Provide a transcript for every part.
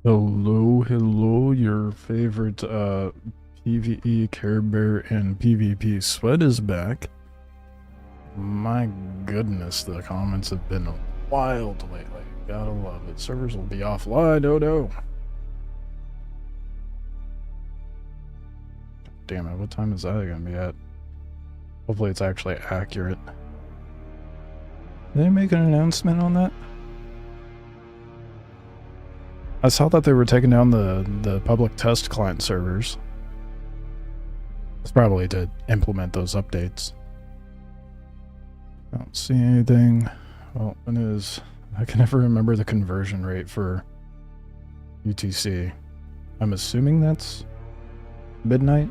Hello, hello, your favorite PvE Care Bear and PvP Sweat is back. My goodness, the comments have been wild lately. Gotta love it. Servers will be offline, oh no. Damn it, what time is that gonna be at? Hopefully it's actually accurate. Did they make an announcement on that? I saw that they were taking down the public test client servers. It's probably to implement those updates. I don't see anything. Well, it is. I can never remember the conversion rate for UTC. I'm assuming that's midnight.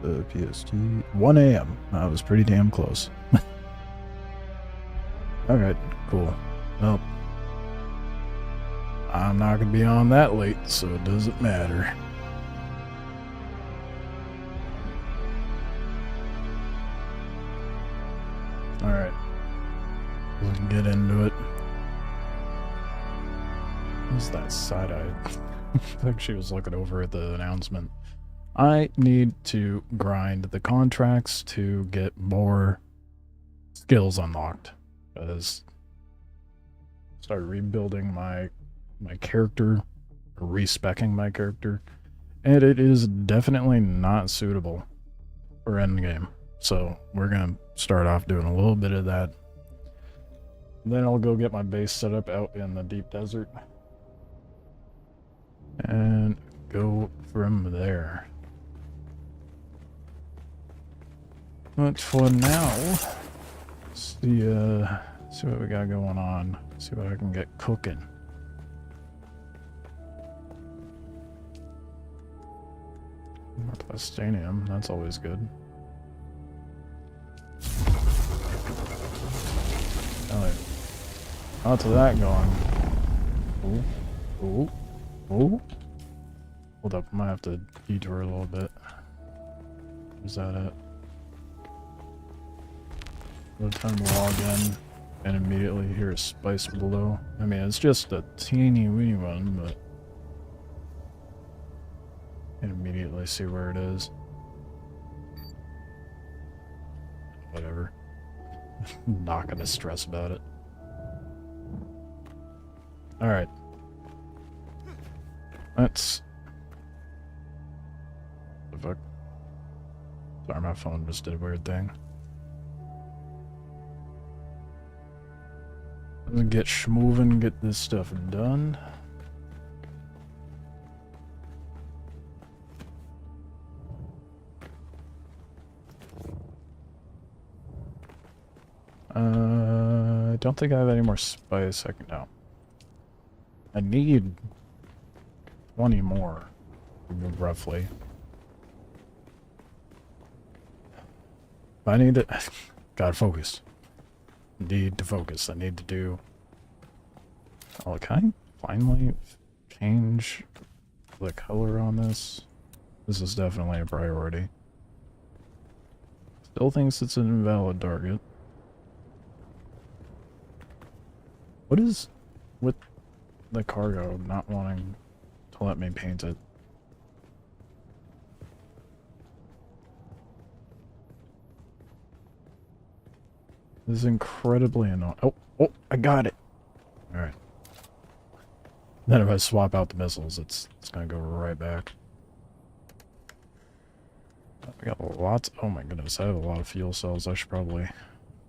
The PST 1 a.m. That was pretty damn close. Alright, cool. Well, I'm not gonna be on that late, so it doesn't matter. Alright. Let's get into it. What's that side-eye? I think she was looking over at the announcement. I need to grind the contracts to get more skills unlocked. Because start rebuilding my character, respecking my character, and it is definitely not suitable for endgame. So we're gonna start off doing a little bit of that. Then I'll go get my base set up out in the deep desert and go from there. But for now, see what we got going on. See what I can get cooking. Northwest Stadium, that's always good. Alright. Out to that going. Oh. Hold up, I might have to detour a little bit. Where's that at? No time to log in and immediately hear a spice below. I mean, it's just a teeny weeny one, but I can immediately see where it is. Whatever. Not gonna stress about it. Alright. Let's... The fuck? Sorry, my phone just did a weird thing. Let's get schmoving, get this stuff done. I don't think I have any more spice. I can no. I need 20 more, roughly. I need to... Gotta focus. Need to focus. I need to do... Oh, can I finally change the color on this? This is definitely a priority. Still thinks it's an invalid target. What is with the cargo not wanting to let me paint it? This is incredibly annoying. Oh, I got it. Alright. Then if I swap out the missiles, it's gonna go right back. I got lots. Oh my goodness, I have a lot of fuel cells. I should probably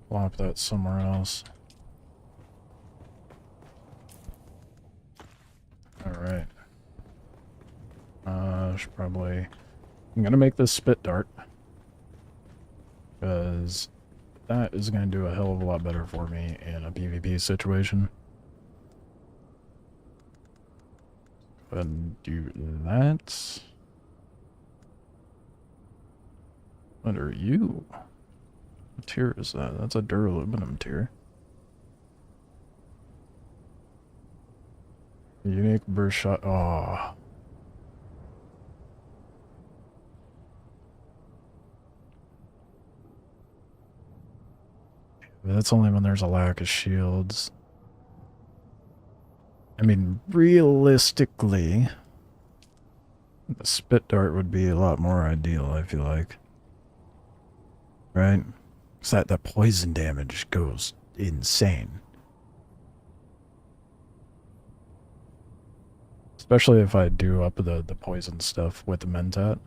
swap that somewhere else. Alright. Should probably... I'm gonna make this spit dart. Because that is gonna do a hell of a lot better for me in a PvP situation. Go ahead and do that. What are you? What tier is that? That's a duraluminum tier. Unique burst shot. Oh. That's only when there's a lack of shields. I mean, realistically, the spit dart would be a lot more ideal, I feel like. Right? So that poison damage goes insane. Especially if I do up the poison stuff with the Mentat.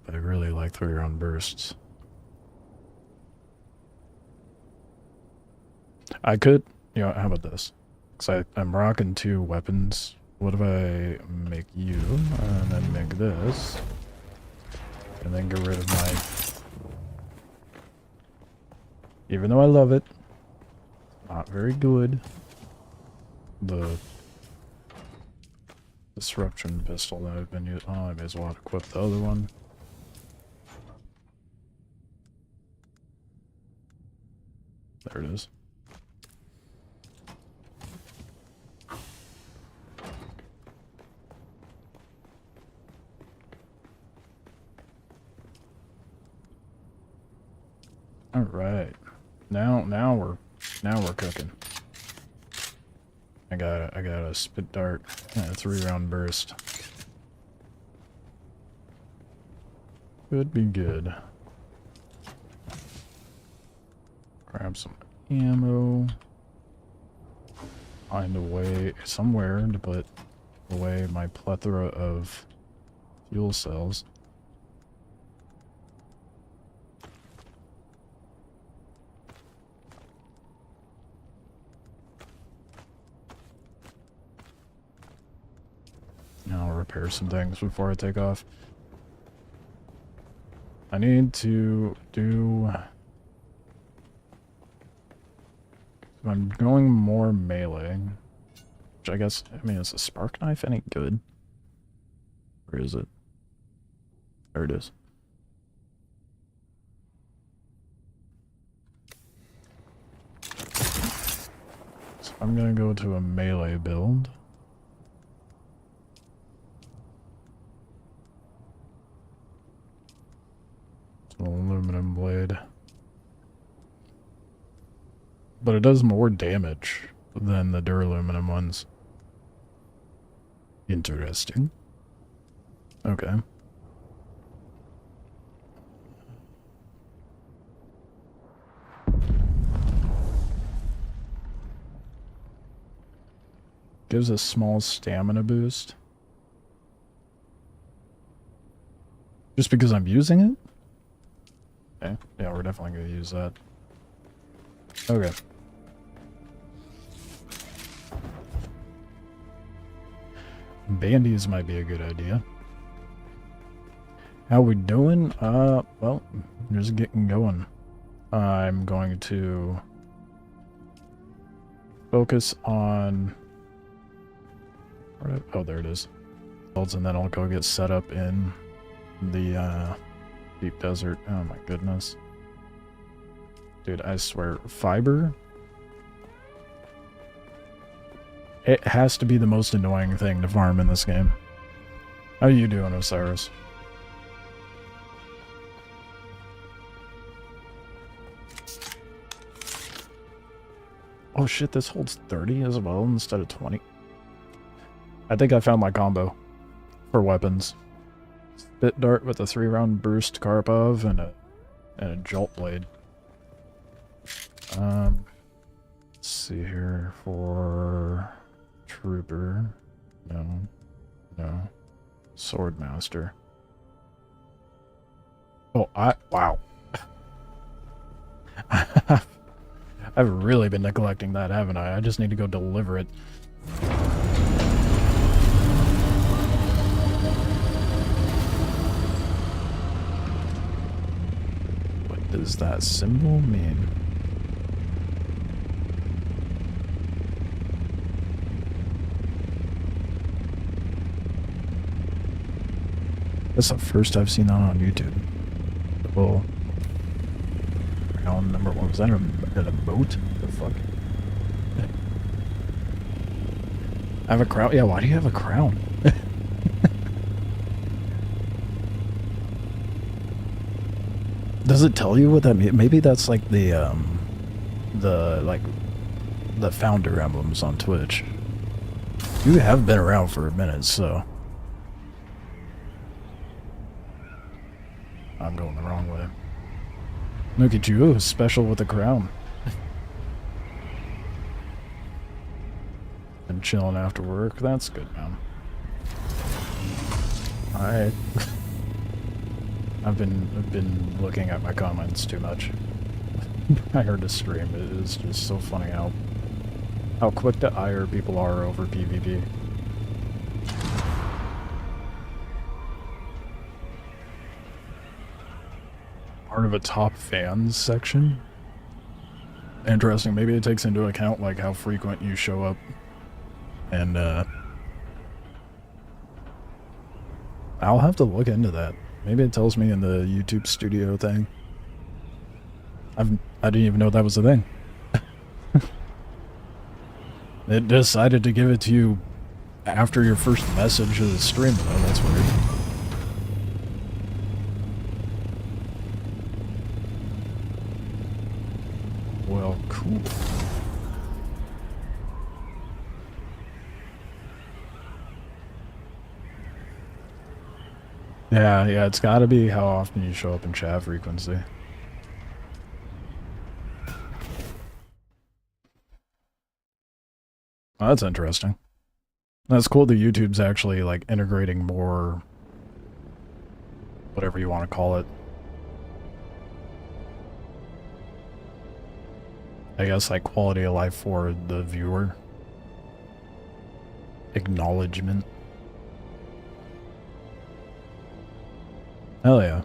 I really like 3-round bursts. I could, you know, how about this? Because I'm rocking 2 weapons. What if I make you, and then make this, and then get rid of my... Even though I love it, not very good. The disruption pistol that I've been using. Oh, I may as well equip the other one. There it is. All right, now we're cooking. I got a spit dart and a 3-round burst. Could be good. Grab some ammo. Find a way somewhere to put away my plethora of fuel cells. Now I'll repair some things before I take off. I need to do... I'm going more melee. Which I guess, I mean, is a spark knife any good? Where is it? There it is. So I'm gonna go to a melee build. It's an aluminum blade. But it does more damage than the duraluminum ones. Interesting. Okay. Gives a small stamina boost. Just because I'm using it? Okay. Yeah, we're definitely going to use that. Okay. Bandies might be a good idea. How we doing? Well, just getting going. I'm going to focus on... Oh, there it is. And then I'll go get set up in the deep desert. Oh my goodness. Dude, I swear, fiber... It has to be the most annoying thing to farm in this game. How you doing, Osiris? Oh shit, this holds 30 as well instead of 20. I think I found my combo for weapons. Spit dart with a 3-round burst Karpov and a jolt blade. Let's see here for trooper. No. Swordmaster. Oh, wow. I've really been neglecting that, haven't I? I just need to go deliver it. What does that symbol mean? That's the first I've seen that on YouTube. Well, round number 1. Was that a boat? The fuck? I have a crown? Yeah, why do you have a crown? Does it tell you what that means? Maybe that's like the founder emblems on Twitch. You have been around for a minute, so I'm going the wrong way. Look at you, special with the crown. Been chilling after work. That's good, man. I've been looking at my comments too much. I heard a stream. It is just so funny how quick to ire people are over PvP. Part of a top fans section? Interesting. Maybe it takes into account like how frequent you show up. And I'll have to look into that. Maybe it tells me in the YouTube studio thing. I didn't even know that was a thing. It decided to give it to you after your first message of the stream, though. That's weird. Well, cool. Yeah, it's gotta be how often you show up in chat frequency. Oh, that's interesting. That's cool that YouTube's actually, like, integrating more... whatever you want to call it. I guess, like, quality of life for the viewer. Acknowledgement. Hell yeah.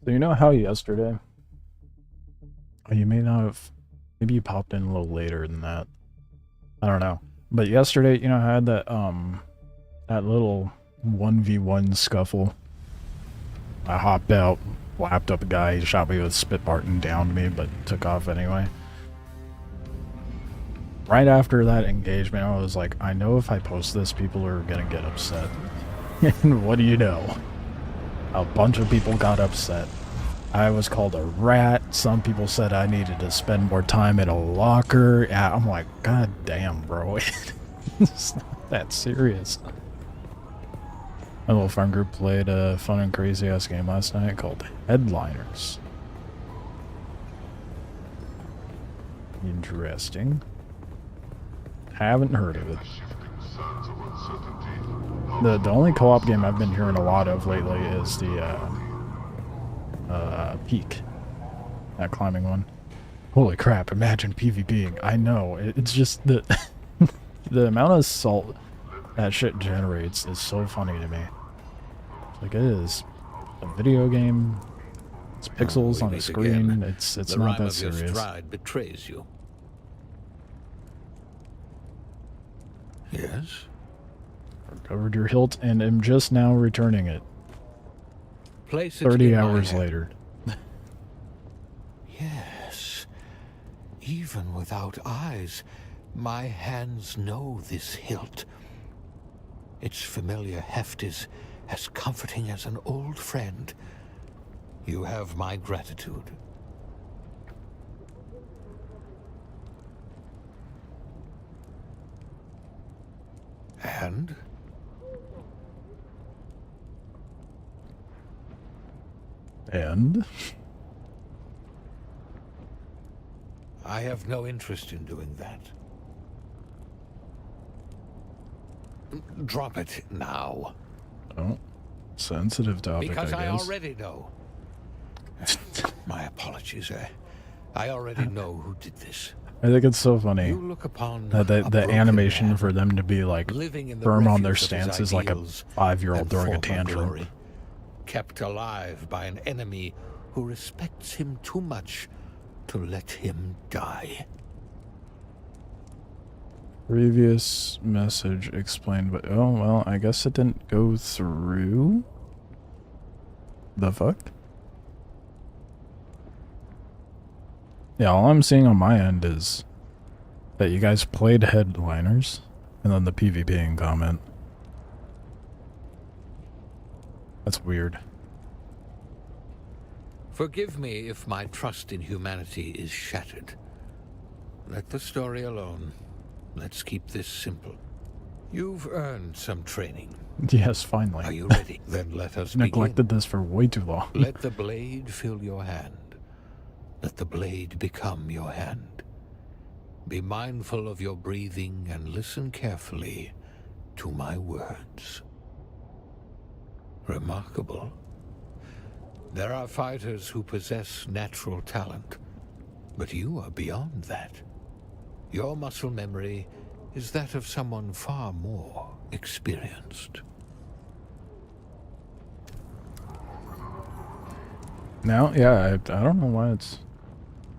So you know how yesterday... Oh, you may not have... Maybe you popped in a little later than that. I don't know. But yesterday, you know, I had that, that little 1v1 scuffle. I hopped out, lapped up a guy, he shot me with a spit Barton, downed me, but took off anyway. Right after that engagement, I was like, I know if I post this, people are gonna get upset. And what do you know? A bunch of people got upset. I was called a rat. Some people said I needed to spend more time in a locker. Yeah, I'm like, God damn, bro. It's not that serious. My little friend group played a fun and crazy ass game last night called Headliners. Interesting. Haven't heard of it. The only co-op game I've been hearing a lot of lately is the Peak. That climbing one. Holy crap, imagine PvPing. I know, it's just the the amount of salt that shit generates is so funny to me. Like, it is a video game, it's pixels on a screen, again. It's not that serious. The rhyme of your stride betrays you. Yes? Recovered your hilt and am just now returning it. 30 hours later. Yes. Even without eyes, my hands know this hilt. Its familiar heft is as comforting as an old friend. You have my gratitude. And? And? I have no interest in doing that. Drop it now. Oh, sensitive topic, because I guess. Already know. My apologies. I already know who did this. I think it's so funny You look upon that the animation for them to be like firm on their stance is like a 5-year-old throwing a tantrum. Glory, kept alive by an enemy who respects him too much to let him die. Previous message explained, but oh well, I guess it didn't go through. The fuck? Yeah, all I'm seeing on my end is that you guys played headliners, and then the PvPing comment. That's weird. Forgive me if my trust in humanity is shattered. Let the story alone. Let's keep this simple. You've earned some training. Yes, finally. Are you ready? Then let us Neglected this for way too long. Let the blade fill your hand. Let the blade become your hand. Be mindful of your breathing and listen carefully to my words. Remarkable. There are fighters who possess natural talent, but you are beyond that. Your muscle memory is that of someone far more experienced. Now, yeah, I don't know why it's...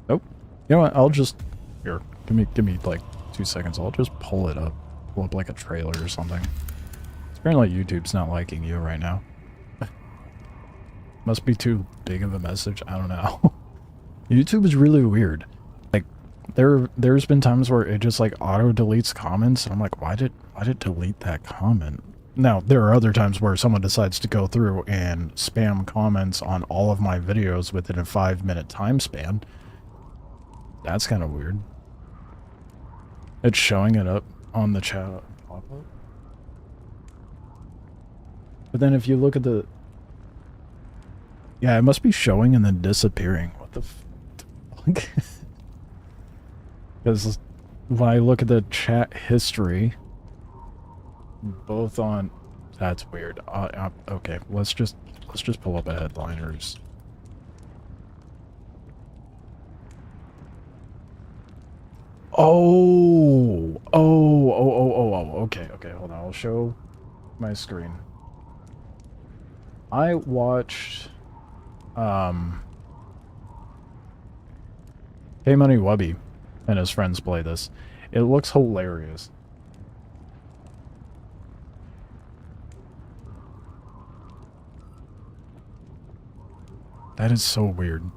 Nope. You know what, I'll just... Here, give me like 2 seconds. I'll just pull it up. Pull up like a trailer or something. Apparently YouTube's not liking you right now. Must be too big of a message, I don't know. YouTube is really weird. Like, there's been times where it just like auto-deletes comments, and I'm like, why did it delete that comment? Now, there are other times where someone decides to go through and spam comments on all of my videos within a 5-minute time span. That's kind of weird. It's showing it up on the chat pop-up. But then if you look at the... Yeah, it must be showing and then disappearing. What the fuck? Because when I look at the chat history, both on... That's weird. Okay, let's just pull up a headliners. Oh, okay, hold on, I'll show my screen. I watched, K-Money Wubby and his friends play this. It looks hilarious. That is so weird.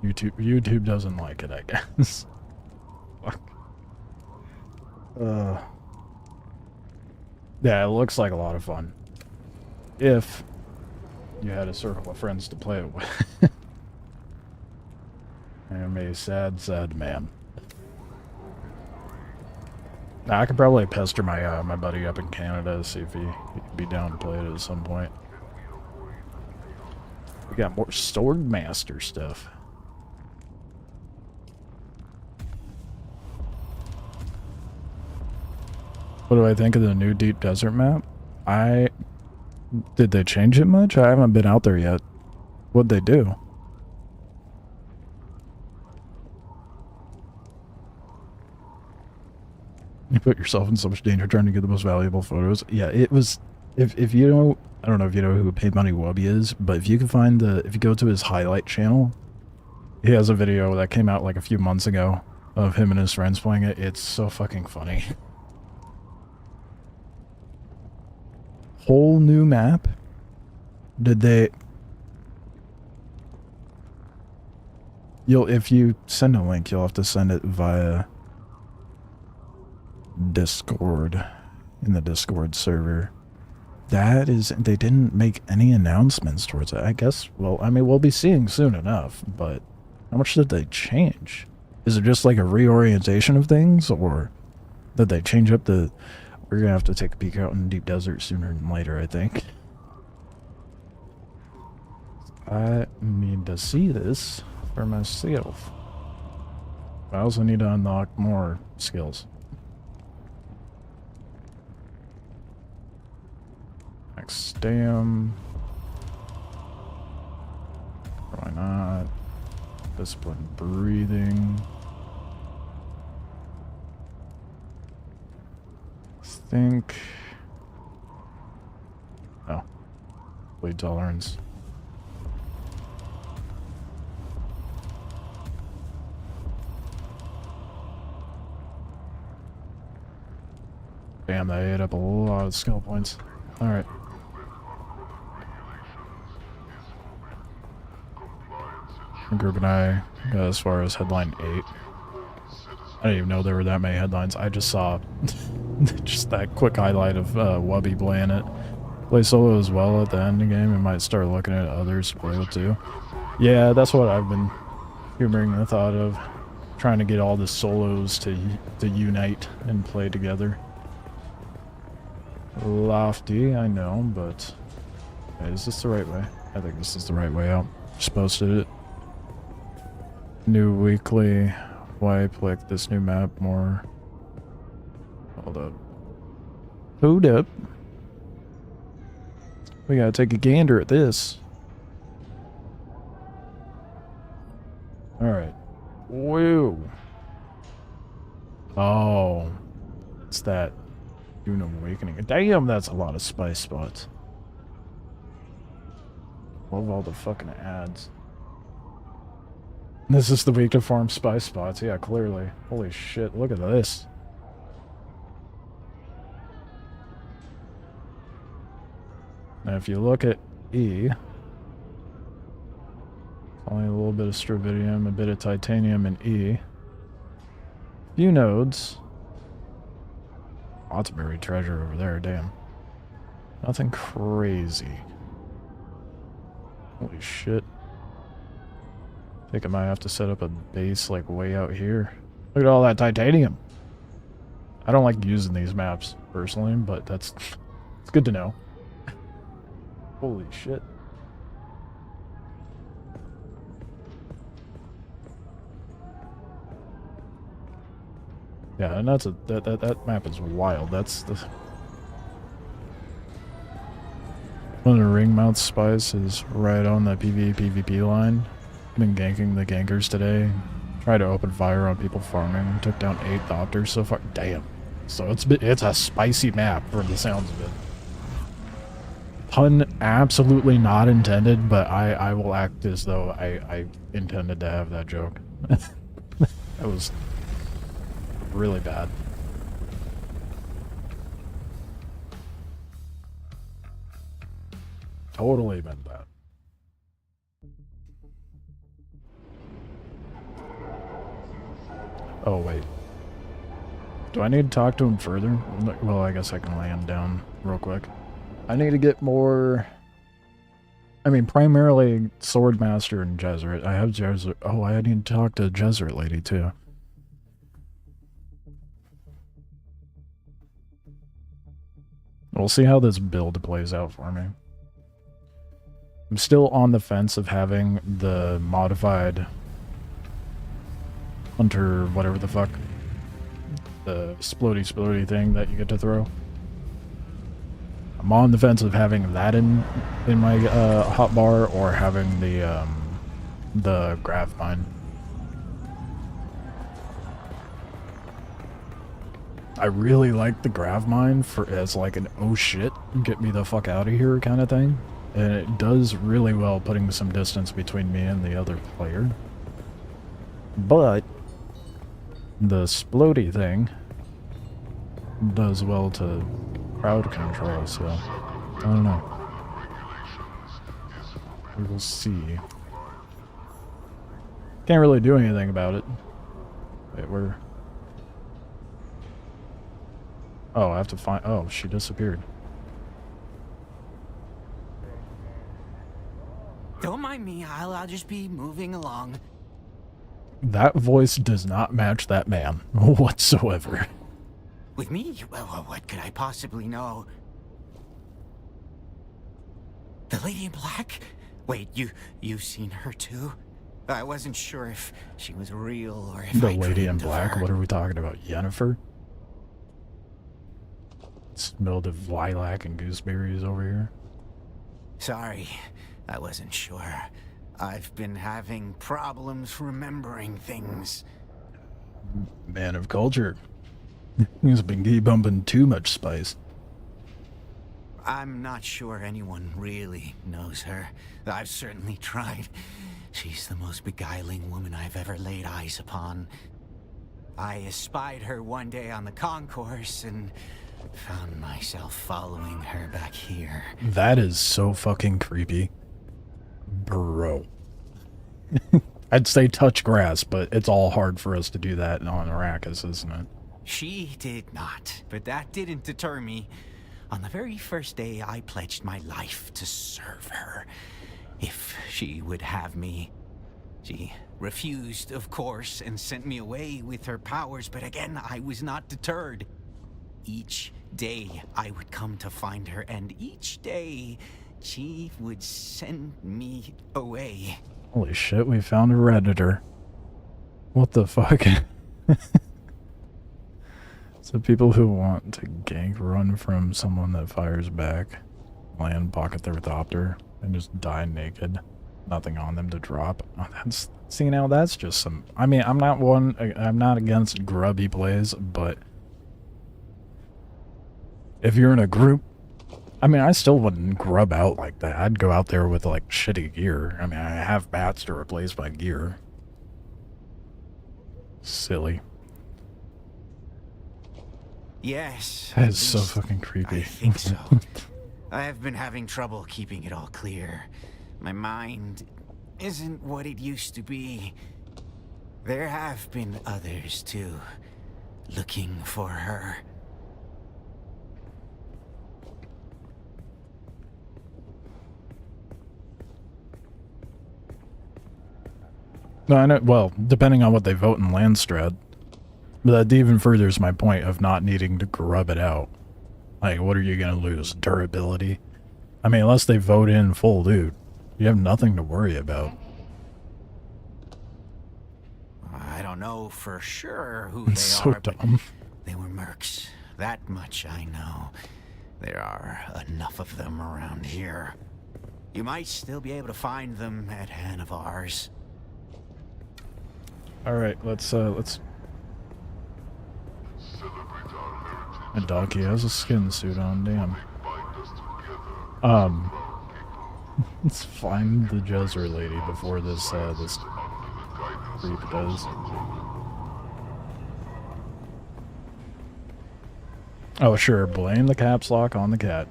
YouTube doesn't like it, I guess. Fuck. Yeah, it looks like a lot of fun. If you had a circle of friends to play it with. I'm a sad, sad man. Now, I could probably pester my my buddy up in Canada, see if he'd be down to play it at some point. We got more Swordmaster stuff. What do I think of the new Deep Desert map? Did they change it much? I haven't been out there yet. What'd they do? You put yourself in so much danger trying to get the most valuable photos. Yeah, it was... If you know... I don't know if you know who Pay Money Wubby is, but if you can find the... If you go to his highlight channel, he has a video that came out like a few months ago of him and his friends playing it. It's so fucking funny. Whole new map? Did they... If you send a link, you'll have to send it via Discord, in the Discord server. That is... They didn't make any announcements towards it. I guess, well, I mean, we'll be seeing soon enough, but how much did they change? Is it just like a reorientation of things, or did they change up the... We're gonna have to take a peek out in Deep Desert sooner than later, I think. I need to see this for myself. I also need to unlock more skills. Max stam. Why not? Discipline breathing. Think... Oh. Bleed tolerance. Damn, they ate up a lot of skill points. Alright. Group and I got as far as headline 8. I didn't even know there were that many headlines. I just saw just that quick highlight of Wubby playing it. Play solo as well at the end of the game and might start looking at others to play with too. Yeah, that's what I've been humoring the thought of. Trying to get all the solos to unite and play together. Lofty, I know, but is this the right way? I think this is the right way out. Just posted it. New weekly wipe, like this new map more. Hold up. Hold up. We gotta take a gander at this. Alright. Whoa. Oh. It's that Dune Awakening. Damn, that's a lot of spice spots. Love all the fucking ads. This is the week to farm spice spots. Yeah, clearly. Holy shit, look at this. Now if you look at E, only a little bit of stravidium, a bit of titanium in E. Few nodes. Lots of buried treasure over there, damn. Nothing crazy. Holy shit. I think I might have to set up a base like way out here. Look at all that titanium. I don't like using these maps personally, but that's it's good to know. Holy shit. Yeah, and that's that map is wild. That's the one of the ring mount spice is right on the PvP line. Been ganking the gankers today. Tried to open fire on people farming. Took down 8 Thopters so far. Damn. So it's a spicy map for the sounds of it. Pun absolutely not intended, but I will act as though I intended to have that joke. That was really bad. Totally meant that. Oh, wait. Do I need to talk to him further? Well, I guess I can land down real quick. I need to get more... I mean, primarily Swordmaster and Jesuit. I have Jesuit. Oh, I need to talk to Jesuit lady, too. We'll see how this build plays out for me. I'm still on the fence of having the modified Hunter, whatever the fuck, the splody thing that you get to throw. I'm on the fence of having that in my hotbar or having the grav mine. I really like the grav mine as like an oh shit, get me the fuck out of here kind of thing. And it does really well putting some distance between me and the other player. But the splody thing does well to crowd control, so I don't know. We will see. Can't really do anything about it. Wait, where? Oh, I have to find... Oh, she disappeared. Don't mind me, I'll just be moving along. That voice does not match that man whatsoever. With me? Well, what could I possibly know? The Lady in Black? Wait, you've seen her too? I wasn't sure if she was real or if The I Lady in dreamed of Black? her. What are we talking about? Yennefer? Smelled of lilac and gooseberries over here. Sorry, I wasn't sure. I've been having problems remembering things. Man of culture. He's been bumping too much spice. I'm not sure anyone really knows her. I've certainly tried. She's the most beguiling woman I've ever laid eyes upon. I espied her one day on the concourse, and found myself following her back here. That is so fucking creepy. Bro. I'd say touch grass, but it's all hard for us to do that on Arrakis, isn't it? She did not, but that didn't deter me. On the very first day, I pledged my life to serve her, if she would have me. She refused, of course, and sent me away with her powers, but again, I was not deterred. Each day, I would come to find her, and each day, she would send me away. Holy shit, we found a Redditor. What the fuck? So people who want to gank run from someone that fires back, land, pocket their thopter, and just die naked. Nothing on them to drop. Oh, that's, see, now that's just some... I mean, I'm not against grubby plays, but if you're in a group, I mean, I still wouldn't grub out like that. I'd go out there with, like, shitty gear. I mean, I have bats to replace my gear. Silly. Yes. That is so fucking creepy. I think so. I have been having trouble keeping it all clear. My mind isn't what it used to be. There have been others, too, looking for her. No, I know, well, depending on what they vote in Landstrat. But that even furthers my point of not needing to grub it out. Like, what are you gonna lose? Durability? I mean, unless they vote in full, dude, you have nothing to worry about. I don't know for sure who they It's so are, dumb. but they were mercs. That much I know. There are enough of them around here. You might still be able to find them at Hanavar's. Alright, let's... My donkey has a skin suit on, damn. Let's find the Jezzer lady before this creep does. Oh, sure, blame the caps lock on the cat.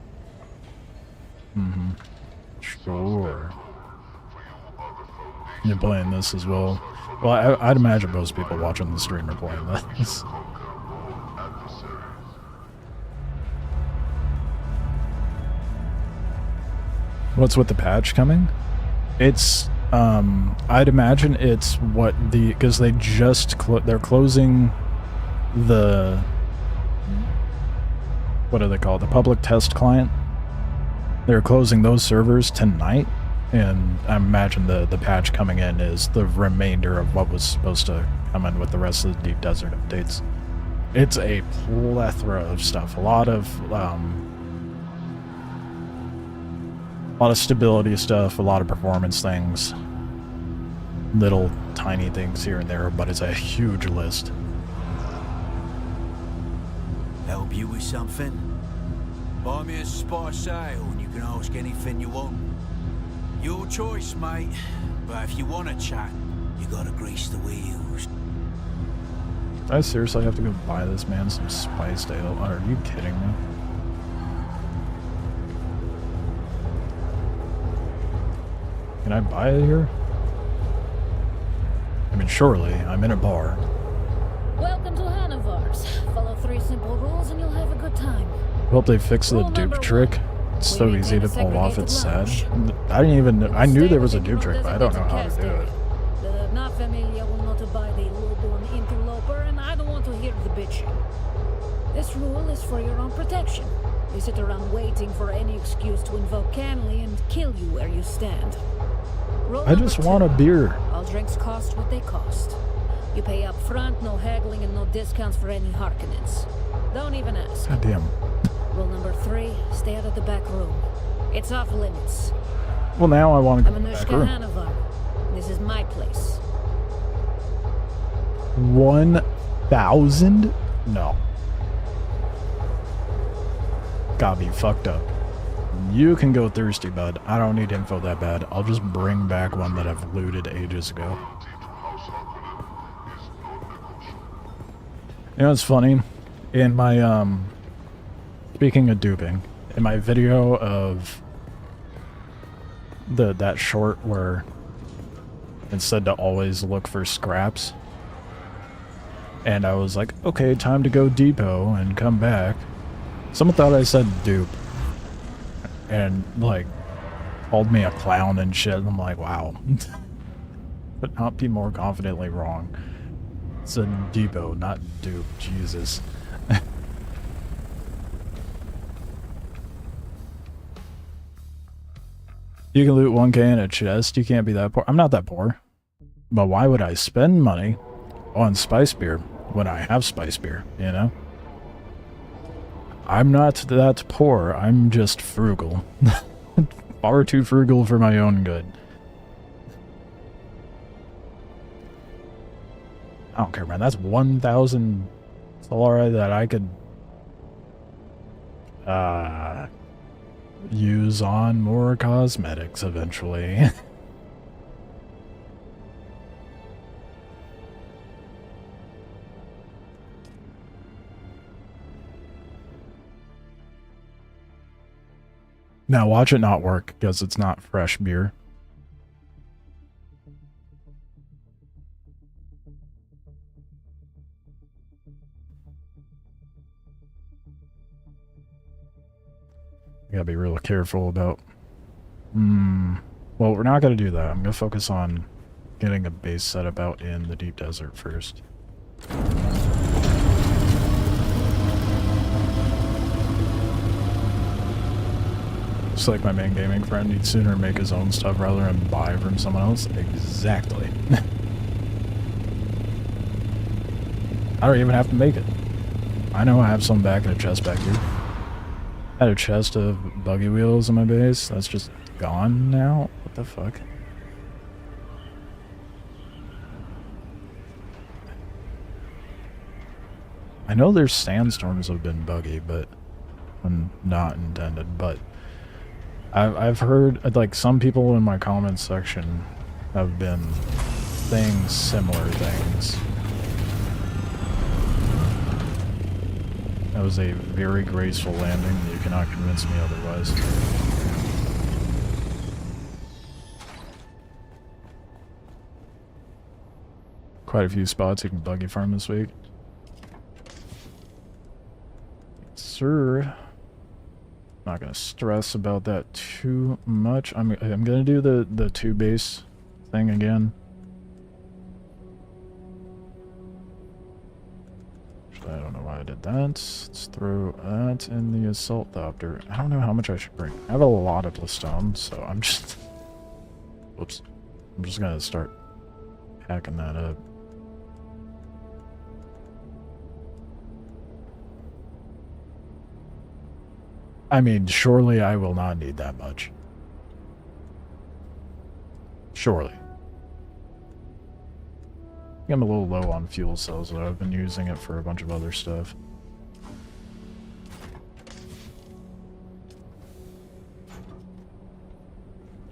Mm-hmm. Sure. You're playing this as well. Well, I'd imagine most people watching the stream are playing this. What's with the patch coming? It's, I'd imagine it's what the, because they just, they're closing the, what do they call it, the public test client? They're closing those servers tonight, and I imagine the patch coming in is the remainder of what was supposed to come in with the rest of the Deep Desert updates. It's a plethora of stuff, a lot of stability stuff, a lot of performance things, little tiny things here and there, but it's a huge list. Help you with something? Buy me a spice ale and you can ask anything you want. Your choice, mate. But if you want to chat, you gotta grease the wheels. I seriously have to go buy this man some spiced ale? Are you kidding me? Can I buy it here? I mean, surely. I'm in a bar. Welcome to Hanavar's. Follow 3 simple rules and you'll have a good time. Hope they fix the dupe trick. It's so easy to pull off, it's sad. I didn't even know. I knew there was a dupe trick, but I don't know how to do it. The not familiar will not abide a low-born interloper, and I don't want to hear the bitching. This rule is for your own protection. You sit around waiting for any excuse to invoke Canley and kill you where you stand. I just want a beer. All drinks cost what they cost. You pay up front, no haggling and no discounts for any Harkonnens. Don't even ask. God damn. Rule number 3, stay out of the back room. It's off limits. Well, now I want to go I'm to the back Anushka room. Hanavar. This is my place. 1,000? No. Gotta be fucked up. You can go thirsty, bud. I don't need info that bad. I'll just bring back one that I've looted ages ago. You know what's funny? In my, Speaking of duping, in my video of that short where it said to always look for scraps, and I was like, okay, time to go depot and come back. Someone thought I said dupe, and like called me a clown and shit. I'm like, wow. But not be more confidently wrong. It's a depot, not dupe. Jesus. You can loot 1k in a chest. You can't be that poor. I'm not that poor. But why would I spend money on spice beer when I have spice beer, you know? I'm not that poor. I'm just frugal. Far too frugal for my own good. I don't care, man. That's 1,000 Solara that I could use on more cosmetics eventually. Now watch it not work because it's not fresh beer. You gotta be real careful about... Well, we're not gonna do that. I'm gonna focus on getting a base setup out in the deep desert first. Just like my main gaming friend, he'd sooner make his own stuff rather than buy from someone else. Exactly. I don't even have to make it. I know I have some back in a chest back here. I had a chest of buggy wheels on my base. That's just gone now? What the fuck? I know there's sandstorms have been buggy, but not intended, but I've heard, like, some people in my comments section have been saying similar things. That was a very graceful landing. You cannot convince me otherwise. Quite a few spots you can buggy farm this week. Sir. Not gonna stress about that too much. I'm gonna do the 2 base thing again. I don't know why I did that. Let's throw that in the assault thopter. I don't know how much I should bring. I have a lot of Listone, so I'm just... Whoops. I'm just gonna start hacking that up. I mean, surely I will not need that much. Surely. I'm a little low on fuel cells, though. I've been using it for a bunch of other stuff.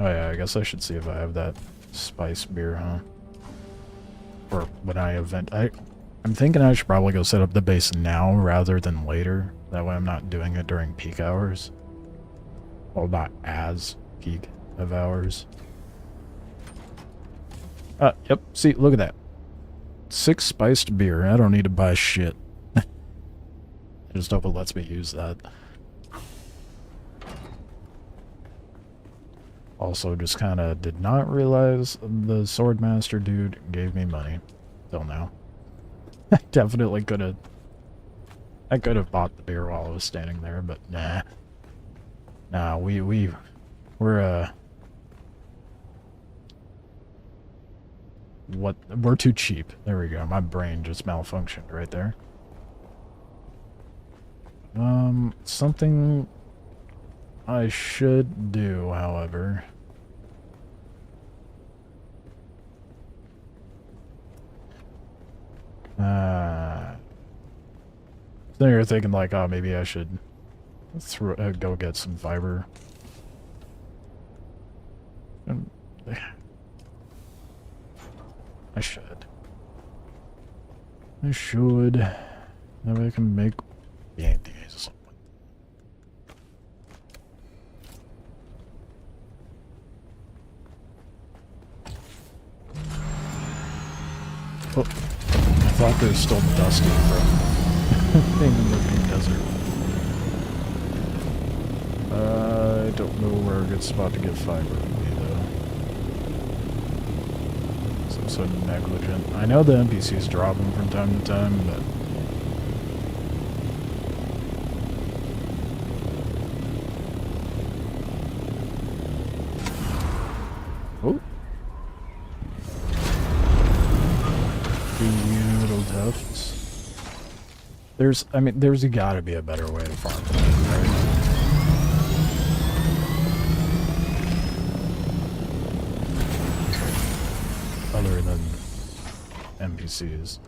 Oh yeah, I guess I should see if I have that spice beer, huh? Or when I event... I'm thinking I should probably go set up the base now rather than later. That way I'm not doing it during peak hours. Well, not as peak of hours. Yep. See, look at that. 6 spiced beer. I don't need to buy shit. I just hope it lets me use that. Also, just kind of did not realize the Swordmaster dude gave me money. Till now. I definitely could have... I could have bought the beer while I was standing there, but nah. Nah, we're too cheap. There we go. My brain just malfunctioned right there. Something I should do, however. Then you're thinking like, oh, maybe I should go get some fiber. I should. That way I can make BNDs or something. Oh, I thought they were still dusty from being in the deep desert. I don't know where a good spot to get fiber would be, though. So I'm so negligent. I know the NPCs drop them from time to time, but... Oh. Two little tufts. There's gotta be a better way to farm them, right? Other than NPCs.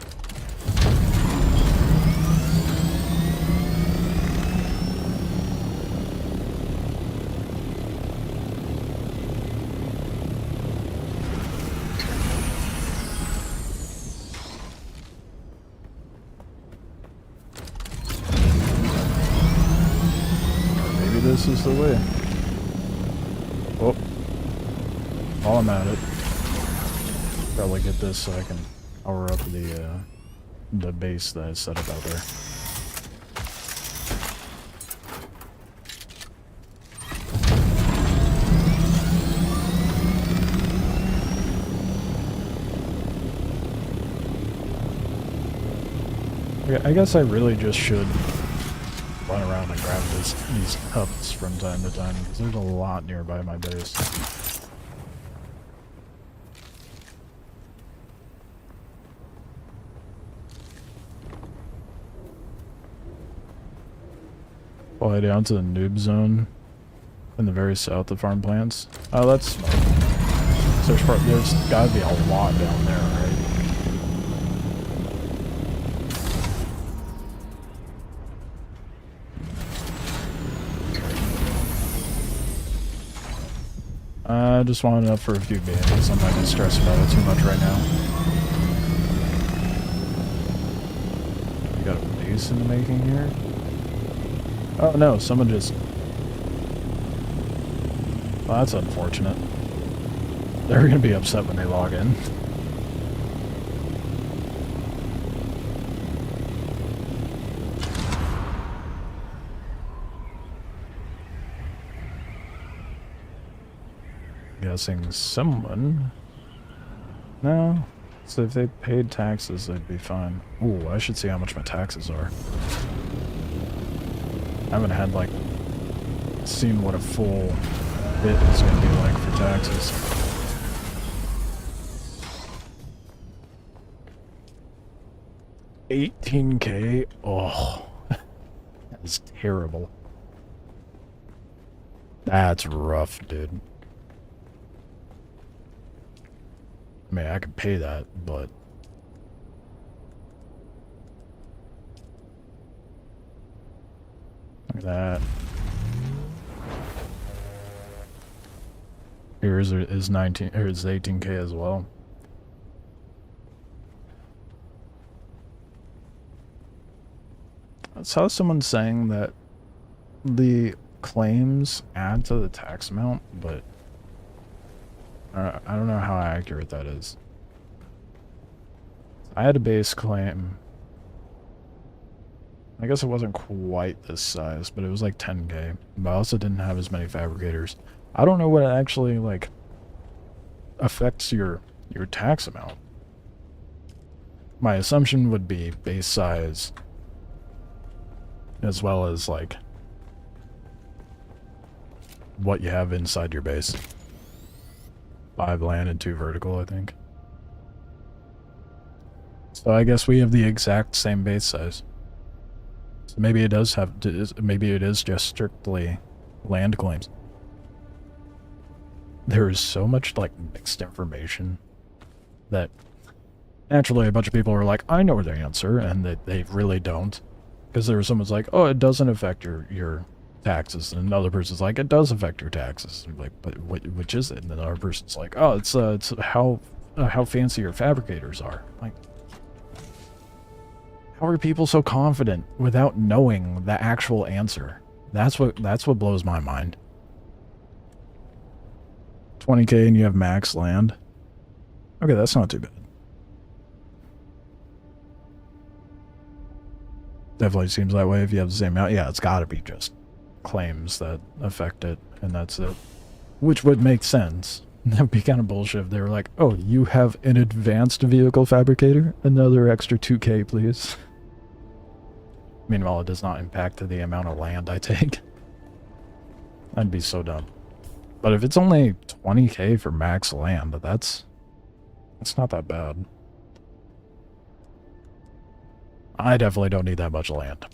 This is the way. Oh. While I'm at it. Probably get this so I can power up the base that I set up out there. I guess I really just should run around and grab these hubs from time to time, because there's a lot nearby my base. Fly down to the noob zone in the very south of farm plants. Oh, that's smart. So there's gotta be a lot down there, right? I just want enough for a few bandies. I'm not gonna stress about it too much right now. We got a base in the making here. Oh no, someone just... Well, that's unfortunate. They're gonna be upset when they log in. Guessing someone... No. So if they paid taxes, they'd be fine. Ooh, I should see how much my taxes are. I haven't had, like, seen what a full bit is going to be like for taxes. $18K? Oh, that is terrible. That's rough, dude. I mean, I could pay that, but... Look at that. Here is 19 or is 18K as well. I saw someone saying that the claims add to the tax amount, but I don't know how accurate that is. I had a base claim. I guess it wasn't quite this size, but it was like 10K. But I also didn't have as many fabricators. I don't know what actually, like, affects your tax amount. My assumption would be base size, as well as, like, what you have inside your base. 5 land and 2 vertical, I think. So I guess we have the exact same base size. So maybe it does have, maybe it is just strictly land claims. There is so much, like, mixed information that naturally a bunch of people are like, I know the answer, and they really don't. Because there was someone's like, oh, it doesn't affect your taxes, and another person's like, it does affect your taxes. And like, but which is it? And then another person's like, oh, it's how fancy your fabricators are. Like, how are people so confident without knowing the actual answer? That's what blows my mind. 20K and you have max land. Okay, that's not too bad. Definitely seems that way if you have the same amount. Yeah, it's gotta be just claims that affect it, and that's it. Which would make sense. That'd be kind of bullshit if they were like, oh, you have an advanced vehicle fabricator? Another extra 2K, please. Meanwhile, it does not impact the amount of land I take. That'd be so dumb. But if it's only 20K for max land, that's not that bad. I definitely don't need that much land.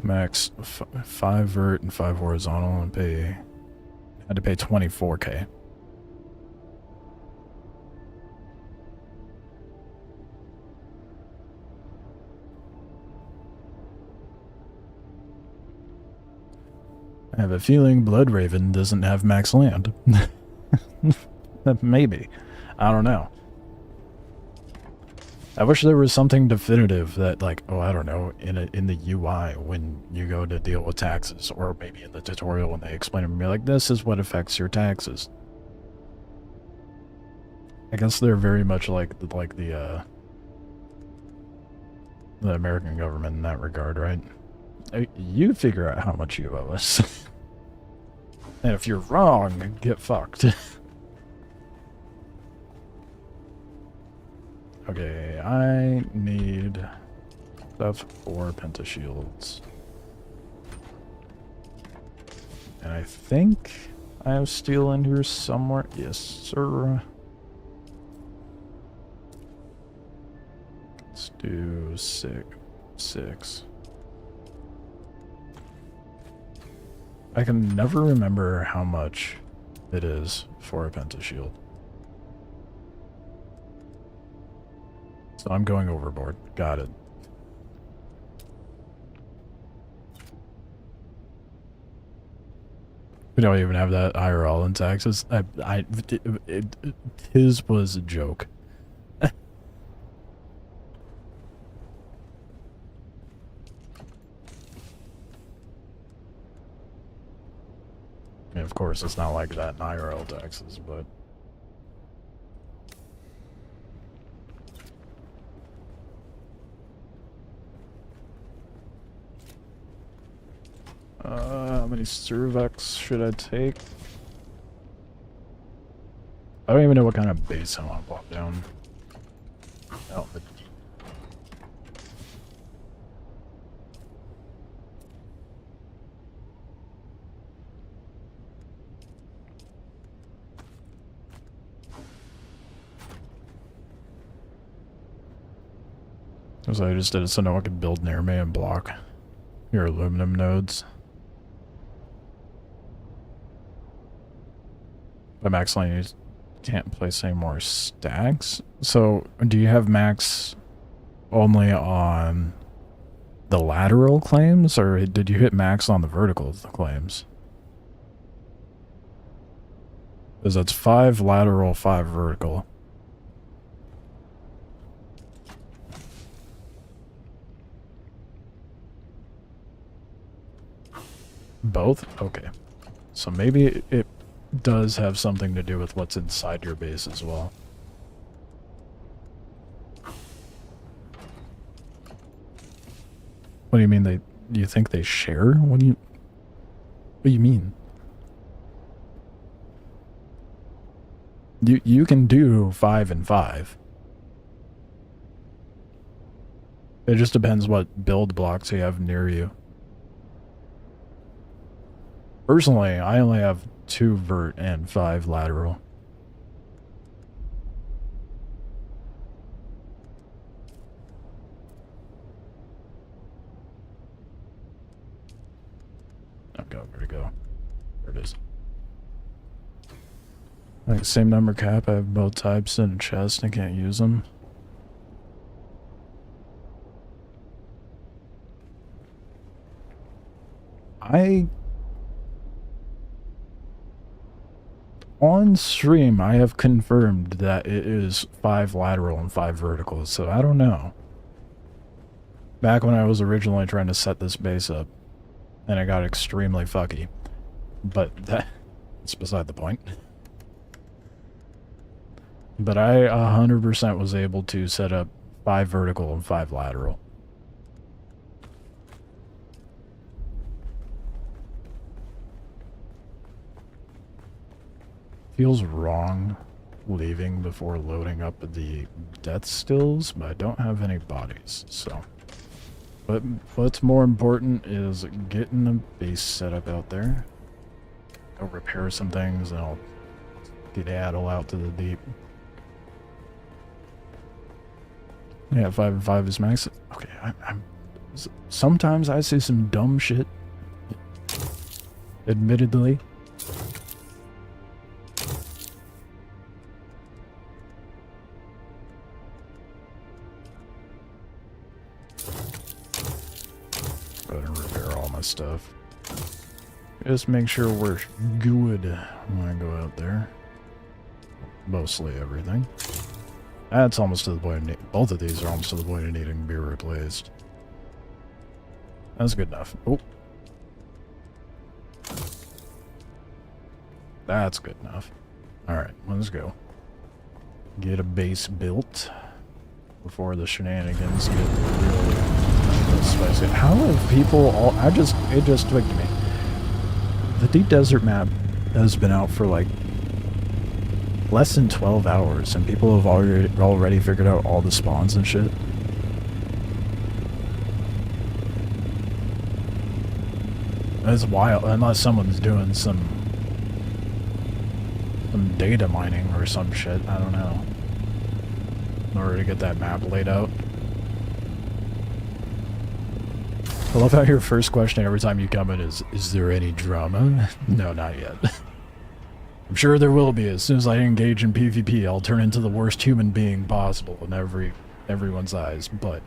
Max 5 vert and 5 horizontal and had to pay 24K. I have a feeling Bloodraven doesn't have max land. Maybe. I don't know. I wish there was something definitive that, like, oh, I don't know, in the UI when you go to deal with taxes, or maybe in the tutorial when they explain it to me, like, this is what affects your taxes. I guess they're very much like the American government in that regard, right? You figure out how much you owe us. And if you're wrong, get fucked. Okay, I need stuff for pentashields. And I think I have steel in here somewhere. Yes, sir. Let's do six. I can never remember how much it is for a pentashield. So I'm going overboard. Got it. We don't even have that IRL in taxes. His was a joke. I mean, of course, it's not like that in IRL taxes, but... how many Cervex should I take? I don't even know what kind of base I want to pop down. Oh, but... So I just did it so no one could build near me and block your aluminum nodes. By max lane, you can't place any more stacks. So, do you have max only on the lateral claims, or did you hit max on the vertical claims? Because that's 5 lateral, 5 vertical. Both? Okay. So maybe it does have something to do with what's inside your base as well. What do you mean do you think they share? What do you mean? You can do 5 and 5. It just depends what build blocks you have near you. Personally, I only have 2 vert and 5 lateral. Okay, where'd it go? There it is. Like, same number cap, I have both types in a chest, I can't use them. On stream, I have confirmed that it is 5 lateral and 5 vertical, so I don't know. Back when I was originally trying to set this base up, and I got extremely fucky. But that's beside the point. But I 100% was able to set up 5 vertical and 5 lateral. Feels wrong leaving before loading up the death stills, but I don't have any bodies, so. But what's more important is getting the base set up out there. I'll repair some things and I'll skedaddle out to the deep. Yeah, 5 and 5 is max. Okay, sometimes I say some dumb shit. Admittedly. Go ahead and repair all my stuff. Just make sure we're good when I go out there. Mostly everything. That's almost to the point of both of these are almost to the point of needing to be replaced. That's good enough. Oh. That's good enough. Alright, let's go. Get a base built before the shenanigans get really spicy. How have people all... it just clicked to me. The Deep Desert map has been out for like less than 12 hours and people have already figured out all the spawns and shit. That's wild, unless someone's doing some data mining or some shit, I don't know, in order to get that map laid out. I love how your first question every time you come in is there any drama? No, not yet. I'm sure there will be. As soon as I engage in PvP, I'll turn into the worst human being possible in everyone's eyes, but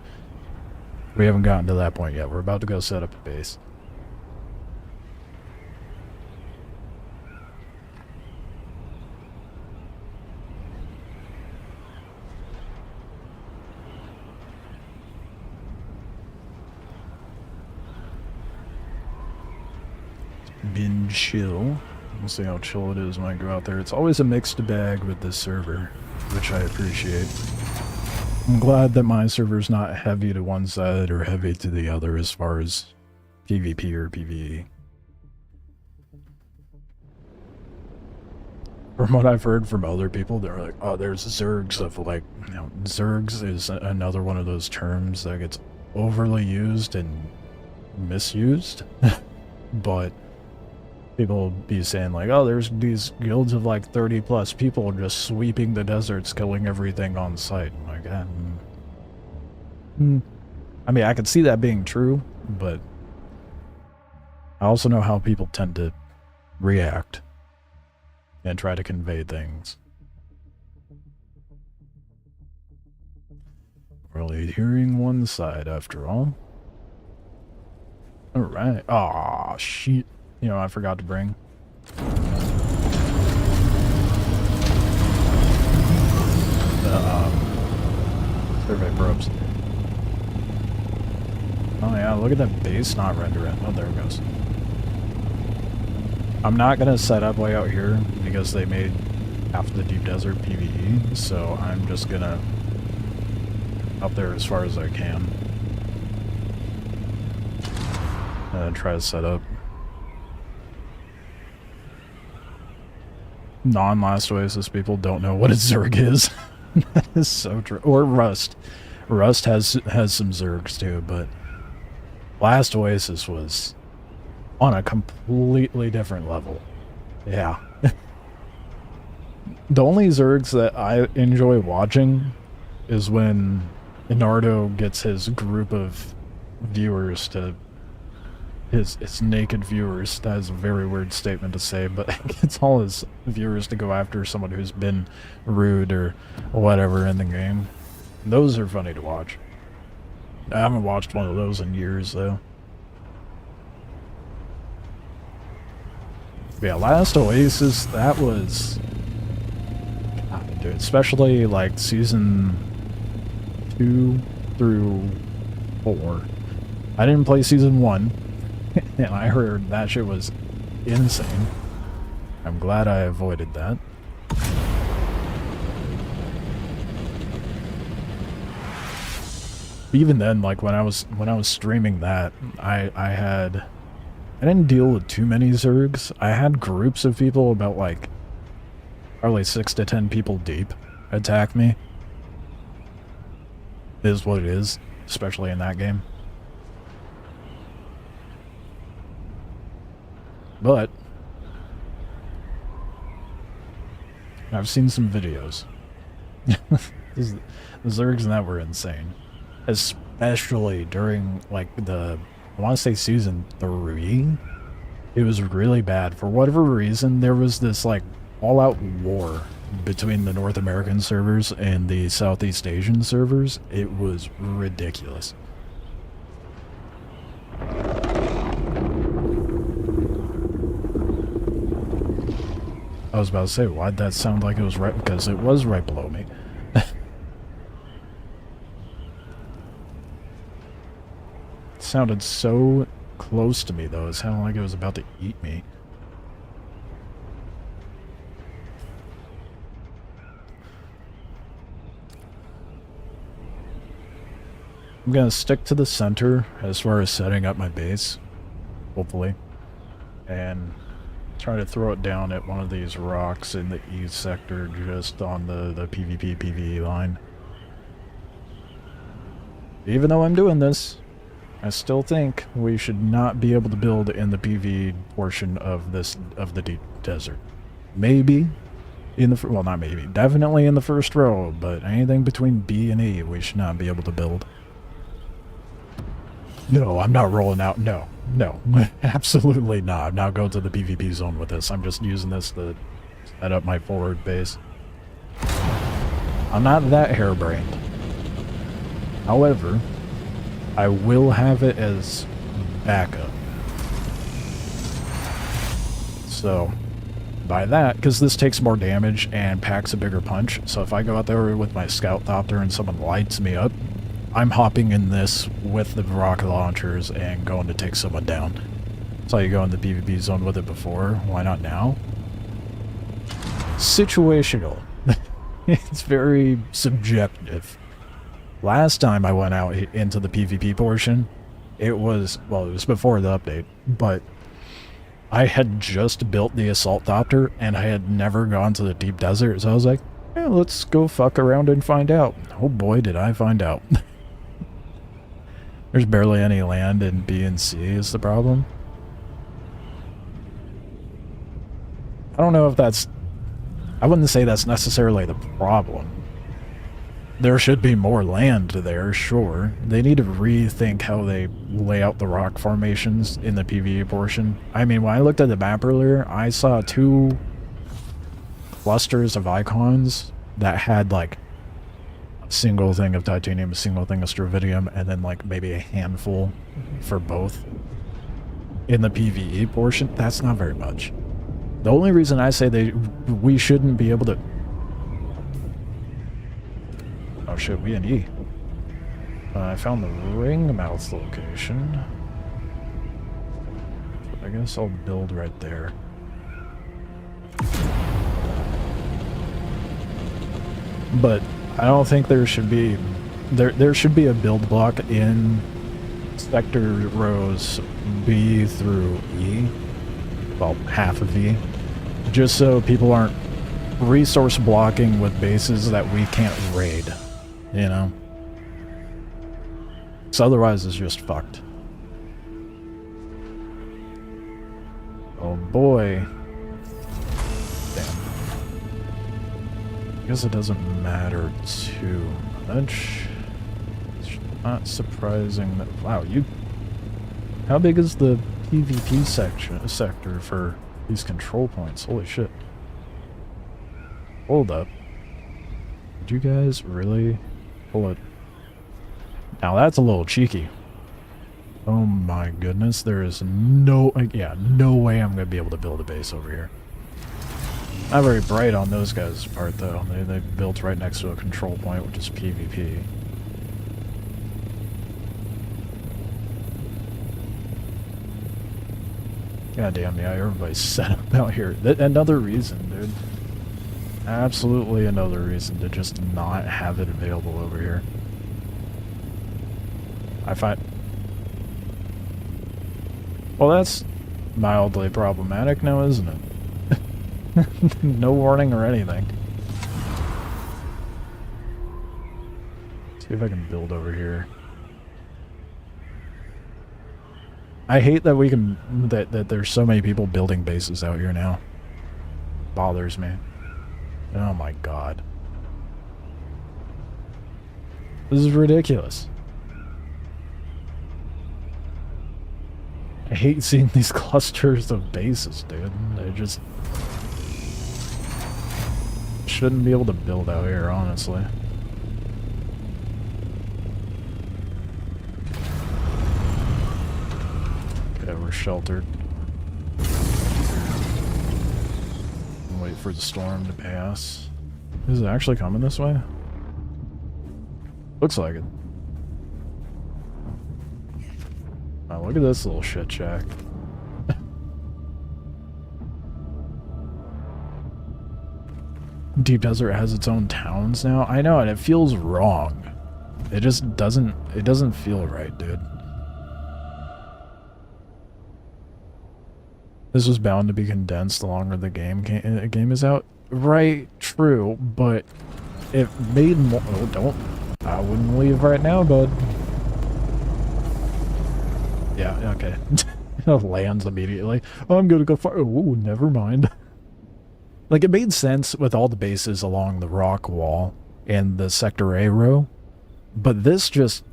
we haven't gotten to that point yet. We're about to go set up a base. Been chill. We'll see how chill it is when I go out there. It's always a mixed bag with this server, which I appreciate. I'm glad that my server's not heavy to one side or heavy to the other as far as PvP or PvE. From what I've heard from other people, they're like, oh, there's Zergs of like, you know, Zergs is another one of those terms that gets overly used and misused. But people be saying like, oh, there's these guilds of like 30 plus people just sweeping the deserts, killing everything on sight. I'm like, I mean, I could see that being true, but I also know how people tend to react and try to convey things. We're only hearing one side after all. Alright. Aw, shit. You know, I forgot to bring. Survey probes. Oh yeah, look at that base not rendering. Oh, there it goes. I'm not gonna set up way out here because they made half the Deep Desert PvE, so I'm just gonna up there as far as I can and try to set up. Non-Last Oasis people don't know what a Zerg is. That is so true. Or Rust. Rust has some Zergs too, but Last Oasis was on a completely different level. Yeah. The only Zergs that I enjoy watching is when Inardo gets his group of viewers to his naked viewers. That is a very weird statement to say, but it's all his viewers to go after someone who's been rude or whatever in the game. Those are funny to watch. I haven't watched one of those in years, though. But yeah, Last Oasis, that was... God, dude, especially, like, Season 2 through 4. I didn't play Season 1. And I heard that shit was insane. I'm glad I avoided that. Even then, like when I was streaming that, I didn't deal with too many Zergs. I had groups of people, about like probably 6 to 10 people deep, attack me. It is what it is, especially in that game. But I've seen some videos. The Zergs in that were insane. Especially during, like, I want to say season 3. It was really bad. For whatever reason, there was this, like, all-out war between the North American servers and the Southeast Asian servers. It was ridiculous. I was about to say, why'd that sound like it was right? Because it was right below me. It sounded so close to me, though. It sounded like it was about to eat me. I'm gonna stick to the center as far as setting up my base, hopefully, and try to throw it down at one of these rocks in the east sector, just on the PvP-PvE line. Even though I'm doing this, I still think we should not be able to build in the PvE portion of the deep desert. Maybe in the well, not maybe, definitely in the first row, but anything between B and E, we should not be able to build. No, I'm not rolling out. No, absolutely not. I'm not going to the PvP zone with this. I'm just using this to set up my forward base. I'm not that harebrained. However, I will have it as backup. So, by that, because this takes more damage and packs a bigger punch, so if I go out there with my scout thopter and someone lights me up, I'm hopping in this with the rocket launchers and going to take someone down. Saw you go in the PvP zone with it before. Why not now? Situational. It's very subjective. Last time I went out into the PvP portion, it was before the update, but I had just built the assault thopter and I had never gone to the deep desert, so I was like, yeah, let's go fuck around and find out. Oh boy, did I find out. There's barely any land in B and C is the problem. I don't know if that's... I wouldn't say that's necessarily the problem. There should be more land there, sure. They need to rethink how they lay out the rock formations in the PvE portion. I mean, when I looked at the map earlier, I saw 2 clusters of icons that had, like, single thing of titanium, a single thing of stravidium, and then like maybe a handful for both in the PvE portion. That's not very much. The only reason I say we shouldn't be able to... Oh shit, we in E. I found the ring mouth location. I guess I'll build right there. But I don't think there should be... There should be a build block in sector rows B through E. Well, half of E. Just so people aren't resource blocking with bases that we can't raid. You know? So otherwise it's just fucked. Oh boy. Damn. I guess it doesn't matter too much. It's not surprising that... Wow, you... How big is the PvP sector for these control points? Holy shit. Hold up. Did you guys really pull it? Now that's a little cheeky. Oh my goodness, there is no... Yeah, no way I'm going to be able to build a base over here. Not very bright on those guys' part, though. They built right next to a control point, which is PvP. God damn, yeah, everybody's set up out here. Another reason, dude. Absolutely another reason to just not have it available over here. I find... Well, that's mildly problematic now, isn't it? No warning or anything. See if I can build over here. I hate that we can... that there's so many people building bases out here now. Bothers me. Oh my god. This is ridiculous. I hate seeing these clusters of bases, dude. They just... shouldn't be able to build out here, honestly. Okay, we're sheltered. Wait for the storm to pass. Is it actually coming this way? Looks like it. Oh, look at this little shit shack. Deep Desert has its own towns now. I know, and it feels wrong. It just doesn't... it doesn't feel right, dude. This was bound to be condensed the longer the game is out. Right, true, but it made more... Oh, don't... I wouldn't leave right now, bud. Yeah, okay. It lands immediately. Oh, I'm gonna go far... Oh, never mind. Like, it made sense with all the bases along the rock wall and the Sector A row, but this just...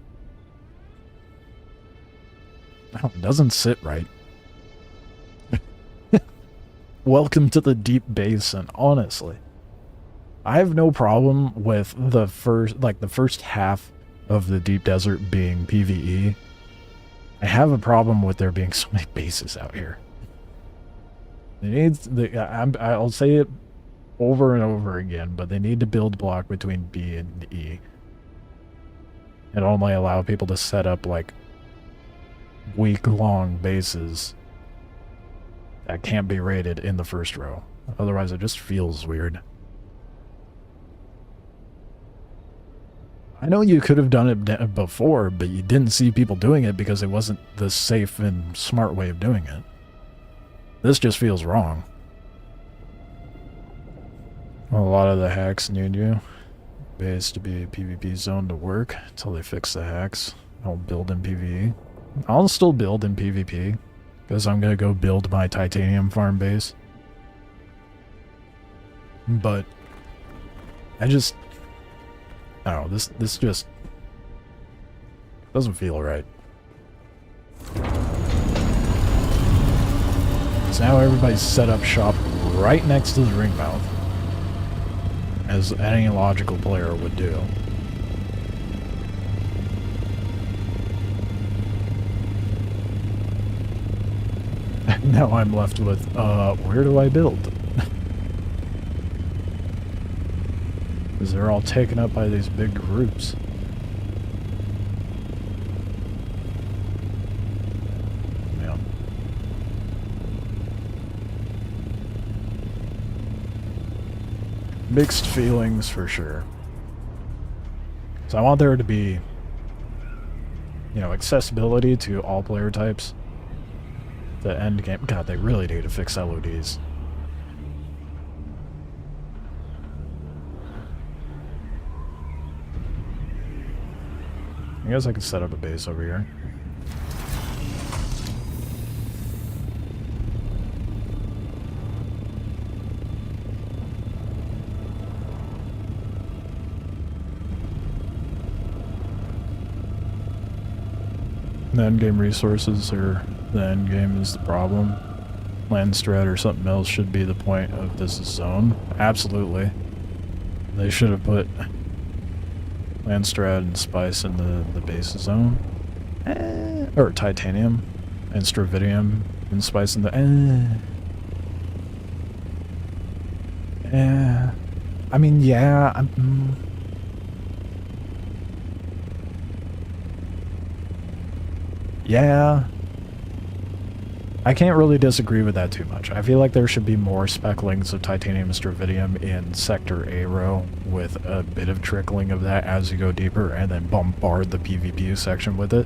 I don't, doesn't sit right. Welcome to the deep basin, honestly. I have no problem with the first half of the Deep Desert being PvE. I have a problem with there being so many bases out here. It needs I'll say it over and over again, but they need to build block between B and E. And only allow people to set up like week-long bases that can't be raided in the first row. Otherwise it just feels weird. I know you could have done it before, but you didn't see people doing it because it wasn't the safe and smart way of doing it. This just feels wrong. A lot of the hacks need you. Base to be a PvP zone to work until they fix the hacks. I'll build in PvE. I'll still build in PvP because I'm gonna go build my titanium farm base. But I just... I don't know, this just doesn't feel right. So now everybody's set up shop right next to the ring mouth, as any logical player would do. Now I'm left with, where do I build? Because they're all taken up by these big groups. Yeah. Mixed feelings for sure. So I want there to be, you know, accessibility to all player types. The end game. God, they really need to fix LODs. I guess I could set up a base over here. The endgame resources or the endgame is the problem. Land strat or something else should be the point of this zone. Absolutely. They should have put land strat and spice in the base zone. Or titanium and stravidium and spice in the... I mean, yeah, yeah. I can't really disagree with that too much. I feel like there should be more specklings of titanium and stravidium in Sector A row with a bit of trickling of that as you go deeper and then bombard the PvP section with it.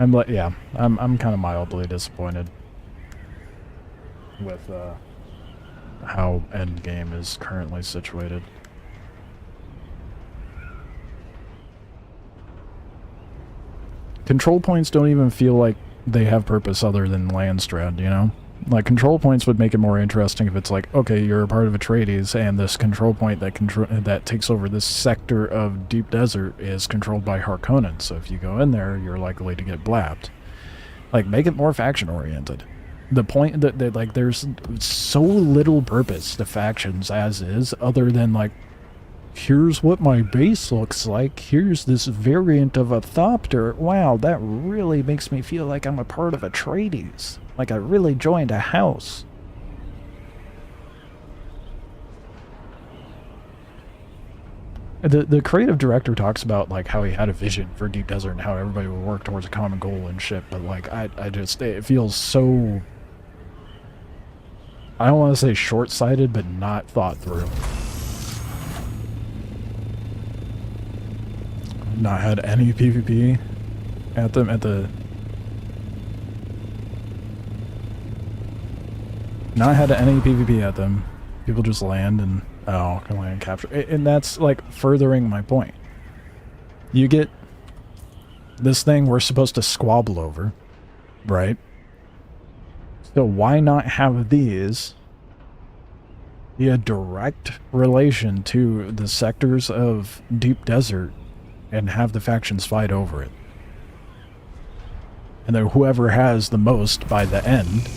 I'm like, yeah, I'm kind of mildly disappointed with how Endgame is currently situated. Control points don't even feel like they have purpose other than Landstrad, you know? Like, control points would make it more interesting if it's like, okay, you're a part of Atreides, and this control point that takes over this sector of Deep Desert is controlled by Harkonnen, so if you go in there, you're likely to get blapped. Like, make it more faction-oriented. The point that like, there's so little purpose to factions as is, other than, like, here's what my base looks like, here's this variant of a Thopter, wow, that really makes me feel like I'm a part of Atreides. Like I really joined a house. The creative director talks about like how he had a vision for Deep Desert and how everybody would work towards a common goal and shit, but like I just, it feels so, I don't want to say short-sighted, but not thought through. Not had any PvP at them at the not had any PvP at them. People just land and can land and capture, and that's like furthering my point. You get this thing we're supposed to squabble over, right? So why not have these be a direct relation to the sectors of Deep Desert and have the factions fight over it? And then whoever has the most by the end,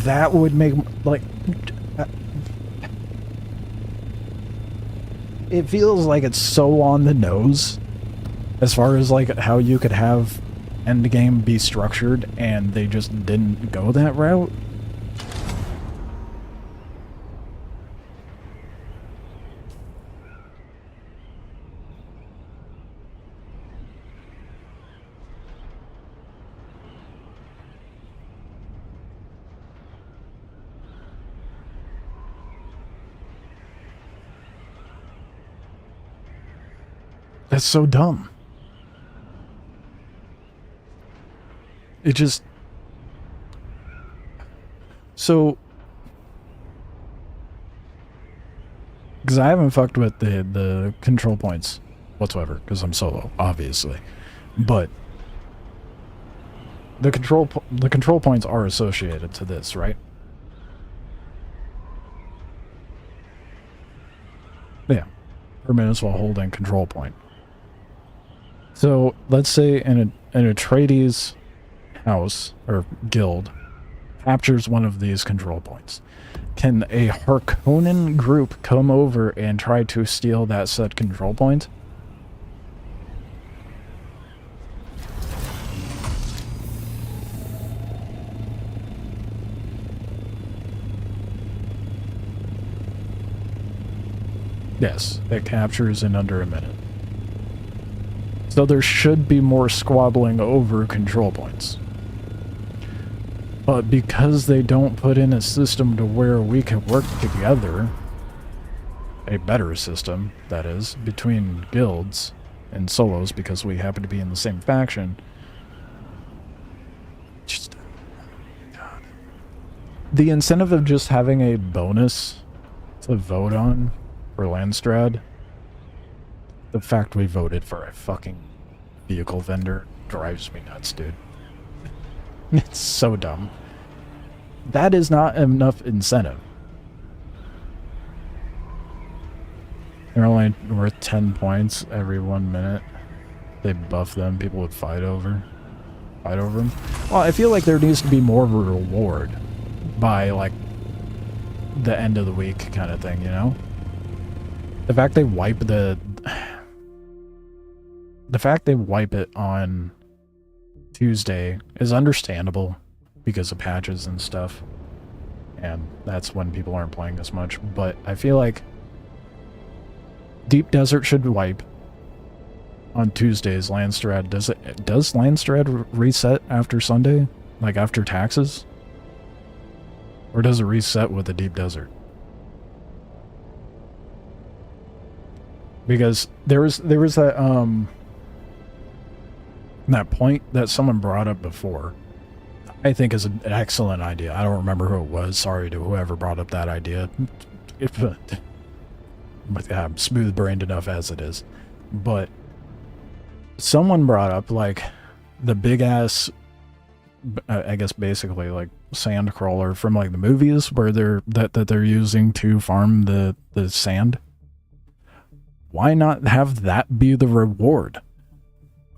that would make, like, it feels like it's so on the nose as far as like how you could have Endgame be structured, and they just didn't go that route. That's so dumb. It just... So... Because I haven't fucked with the control points whatsoever, because I'm solo, obviously. But... The control points are associated to this, right? Yeah. Per minutes while holding control point. So, let's say an Atreides house, or guild, captures one of these control points. Can a Harkonnen group come over and try to steal that said control point? Yes, it captures in under a minute. So there should be more squabbling over control points. But because they don't put in a system to where we can work together, a better system, that is, between guilds and solos, because we happen to be in the same faction, just... God. The incentive of just having a bonus to vote on for Landstrad, the fact we voted for a fucking vehicle vendor drives me nuts, dude. It's so dumb. That is not enough incentive. They're only worth 10 points every 1 minute. They buff them, people would fight over them. Well, I feel like there needs to be more of a reward by, like, the end of the week kind of thing, you know? The fact they wipe the fact they wipe it on Tuesday is understandable because of patches and stuff, and that's when people aren't playing as much, but I feel like Deep Desert should wipe on Tuesdays. Landstrad, does Landstrad reset after Sunday? Like after taxes? Or does it reset with the Deep Desert? Because there was that that point that someone brought up before, I think is an excellent idea. I don't remember who it was. Sorry to whoever brought up that idea. But I'm smooth-brained enough as it is. But someone brought up, like, the big-ass, I guess basically, like, sand crawler from, like, the movies where they're using to farm the sand. Why not have that be the reward?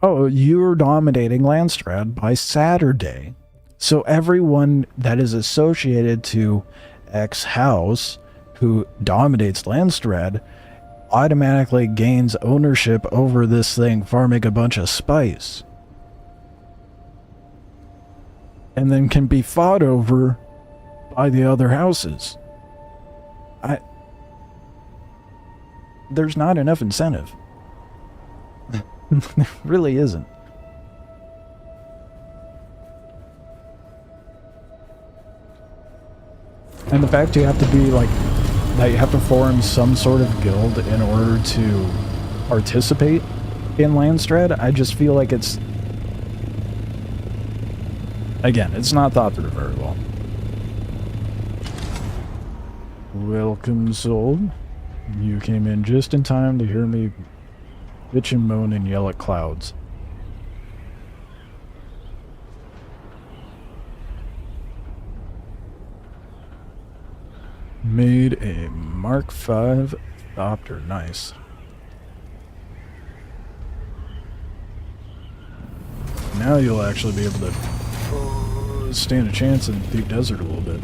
Oh, you're dominating Landstrad by Saturday. So everyone that is associated to X house who dominates Landstrad automatically gains ownership over this thing, farming a bunch of spice. And then can be fought over by the other houses. There's not enough incentive. There really isn't. And the fact you have to be like, that you have to form some sort of guild in order to participate in Landstrad, I just feel like it's, again, it's not thought through very well. Welcome, soul. You came in just in time to hear me bitch and moan and yell at clouds. Made a Mark V Thopter. Nice. Now you'll actually be able to stand a chance in Deep Desert a little bit.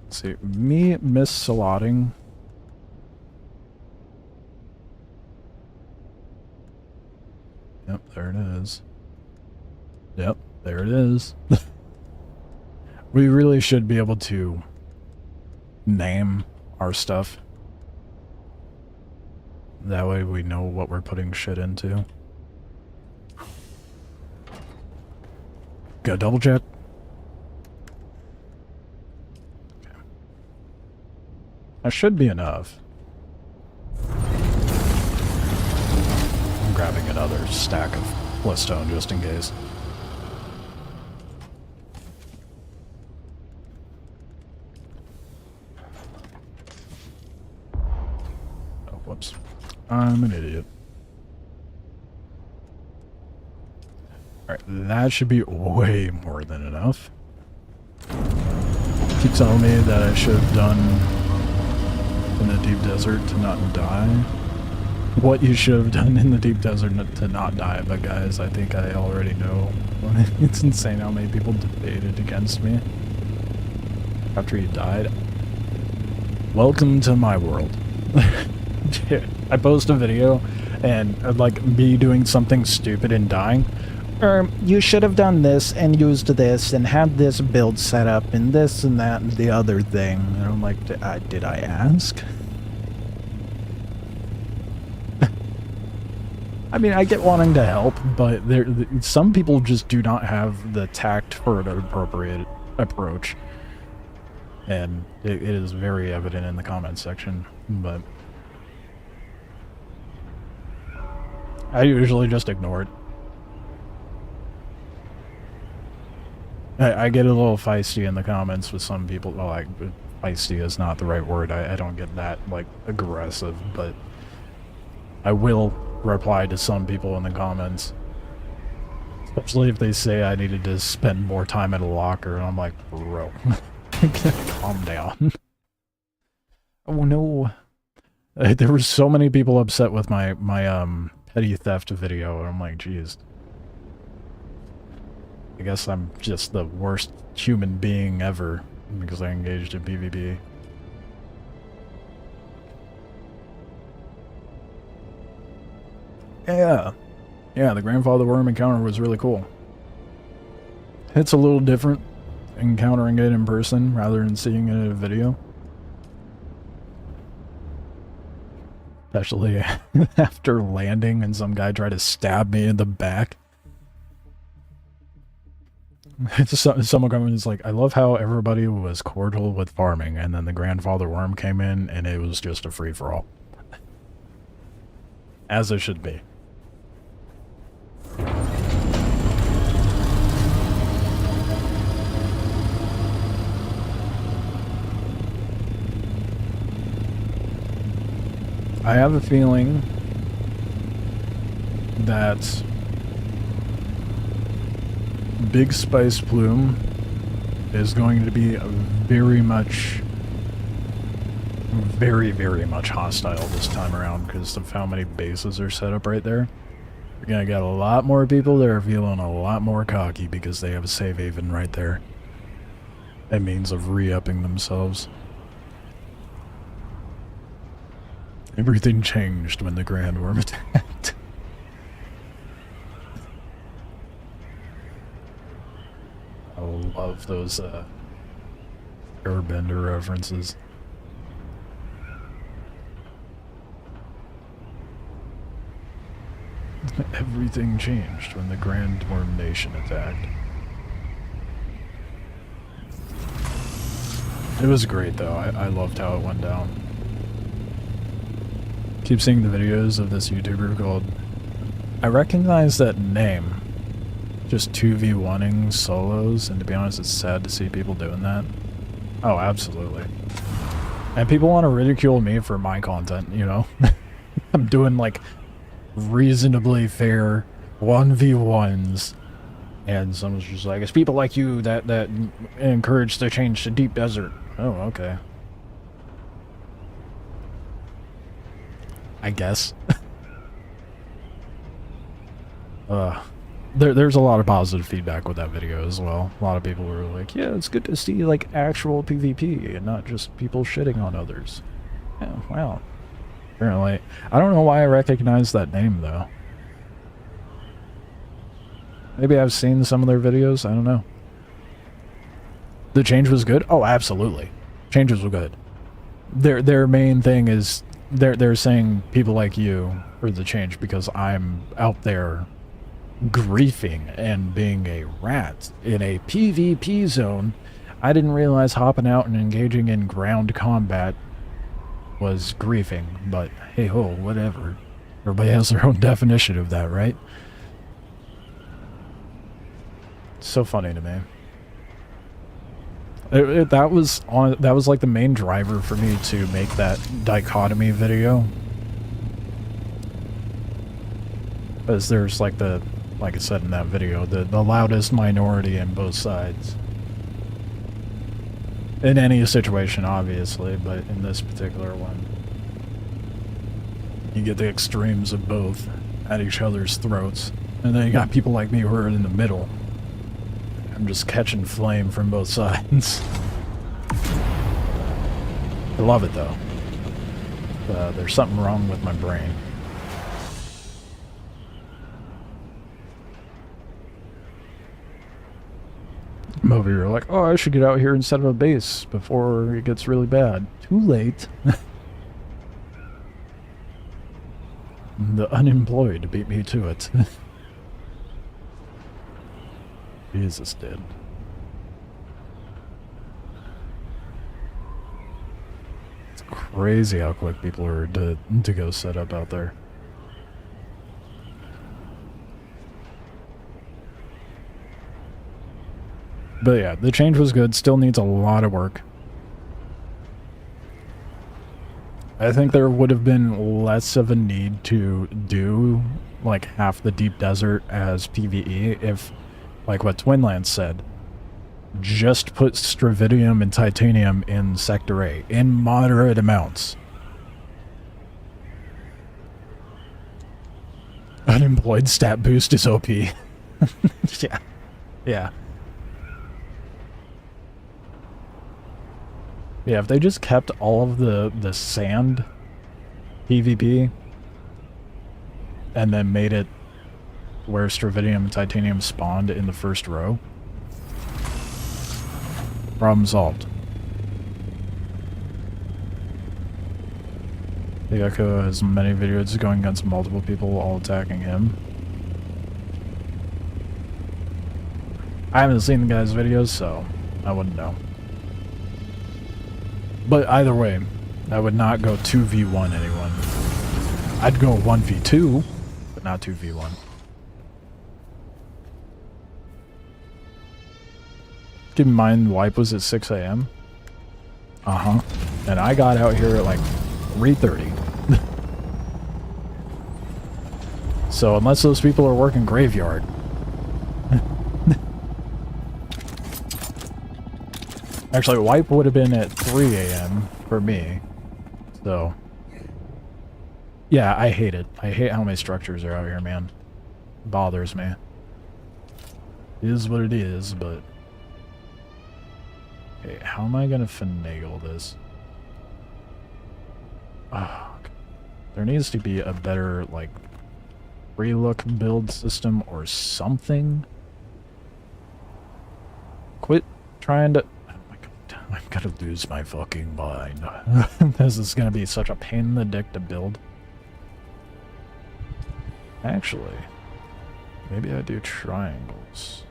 Let's see, me mis-slotting. Yep, there it is. Yep, there it is. We really should be able to name our stuff. That way we know what we're putting shit into. Gotta double check. Okay. That should be enough. I'm grabbing another stack of Bloodstone just in case. Oh, whoops. I'm an idiot. Alright, that should be way more than enough. Keep telling me that I should have done in the Deep Desert to not die. What you should have done in the Deep Desert to not die, but guys, I think I already know. It's insane how many people debated against me after you died. Welcome to my world. I post a video and like me doing something stupid and dying. You should have done this and used this and had this build set up and this and that and the other thing. And I'm like, did I ask? I mean, I get wanting to help, but some people just do not have the tact for an appropriate approach. And it is very evident in the comment section, but I usually just ignore it. I get a little feisty in the comments with some people. Well, like, feisty is not the right word. I don't get that, like, aggressive, but I will reply to some people in the comments. Especially if they say I needed to spend more time at a locker, and I'm like, bro, calm down. Oh no. There were so many people upset with my petty theft video, and I'm like, geez. I guess I'm just the worst human being ever because I engaged in PvP. Yeah, the grandfather worm encounter was really cool. It's a little different encountering it in person rather than seeing it in a video. Especially after landing and some guy tried to stab me in the back. Someone coming is like, I love how everybody was cordial with farming, and then the grandfather worm came in, and it was just a free-for-all. As it should be. I have a feeling that Big Spice Plume is going to be very, very much hostile this time around because of how many bases are set up right there. You're gonna get a lot more people that are feeling a lot more cocky because they have a safe haven right there. A means of re-upping themselves. Everything changed when the Grand Worm attacked. I love those Airbender references. Everything changed when the Grand Worm Nation attacked. It was great though, I loved how it went down. Keep seeing the videos of this YouTuber called... I recognize that name. Just 2v1ing solos, and to be honest, it's sad to see people doing that. Oh, absolutely. And people want to ridicule me for my content, you know? I'm doing, like, reasonably fair 1v1s, and someone's just like, it's people like you that encourage the change to Deep Desert. Oh, okay. I guess. There's a lot of positive feedback with that video as well. A lot of people were like, yeah, it's good to see, like, actual PvP and not just people shitting on others. Yeah, wow. Apparently. I don't know why I recognize that name, though. Maybe I've seen some of their videos, I don't know. The change was good? Oh, absolutely. Changes were good. Their main thing is they're saying people like you are the change because I'm out there griefing and being a rat in a PvP zone. I didn't realize hopping out and engaging in ground combat was griefing, but hey ho, whatever. Everybody has their own definition of that, right? It's so funny to me. That was like the main driver for me to make that dichotomy video. Because there's like like I said in that video, the loudest minority in both sides. In any situation, obviously, but in this particular one. You get the extremes of both at each other's throats. And then you got people like me who are in the middle. I'm just catching flame from both sides. I love it, though. There's something wrong with my brain. I'm over here like, oh, I should get out here and set up a base before it gets really bad. Too late. The unemployed beat me to it. Jesus did. It's crazy how quick people are to go set up out there. But yeah, the change was good, still needs a lot of work. I think there would have been less of a need to do like half the Deep Desert as PvE if, like what Twinlands said, just put Stravidium and Titanium in Sector A in moderate amounts. Unemployed stat boost is OP. Yeah. Yeah. Yeah, if they just kept all of the sand PvP and then made it where Stravidium and Titanium spawned in the first row, problem solved. The Echo has many videos going against multiple people, all attacking him. I haven't seen the guy's videos, so I wouldn't know. But either way, I would not go 2v1 anyone. I'd go 1v2, but not 2v1. Keep in mind, wipe was at 6 a.m. Uh-huh. And I got out here at like 3:30. So unless those people are working graveyard. Actually, wipe would have been at 3 a.m. for me. So, yeah, I hate it. I hate how many structures are out here, man. It bothers me. It is what it is, but... Okay, how am I gonna finagle this? Oh, there needs to be a better, like, relook build system or something. Quit trying to... I'm gonna lose my fucking mind. This is gonna be such a pain in the dick to build. Actually, maybe I do triangles.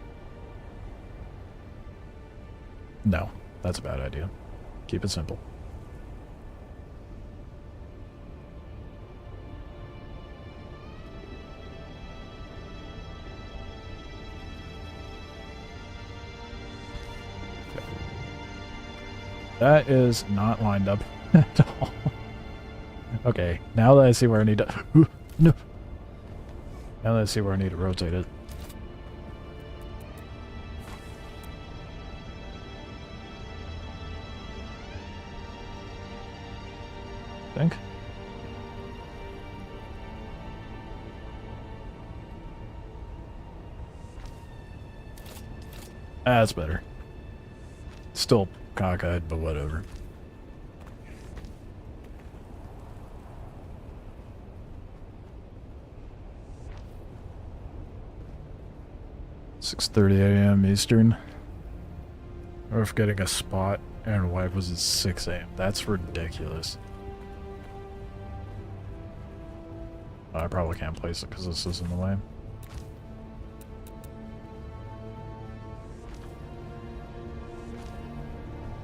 No, that's a bad idea. Keep it simple. That is not lined up at all. Okay, now that I see where I need to... No! Now that I see where I need to rotate it. I think. That's better. Still cockeyed, but whatever. "6:30 a.m. Eastern. We're forgetting a spot, and wife was at 6 a.m. That's ridiculous. I probably can't place it because this is in the way.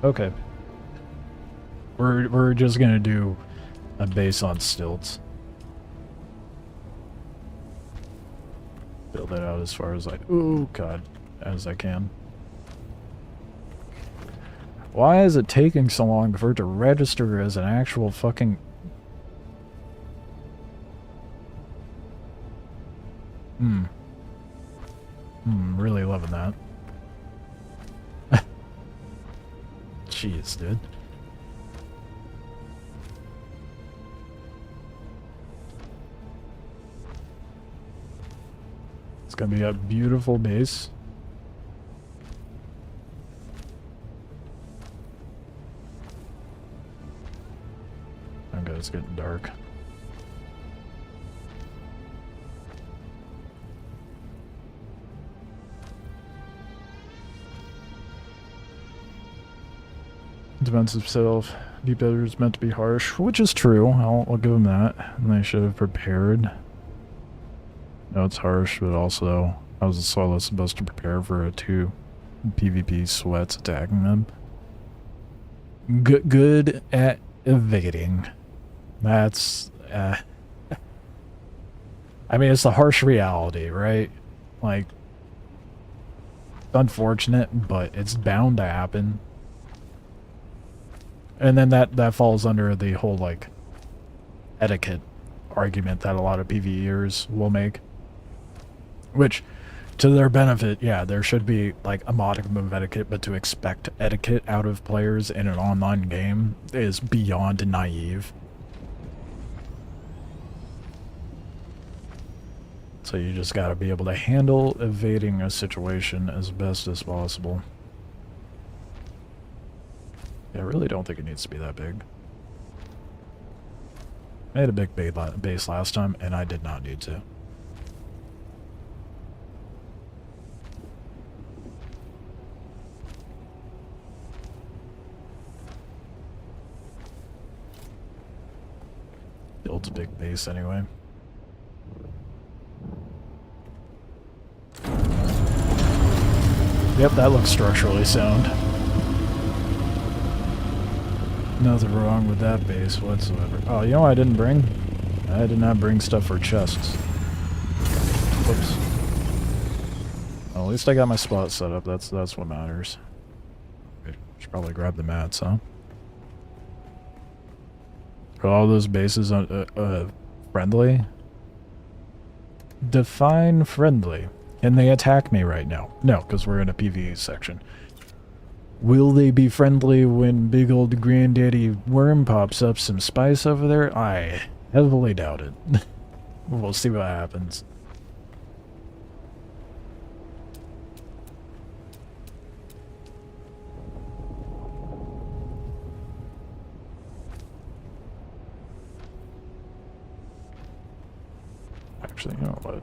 Okay. We're just gonna do a base on stilts. Build it out as far as as I can. Why is it taking so long for it to register as an actual fucking... Really loving that. Jeez, dude. It's gonna be a beautiful base. Okay, it's getting dark. Defensive self. Deep Edge is meant to be harsh, which is true. I'll give them that. And they should have prepared. No, it's harsh, but also I was solo supposed to prepare for a 2 PvP sweats attacking them. Good at evading. That's I mean, it's the harsh reality, right? Like, it's unfortunate, but it's bound to happen. And then that falls under the whole, like, etiquette argument that a lot of PvEers will make. Which, to their benefit, yeah, there should be, like, a modicum of etiquette, but to expect etiquette out of players in an online game is beyond naive. So you just gotta be able to handle evading a situation as best as possible. I really don't think it needs to be that big. I had a big base last time, and I did not need to. Builds a big base anyway. Yep, that looks structurally sound. Nothing wrong with that base whatsoever. Oh, you know what I didn't bring? I did not bring stuff for chests. Whoops. Well, at least I got my spot set up. That's what matters. Should probably grab the mats, huh? Are all those bases friendly? Define friendly. Can they attack me right now? No, because we're in a PvE section. Will they be friendly when big old granddaddy worm pops up some spice over there? I heavily doubt it. We'll see what happens. Actually, you know what?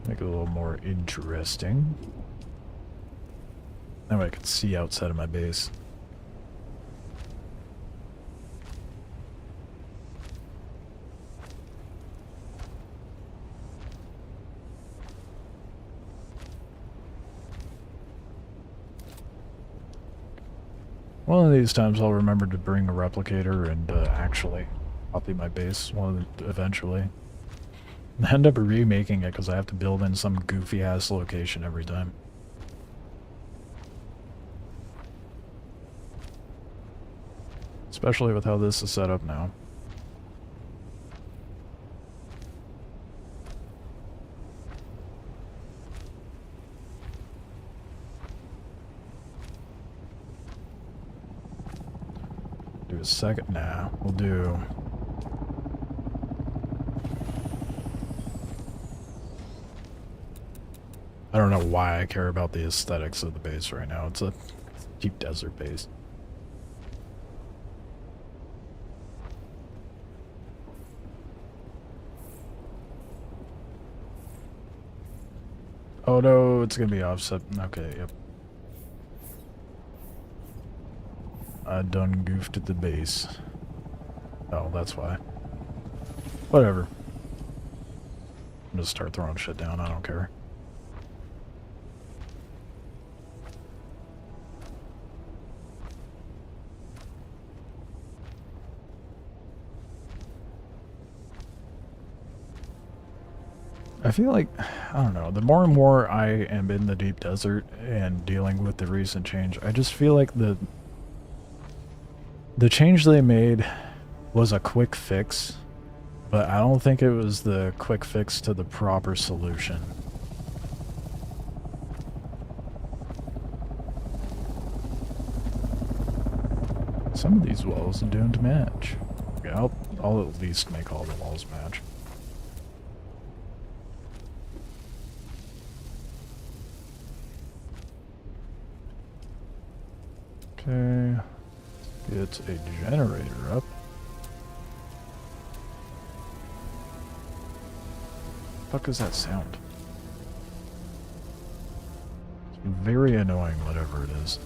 Make it a little more interesting. That way I can see outside of my base. One of these times I'll remember to bring a replicator and actually copy my base eventually. I end up remaking it because I have to build in some goofy ass location every time. Especially with how this is set up now. Do a second. Nah, we'll do. I don't know why I care about the aesthetics of the base right now. It's a deep desert base. Oh no, it's gonna be offset. Okay, yep. I done goofed at the base. Oh, that's why. Whatever. I'm just start throwing shit down, I don't care. I feel like, I don't know, the more and more I am in the deep desert and dealing with the recent change, I just feel like the change they made was a quick fix, but I don't think it was the quick fix to the proper solution. Some of these walls don't match. Okay, I'll at least make all the walls match. Okay, get a generator up. What the fuck is that sound? It's very annoying, whatever it is.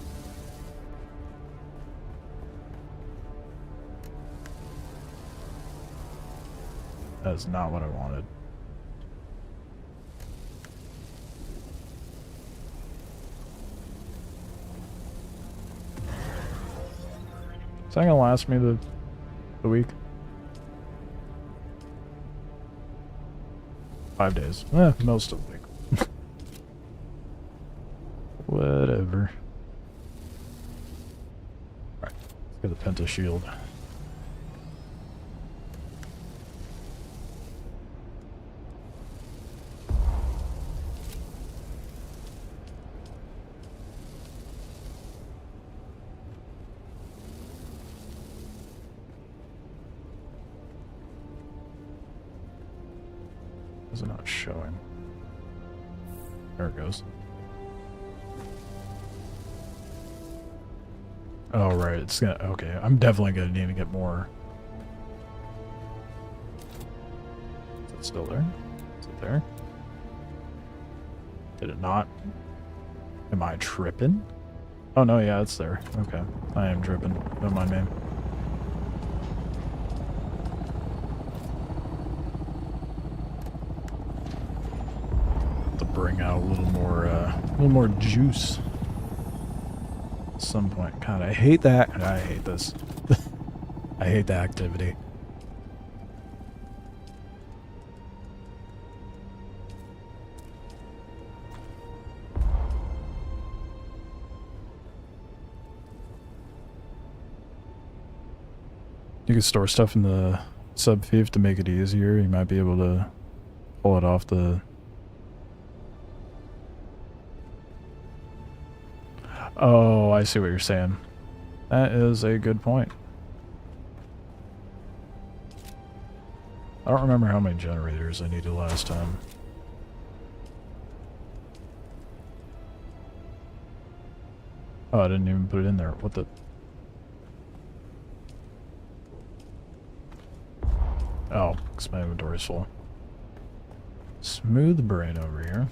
That is not what I wanted. Is that gonna last me the week? 5 days. Most of the week. Whatever. Alright, let's get the Penta shield. Is it not showing? There it goes. Oh, right, it's gonna, okay, I'm definitely gonna need to get more. Is it still there? Is it there? Did it not? Am I tripping? Oh no, yeah, it's there. Okay, I am tripping. Don't mind me. to bring out a little more juice at some point. God, I hate that. I hate this. I hate the activity. You can store stuff in the sub-thief to make it easier. You might be able to pull it off the... Oh, I see what you're saying. That is a good point. I don't remember how many generators I needed last time. Oh, I didn't even put it in there. What the... Oh, because my inventory's full. Smooth brain over here.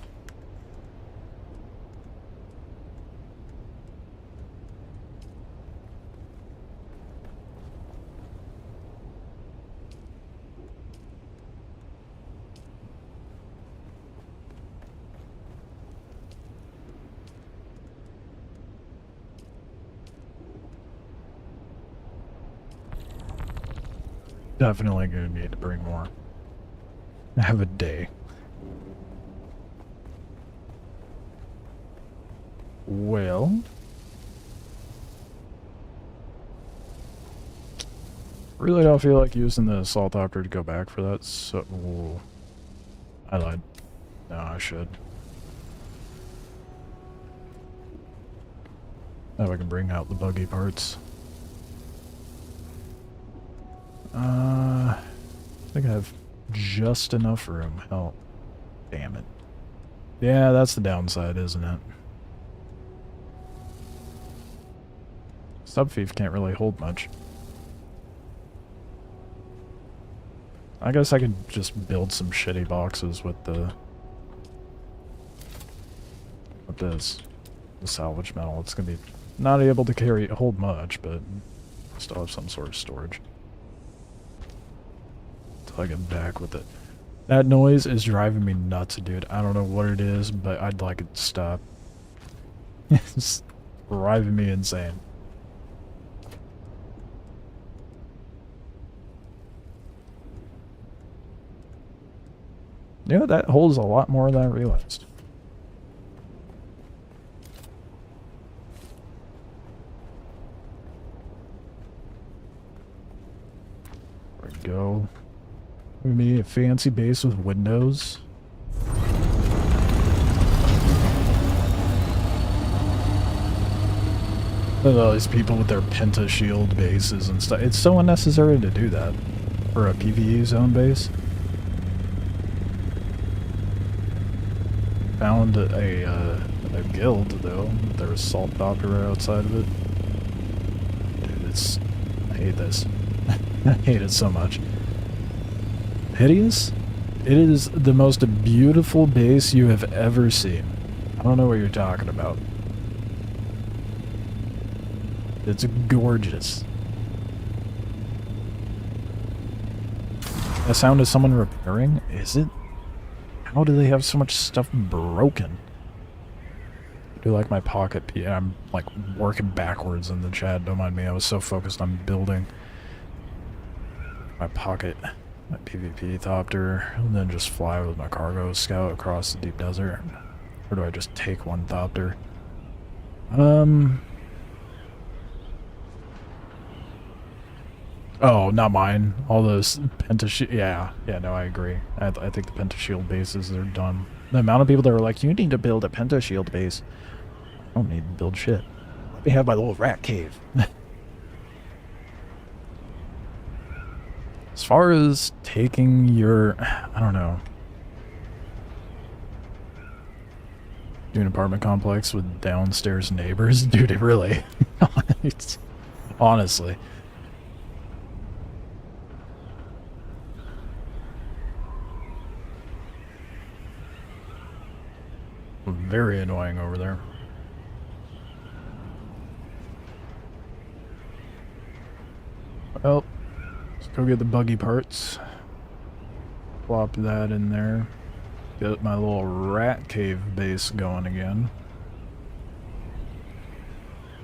Definitely gonna need to bring more. I have a day. Well, really don't feel like using the assault doctor to go back for that, so... Ooh. I lied. No, I should. Now I can bring out the buggy parts. I think I have just enough room. Oh, damn it. Yeah, that's the downside, isn't it? Sub-thief can't really hold much. I guess I could just build some shitty boxes with the... with this. The salvage metal. It's gonna be not able to hold much, but still have some sort of storage. Until I get back with it. That noise is driving me nuts, dude. I don't know what it is, but I'd like it to stop. It's driving me insane. You know, that holds a lot more than I realized. There we go. Maybe a fancy base with windows. Look at all these people with their penta shield bases and stuff. It's so unnecessary to do that for a PvE zone base. Found a guild though. There was Salt Doctor right outside of it. Dude, it's... I hate this. I hate it so much. Hideous? It is the most beautiful base you have ever seen. I don't know what you're talking about. It's gorgeous. The sound of someone repairing? Is it? How do they have so much stuff broken? I do like my pocket. Yeah, I'm like working backwards in the chat. Don't mind me. I was so focused on building my pocket. My PvP thopter, and then just fly with my cargo scout across the deep desert. Or do I just take one thopter? Oh, not mine. All those pentashield. Yeah, no, I agree. I think the pentashield bases are done. The amount of people that are like, you need to build a pentashield base. I don't need to build shit. Let me have my little rat cave. As far as taking your, I don't know, Dune apartment complex with downstairs neighbors, dude, it really, it's, honestly. Very annoying over there. Well, let's go get the buggy parts. Plop that in there. Get my little rat cave base going again.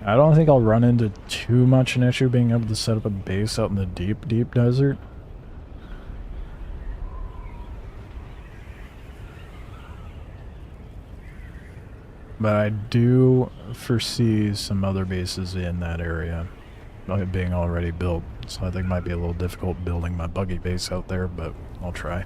I don't think I'll run into too much an issue being able to set up a base out in the deep, deep desert. But I do foresee some other bases in that area being already built, so I think it might be a little difficult building my buggy base out there, but I'll try.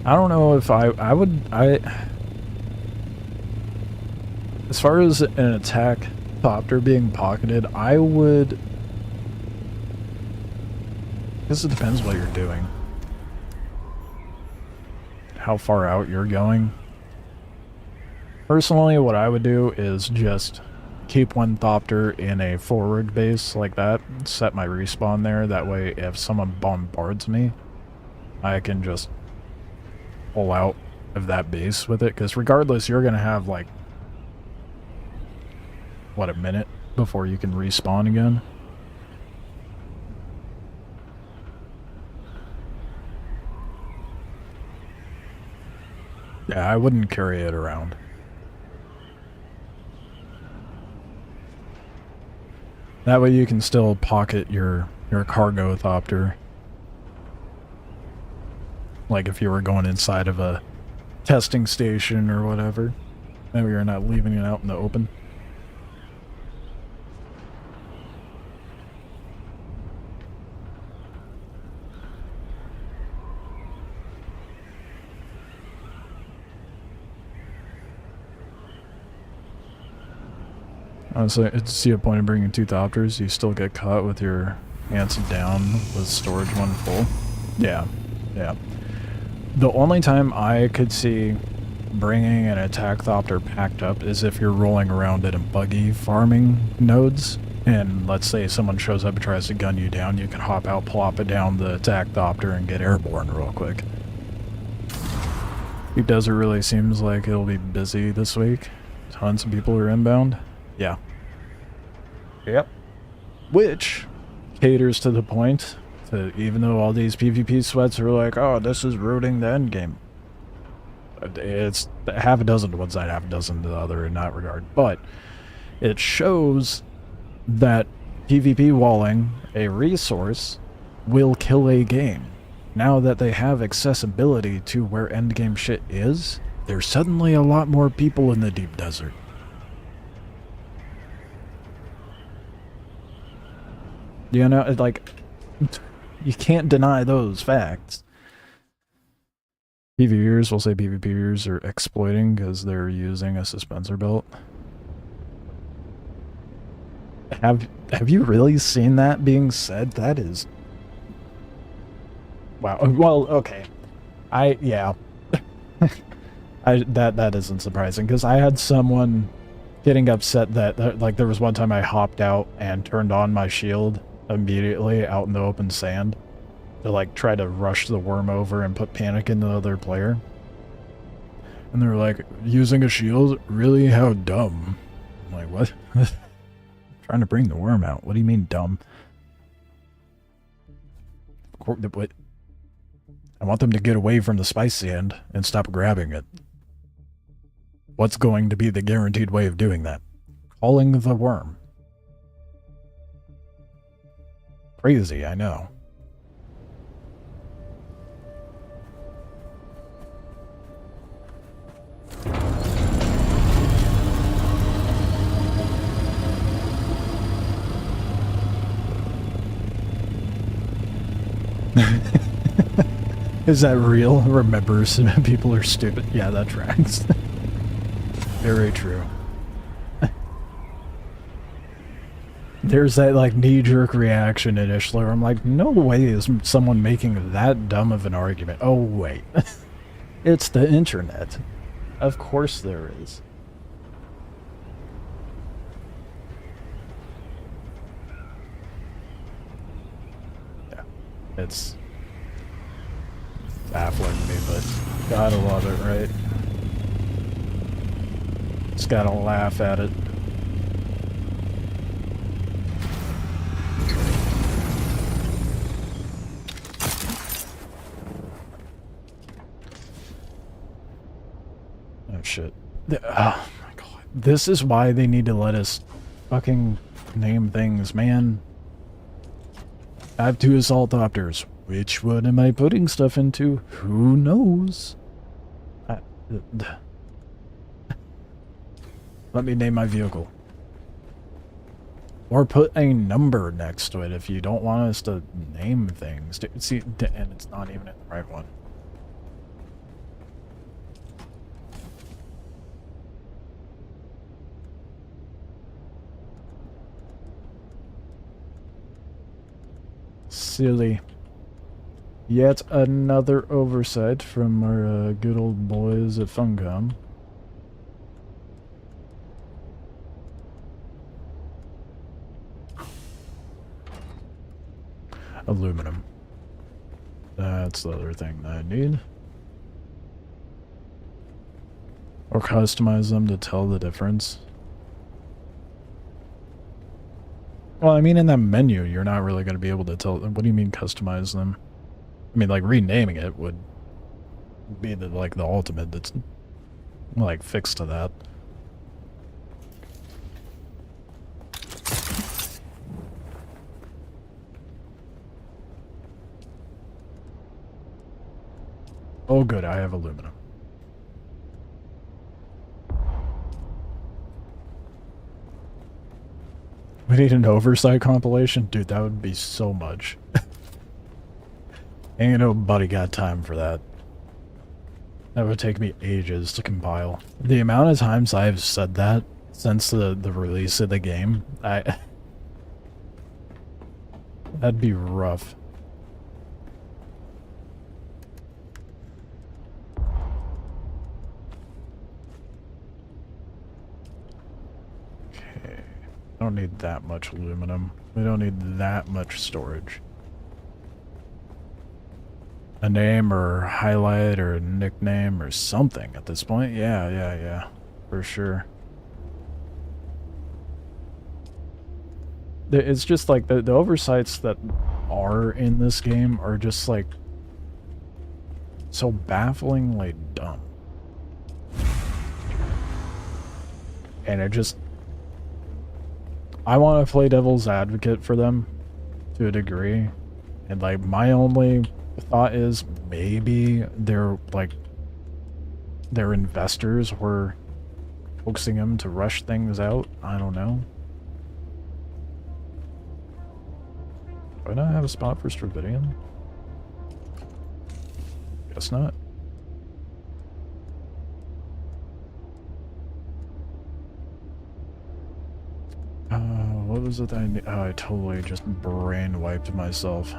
I don't know if I would, as far as an attack copter being pocketed, I would, I guess it depends what you're doing. How far out you're going. Personally, what I would do is just keep one thopter in a forward base like that, set my respawn there, that way if someone bombards me, I can just pull out of that base with it, because regardless, you're going to have like, what, a minute before you can respawn again? Yeah, I wouldn't carry it around. That way you can still pocket your cargo thopter. Like if you were going inside of a testing station or whatever. Maybe you're not leaving it out in the open. Honestly, I see a point in bringing two thopters. You still get caught with your ants down with storage one full. Yeah, yeah. The only time I could see bringing an attack thopter packed up is if you're rolling around in a buggy farming nodes, and let's say someone shows up and tries to gun you down, you can hop out, plop it down the attack thopter, and get airborne real quick. Deep Desert really seems like it'll be busy this week. Tons of people are inbound. Yeah. Yep. Which caters to the point that even though all these PvP sweats are like, oh, this is rooting the endgame. It's half a dozen to one side, half a dozen to the other in that regard. But it shows that PvP walling a resource will kill a game. Now that they have accessibility to where endgame shit is, there's suddenly a lot more people in the deep desert. You know, like, you can't deny those facts. PvPers will say PvPers are exploiting because they're using a suspensor belt. Have you really seen that being said? That is... Wow. Well, okay. Yeah. That isn't surprising, because I had someone getting upset that, like, there was one time I hopped out and turned on my shield immediately out in the open sand to, like, try to rush the worm over and put panic in the other player. And they were like, using a shield? Really? How dumb? I'm like, what? Trying to bring the worm out. What do you mean dumb? What? I want them to get away from the spice sand and stop grabbing it. What's going to be the guaranteed way of doing that? Calling the worm. Crazy, I know. Is that real? Remember, some people are stupid. Yeah, that tracks. Very true. There's that, like, knee-jerk reaction initially where I'm like, no way is someone making that dumb of an argument. Oh, wait. It's the internet. Of course there is. Yeah. It's baffling to me, but gotta love it, right? Just gotta laugh at it. Oh shit. Oh my god. This is why they need to let us fucking name things, man. I have 2 assault opters. Which one am I putting stuff into? Who knows? Let me name my vehicle. Or put a number next to it if you don't want us to name things. See, and it's not even in the right one. Silly. Yet another oversight from our good old boys at Funcom. Aluminum. That's the other thing that I need. Or customize them to tell the difference. Well, I mean, in that menu, you're not really going to be able to tell. What do you mean customize them? I mean, like, renaming it would be the ultimate that's, like, fixed to that. Oh, good, I have aluminum. We need an oversight compilation? Dude, that would be so much. Ain't nobody got time for that. That would take me ages to compile. The amount of times I've said that since the release of the game, that'd be rough. Okay. I don't need that much aluminum. We don't need that much storage. A name or highlight or a nickname or something at this point. Yeah. For sure. It's just like the oversights that are in this game are just like so bafflingly dumb. And it just... I want to play devil's advocate for them to a degree. And like my only thought is maybe their investors were coaxing them to rush things out. I don't know. Do I not have a spot for Stravidian? Guess not. What was it that I totally just brain wiped myself.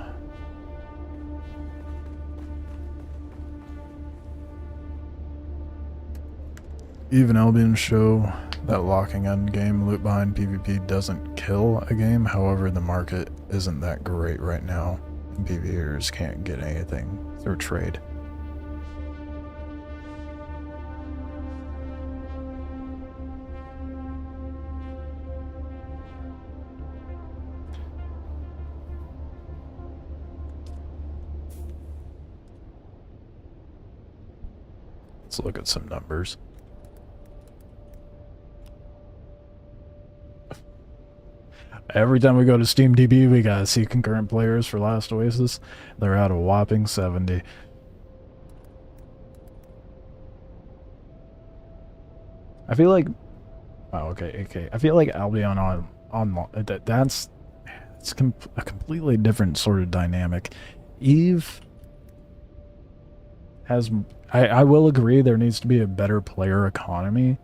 Even Albion show that locking end game loot behind PvP doesn't kill a game. However, the market isn't that great right now, and PvPers can't get anything through trade. Let's look at some numbers. Every time we go to SteamDB, we gotta see concurrent players for Last Oasis. They're at a whopping 70. I feel like... Oh, okay. I feel like Albion on that's a completely different sort of dynamic. Eve has... I will agree there needs to be a better player economy.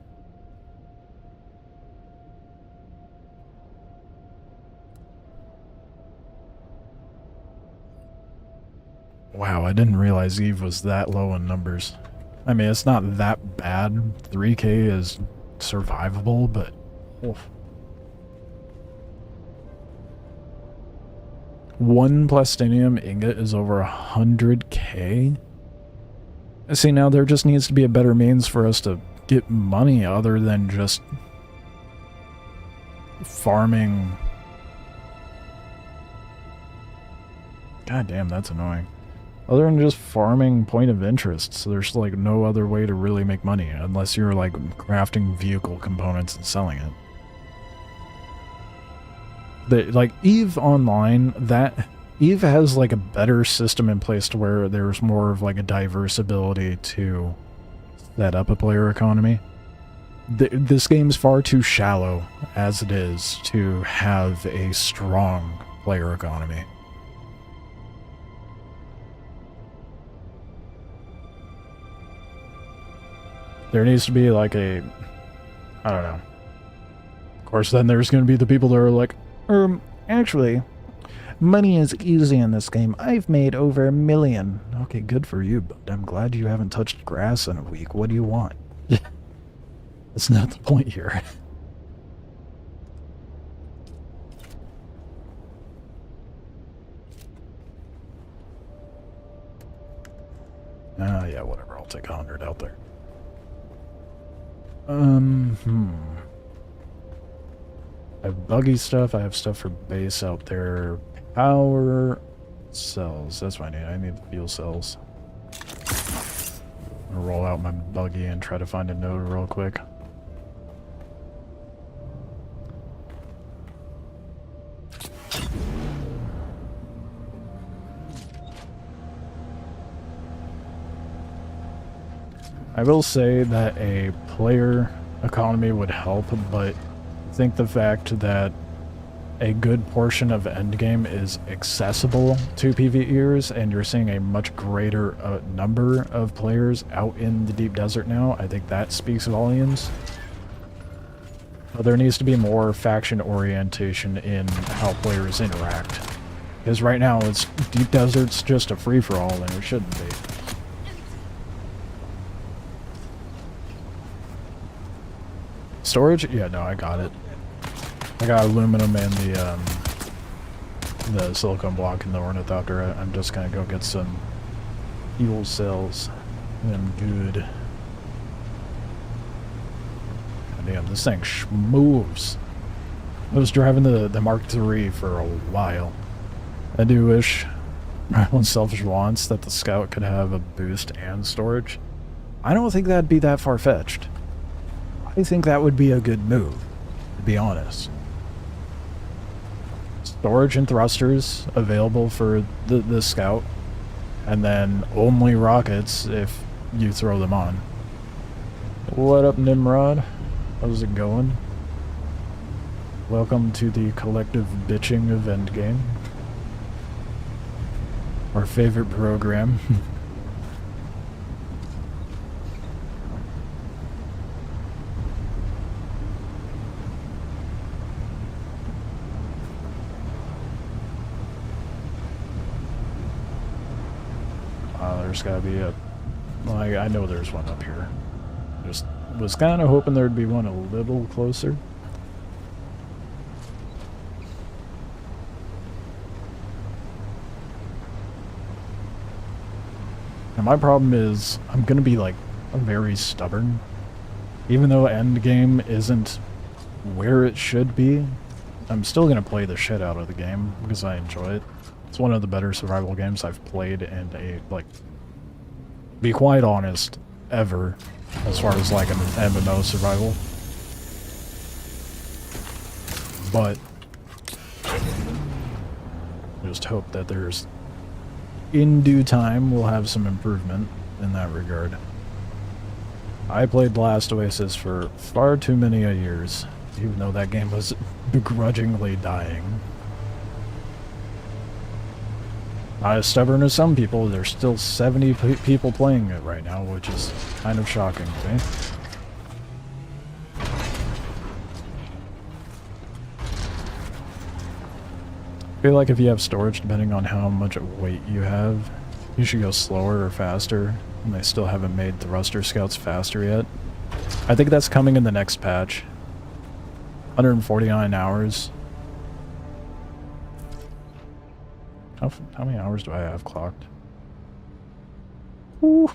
Wow, I didn't realize Eve was that low in numbers. I mean, it's not that bad. 3K is survivable, but... Oof. 1 plastinium ingot is over 100K? See, now there just needs to be a better means for us to get money other than just farming. God damn, that's annoying. Other than just farming point of interest, so there's like no other way to really make money unless you're like crafting vehicle components and selling it. Like EVE Online, that EVE has like a better system in place to where there's more of like a diverse ability to set up a player economy. This game's far too shallow as it is to have a strong player economy. There needs to be like a, I don't know. Of course, then there's going to be the people that are like, actually, money is easy in this game. I've made over $1 million. Okay, good for you, but I'm glad you haven't touched grass in a week. What do you want? That's not the point here. Yeah, whatever. I'll take 100 out there. I have buggy stuff. I have stuff for base out there. Power cells. That's what I need. I need the fuel cells. I'm gonna roll out my buggy and try to find a node real quick. I will say that a player economy would help, but I think the fact that a good portion of endgame is accessible to PvEers, and you're seeing a much greater number of players out in the deep desert now, I think that speaks volumes. But there needs to be more faction orientation in how players interact. Because right now, it's deep desert's just a free-for-all, and it shouldn't be. Storage? Yeah, no, I got it. I got aluminum and the silicone block in the ornithopter. I'm just gonna go get some fuel cells. And good. God damn, this thing moves. I was driving the Mark III for a while. I do wish my own selfish wants that the Scout could have a boost and storage. I don't think that'd be that far-fetched. I think that would be a good move, to be honest. Storage and thrusters available for the Scout, and then only rockets if you throw them on. What up, Nimrod? How's it going? Welcome to the collective bitching of Endgame. Our favorite program. There's gotta be a... Well, I know there's one up here. Just was kind of hoping there'd be one a little closer. And my problem is, I'm gonna be like very stubborn. Even though Endgame isn't where it should be, I'm still gonna play the shit out of the game because I enjoy it. It's one of the better survival games I've played in a, like, be quite honest, ever, as far as like an MMO survival. But just hope that there's, in due time, we'll have some improvement in that regard. I played Last Oasis for far too many years, even though that game was begrudgingly dying. Not as stubborn as some people, there's still 70 people playing it right now, which is kind of shocking to me. I feel like if you have storage, depending on how much weight you have, you should go slower or faster, and they still haven't made thruster scouts faster yet. I think that's coming in the next patch. 149 hours. How many hours do I have clocked? Ooh.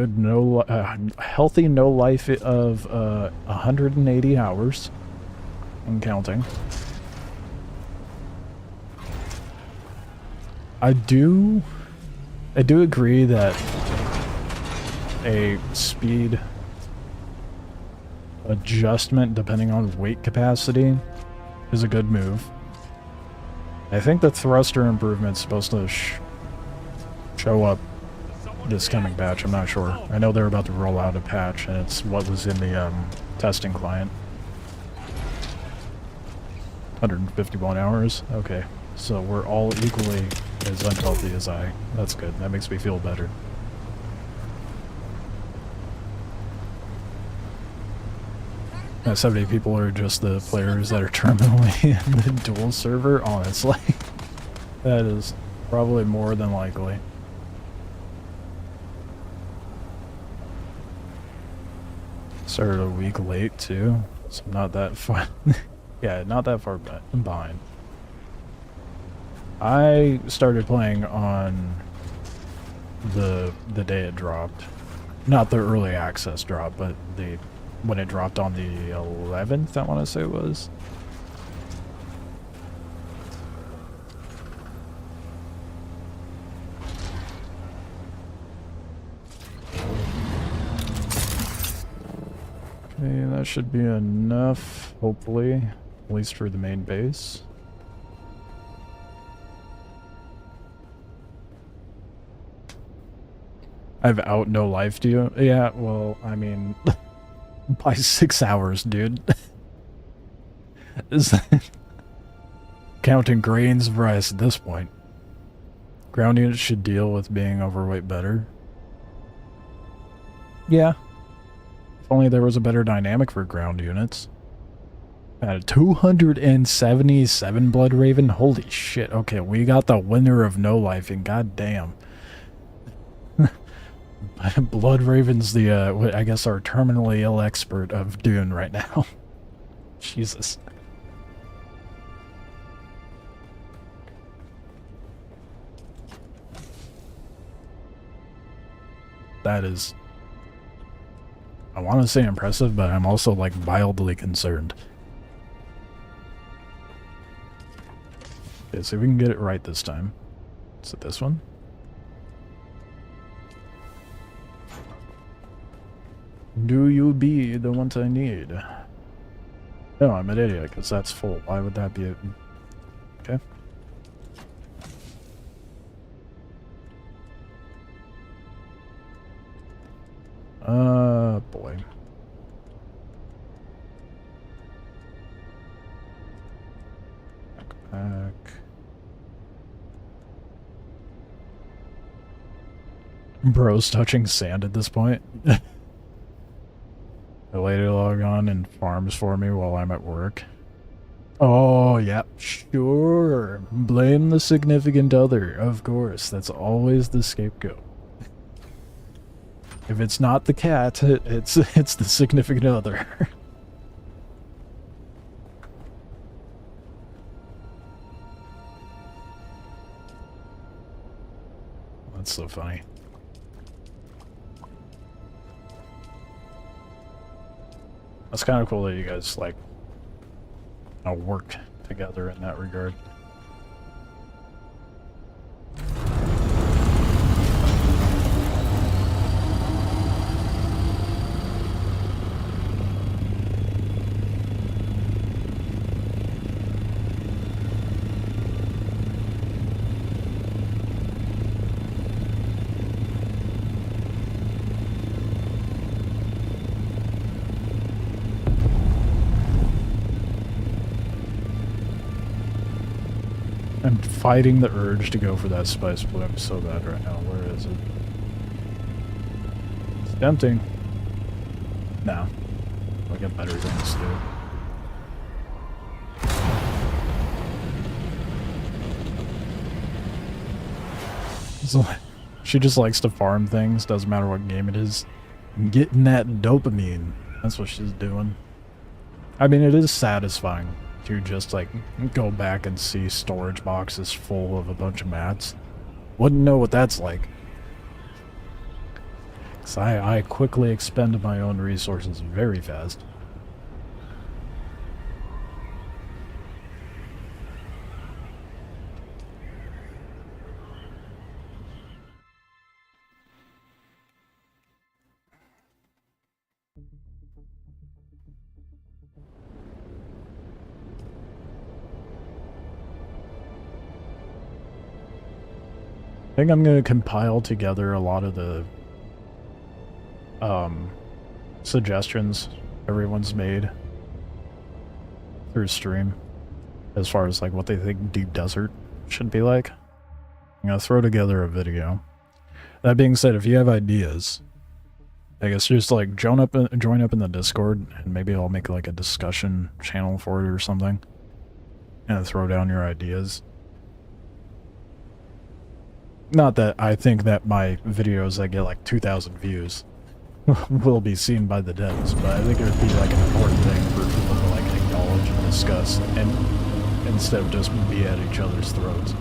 good healthy no life of 180 hours and counting. I do agree that a speed adjustment depending on weight capacity is a good move. I think the thruster improvement's supposed to show up this coming patch. I'm not sure. I know they're about to roll out a patch, and it's what was in the testing client. 151 hours. Okay, so we're all equally as unhealthy as I. That's good. That makes me feel better. Now 70 people are just the players that are terminally in the dual server, honestly. That is probably more than likely. Started a week late too, so not that far. Yeah, not that far behind. I started playing on the day it dropped. Not the early access drop, but when it dropped on the 11th, I want to say it was. Okay, that should be enough, hopefully, at least for the main base. I've out no life to you. Yeah, well, I mean, by 6 hours, dude. Is that counting grains of rice at this point? Ground units should deal with being overweight better. Yeah. If only there was a better dynamic for ground units. At 277 Blood Raven? Holy shit. Okay, we got the winner of no life, and goddamn. Blood Raven's the, I guess, our terminally ill expert of Dune right now. Jesus. That is, I want to say impressive, but I'm also, like, mildly concerned. Okay, see if we can get it right this time. Is it this one? Do you be the ones I need? No, I'm an idiot, because that's full. Why would that be it? Okay. Boy. Back. Bro's touching sand at this point. The lady log on and farms for me while I'm at work. Oh, yeah, sure. Blame the significant other, of course. That's always the scapegoat. If it's not the cat, it's the significant other. That's so funny. That's kind of cool that you guys, like, work together in that regard. I'm fighting the urge to go for that spice bloom so bad right now. Where is it? It's tempting. No. I got better things to do. So, she just likes to farm things, doesn't matter what game it is. Getting that dopamine. That's what she's doing. I mean, it is satisfying to just, like, go back and see storage boxes full of a bunch of mats. Wouldn't know what that's like. 'Cause I quickly expend my own resources very fast. I think I'm going to compile together a lot of the suggestions everyone's made through stream as far as like what they think Deep Desert should be like. I'm going to throw together a video. That being said, if you have ideas, I guess just like join up in the Discord, and maybe I'll make like a discussion channel for it or something, and throw down your ideas. Not that I think that my videos that get like 2,000 views will be seen by the devs, but I think it would be like an important thing for people to like acknowledge and discuss, and instead of just be at each other's throats.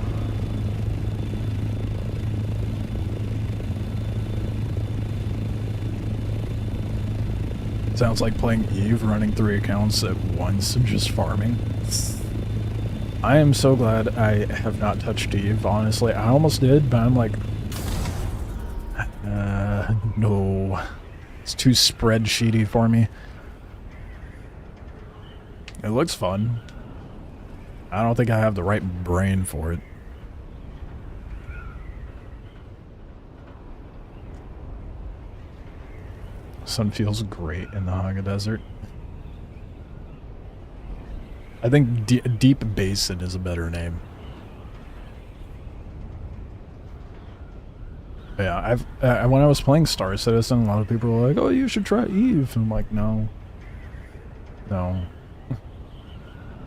Sounds like playing Eve, running 3 accounts at once and just farming. I am so glad I have not touched Eve, honestly. I almost did, but I'm like... no. It's too spreadsheety for me. It looks fun. I don't think I have the right brain for it. Sun feels great in the Haga Desert. I think Deep Basin is a better name. Yeah, when I was playing Star Citizen, a lot of people were like, "Oh, you should try Eve." And I'm like, no.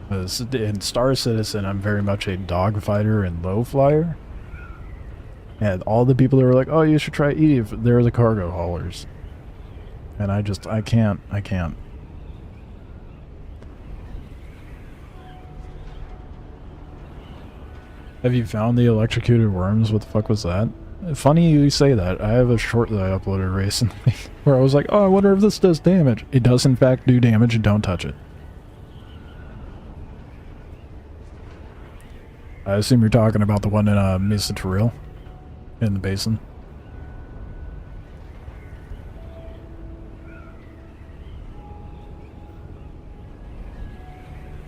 In Star Citizen, I'm very much a dogfighter and low flyer. And all the people that were like, "Oh, you should try Eve," they're the cargo haulers. And I can't. Have you found the electrocuted worms? What the fuck was that? Funny you say that. I have a short that I uploaded recently where I was like, oh, I wonder if this does damage. It does in fact do damage, and don't touch it. I assume you're talking about the one in Mesa Toril in the basin.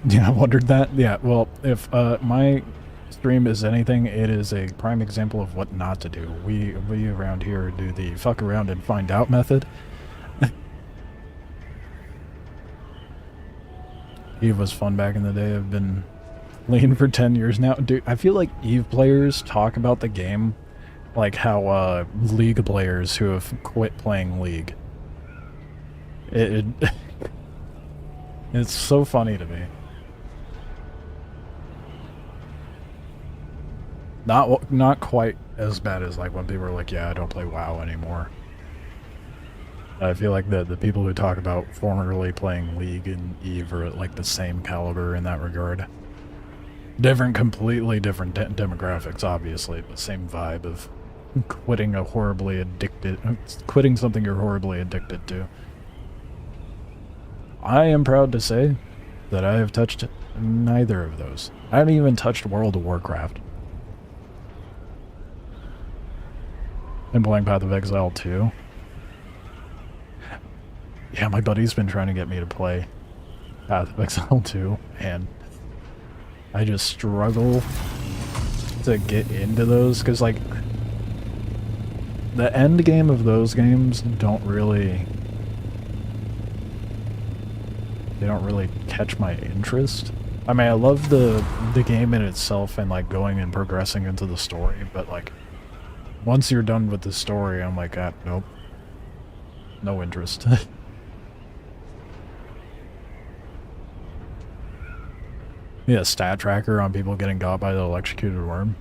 Yeah, I wondered that. Yeah, well, if my stream is anything, it is a prime example of what not to do. We around here do the fuck around and find out method. Eve was fun back in the day. I've been playing for 10 years now. Dude, I feel like Eve players talk about the game like how League players who have quit playing League. It's so funny to me. Not quite as bad as like when people are like, yeah, I don't play WoW anymore. I feel like the people who talk about formerly playing League and Eve are like the same caliber in that regard. Completely different demographics, obviously, but same vibe of quitting something you're horribly addicted to. I am proud to say that I have touched neither of those. I haven't even touched World of Warcraft. I'm playing Path of Exile 2. Yeah, my buddy's been trying to get me to play Path of Exile 2, and I just struggle to get into those, because, like, the end game of those games don't really catch my interest. I mean, I love the game in itself and, like, going and progressing into the story, but, like, once you're done with the story, I'm like, nope. No interest. Yeah, stat tracker on people getting got by the electrocuted worm.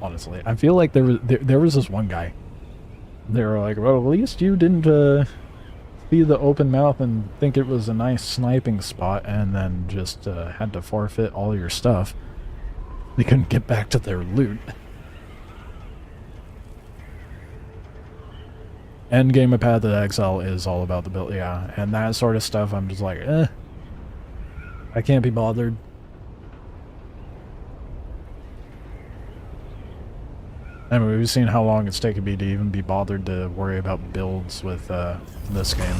Honestly, I feel like there was this one guy. They were like, well, at least you didn't see the open mouth and think it was a nice sniping spot, and then just had to forfeit all your stuff. They couldn't get back to their loot. Endgame of Path of Exile is all about the build, yeah. And that sort of stuff, I'm just like, I can't be bothered. I mean, we've seen how long it's taken me to even be bothered to worry about builds with this game.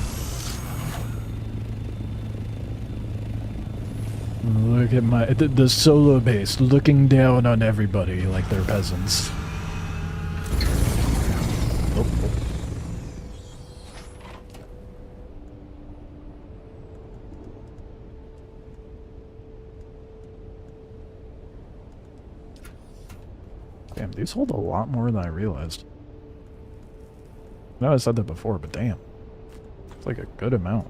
Look at the solo base looking down on everybody like they're peasants. Oh. Damn, these hold a lot more than I realized. I know I said that before, but damn. It's like a good amount.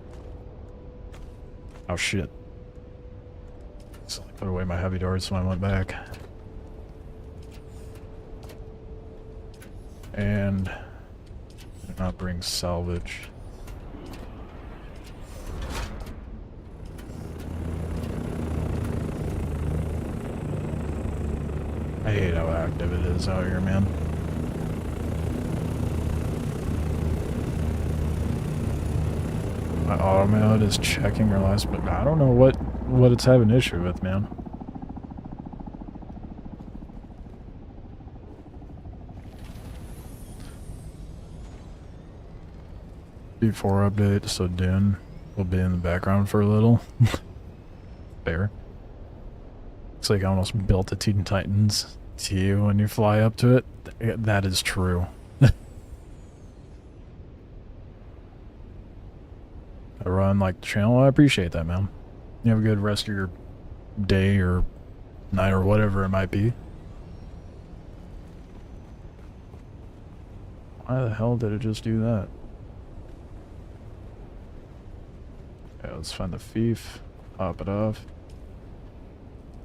Oh shit. So I put away my heavy darts when I went back. And did not bring salvage. I hate how active it is out here, man. My auto mode is checking your last, but I don't know what it's having issue with, man. Before update, so Dune will be in the background for a little. Fair. Looks like I almost built a Teen Titans to you when you fly up to it. That is true. I run like the channel. I appreciate that, man. You have a good rest of your day or night or whatever it might be. Why the hell did it just do that? Okay, let's find the fief. Pop it off.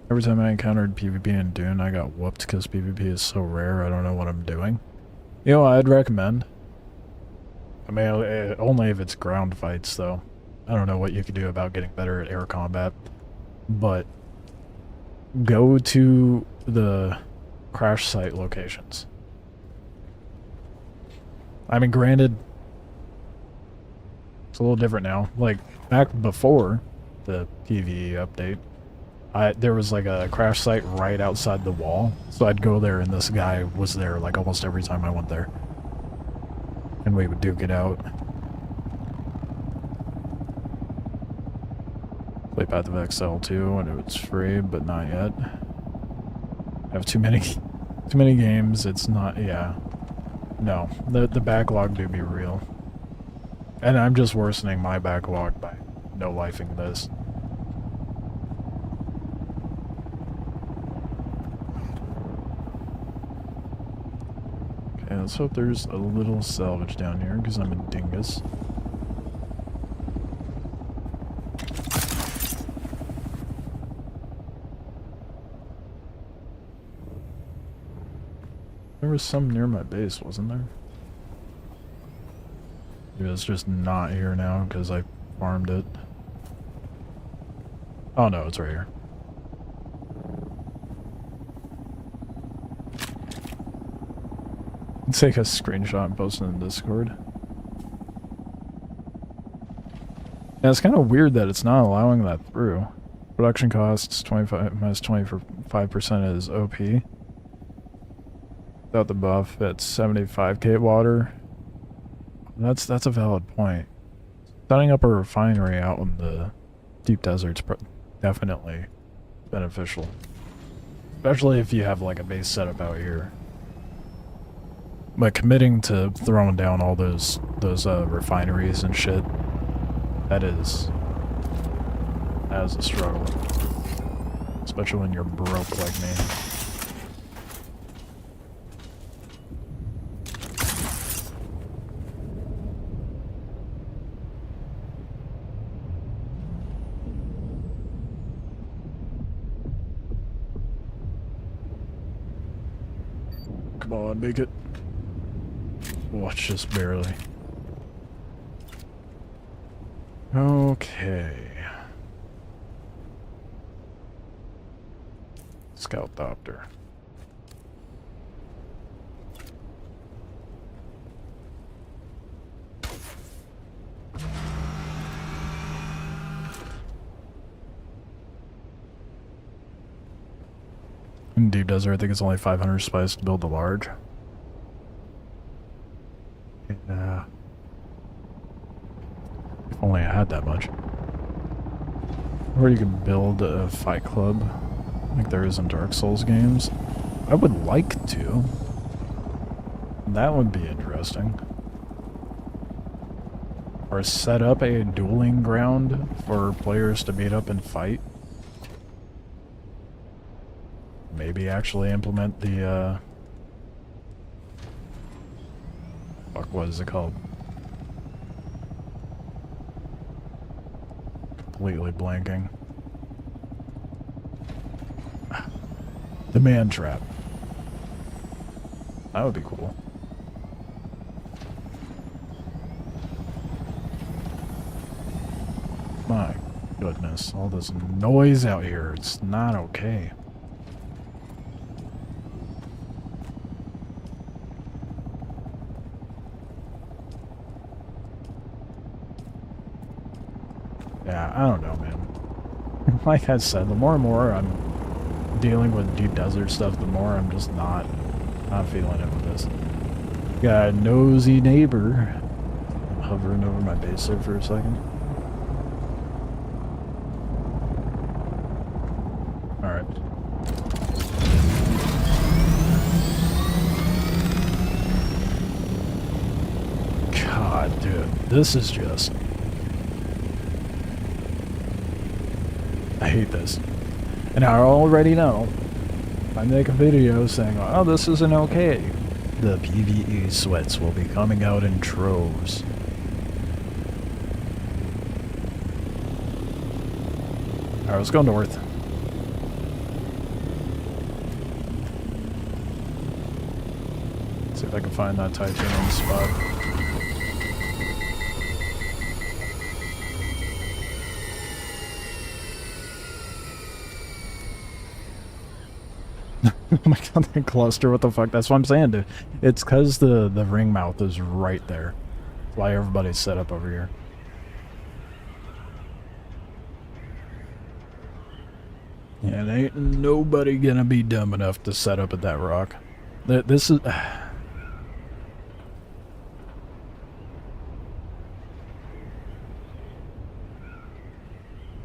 Every time I encountered PvP in Dune, I got whooped because PvP is so rare, I don't know what I'm doing. You know, I'd recommend. I mean, only if it's ground fights, though. I don't know what you could do about getting better at air combat. But go to the crash site locations. I mean, granted, it's a little different now. Like, back before the PvE update, there was like a crash site right outside the wall, so I'd go there and this guy was there like almost every time I went there. And we would duke it out. Play Path of Exile 2 when it was free, but not yet. I have too many games, it's not, yeah. No, the backlog do be real. And I'm just worsening my backlog by no-lifing this. Okay, let's hope there's a little salvage down here, because I'm a dingus. There was some near my base, wasn't there? Maybe it's just not here now, because I farmed it. Oh no, it's right here. Take a screenshot and post it in Discord. Yeah, it's kind of weird that it's not allowing that through. Production costs 25 minus 25% is OP. Without the buff, it's 75k water. That's a valid point. Setting up a refinery out in the deep desert's definitely beneficial, especially if you have like a base setup out here. But committing to throwing down all those refineries and shit, that is a struggle. Especially when you're broke like me. Come on, make it. Watch just barely. Okay. Scout Doctor. In Deep Desert, I think it's only 500 spice to build the large. Yeah. If only I had that much. Or you can build a fight club, like there is in Dark Souls games. I would like to. That would be interesting. Or set up a dueling ground for players to meet up and fight. Maybe actually implement the, fuck, what is it called? Completely blanking. The man trap. That would be cool. My goodness, all this noise out here, it's not okay. Yeah, I don't know, man. Like I said, the more and more I'm dealing with Deep Desert stuff, the more I'm just not feeling it with this. Got a nosy neighbor hovering over my base there for a second. Alright. God, dude, this is just... I hate this. And I already know, if I make a video saying, oh, this isn't okay, the PvE sweats will be coming out in troves. Alright, let's go north. See if I can find that titanium spot. Oh my god, the cluster, what the fuck? That's what I'm saying, dude. It's because the ring mouth is right there. That's why everybody's set up over here. Yeah, there ain't nobody gonna be dumb enough to set up at that rock. This is...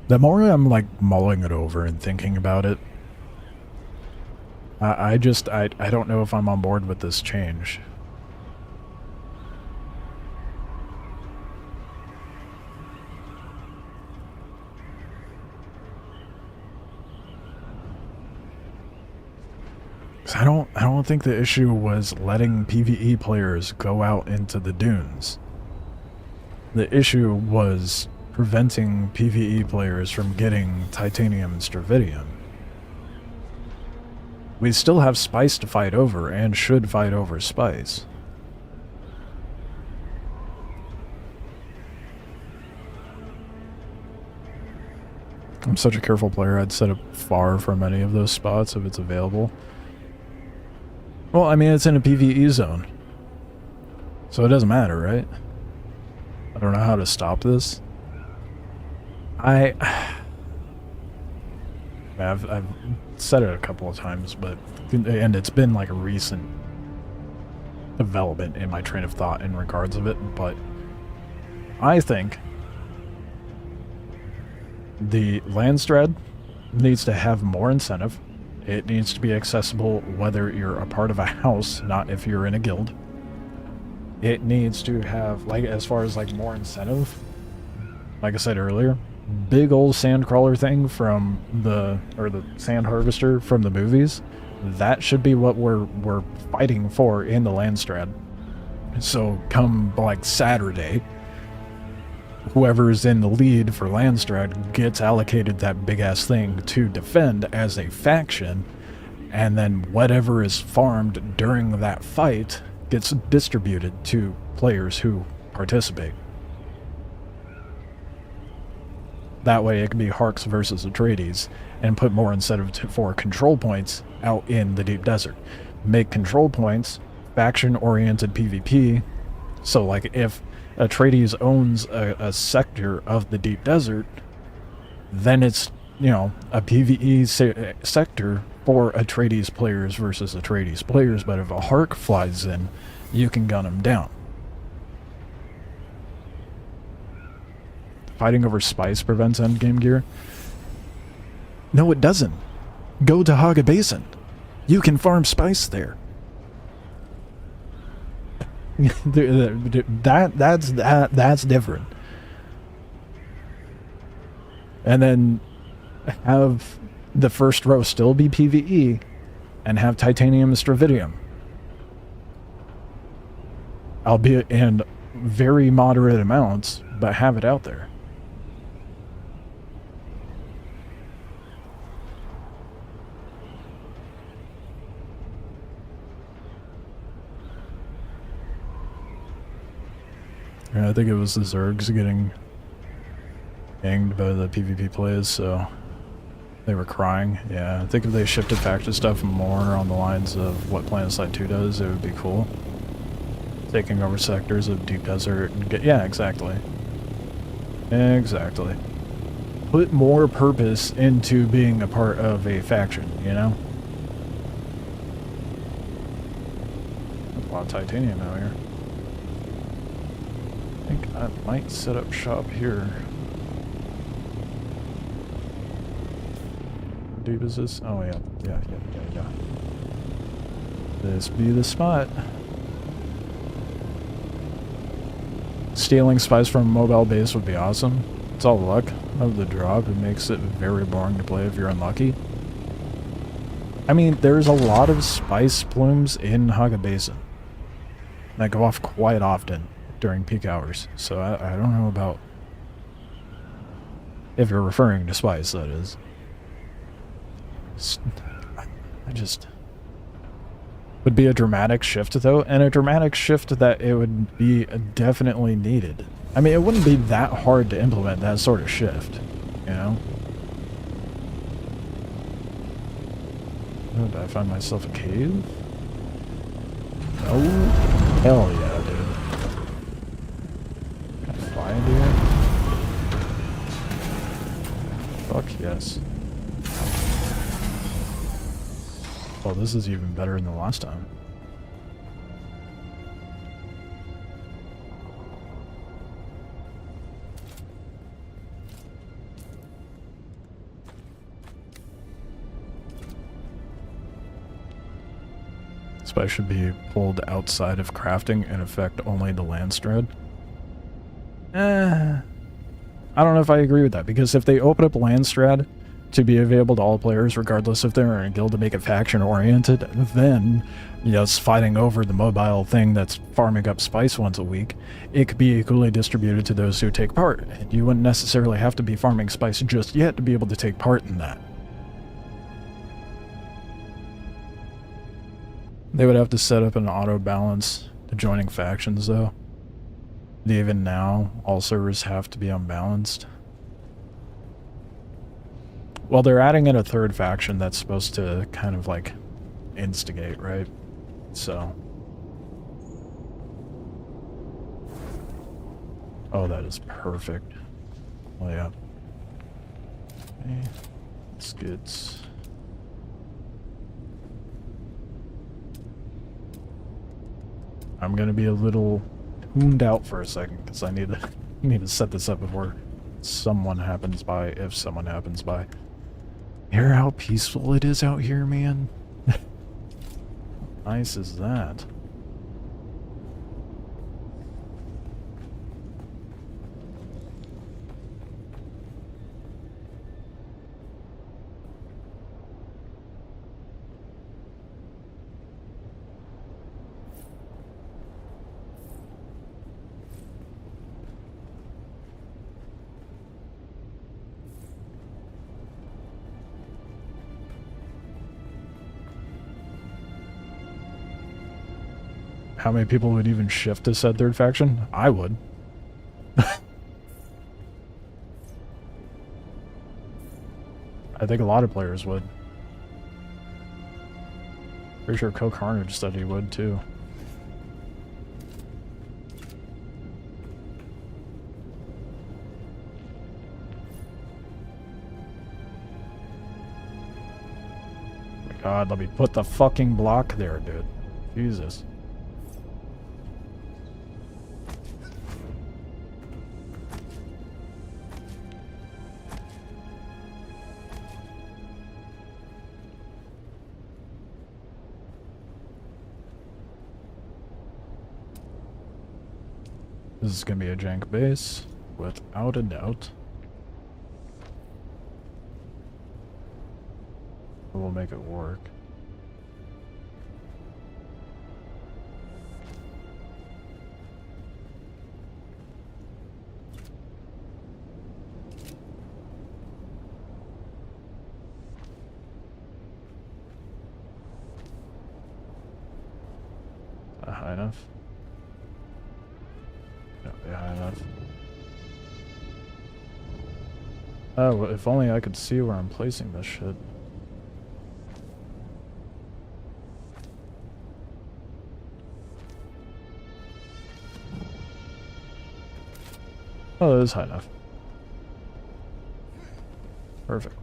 The more I'm, like, mulling it over and thinking about it, I don't know if I'm on board with this change. I don't think the issue was letting PvE players go out into the dunes. The issue was preventing PvE players from getting titanium and stravidium. We still have spice to fight over, and should fight over spice. I'm such a careful player, I'd set up far from any of those spots if it's available. Well, I mean, it's in a PvE zone. So it doesn't matter, right? I don't know how to stop this. I've said it a couple of times, but... And it's been like a recent development in my train of thought in regards of it, but... I think... the Landstrad needs to have more incentive. It needs to be accessible whether you're a part of a house, not if you're in a guild. It needs to have, like, as far as, like, more incentive. Like I said earlier, big old sandcrawler thing from the sand harvester from the movies. That should be what we're fighting for in the Landstrad. So come, like, Saturday, whoever's in the lead for Landstrad gets allocated that big-ass thing to defend as a faction, and then whatever is farmed during that fight gets distributed to players who participate. That way it can be Harks versus Atreides, and put more incentive for control points out in the Deep Desert. Make control points faction-oriented PvP, so like if Atreides owns a sector of the Deep Desert, then it's, you know, a PvE sector for Atreides players versus Atreides players, but if a Hark flies in, you can gun him down. Fighting over spice prevents endgame gear? No, it doesn't. Go to Haga Basin. You can farm spice there. That's different. And then have the first row still be PvE and have titanium and stravidium. Albeit in very moderate amounts, but have it out there. Yeah, I think it was the Zergs getting hanged by the PvP plays, so they were crying. Yeah, I think if they shifted back to stuff more on the lines of what PlanetSide 2 does, it would be cool. Taking over sectors of deep desert and get... Yeah, exactly. Exactly. Put more purpose into being a part of a faction, you know? There's a lot of titanium out here. I think I might set up shop here. How deep is this? Oh yeah, yeah. This be the spot. Stealing spice from a mobile base would be awesome. It's all luck of the drop. It makes it very boring to play if you're unlucky. I mean, there's a lot of spice plumes in Haga Basin that go off quite often during peak hours, so I don't know about if you're referring to spice, that is. I just... would be a dramatic shift, though, and a dramatic shift that it would be definitely needed. I mean, it wouldn't be that hard to implement that sort of shift, you know? Oh, did I find myself a cave? Oh, hell yeah, dude. Can I fly into here? Fuck yes. Oh, this is even better than the last time. Spice should be pulled outside of crafting and affect only the Landstrad. I don't know if I agree with that, because if they open up Landstrad to be available to all players, regardless if they're in a guild to make it faction-oriented, then, yes, fighting over the mobile thing that's farming up spice once a week, it could be equally distributed to those who take part, and you wouldn't necessarily have to be farming spice just yet to be able to take part in that. They would have to set up an auto-balance to joining factions, though. Even now, all servers have to be unbalanced. Well, they're adding in a third faction that's supposed to kind of, like, instigate, right? So... oh, that is perfect. Oh, yeah. Okay. Let's get... I'm gonna be a little tuned out for a second, because I need to set this up before someone happens by, if someone happens by. Hear how peaceful it is out here, man? How nice is that? How many people would even shift to said third faction? I would. I think a lot of players would. Pretty sure Co-Carnage said he would too. God, let me put the fucking block there, dude. Jesus. This is gonna be a jank base, without a doubt. We'll make it work. High enough? Not be high enough. Oh, well, if only I could see where I'm placing this shit. Oh, it is high enough. Perfect.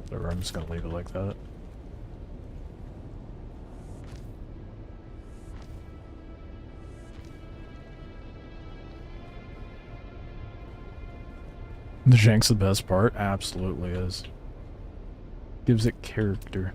Whatever, I'm just gonna leave it like that. The jank's the best part? Absolutely is. Gives it character.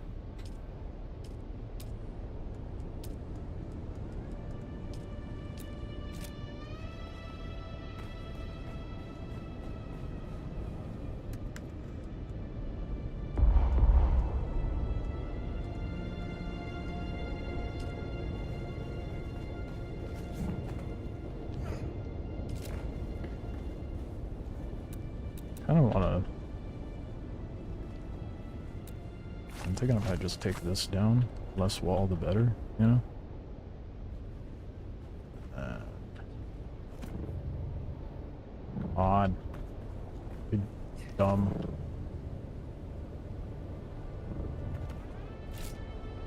I don't wanna... I'm thinking if I just take this down, less wall the better, you know? Come on. Be dumb.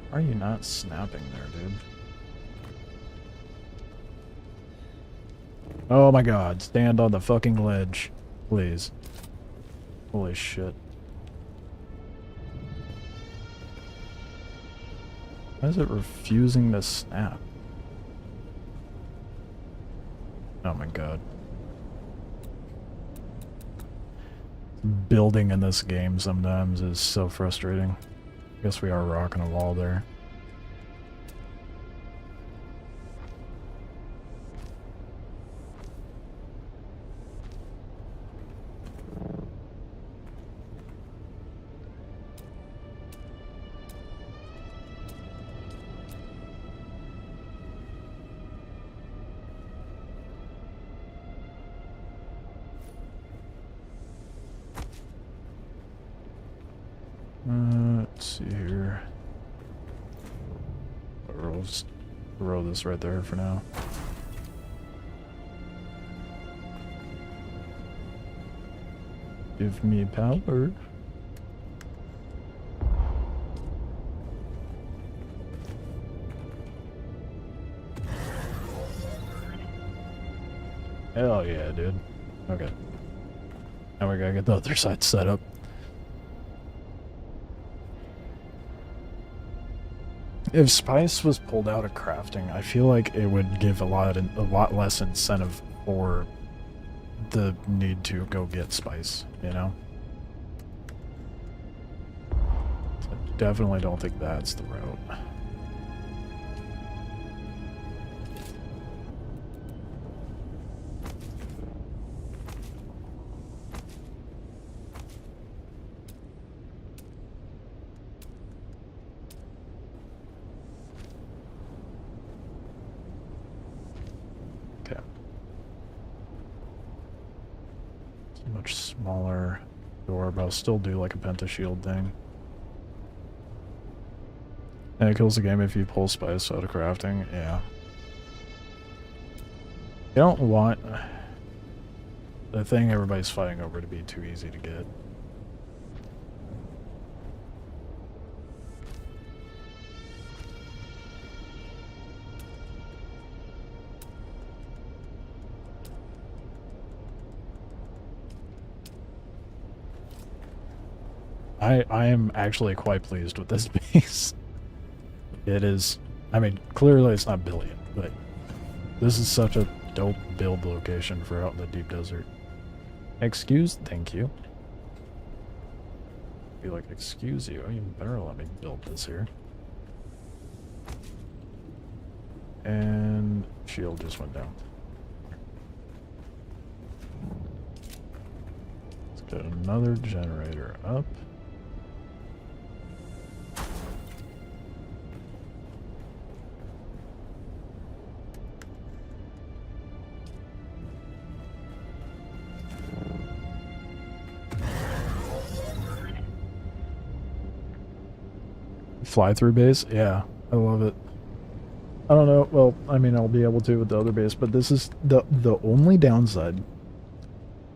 Why are you not snapping there, dude? Oh my god, stand on the fucking ledge. Please. Holy shit. Why is it refusing to snap? Oh my god. Building in this game sometimes is so frustrating. I guess we are rocking a wall there. Let's see here. We'll just roll this right there for now. Give me power. Hell yeah, dude. Okay. Now we gotta get the other side set up. If spice was pulled out of crafting, I feel like it would give a lot less incentive for the need to go get spice, you know? I definitely don't think that's the route. Much smaller door, but I'll still do like a pentashield thing. And it kills the game if you pull spice out of crafting, yeah. You don't want the thing everybody's fighting over to be too easy to get. I am actually quite pleased with this base. It is, I mean, clearly it's not billion, but this is such a dope build location for out in the deep desert. Excuse? Thank you. Be like, excuse you, you better let me build this here. And shield just went down. Let's get another generator up. Fly-through base? Yeah, I love it. I don't know, well, I mean, I'll be able to with the other base, but this is the only downside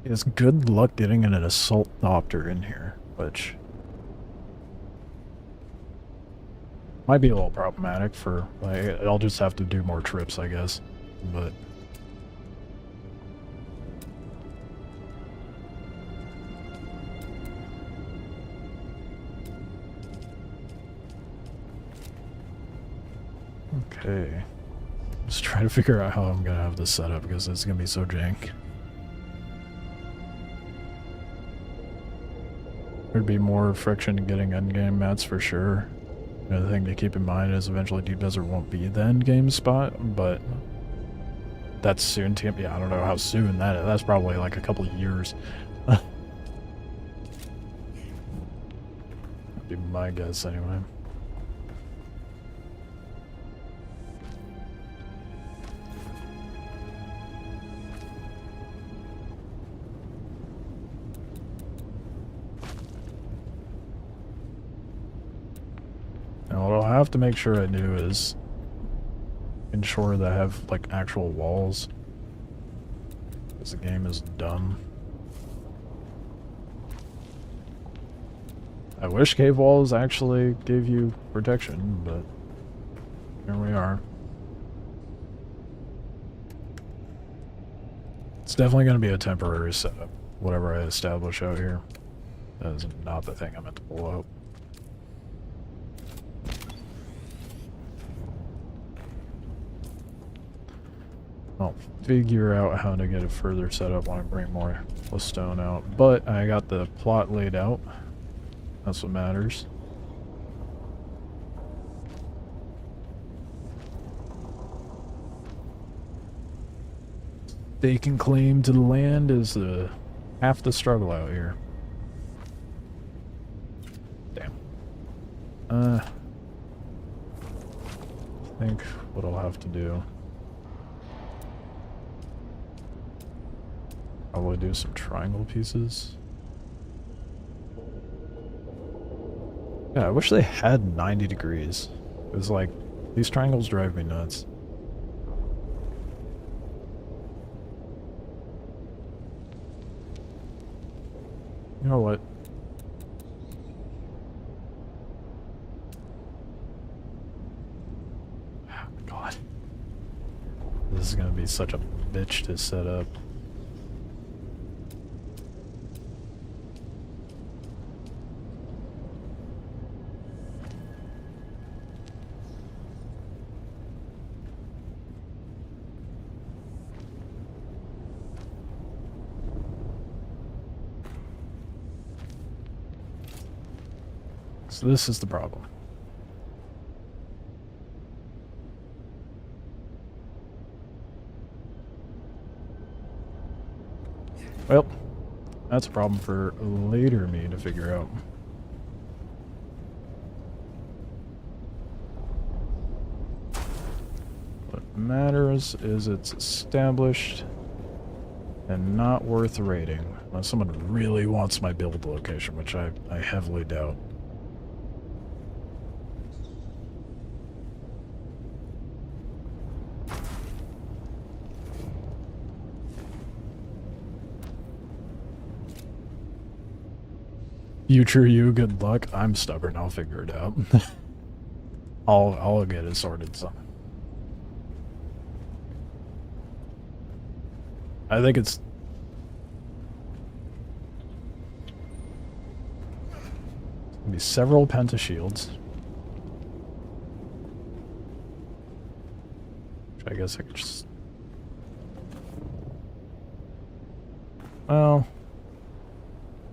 is good luck getting an assault doctor in here, which might be a little problematic for, like, I'll just have to do more trips, I guess, but... Okay. Just trying to figure out how I'm gonna have this set up because it's gonna be so jank. There'd be more friction getting endgame mats for sure. Another thing to keep in mind is eventually Deep Desert won't be the endgame spot, but that's soon to yeah, I don't know how soon that is. That's probably like a couple of years. That'd be my guess anyway. Now what I'll have to make sure I do is ensure that I have like actual walls, because the game is dumb. I wish cave walls actually gave you protection, but here we are. It's definitely going to be a temporary setup, whatever I establish out here. That is not the thing I meant to pull out. I'll figure out how to get it further set up when I bring more stone out. But I got the plot laid out. That's what matters. Staking claim to the land is half the struggle out here. Damn. I think what I'll have to do, probably do some triangle pieces. Yeah, I wish they had 90 degrees. It was like, these triangles drive me nuts. You know what? Oh, God. This is gonna be such a bitch to set up. So this is the problem. Well, that's a problem for later me to figure out. What matters is it's established and not worth raiding, unless someone really wants my build location, which I heavily doubt. Future you, good luck. I'm stubborn, I'll figure it out. I'll get it sorted some. I think it's... Be several pentashields. Which I guess I could just... Well...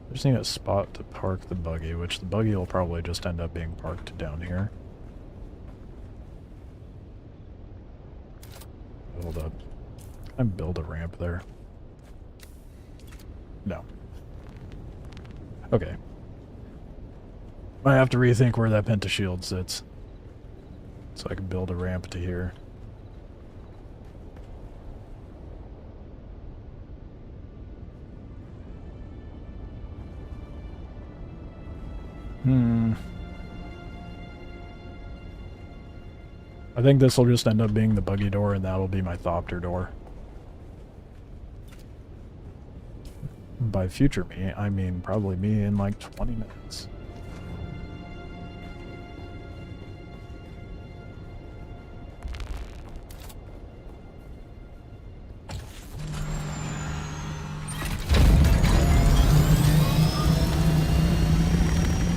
I just need a spot to park the buggy, which the buggy will probably just end up being parked down here. Hold up. Can I build a ramp there? No. Okay. I have to rethink where that pentashield sits. So I can build a ramp to here. I think this will just end up being the buggy door, and that'll be my Thopter door. By future me, I mean probably me in like 20 minutes.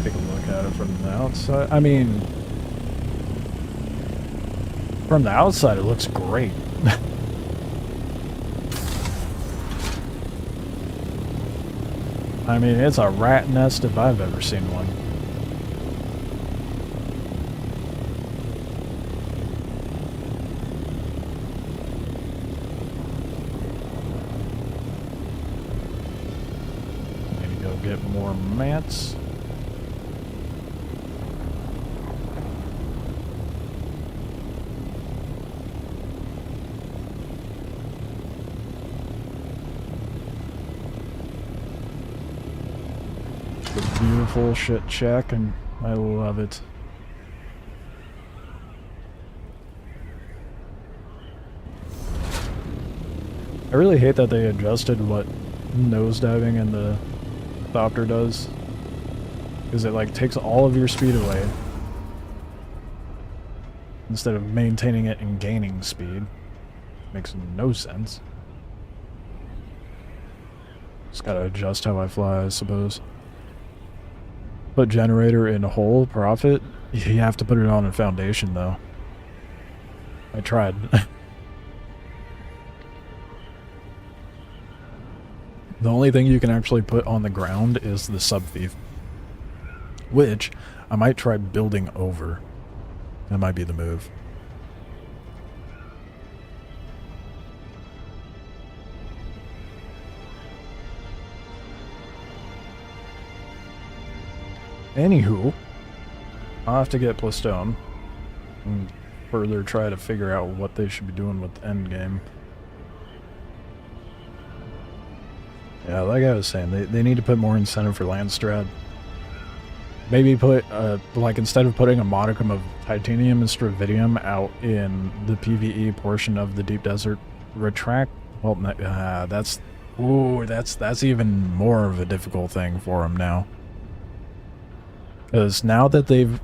Take a look at it from the outside. I mean, from the outside it looks great. I mean, it's a rat nest if I've ever seen one. Need to go get more mats. Beautiful shit check, and I love it. I really hate that they adjusted what nosediving in the Thopter does, because it like takes all of your speed away instead of maintaining it and gaining speed. Makes no sense. Just gotta adjust how I fly, I suppose. Put generator in whole profit. You have to put it on a foundation though. I tried. The only thing you can actually put on the ground is the sub-thief, which I might try building over. That might be the move. Anywho, I'll have to get Plastone and further try to figure out what they should be doing with the endgame. Yeah, like I was saying, they need to put more incentive for Landstrad. Maybe put, like, instead of putting a modicum of titanium and stravidium out in the PvE portion of the Deep Desert, retract, well, that's even more of a difficult thing for them now. Because now that they've...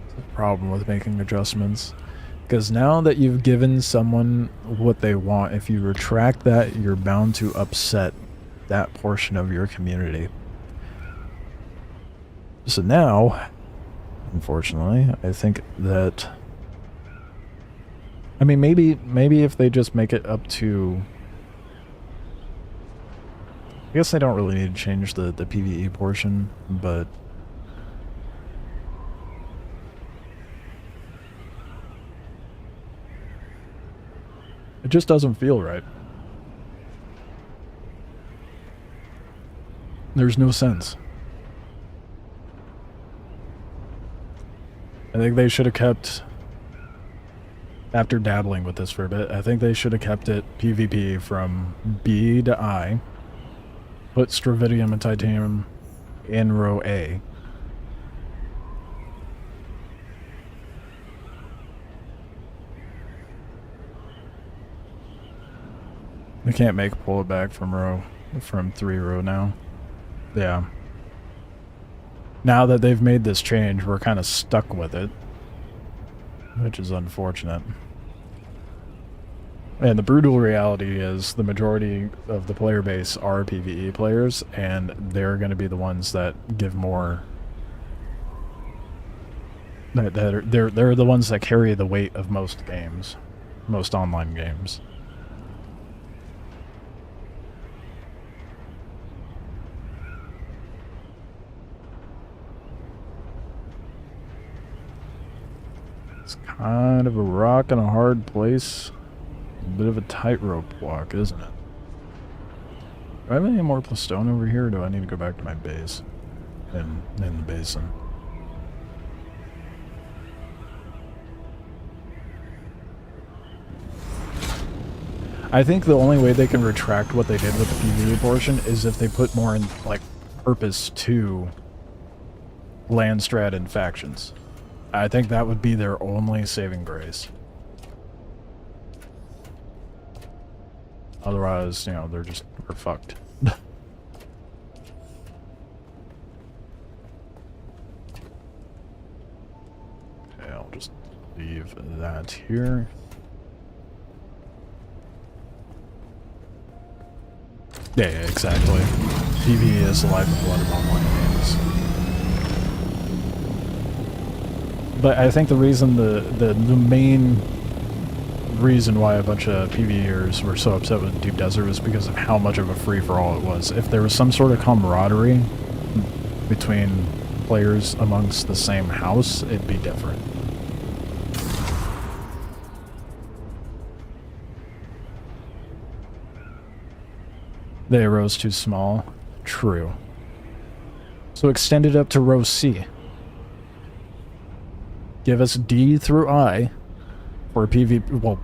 It's a problem with making adjustments. Because now that you've given someone what they want, if you retract that, you're bound to upset that portion of your community. So now, unfortunately, I think that... I mean, maybe if they just make it up to... I guess they don't really need to change the PvE portion, but... It just doesn't feel right. There's no sense. I think they should have kept... After dabbling with this for a bit, I think they should have kept it PvP from B to I. Put stravidium and titanium in row A. We can't pull it back from 3 row now. Yeah. Now that they've made this change, we're kind of stuck with it, which is unfortunate. And the brutal reality is the majority of the player base are PvE players, and they're going to be the ones that give more They're the ones that carry the weight of most games, most online games. It's kind of a rock and a hard place. A bit of a tightrope walk, isn't it? Do I have any more stone over here, or do I need to go back to my base? In the basin. I think the only way they can retract what they did with the PvE portion is if they put more in, like, purpose to Landstrat and factions. I think that would be their only saving grace. Otherwise, you know, we're fucked. Okay, I'll just leave that here. Yeah, exactly. PvE is the lifeblood of online games. But I think the reason, the main reason why a bunch of PvEers were so upset with Deep Desert was because of how much of a free-for-all it was. If there was some sort of camaraderie between players amongst the same house, it'd be different. The arrow's too small. True. So extend it up to row C. Give us D through I for PvP, well,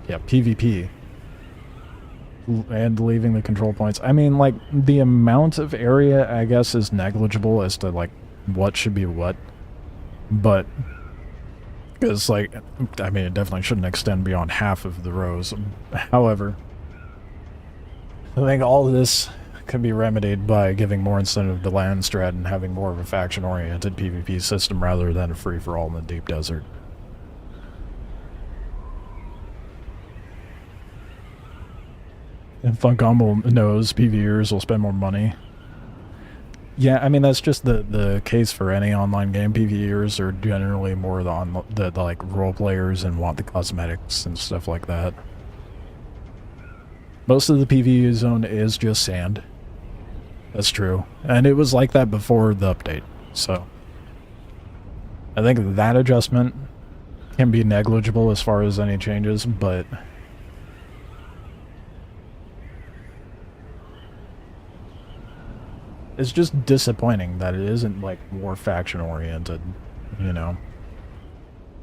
yeah, PvP. And leaving the control points. I mean, like, the amount of area, I guess, is negligible as to, like, what should be what. But, because, like, I mean, it definitely shouldn't extend beyond half of the rows. However, I think all of this can be remedied by giving more incentive to Landstrat and having more of a faction-oriented PvP system rather than a free-for-all in the Deep Desert. And Funkgumble knows PvEers will spend more money. Yeah, I mean, that's just the case for any online game. PvEers are generally more the like, role players and want the cosmetics and stuff like that. Most of the PvE zone is just sand. That's true. And it was like that before the update, so I think that adjustment can be negligible as far as any changes, but it's just disappointing that it isn't, like, more faction-oriented, you know?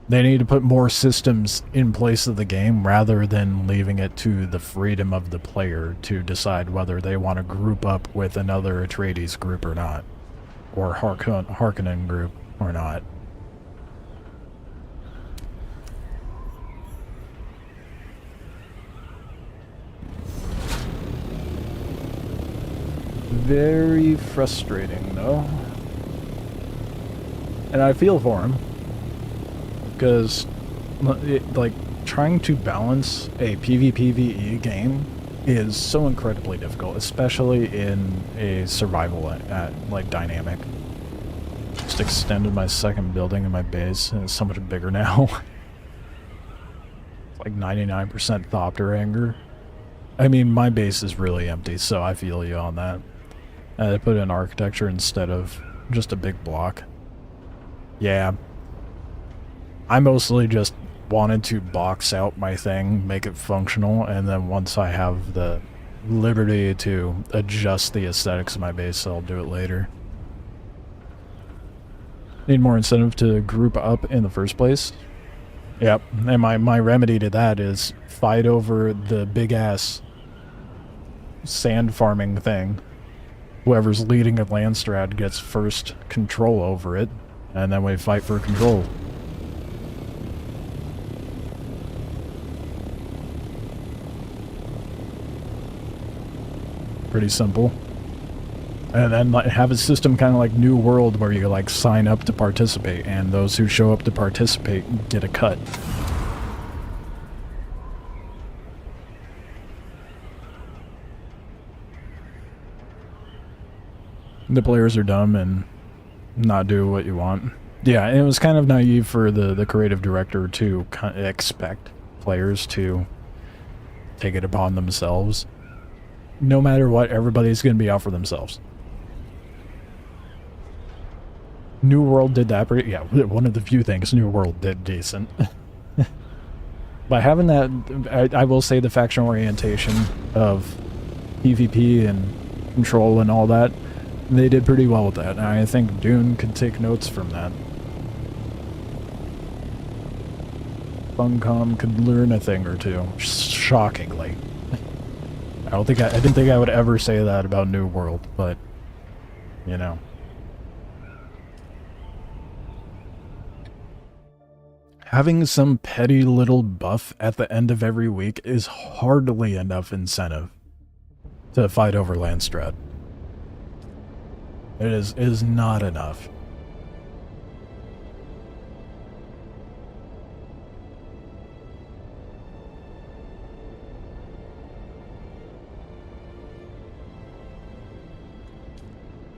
They need to put more systems in place of the game rather than leaving it to the freedom of the player to decide whether they want to group up with another Atreides group or not. Or Harkonnen group or not. Very frustrating, though. And I feel for him. Because, like, trying to balance a PvPvE game is so incredibly difficult, especially in a survival, like, dynamic. Just extended my second building in my base, and it's so much bigger now. It's like 99% Thopter anger. I mean, my base is really empty, so I feel you on that. I put in architecture instead of just a big block. Yeah. I mostly just wanted to box out my thing, make it functional, and then once I have the liberty to adjust the aesthetics of my base, I'll do it later. Need more incentive to group up in the first place. Yep, and my remedy to that is fight over the big-ass sand farming thing. Whoever's leading a Landstrat gets first control over it, and then we fight for control. Pretty simple. And then, like, have a system kind of like New World where you, like, sign up to participate, and those who show up to participate get a cut. The players are dumb and not do what you want. Yeah, and it was kind of naive for the creative director to expect players to take it upon themselves. No matter what, everybody's going to be out for themselves. New World did that pretty... Yeah, one of the few things New World did decent. By having that, I will say the faction orientation of PvP and control and all that, they did pretty well with that. And I think Dune could take notes from that. Funcom could learn a thing or two, shockingly. I didn't think I would ever say that about New World, but, you know. Having some petty little buff at the end of every week is hardly enough incentive to fight over Landstrat. It is not enough.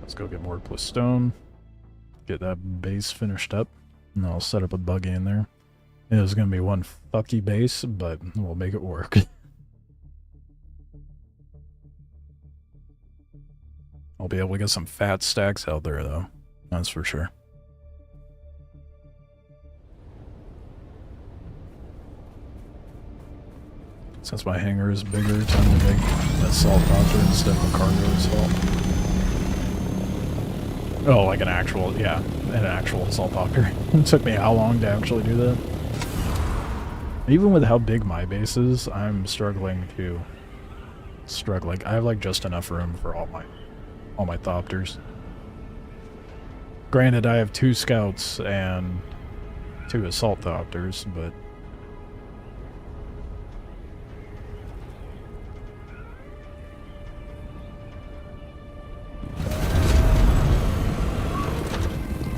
Let's go get more stone, get that base finished up, and I'll set up a buggy in there. It was going to be one fucky base, but we'll make it work. I'll be able to get some fat stacks out there, though. That's for sure. Since my hangar is bigger, time to make an assault doctor instead of a cargo assault. Oh, like an actual, yeah, an actual assault doctor. It took me how long to actually do that? Even with how big my base is, I'm struggling. I have like just enough room for all my thopters. Granted, I have 2 scouts and 2 assault thopters, but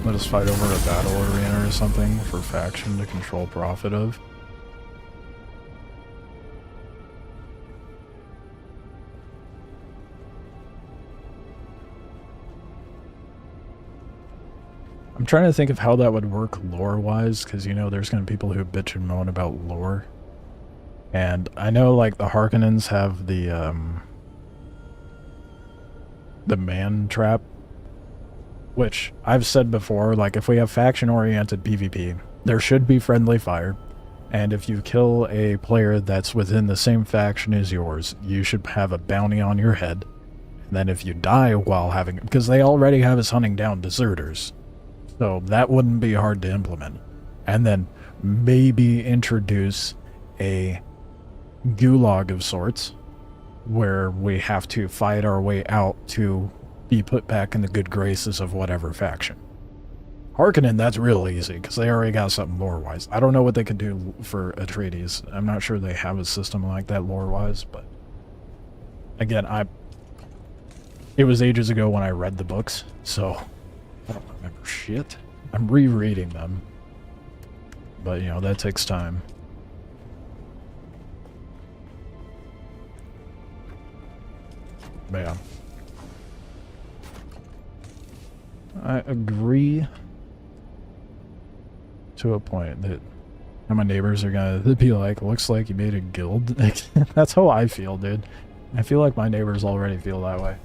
let us fight over a battle arena or something for faction to control profit of. I'm trying to think of how that would work lore-wise, because, you know, there's going to be people who bitch and moan about lore. And I know, like, the Harkonnens have the man trap, which I've said before, like, if we have faction-oriented PvP, there should be friendly fire. And if you kill a player that's within the same faction as yours, you should have a bounty on your head. And then if you die while having... because they already have us hunting down deserters. So that wouldn't be hard to implement. And then maybe introduce a gulag of sorts, where we have to fight our way out to be put back in the good graces of whatever faction. Harkonnen, that's real easy, because they already got something lore-wise. I don't know what they could do for Atreides. I'm not sure they have a system like that lore-wise, but... again, it was ages ago when I read the books, so... I don't remember shit. I'm rereading them. But, you know, that takes time. But yeah. I agree to a point that my neighbors are gonna be like, looks like you made a guild. That's how I feel, dude. I feel like my neighbors already feel that way.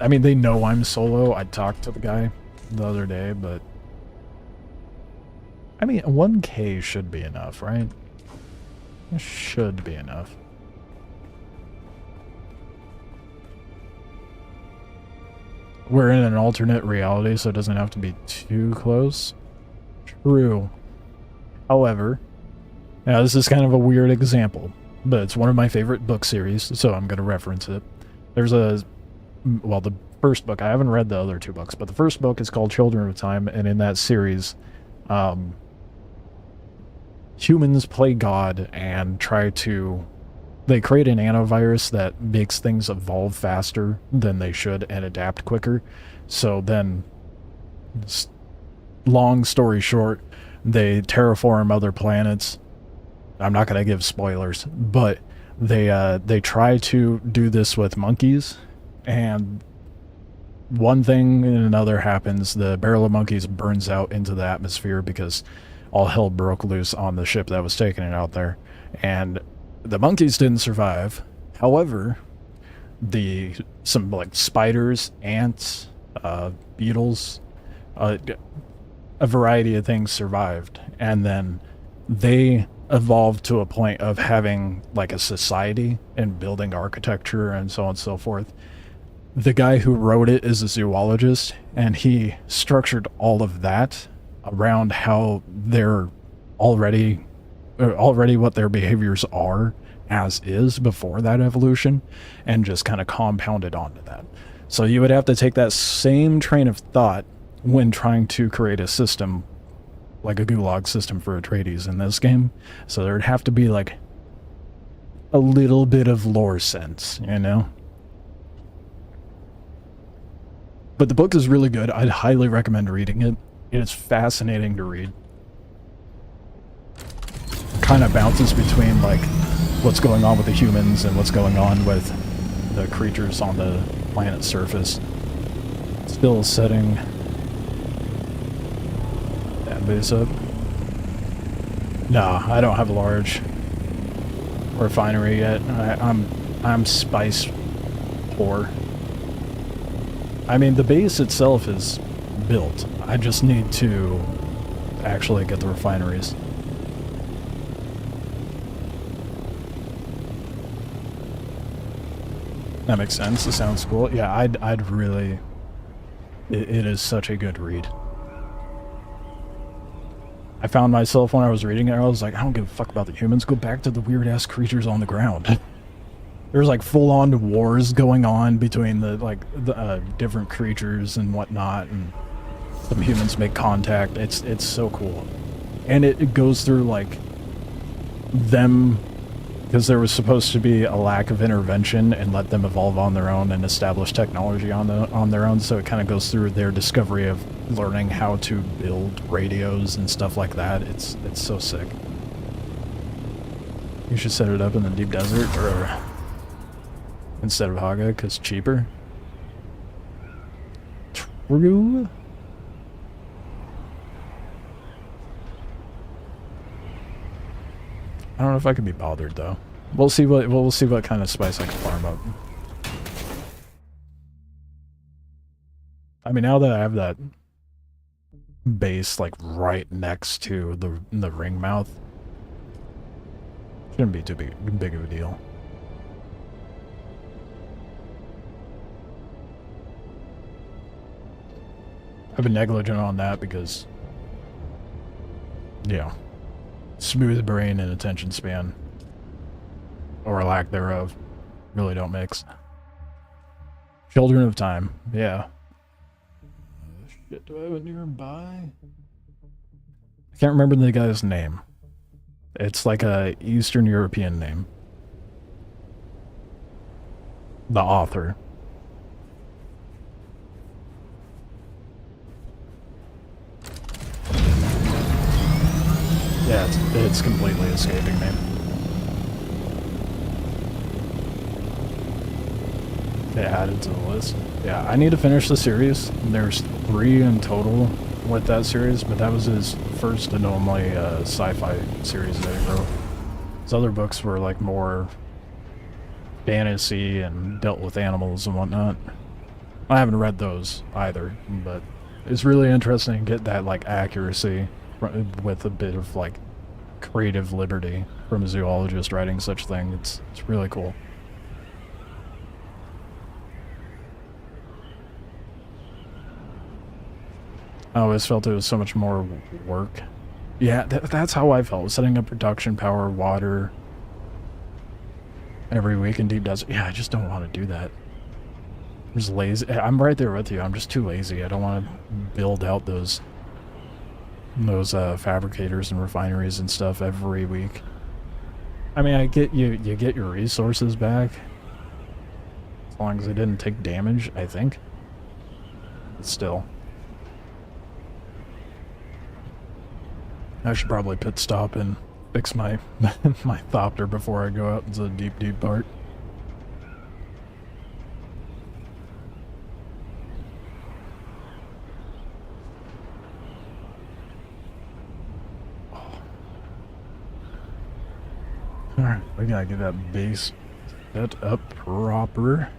I mean, they know I'm solo. I talked to the guy the other day, but... I mean, 1K should be enough, right? It should be enough. We're in an alternate reality, so it doesn't have to be too close. True. However, now this is kind of a weird example, but it's one of my favorite book series, so I'm going to reference it. There's a... well, the first book, I haven't read the other 2 books, but the first book is called Children of Time, and in that series, humans play God and try to... they create an antivirus that makes things evolve faster than they should and adapt quicker. So then, long story short, they terraform other planets. I'm not going to give spoilers, but they try to do this with monkeys, and one thing and another happens. The barrel of monkeys burns out into the atmosphere because all hell broke loose on the ship that was taking it out there. And the monkeys didn't survive. However, some like spiders, ants, beetles, a variety of things survived. And then they evolved to a point of having like a society and building architecture and so on and so forth. The guy who wrote it is a zoologist, and he structured all of that around how they're already what their behaviors are as is before that evolution, and just kind of compounded onto that. So you would have to take that same train of thought when trying to create a system like a gulag system for Atreides in this game. So there'd have to be like a little bit of lore sense, you know? But the book is really good. I'd highly recommend reading it. It is fascinating to read. Kind of bounces between like what's going on with the humans and what's going on with the creatures on the planet's surface. Still setting that base up. No, I don't have a large refinery yet. I'm spice poor. I mean, the base itself is built. I just need to actually get the refineries. That makes sense. It sounds cool. Yeah, I'd really... It is such a good read. I found myself when I was reading it, I was like, I don't give a fuck about the humans. Go back to the weird-ass creatures on the ground. There's like full-on wars going on between the different creatures and whatnot, and some humans make contact. It's so cool. And it goes through like them, because there was supposed to be a lack of intervention and let them evolve on their own and establish technology on their own. So it kind of goes through their discovery of learning how to build radios and stuff like that. It's so sick. You should set it up in the deep desert or instead of Haga, because cheaper. True. I don't know if I can be bothered though. We'll see what kind of spice I can farm up. I mean, now that I have that base like right next to the ring mouth, shouldn't be too big of a deal. I've been negligent on that because, yeah, smooth brain and attention span, or lack thereof, really don't mix. Children of Time, yeah. Shit, do I have it nearby? I can't remember the guy's name. It's like a Eastern European name. The author. Yeah, it's completely escaping me. Okay, added to the list. Yeah, I need to finish the series. There's 3 in total with that series, but that was his first and only sci-fi series that he wrote. His other books were like more fantasy and dealt with animals and whatnot. I haven't read those either, but it's really interesting to get that like accuracy with a bit of like creative liberty from a zoologist writing such thing. It's really cool. I always felt it was so much more work. Yeah, that's how I felt. Setting up production power, water every week in Deep Desert. Yeah, I just don't want to do that. I'm just lazy. I'm right there with you. I'm just too lazy. I don't want to build out those fabricators and refineries and stuff every week. I mean, I get you get your resources back as long as it didn't take damage, I think. But still, I should probably pit stop and fix my my thopter before I go out into the deep, deep part. Alright, we gotta get that base set up proper.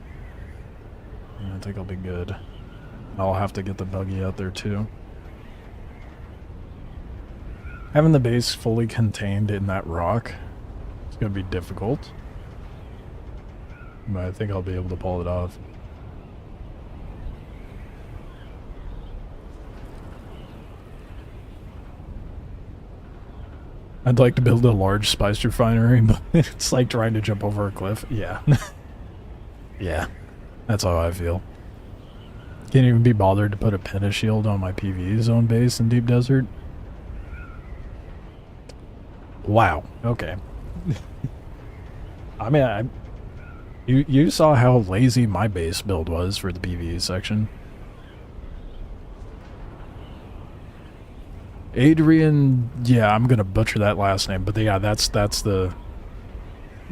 And I think I'll be good. I'll have to get the buggy out there too. Having the base fully contained in that rock is gonna be difficult. But I think I'll be able to pull it off. I'd like to build a large spice refinery, but it's like trying to jump over a cliff. Yeah. Yeah. That's how I feel. Can't even be bothered to put a pentashield on my PvE zone base in Deep Desert. Wow. Okay. I mean, you saw how lazy my base build was for the PvE section. Adrian, yeah, I'm gonna butcher that last name, but yeah, that's the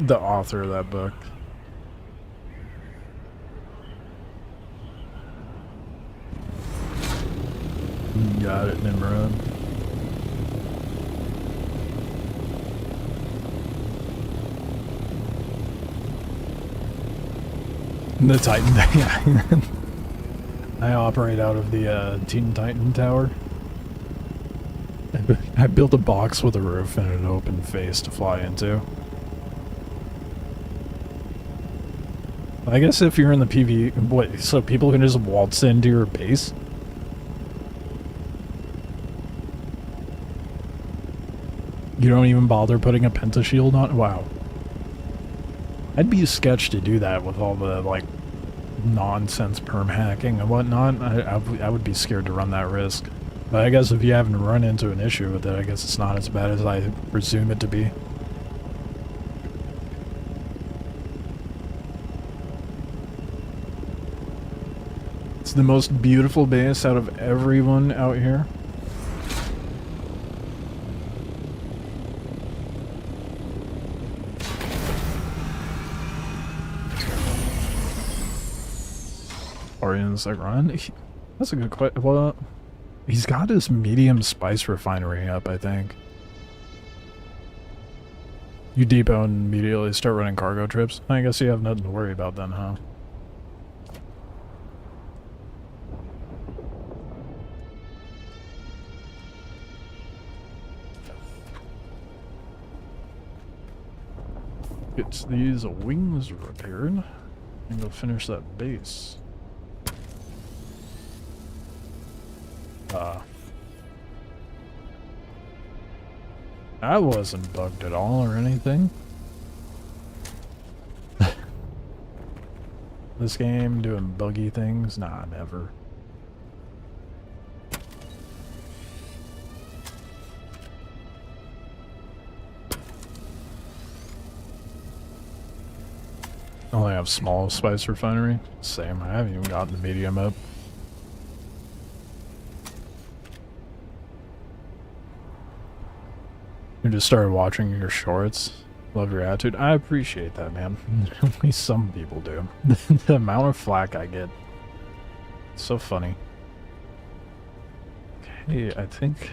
author of that book. Got it, Nimrod. The Titan, yeah. I operate out of the Teen Titan Tower. I built a box with a roof and an open face to fly into. I guess if you're in the PvE, what, so people can just waltz into your base? You don't even bother putting a pentashield on? Wow. I'd be a sketch to do that with all the, like, nonsense perm hacking and whatnot. I would be scared to run that risk. But I guess if you haven't run into an issue with it, I guess it's not as bad as I presume it to be. It's the most beautiful base out of everyone out here. Orions like run? That's a good question. Well, he's got his medium spice refinery up, I think. You depot and immediately start running cargo trips? I guess you have nothing to worry about then, huh? Get these wings repaired and go finish that base. I wasn't bugged at all or anything. This game doing buggy things? Nah, never. I only have small spice refinery. Same, I haven't even gotten the medium up. You just started watching your shorts. Love your attitude. I appreciate that, man. Only some people do. The amount of flack I get. It's so funny. Okay, I think...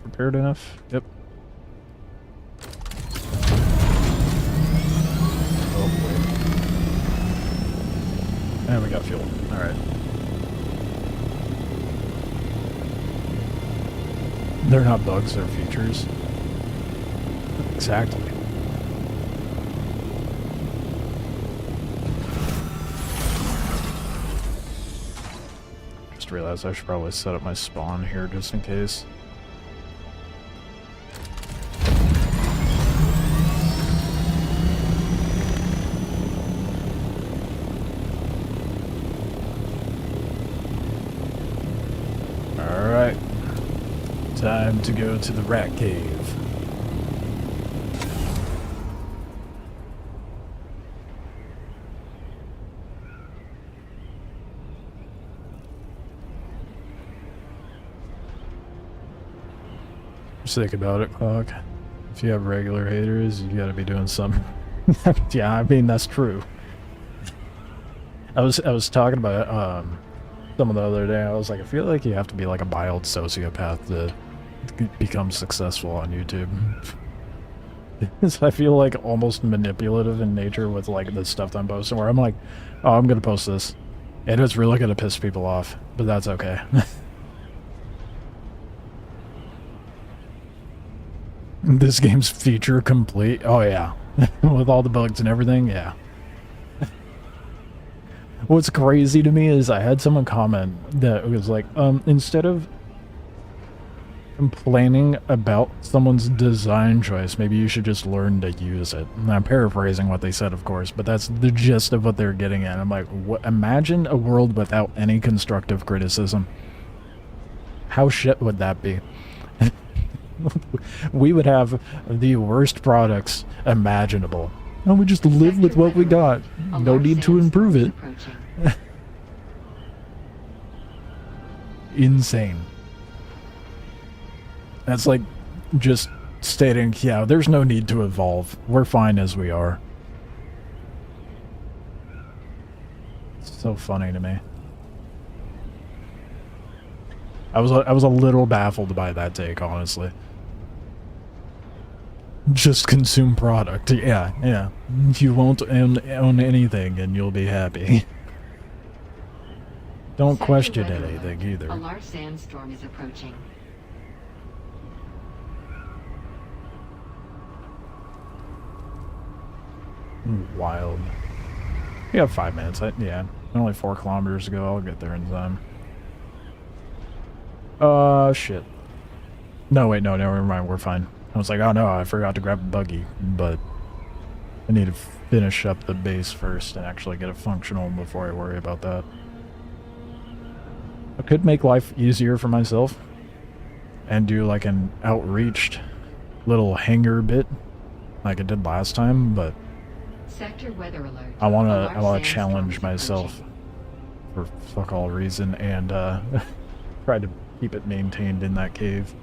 prepared enough? Yep. Oh boy. And we got fuel. Alright. They're not bugs, they're features. Exactly. Just realized I should probably set up my spawn here just in case. Alright. Time to go to the rat cave. Sick about it, Clock. If you have regular haters, you gotta be doing something. Yeah, I mean, that's true. I was talking about someone the other day. I was like, I feel like you have to be like a mild sociopath to become successful on YouTube. is I feel like almost manipulative in nature with like the stuff that I'm posting, where I'm like, oh, I'm gonna post this, and it's really gonna piss people off, but that's okay. This game's feature complete. Oh yeah, with all the bugs and everything. Yeah. What's crazy to me is I had someone comment that was like, instead of complaining about someone's design choice, maybe you should just learn to use it. And I'm paraphrasing what they said, of course, but that's the gist of what they're getting at. I'm like, what? Imagine a world without any constructive criticism. How shit would that be? We would have the worst products imaginable. And we just live with what we got. No need to improve it. Insane. That's like just stating, yeah, there's no need to evolve. We're fine as we are. It's so funny to me. I was a little baffled by that take, honestly. Just consume product. Yeah, yeah. You won't own anything and you'll be happy. Don't question anything either. A large sandstorm is approaching. Wild. We have 5 minutes. Yeah, only 4 kilometers to go. I'll get there in time. Shit. No, wait, no, never mind. We're fine. I was like, oh no, I forgot to grab a buggy, but I need to finish up the base first and actually get it functional before I worry about that. I could make life easier for myself and do like an outreached little hangar bit like I did last time, but Sector weather alert. I wanna challenge myself for fuck all reason and try to keep it maintained in that cave.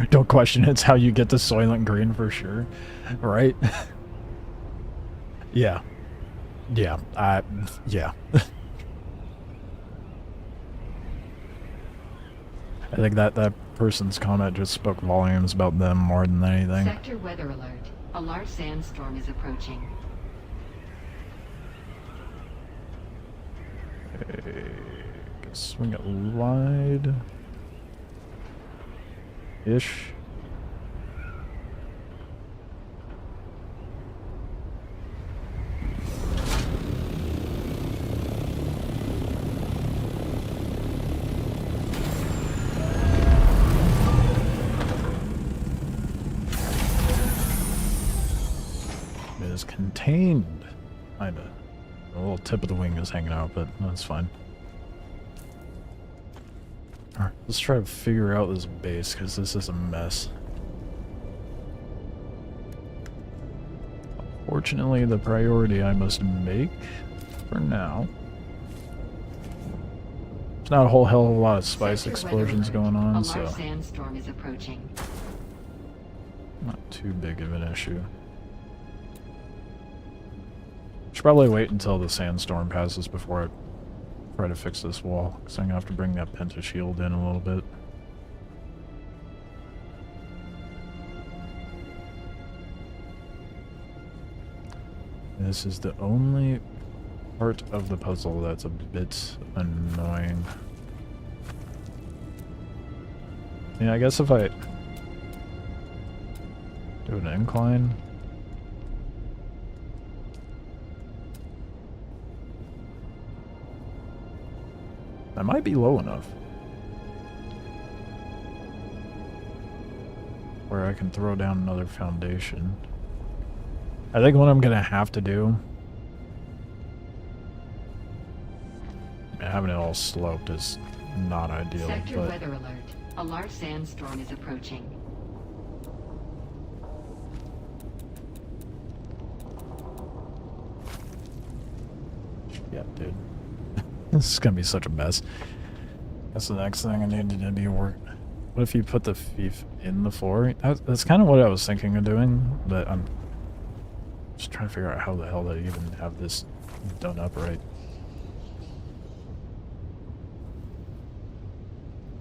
Don't question it, it's how you get to Soylent Green for sure, right? Yeah. Yeah, yeah. I think that person's comment just spoke volumes about them more than anything. Sector weather alert. A large sandstorm is approaching. Okay, can swing it wide. Ish. It is contained. Kinda. A little tip of the wing is hanging out, but that's fine. Alright, let's try to figure out this base, because this is a mess. Fortunately, the priority I must make for now. There's not a whole hell of a lot of spice explosions going on, so A large sandstorm is approaching. not too big of an issue. Should probably wait until the sandstorm passes before I try to fix this wall, because I'm gonna have to bring that penta shield in a little bit. This is the only part of the puzzle that's a bit annoying. Yeah, I guess if I do an incline. That might be low enough where I can throw down another foundation. I think what I'm gonna have to do, having it all sloped is not ideal, Sector but weather alert. A large sandstorm is approaching. yeah, dude. This is gonna be such a mess. That's the next thing I need to be work. What if you put the fief in the floor? That's kind of what I was thinking of doing, but I'm Just trying to figure out how the hell they even have this done up right.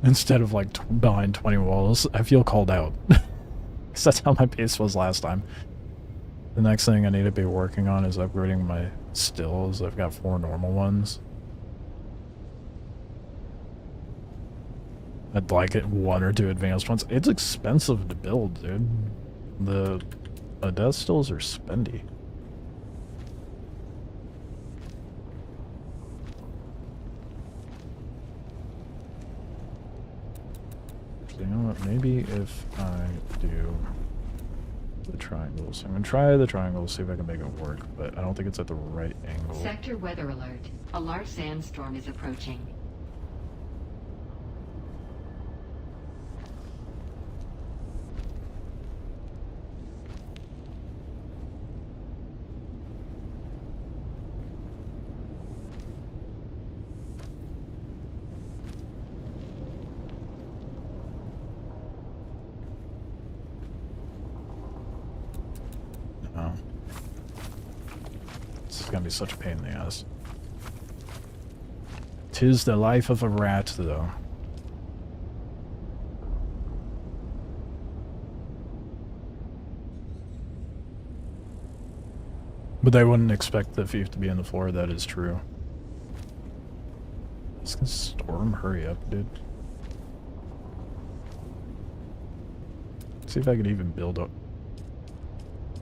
Instead of like behind 20 walls, I feel called out. Because that's how my base was last time. The next thing I need to be working on is upgrading my stills. I've got 4 normal ones. I'd like it 1 or 2 advanced ones. It's expensive to build, dude. The death stills are spendy. So you know what? Maybe if I do the triangles. I'm gonna try the triangles, see if I can make it work, but I don't think it's at the right angle. Sector weather alert. A large sandstorm is approaching. Oh. This is gonna be such a pain in the ass. 'Tis the life of a rat, though. But they wouldn't expect the thief to be in the floor, that is true. This can storm, hurry up, dude. See if I could even build up.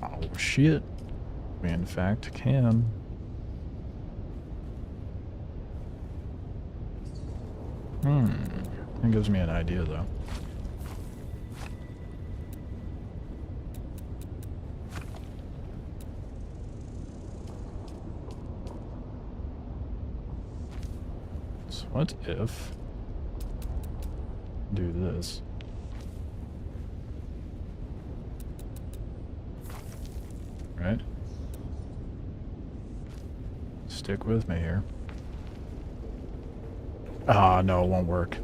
Oh shit. We in fact can. That gives me an idea though. So what if do this? Right? Stick with me here. Ah, no, it won't work.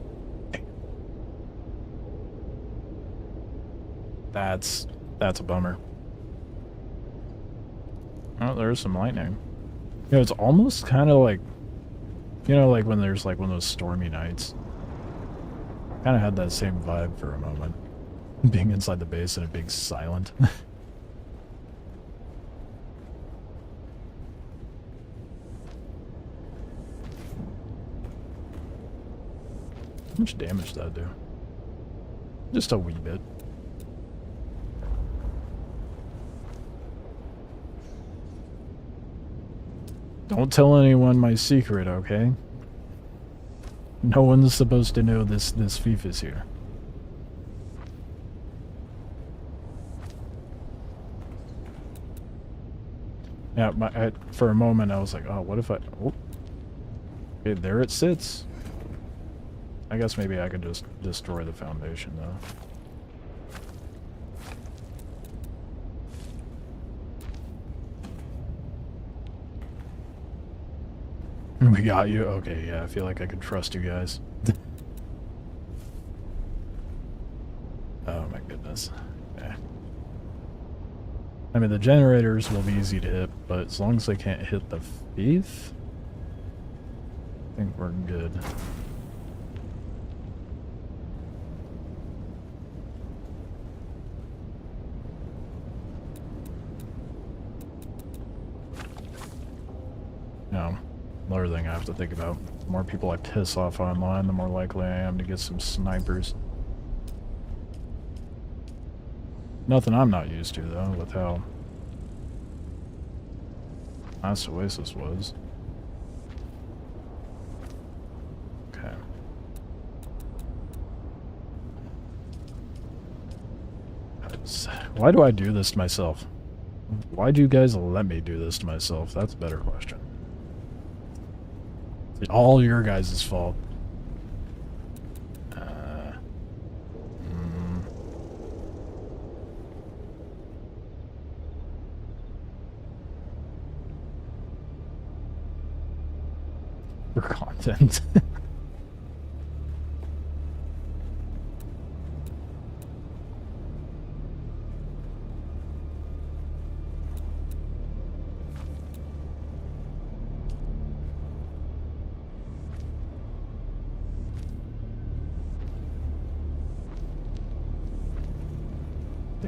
That's a bummer. Oh, there's some lightning. You know, it's almost kind of like, you know, like when there's like one of those stormy nights. Kind of had that same vibe for a moment. Being inside the base and it being silent. How much damage did that do? Just a wee bit. Don't tell anyone my secret, okay? No one's supposed to know this thief is here. Yeah, for a moment I was like, oh, what if I... Oh. Okay, there it sits. I guess maybe I could just destroy the foundation, though. We got you? Okay, yeah, I feel like I can trust you guys. Oh my goodness. Okay. I mean, the generators will be easy to hit, but as long as they can't hit the thief, I think we're good. Now, another thing I have to think about, the more people I piss off online, the more likely I am to get some snipers. Nothing I'm not used to, though, with how nice Oasis was. Okay. Why do I do this to myself? Why do you guys let me do this to myself? That's a better question. It's all your guys' fault. For content.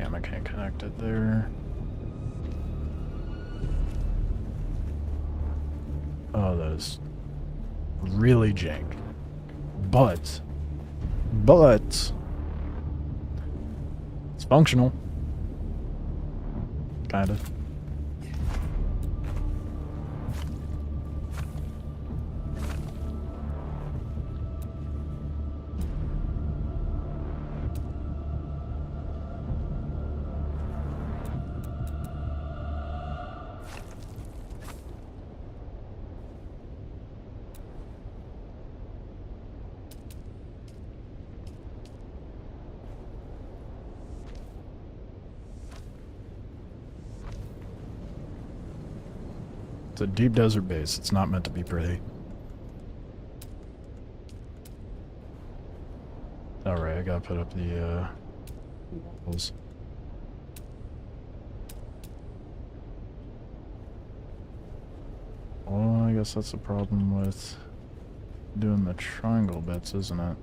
Damn, I can't connect it there. Oh, that is really jank. But it's functional. Kind of. It's a deep desert base. It's not meant to be pretty. Alright, I gotta put up the walls. Well, I guess that's the problem with doing the triangle bits, isn't it?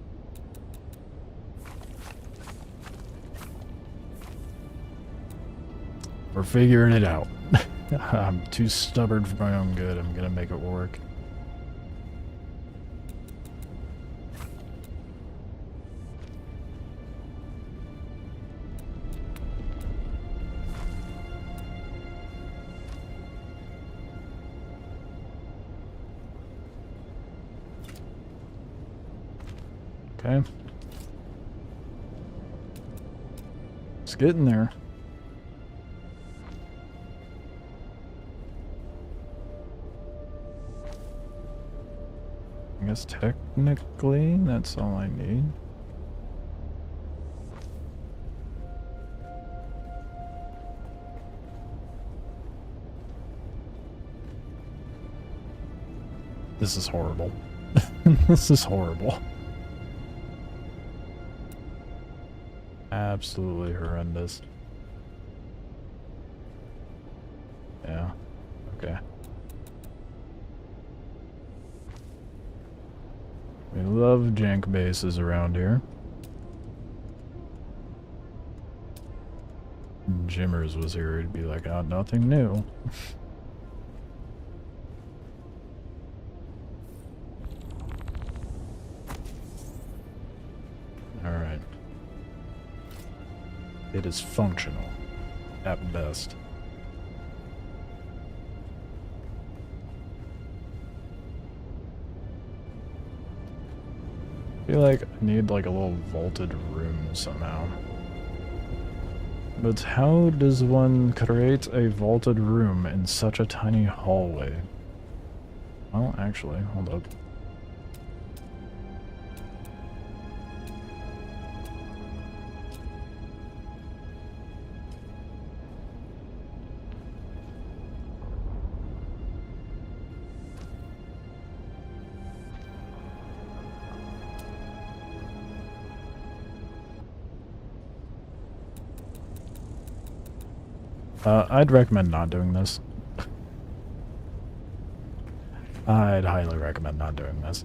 We're figuring it out. I'm too stubborn for my own good. I'm gonna make it work. Okay. It's getting there. I guess technically that's all I need. This is horrible. This is horrible. Absolutely horrendous. Yeah. Okay. We love jank bases around here. Jimmers was here, he'd be like, oh, nothing new. Alright. It is functional, at best. I feel like I need like a little vaulted room somehow. But how does one create a vaulted room in such a tiny hallway? Well, actually, hold up. I'd recommend not doing this. I'd highly recommend not doing this.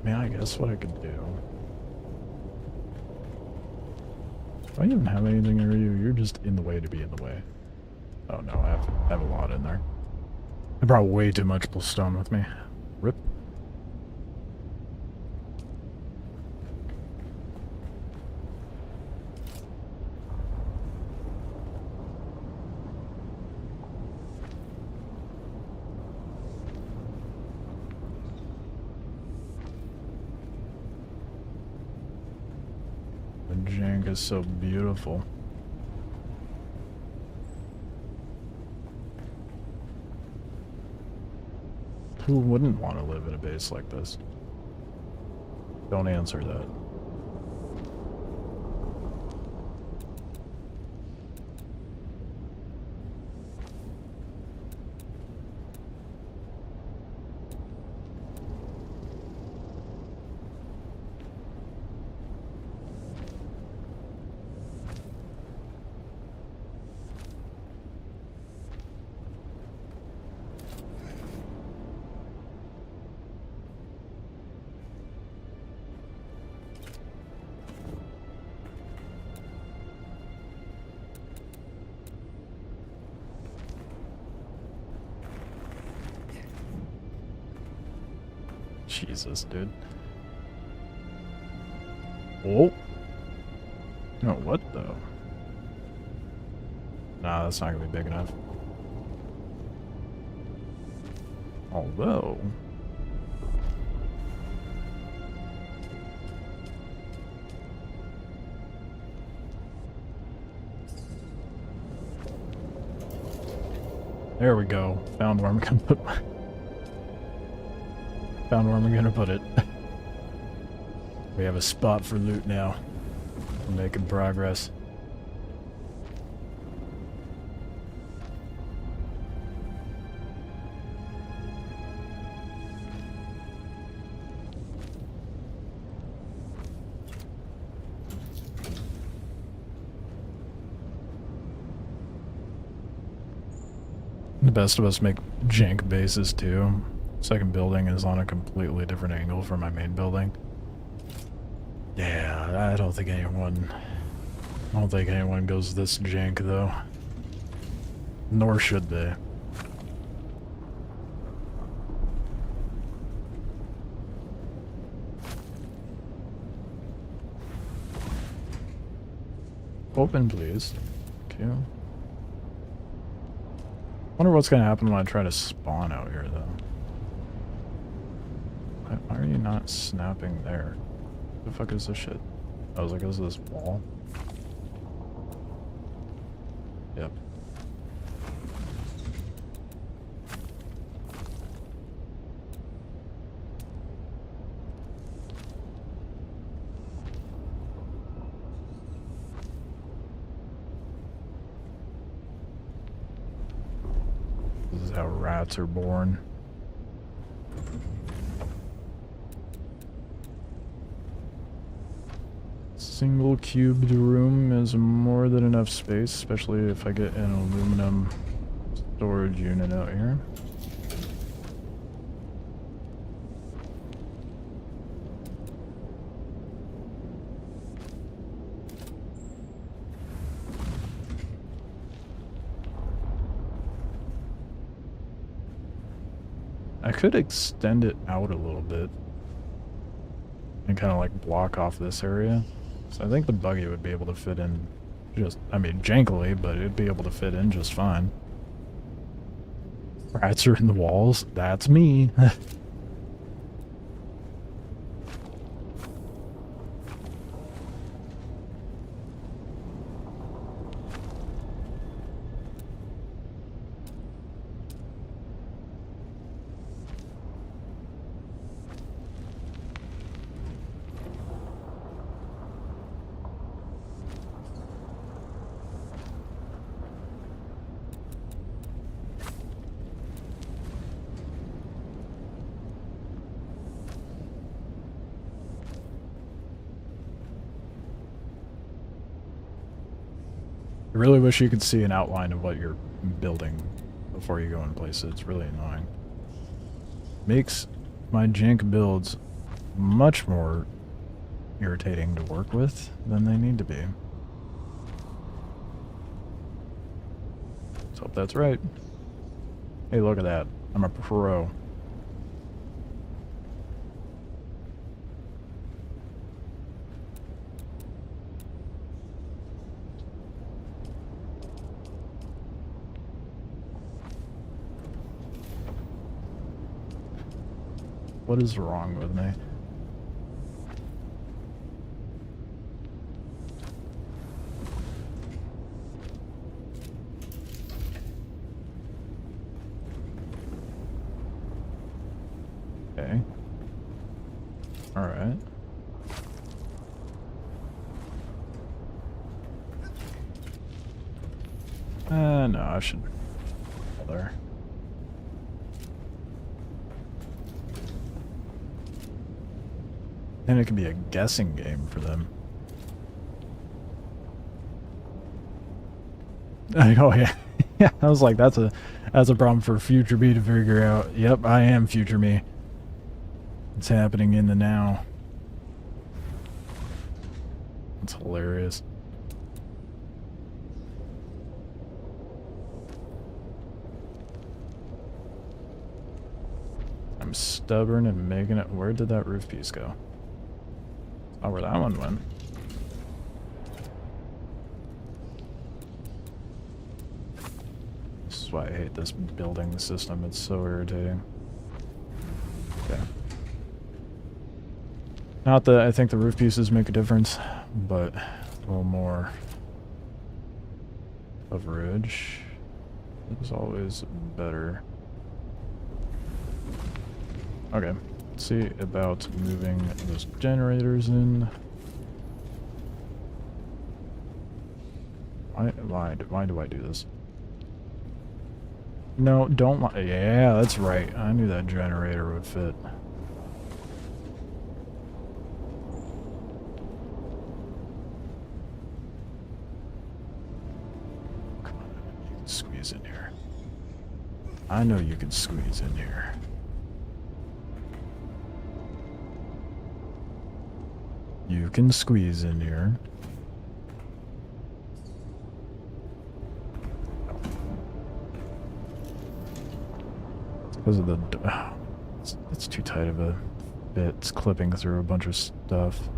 I mean, I guess what I could do. Do I even have anything near you? You're just in the way to be in the way. Oh no, I have a lot in there. I brought way too much stone with me. Rip. The jank is so beautiful. Who wouldn't want to live in a base like this? Don't answer that. Jesus, dude. Oh. No, what though? Nah, that's not gonna be big enough. Although... There we go. Found where I'm gonna put my... Found where I'm gonna put it. We have a spot for loot now. We're making progress. The best of us make jank bases too. Second building is on a completely different angle from my main building. Yeah, I don't think anyone goes this jank though. Nor should they. Open, please. Thank you. Wonder what's gonna happen when I try to spawn out here, though. Why are you not snapping there? The fuck is this shit? I was like, is this wall? Yep. This is how rats are born. Single cubed room is more than enough space, especially if I get an aluminum storage unit out here. I could extend it out a little bit and kind of like block off this area. So I think the buggy would be able to fit in just, I mean, jankily, but it'd be able to fit in just fine. Rats are in the walls. That's me. I really wish you could see an outline of what you're building before you go and place it. It's really annoying. Makes my jank builds much more irritating to work with than they need to be. Let's hope that's right. Hey, look at that. I'm a pro. What is wrong with me? Okay. All right. No, I should there. And it could be a guessing game for them. Oh yeah. Yeah, I was like, that's a problem for future me to figure out. Yep, I am future me. It's happening in the now. That's hilarious. I'm stubborn and making it. Where did that roof piece go? Oh, where that one went. This is why I hate this building system. It's so irritating. Okay. Not that I think the roof pieces make a difference, but a little more coverage is always better. Okay, let's see about moving those generators in. Why do I do this? No, don't. Yeah, that's right. I knew that generator would fit. Come on, you can squeeze in here. I know you can squeeze in here. You can squeeze in here. It's because of the... it's too tight of a bit. It's clipping through a bunch of stuff.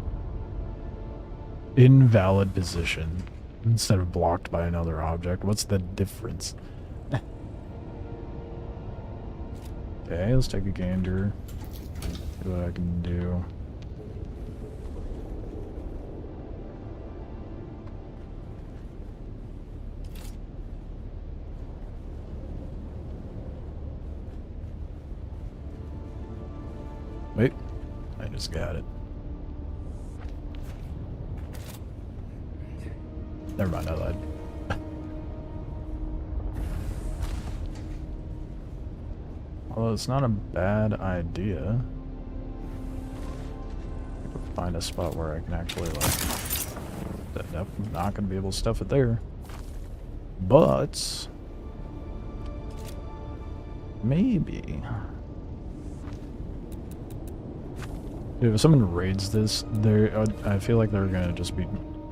Invalid position. Instead of blocked by another object. What's the difference? Okay, let's take a gander. See what I can do. Wait, I just got it. Never mind, I lied. Although it's not a bad idea. Find a spot where I can actually, like... Nope, not gonna be able to stuff it there. But... maybe... Dude, if someone raids this, I feel like they're gonna just be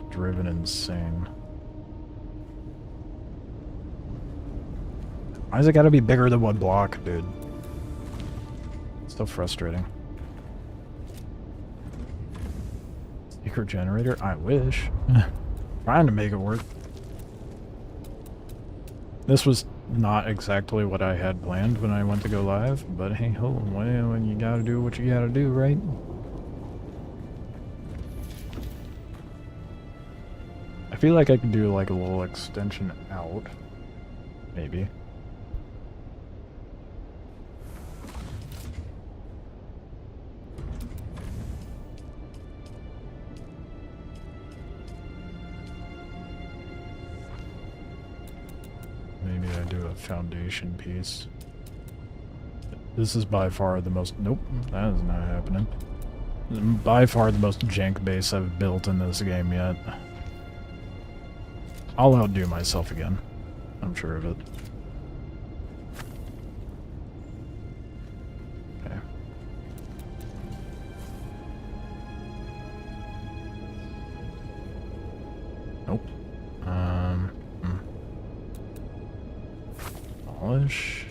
driven insane. Why's it gotta be bigger than one block, dude? It's so frustrating. Secret generator? I wish. Trying to make it work. This was not exactly what I had planned when I went to go live, but hey ho, when you gotta do what you gotta do, right? I feel like I could do like a little extension out. Maybe. Maybe I do a foundation piece. This is by far the most... Nope, that is not happening. By far the most jank base I've built in this game yet. I'll outdo myself again. I'm sure of it. Okay. Nope. Polish.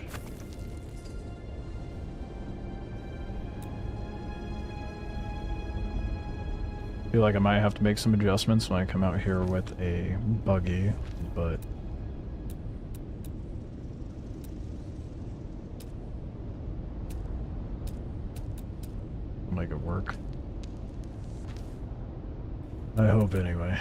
Feel like I might have to make some adjustments when I come out here with a buggy, but I'll make it work. I hope anyway.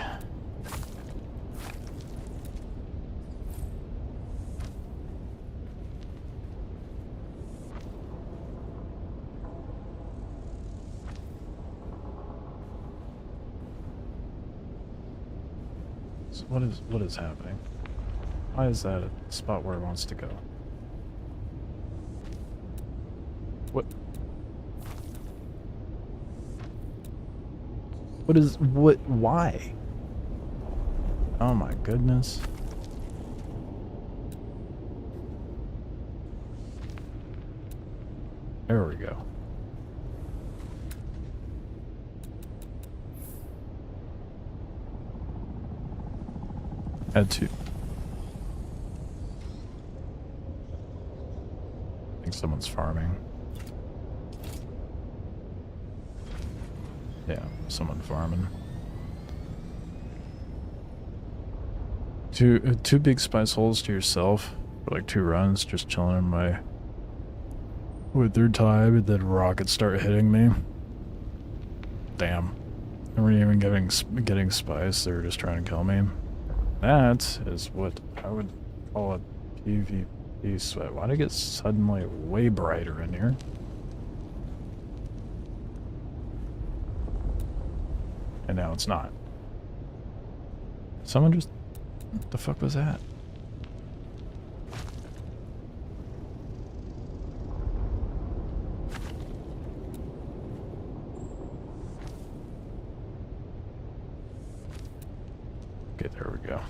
What is happening? Why is that a spot where it wants to go? What why? Oh my goodness. There we go. Had to. I think someone's farming. Yeah, someone farming. Two big spice holes to yourself for like 2 runs, just chilling in my winter time, and then rockets start hitting me. Damn. They weren't even getting spice, they were just trying to kill me. That is what I would call a PvP sweat. Why'd it get suddenly way brighter in here? And now it's not. Someone just... What the fuck was that? Okay, there we go.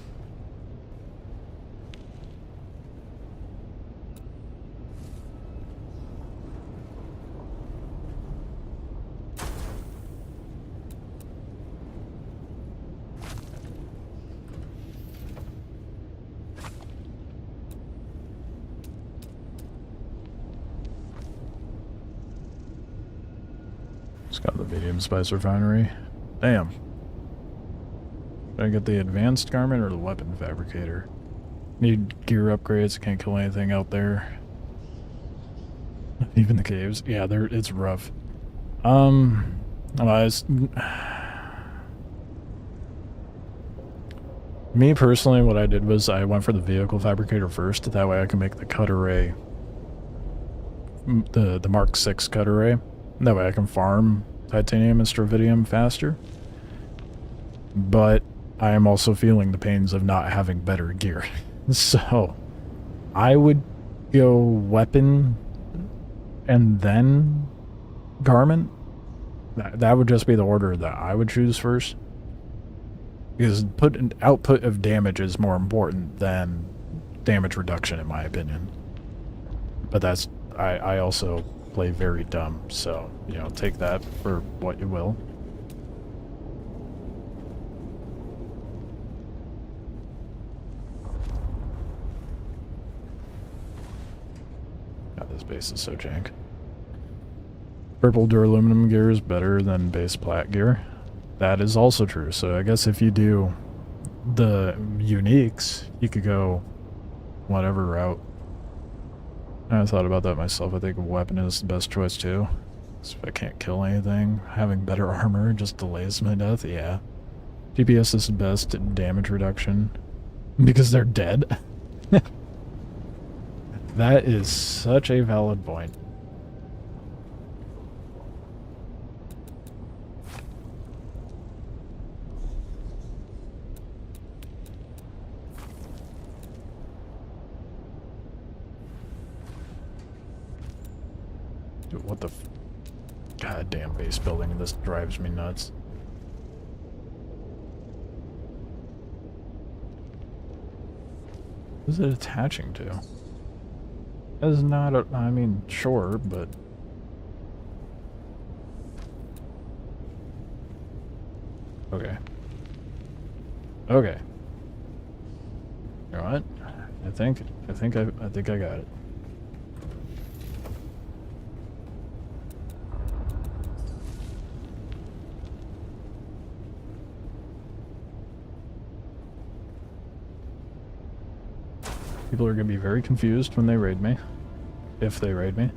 Just got the medium spice refinery. Damn. Did I get the advanced garment or the weapon fabricator? Need gear upgrades, can't kill anything out there. Even the caves. Yeah, it's rough. Me personally, what I did was I went for the vehicle fabricator first. That way I can make the cut array, the Mark 6 cut array. That way I can farm titanium and stravidium faster. But I am also feeling the pains of not having better gear. So I would go weapon and then garment. That would just be the order that I would choose first. Because output of damage is more important than damage reduction, in my opinion. But that's... I also play very dumb, so, you know, take that for what you will. God, this base is so jank. Purple duraluminum gear is better than base plat gear. That is also true, so I guess if you do the uniques, you could go whatever route. I thought about that myself. I think weapon is the best choice too. So if I can't kill anything, having better armor just delays my death, yeah. DPS is the best at damage reduction. Because they're dead? That is such a valid point. Dude, what the goddamn base building, this drives me nuts. What is it attaching to? That is not a... I mean, sure, but... Okay. Okay. You know what? I think I got it. People are going to be very confused when they raid me. If they raid me.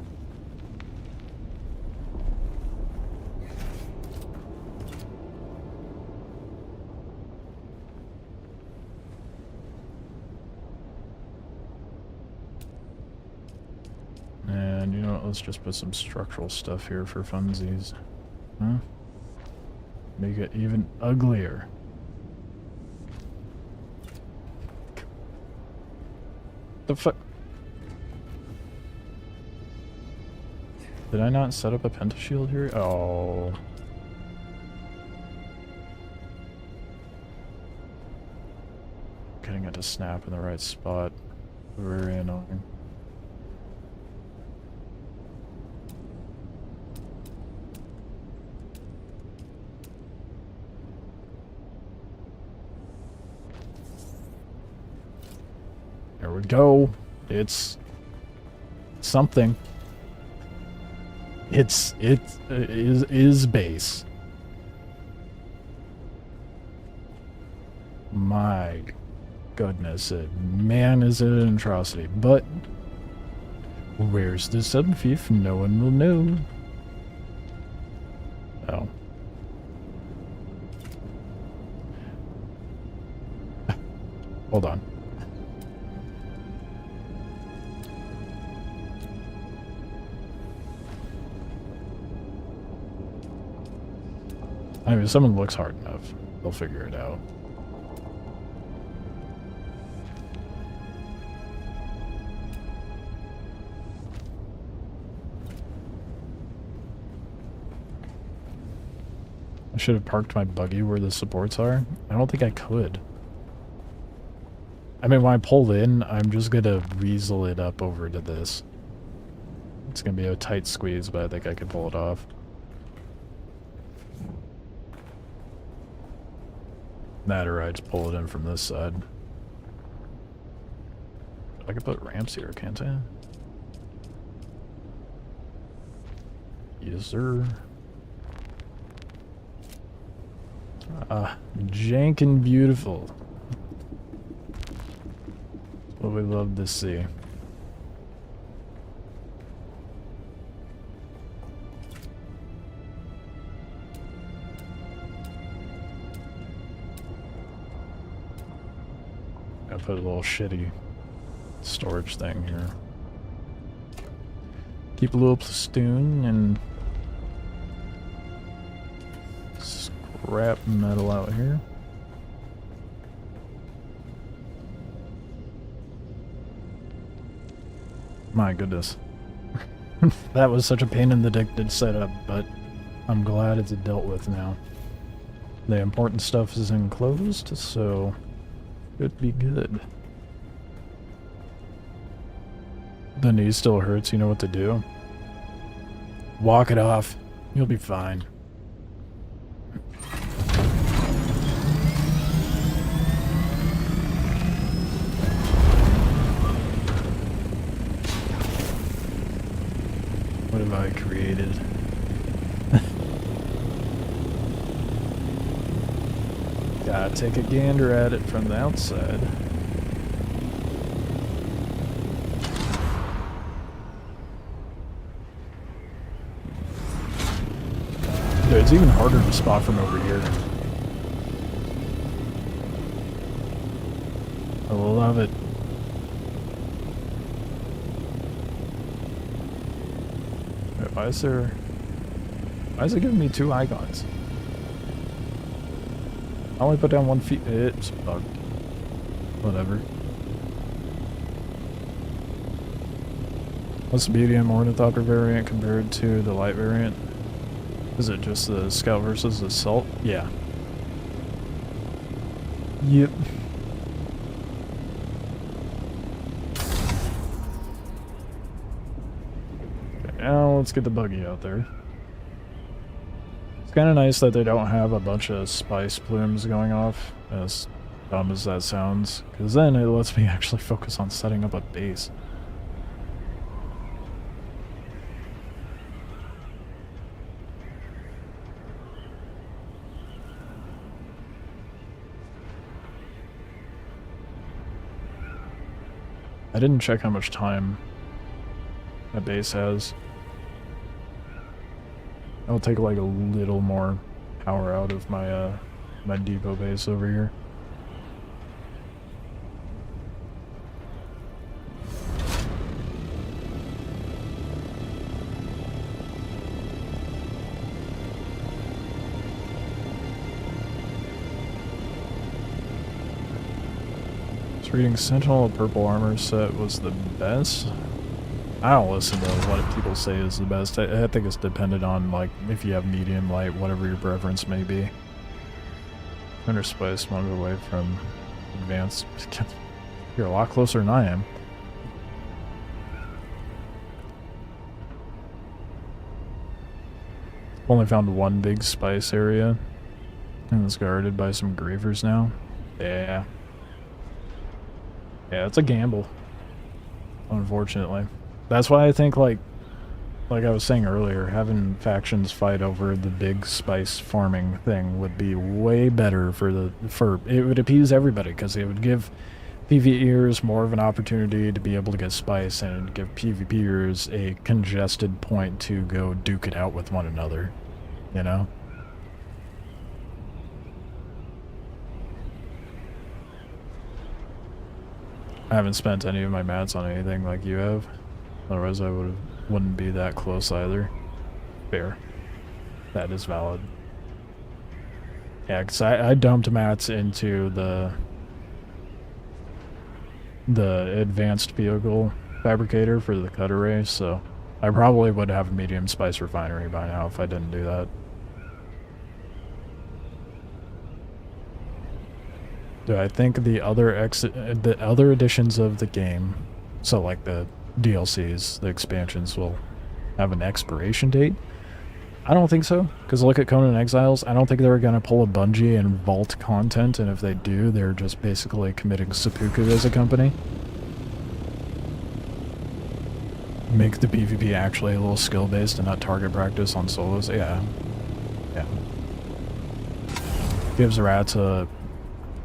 And you know what, let's just put some structural stuff here for funsies. Huh? Make it even uglier. The fuck? Did I not set up a pentashield here? Oh. Getting it to snap in the right spot. Very annoying. There we go. It's something. It is base. my goodness, man, is it an atrocity. But where's the sub-thief? No one will know. Oh. Hold on. I mean, if someone looks hard enough, they'll figure it out. I should have parked my buggy where the supports are. I don't think I could. I mean, when I pull in, I'm just gonna weasel it up over to this. It's gonna be a tight squeeze, but I think I can pull it off. That or I just pull it in from this side. I could put ramps here, can't I? Yes, sir. Jank and beautiful. What we love to see. I put a little shitty storage thing here. Keep a little platoon and scrap metal out here. My goodness. That was such a pain in the dick to set up, but I'm glad it's dealt with now. The important stuff is enclosed, so should be good. The knee still hurts, you know what to do? Walk it off. You'll be fine. What have I created? Gotta take a gander at it from the outside. Dude, it's even harder to spot from over here. I love it. Wait, why is it giving me two icons? I only put down 1 feet. It's bugged. Whatever. What's the medium ornithopter variant compared to the light variant? Is it just the scout versus the assault? Yeah. Yep. Okay, now let's get the buggy out there. It's kind of nice that they don't have a bunch of spice plumes going off, as dumb as that sounds, because then it lets me actually focus on setting up a base. I didn't check how much time that base has. I'll take like a little more power out of my my depot base over here. Reading Sentinel Purple Armor set was the best. I don't listen to what people say is the best. I think it's dependent on, like, if you have medium, light, whatever your preference may be. Under Spice, one away from advanced. You're a lot closer than I am. Only found one big spice area. And it's guarded by some grievers now. Yeah. Yeah, it's a gamble. Unfortunately. That's why I think, like, like I was saying earlier, having factions fight over the big spice farming thing would be way better for it would appease everybody, because it would give PvEers more of an opportunity to be able to get spice, and give PvPers a congested point to go duke it out with one another, you know? I haven't spent any of my mats on anything like you have. Otherwise I wouldn't be that close either. Fair. That is valid. Yeah, because I dumped mats into the advanced vehicle fabricator for the cutter race, so I probably would have a medium spice refinery by now if I didn't do that. Do I think the other editions of the game, so like the DLCs, the expansions, will have an expiration date? I don't think so, because look at Conan Exiles. I don't think they're going to pull a Bungie and vault content, and if they do, they're just basically committing seppuku as a company. Make the PvP actually a little skill-based and not target practice on solos. Yeah. Yeah. Gives rats a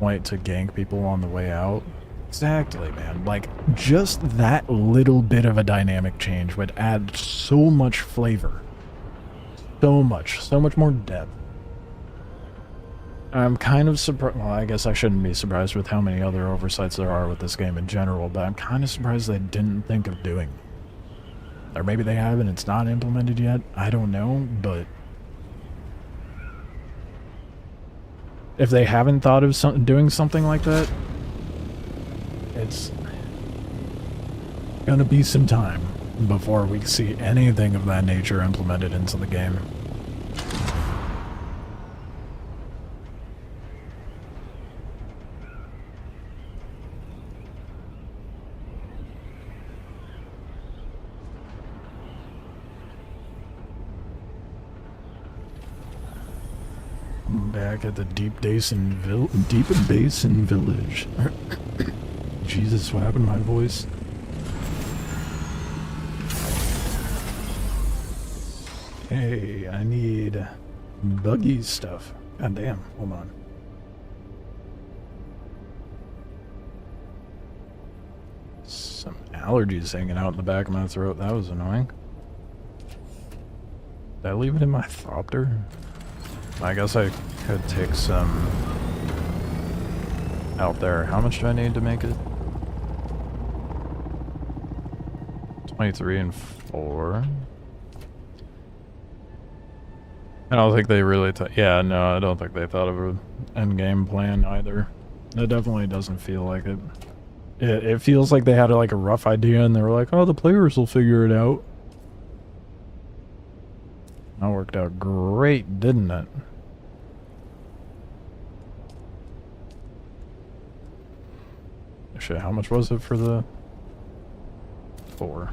point to gank people on the way out. Exactly, man. Like, just that little bit of a dynamic change would add so much flavor. So much more depth. I'm kind of surprised. Well, I guess I shouldn't be surprised with how many other oversights there are with this game in general, but I'm kind of surprised they didn't think of doing it. Or maybe they have and it's not implemented yet. I don't know, but if they haven't thought of doing something like that, it's gonna be some time before we see anything of that nature implemented into the game. Back at the Deep Basin Village. Jesus, what happened to my voice? Hey, I need buggy stuff. God damn, hold on. Some allergies hanging out in the back of my throat. That was annoying. Did I leave it in my thopter? I guess I could take some out there. How much do I need to make it? 23 and 4. I don't think they really yeah, no, I don't think they thought of an endgame plan either. It definitely doesn't feel like it. It feels like they had like a rough idea and they were like, oh, the players will figure it out. That worked out great, didn't it? Shit, how much was it for the 4?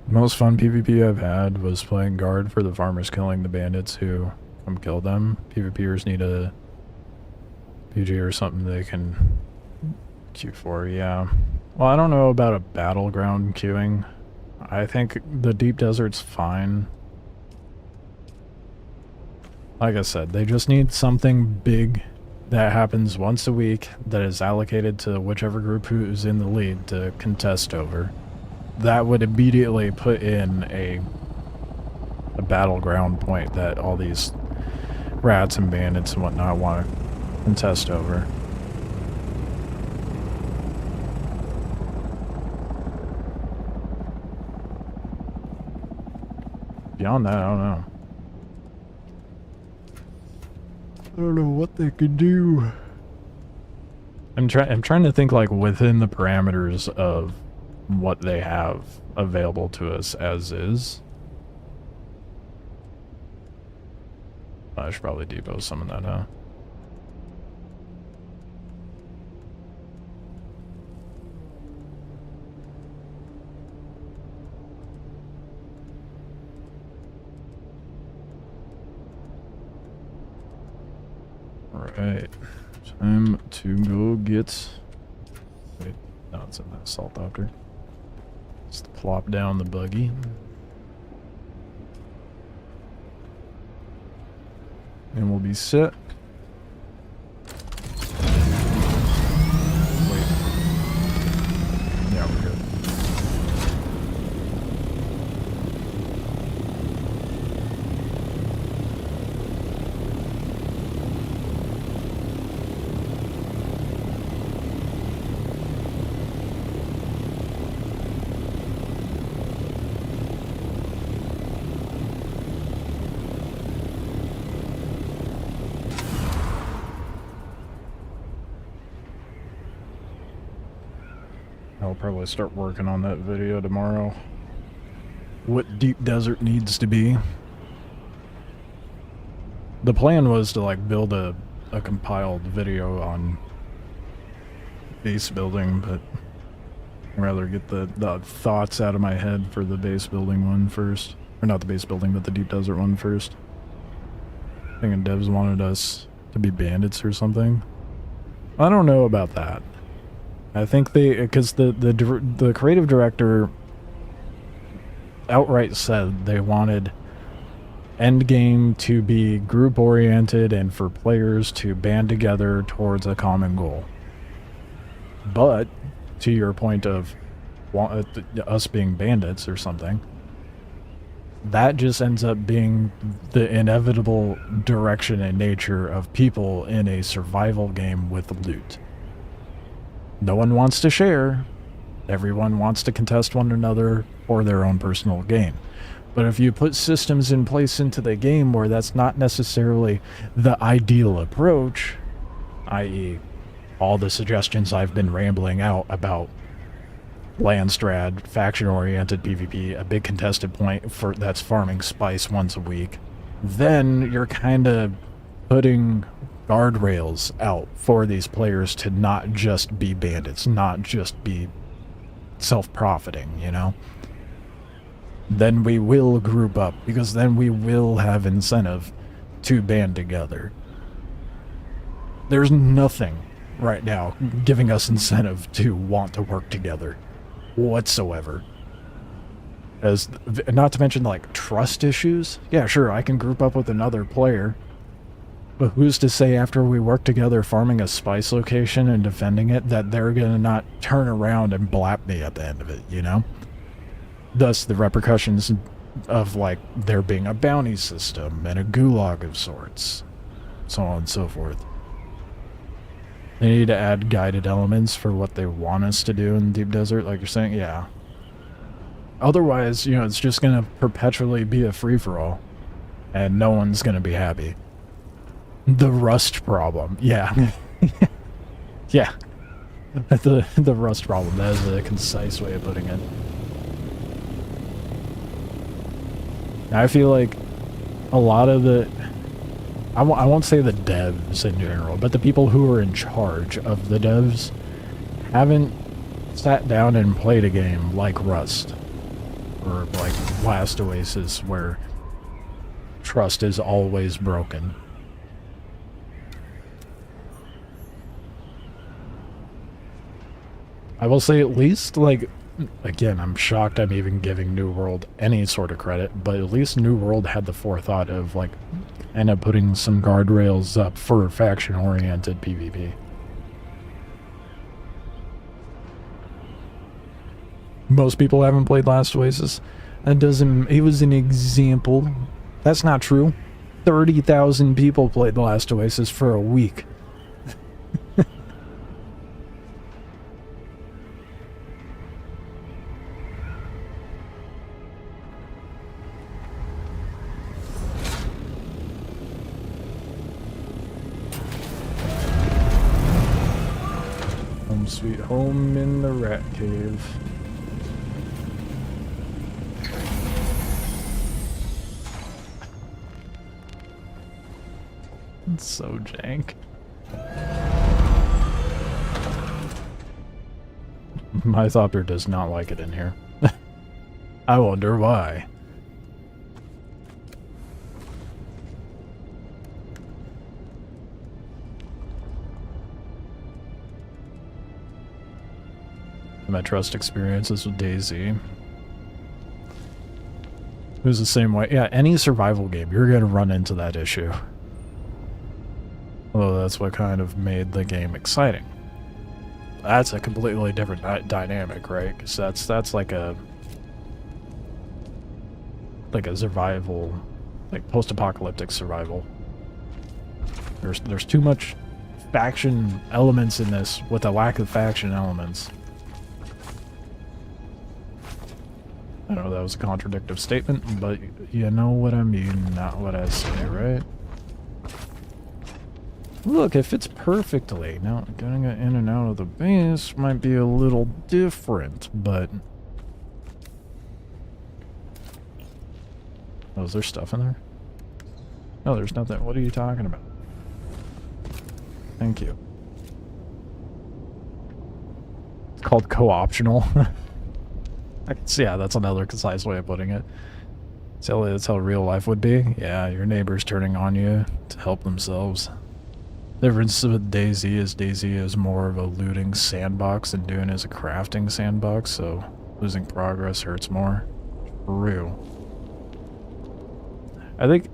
The most fun PvP I've had was playing guard for the farmers killing the bandits who come kill them. PvPers need a PG or something they can queue for, yeah. Well, I don't know about a battleground queuing. I think the deep desert's fine. Like I said, they just need something big that happens once a week that is allocated to whichever group who's in the lead to contest over. That would immediately put in a battleground point that all these rats and bandits and whatnot want to contest over. Beyond that, I don't know. I don't know what they could do. I'm trying to think like within the parameters of what they have available to us as is. I should probably depot some of that, huh? Alright, time to go get Wait, no, it's in that assault doctor. Just plop down the buggy. And we'll be set. Wait. Yeah, we're good. I'll probably start working on that video tomorrow. What Deep Desert needs to be. The plan was to like build a compiled video on base building, but I'd rather get the thoughts out of my head for the base building one first. Or not the base building, but the Deep Desert one first. I think devs wanted us to be bandits or something. I don't know about that. I think because the creative director outright said they wanted endgame to be group oriented and for players to band together towards a common goal. But to your point of us being bandits or something, that just ends up being the inevitable direction and nature of people in a survival game with loot. No one wants to share. Everyone wants to contest one another for their own personal gain. But if you put systems in place into the game where that's not necessarily the ideal approach, i.e. all the suggestions I've been rambling out about Landstrad, faction-oriented PvP, a big contested point for that's farming spice once a week, then you're kind of putting guardrails out for these players to not just be bandits, not just be self-profiting, you know? Then we will group up, because then we will have incentive to band together. There's nothing right now giving us incentive to want to work together whatsoever. As not to mention like trust issues. Yeah, sure, I can group up with another player, but who's to say after we work together farming a spice location and defending it that they're gonna not turn around and blap me at the end of it, you know? Thus the repercussions of like there being a bounty system and a gulag of sorts, so on and so forth. They need to add guided elements for what they want us to do in Deep Desert, like you're saying, yeah. Otherwise, you know, it's just gonna perpetually be a free-for-all, and no one's gonna be happy. The rust problem, yeah. Yeah. The rust problem, that is a concise way of putting it. I feel like a lot of the... I won't say the devs in general, but the people who are in charge of the devs haven't sat down and played a game like Rust or like Last Oasis where trust is always broken. I will say at least, like, again, I'm shocked I'm even giving New World any sort of credit, but at least New World had the forethought of, like, end up putting some guardrails up for faction-oriented PvP. Most people haven't played Last Oasis. That doesn't... It was an example. That's not true. 30,000 people played The Last Oasis for a week. Home sweet home in the rat cave. It's so jank. My Thopter does not like it in here. I wonder why. my trust experiences with DayZ. It was the same way. Yeah, any survival game, you're going to run into that issue. Although that's what kind of made the game exciting. That's a completely different dynamic, right? Because that's like a survival, like post-apocalyptic survival. There's too much faction elements in this with a lack of faction elements. I know that was a contradictory statement, but you know what I mean, not what I say, right? Look, it fits perfectly. Now, getting it in and out of the base might be a little different, but... Oh, is there stuff in there? No, there's nothing. What are you talking about? Thank you. It's called co-optional. Yeah, that's another concise way of putting it. That's how real life would be. Yeah, your neighbor's turning on you to help themselves. The difference with DayZ is more of a looting sandbox and Dune is a crafting sandbox, so losing progress hurts more. For real. I think...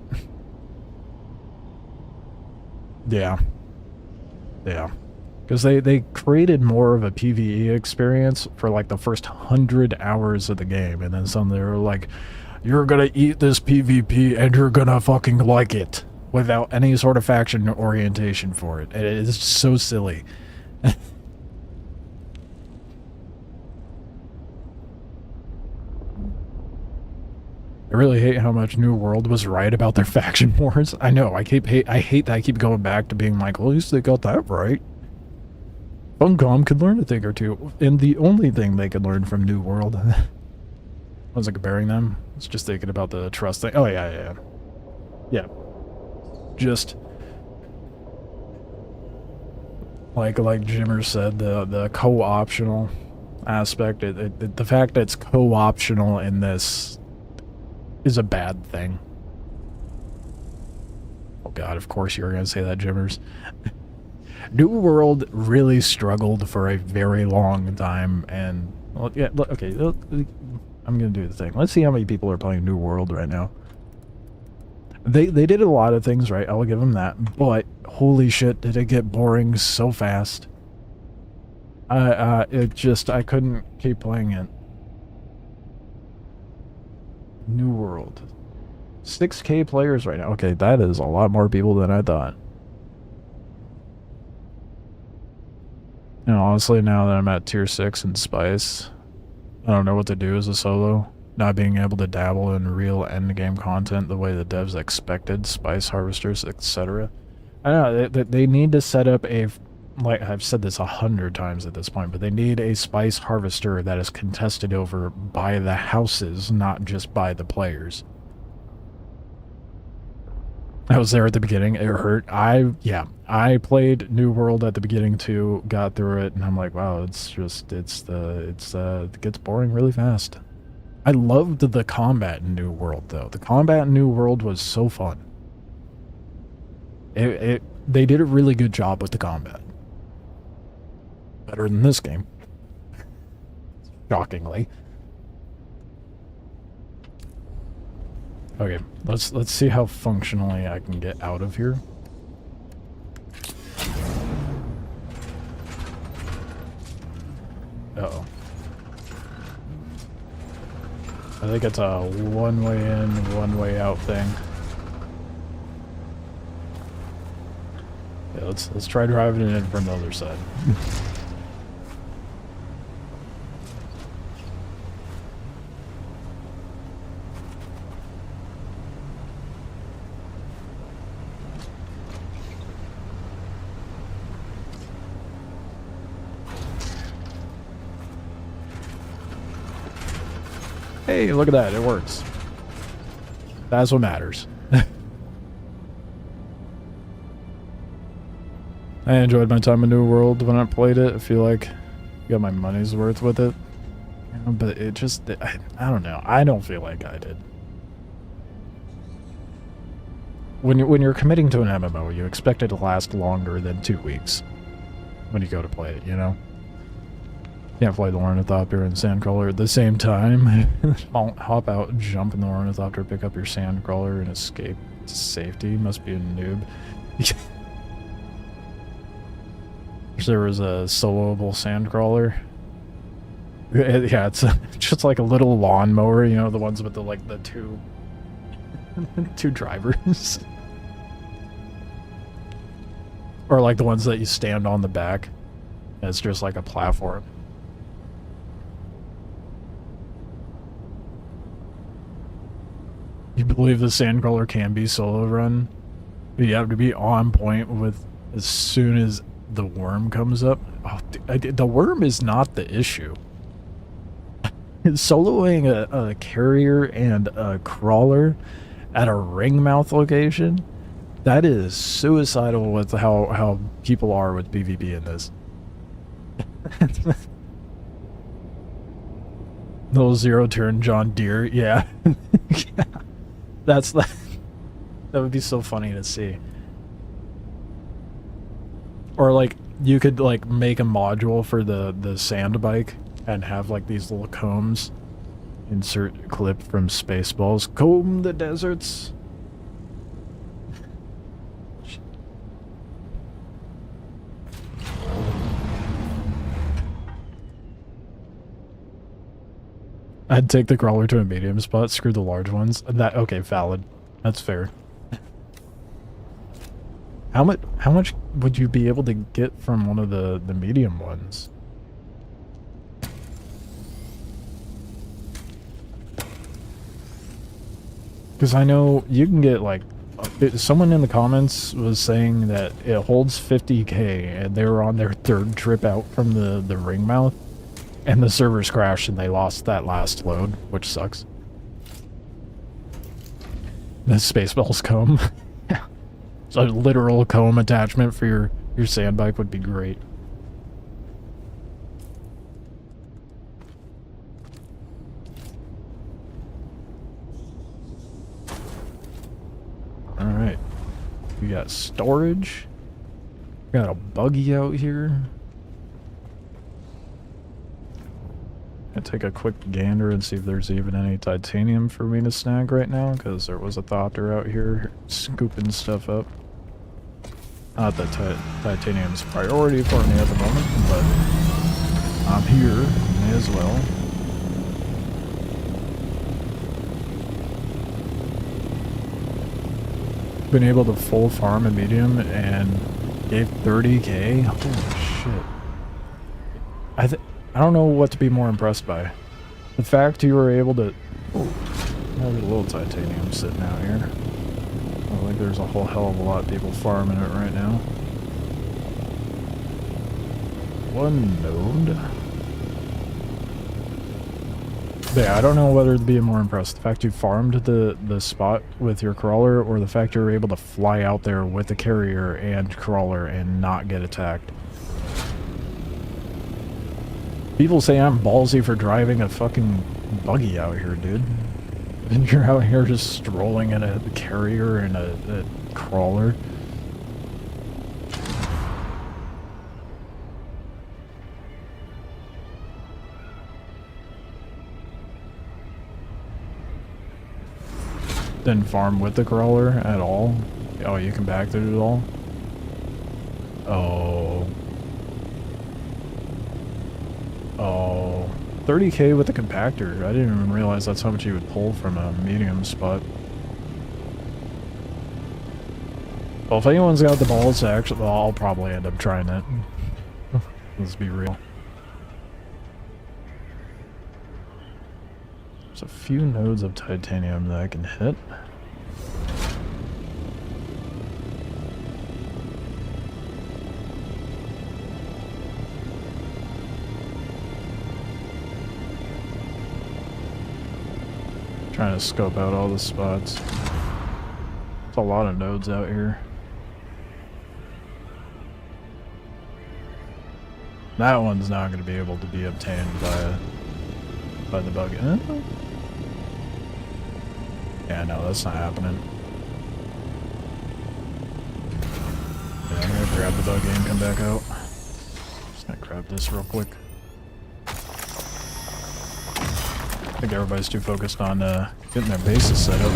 Yeah. Yeah. Because they created more of a PvE experience for like the first 100 hours of the game, and then suddenly they were like, you're gonna eat this PvP and you're gonna fucking like it, without any sort of faction orientation for it. And it is so silly. I really hate how much New World was right about their faction wars. I know, I hate that I keep going back to being like, well, at least they got that right. Funcom could learn a thing or two, and the only thing they could learn from New World wasn't comparing them. It's just thinking about the trust thing. Oh yeah. Just like Jimmer said, the co-optional aspect. The fact that it's co-optional in this is a bad thing. Oh god, of course you were gonna say that, Jimmers. New World really struggled for a very long time, and well, yeah, look, okay, I'm gonna do the thing. Let's see how many people are playing New World right now. They did a lot of things right, I'll give them that, but holy shit, did it get boring so fast. I couldn't keep playing it. New World. 6K players right now. Okay, that is a lot more people than I thought. You know, honestly, now that I'm at tier 6 in Spice, I don't know what to do as a solo. Not being able to dabble in real endgame content the way the devs expected, Spice Harvesters, etc. I don't know, they need to set up a, like I've said this 100 times at this point, but they need a Spice Harvester that is contested over by the houses, not just by the players. I was there at the beginning, it hurt. I played New World at the beginning too, got through it, and I'm like, wow, it gets boring really fast. I loved the combat in New World though. The combat in New World was so fun. They did a really good job with the combat. Better than this game. Shockingly. Okay, let's see how functionally I can get out of here. Uh-oh. I think it's a one-way in, one-way out thing. Yeah, let's try driving it in from the other side. Hey, look at that, it works. That's what matters. I enjoyed my time in New World when I played it. I feel like I got my money's worth with it. But it just, I don't know. I don't feel like I did. When you're committing to an MMO, you expect it to last longer than 2 weeks when you go to play it, you know? Can't fly the ornithopter and sandcrawler at the same time. I'll hop out, jump in the ornithopter, pick up your sandcrawler, and escape to safety. Must be a noob. There was a soloable sandcrawler. Yeah, it's just like a little lawnmower, you know, the ones with the like the two drivers. Or like the ones that you stand on the back. And it's just like a platform. You believe the sandcrawler can be solo run? You have to be on point with as soon as the worm comes up. Oh, the worm is not the issue. Soloing a carrier and a crawler at a ring mouth location, that is suicidal with how people are with PvP in this. Little zero turn John Deere, yeah. Yeah. That would be so funny to see. Or like you could like make a module for the sand bike and have like these little combs. Insert clip from Spaceballs. Comb the deserts. I'd take the crawler to a medium spot, screw the large ones. Okay, valid. That's fair. How much would you be able to get from one of the medium ones? Because I know you can get like... someone in the comments was saying that it holds 50k and they were on their third trip out from the ring mouth. And the servers crashed and they lost that last load, which sucks. The Spaceballs comb. Yeah. So a literal comb attachment for your sand bike would be great. Alright. We got storage. We got a buggy out here. I'll take a quick gander and see if there's even any titanium for me to snag right now, because there was a thopter out here scooping stuff up. Not that titanium's a priority for me at the moment, but I'm here, may as well. Been able to full farm a medium and gave 30k? Holy shit. I don't know what to be more impressed by. The fact you were able to... Oh, there's a little titanium sitting out here. I think there's a whole hell of a lot of people farming it right now. One node. But yeah, I don't know whether to be more impressed. The fact you farmed the spot with your crawler, or the fact you were able to fly out there with the carrier and crawler and not get attacked. People say I'm ballsy for driving a fucking buggy out here, dude. And you're out here just strolling in a carrier and a crawler. Didn't farm with the crawler at all. Oh, you can back through it all? Oh. Oh, 30k with the compactor. I didn't even realize that's how much you would pull from a medium spot. Well, if anyone's got the balls to actually... Well, I'll probably end up trying it. Let's be real. There's a few nodes of titanium that I can hit. Trying to scope out all the spots. There's a lot of nodes out here. That one's not going to be able to be obtained by the bug. Yeah, no, that's not happening. Yeah, I'm going to grab the buggy and come back out. Just going to grab this real quick. think everybody's too focused on getting their bases set up.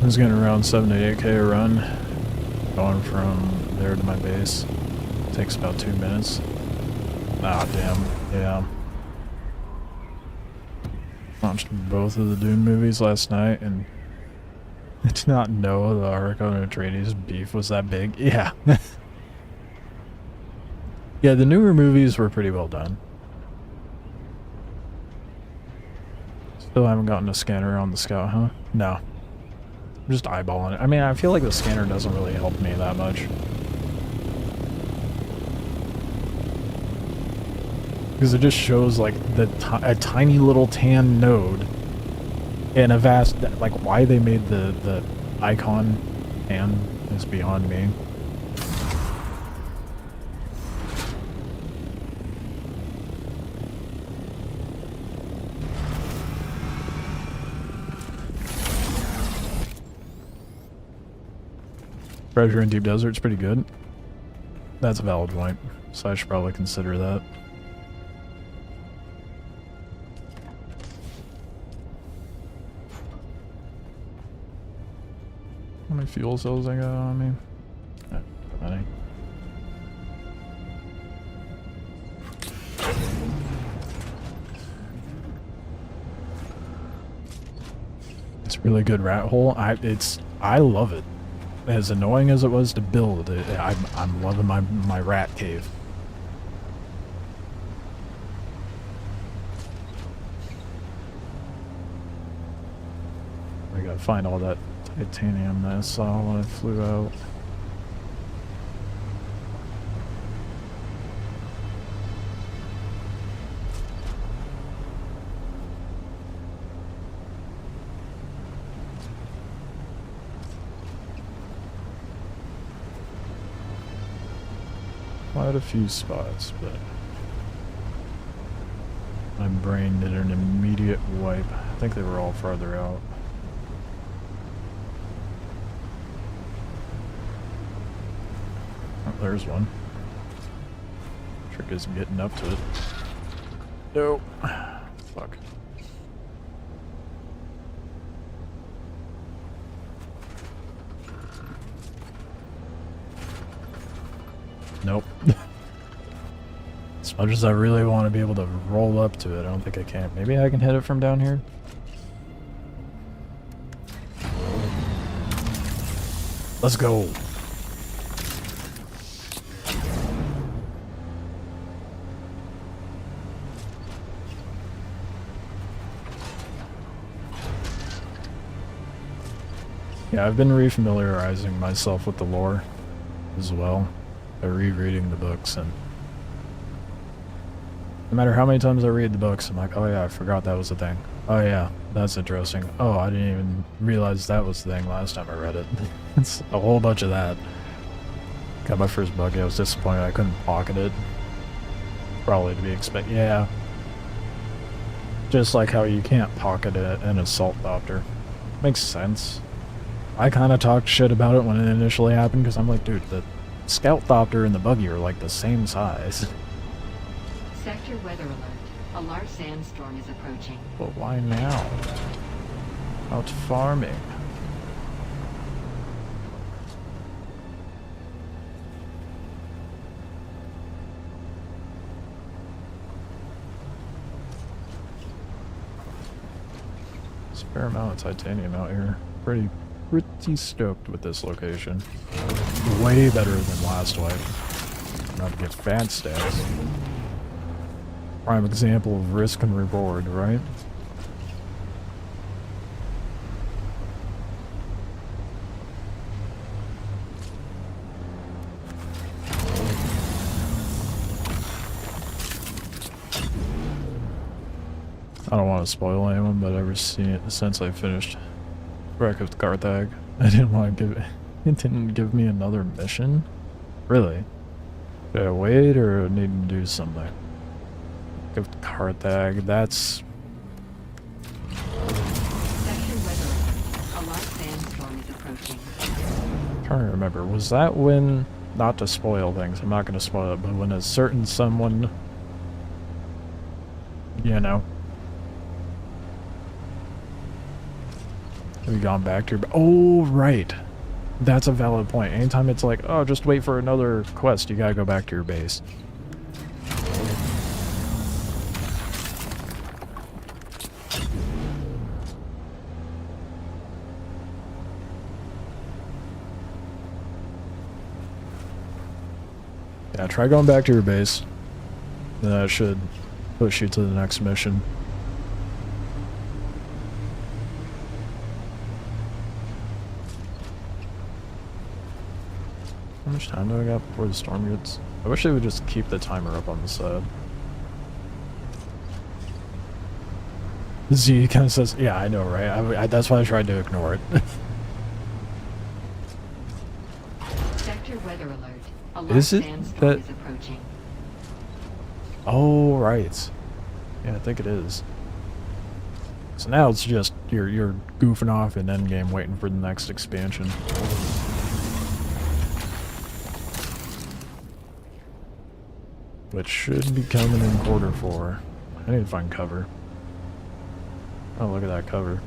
I was getting around 7 to 8k a run, going from there to my base. Takes about 2 minutes. Ah, damn. Yeah. Watched both of the Dune movies last night, and I did not know the Arco and Atreides beef was that big. Yeah. Yeah, the newer movies were pretty well done. Still haven't gotten a scanner on the Scout, huh? No. I'm just eyeballing it. I mean, I feel like the scanner doesn't really help me that much. Because it just shows, like, a tiny little tan node in a vast... Like, why they made the icon tan is beyond me. Treasure in Deep Desert's pretty good. That's a valid point, so I should probably consider that. How many fuel cells I got on me? Not many. It's a really good rat hole. I love it. As annoying as it was to build, I'm loving my rat cave. I gotta find all that titanium that I saw when I flew out. Quite a few spots, but my brain did an immediate wipe. I think they were all farther out. Oh, there's one. Trick is getting up to it. No. Fuck. Nope. As much as I really want to be able to roll up to it, I don't think I can. Maybe I can hit it from down here? Let's go. Yeah, I've been refamiliarizing myself with the lore as well. By rereading the books, and no matter how many times I read the books, I'm like, oh yeah, I forgot that was a thing. Oh yeah, that's interesting. Oh, I didn't even realize that was the thing last time I read it. It's a whole bunch of that. Got my first buggy, I was disappointed I couldn't pocket it. Probably to be expected. Yeah. Just like how you can't pocket an assault doctor. Makes sense. I kind of talked shit about it when it initially happened, because I'm like, dude, the Scout Thopter and the buggy are like the same size. Sector weather alert. A large sandstorm is approaching. But why now? Out farming. There's a fair amount of titanium out here. Pretty stoked with this location. Way better than last wipe. Not to get fan stats. Prime example of risk and reward, right? I don't want to spoil anyone, but ever seen it since I finished Wreck of Carthage. I didn't want to give it. It didn't give me another mission? Really? Did I wait or need to do something? Wreck of Carthage, that's... Sector weather alert. A large sandstorm is approaching. I'm trying to remember. Was that when not to spoil things, I'm not going to spoil it, but when a certain someone, you know, have you gone back to your... Oh, right. That's a valid point. Anytime it's like, oh, just wait for another quest, you gotta go back to your base. Yeah, try going back to your base. Then that should push you to the next mission. How much time do I got before the storm gets? I wish they would just keep the timer up on the side. Z kind of says, yeah, I know, right? That's why I tried to ignore it. Sector weather alert. A large Is it sandstorm that... is approaching. Oh, right. Yeah, I think it is. So now it's just, you're goofing off in endgame waiting for the next expansion. Which should be coming in Q4. I need to find cover. Oh, look at that cover.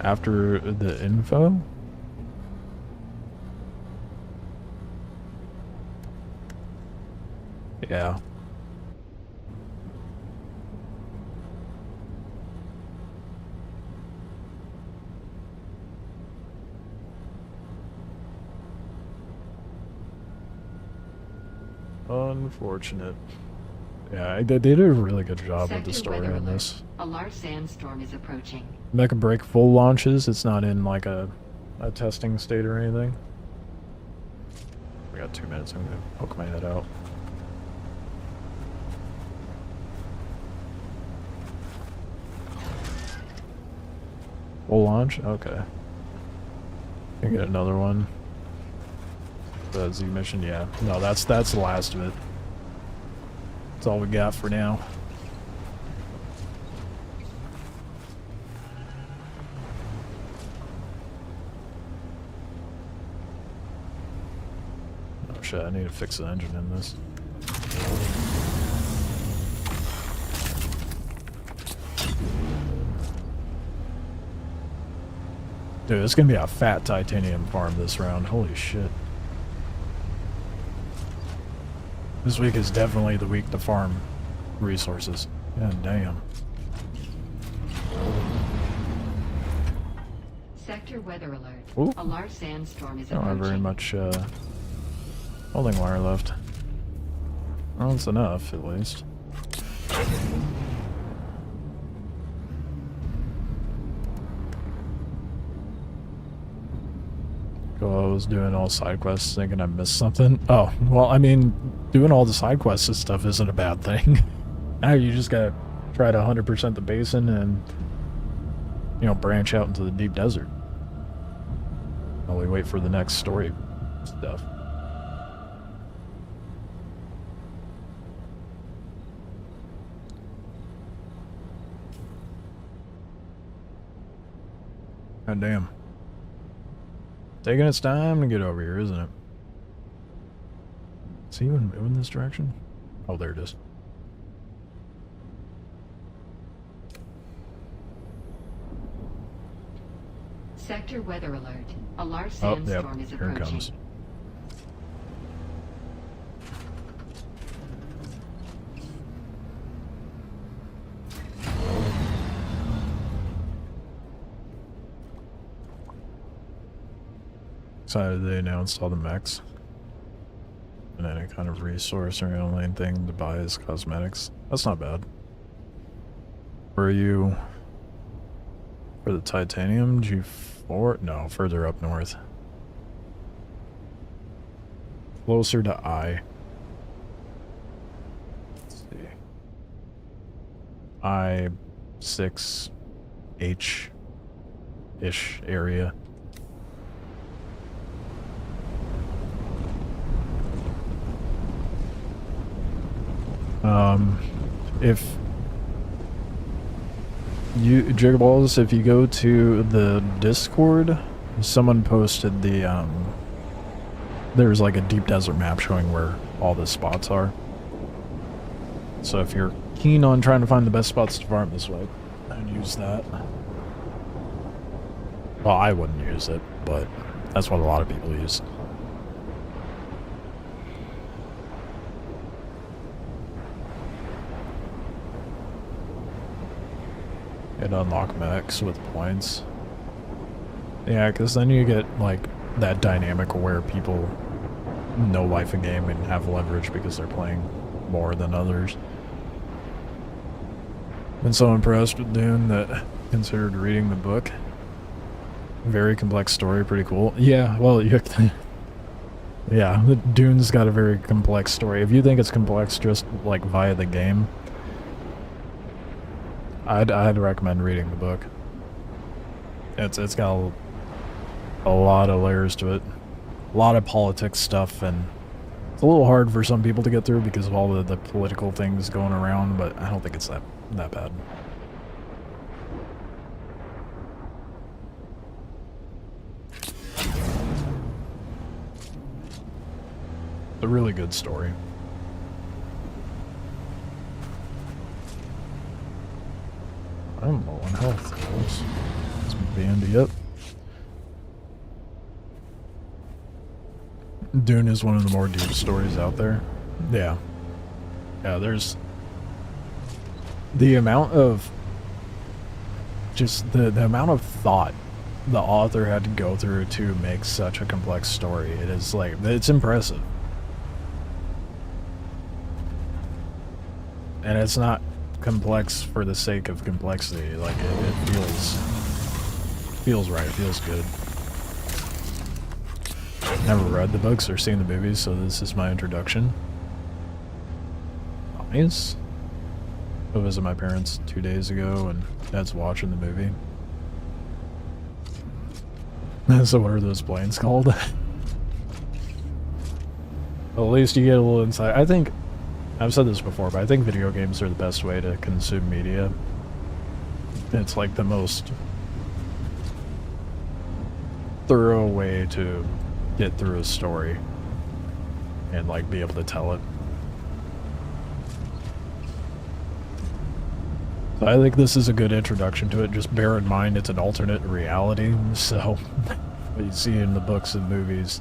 After the info? Yeah. Unfortunate. Yeah, they did a really good job with the Sector story weather on alert. this. A large sandstorm is approaching. Mech and Break full launches, it's not in like a testing state or anything. We got 2 minutes, I'm gonna poke my head out. Full launch? Okay. Can get another one. The Z mission, yeah. No, that's the last of it. That's all we got for now. Oh shit, I need to fix the engine in this. Dude, it's gonna be a fat titanium farm this round. Holy shit. This week is definitely the week to farm resources. God damn. Sector weather alert. Ooh. A large sandstorm is I don't have very approaching. much holding wire left. Well, it's enough, at least. Cool, I was doing all side quests thinking I missed something. Oh, well, I mean, doing all the side quests and stuff isn't a bad thing. Now you just gotta try to 100% the basin and, you know, branch out into the deep desert. While we wait for the next story stuff. God damn. Taking its time to get over here, isn't it? Is he even moving this direction? Oh, there it is. Sector weather alert. A large Oh, yep. sandstorm is Here it approaching. comes. Excited they announced all the mechs. And any kind of resource or only thing to buy is cosmetics. That's not bad. Where are you? For the titanium? G4? No, further up north. Closer to I. Let's see. I6H-ish area. If you, Jiggaballs, if you go to the Discord someone posted the, there's like a deep desert map showing where all the spots are. So if you're keen on trying to find the best spots to farm this way, I'd use that. Well, I wouldn't use it, but that's what a lot of people use. And unlock mechs with points. Yeah, because then you get, like, that dynamic where people know life in game and have leverage because they're playing more than others. Been so impressed with Dune that considered reading the book. Very complex story, pretty cool. Yeah, well, you yeah, Dune's got a very complex story. If you think it's complex just, like, via the game, I'd recommend reading the book. It's got a lot of layers to it. A lot of politics stuff, and it's a little hard for some people to get through because of all the political things going around, but I don't think it's that bad. It's a really good story. I'm low on health. Let's bandy up. Dune is one of the more deep stories out there. Yeah. Yeah, there's the amount of just the amount of thought the author had to go through to make such a complex story. It is like, it's impressive. And it's not complex for the sake of complexity. Like, it feels right, feels good. Never read the books or seen the movies, so this is my introduction. Nice. I visited my parents 2 days ago, and Dad's watching the movie. So what are those planes called? At least you get a little insight. I think, I've said this before, but I think video games are the best way to consume media. It's like the most thorough way to get through a story and like be able to tell it. So I think this is a good introduction to it. Just bear in mind it's an alternate reality, so what you see in the books and movies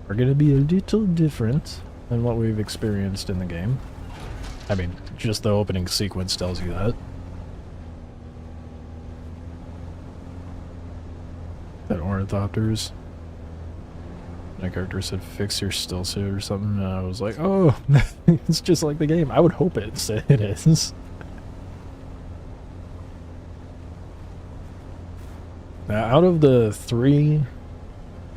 are going to be a little different than what we've experienced in the game. I mean, just the opening sequence tells you that. That ornithopters. My character said, fix your still suit or something, and I was like, oh, it's just like the game. I would hope it is. Now, out of the 3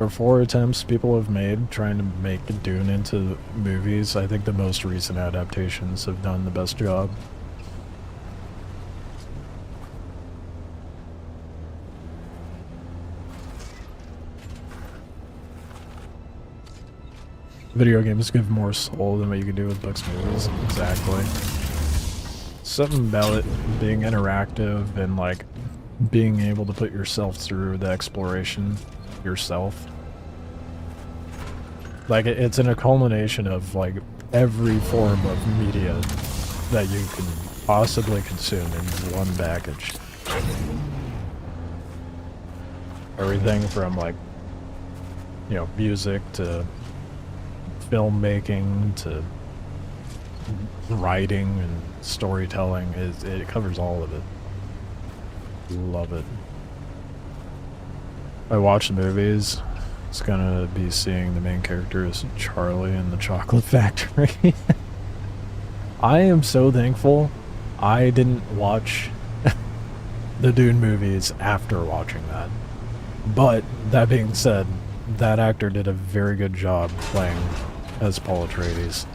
or 4 attempts people have made trying to make Dune into movies, I think the most recent adaptations have done the best job. Video games give more soul than what you can do with books and movies. Exactly. Something about it being interactive and like being able to put yourself through the exploration yourself. Like it's in a culmination of like every form of media that you can possibly consume in one package. Everything from like, you know, music to filmmaking to writing and storytelling. It covers all of it. Love it. I watch the movies. It's gonna be seeing the main character as Charlie in the Chocolate Factory. I am so thankful I didn't watch the Dune movies after watching that. But that being said, that actor did a very good job playing as Paul Atreides.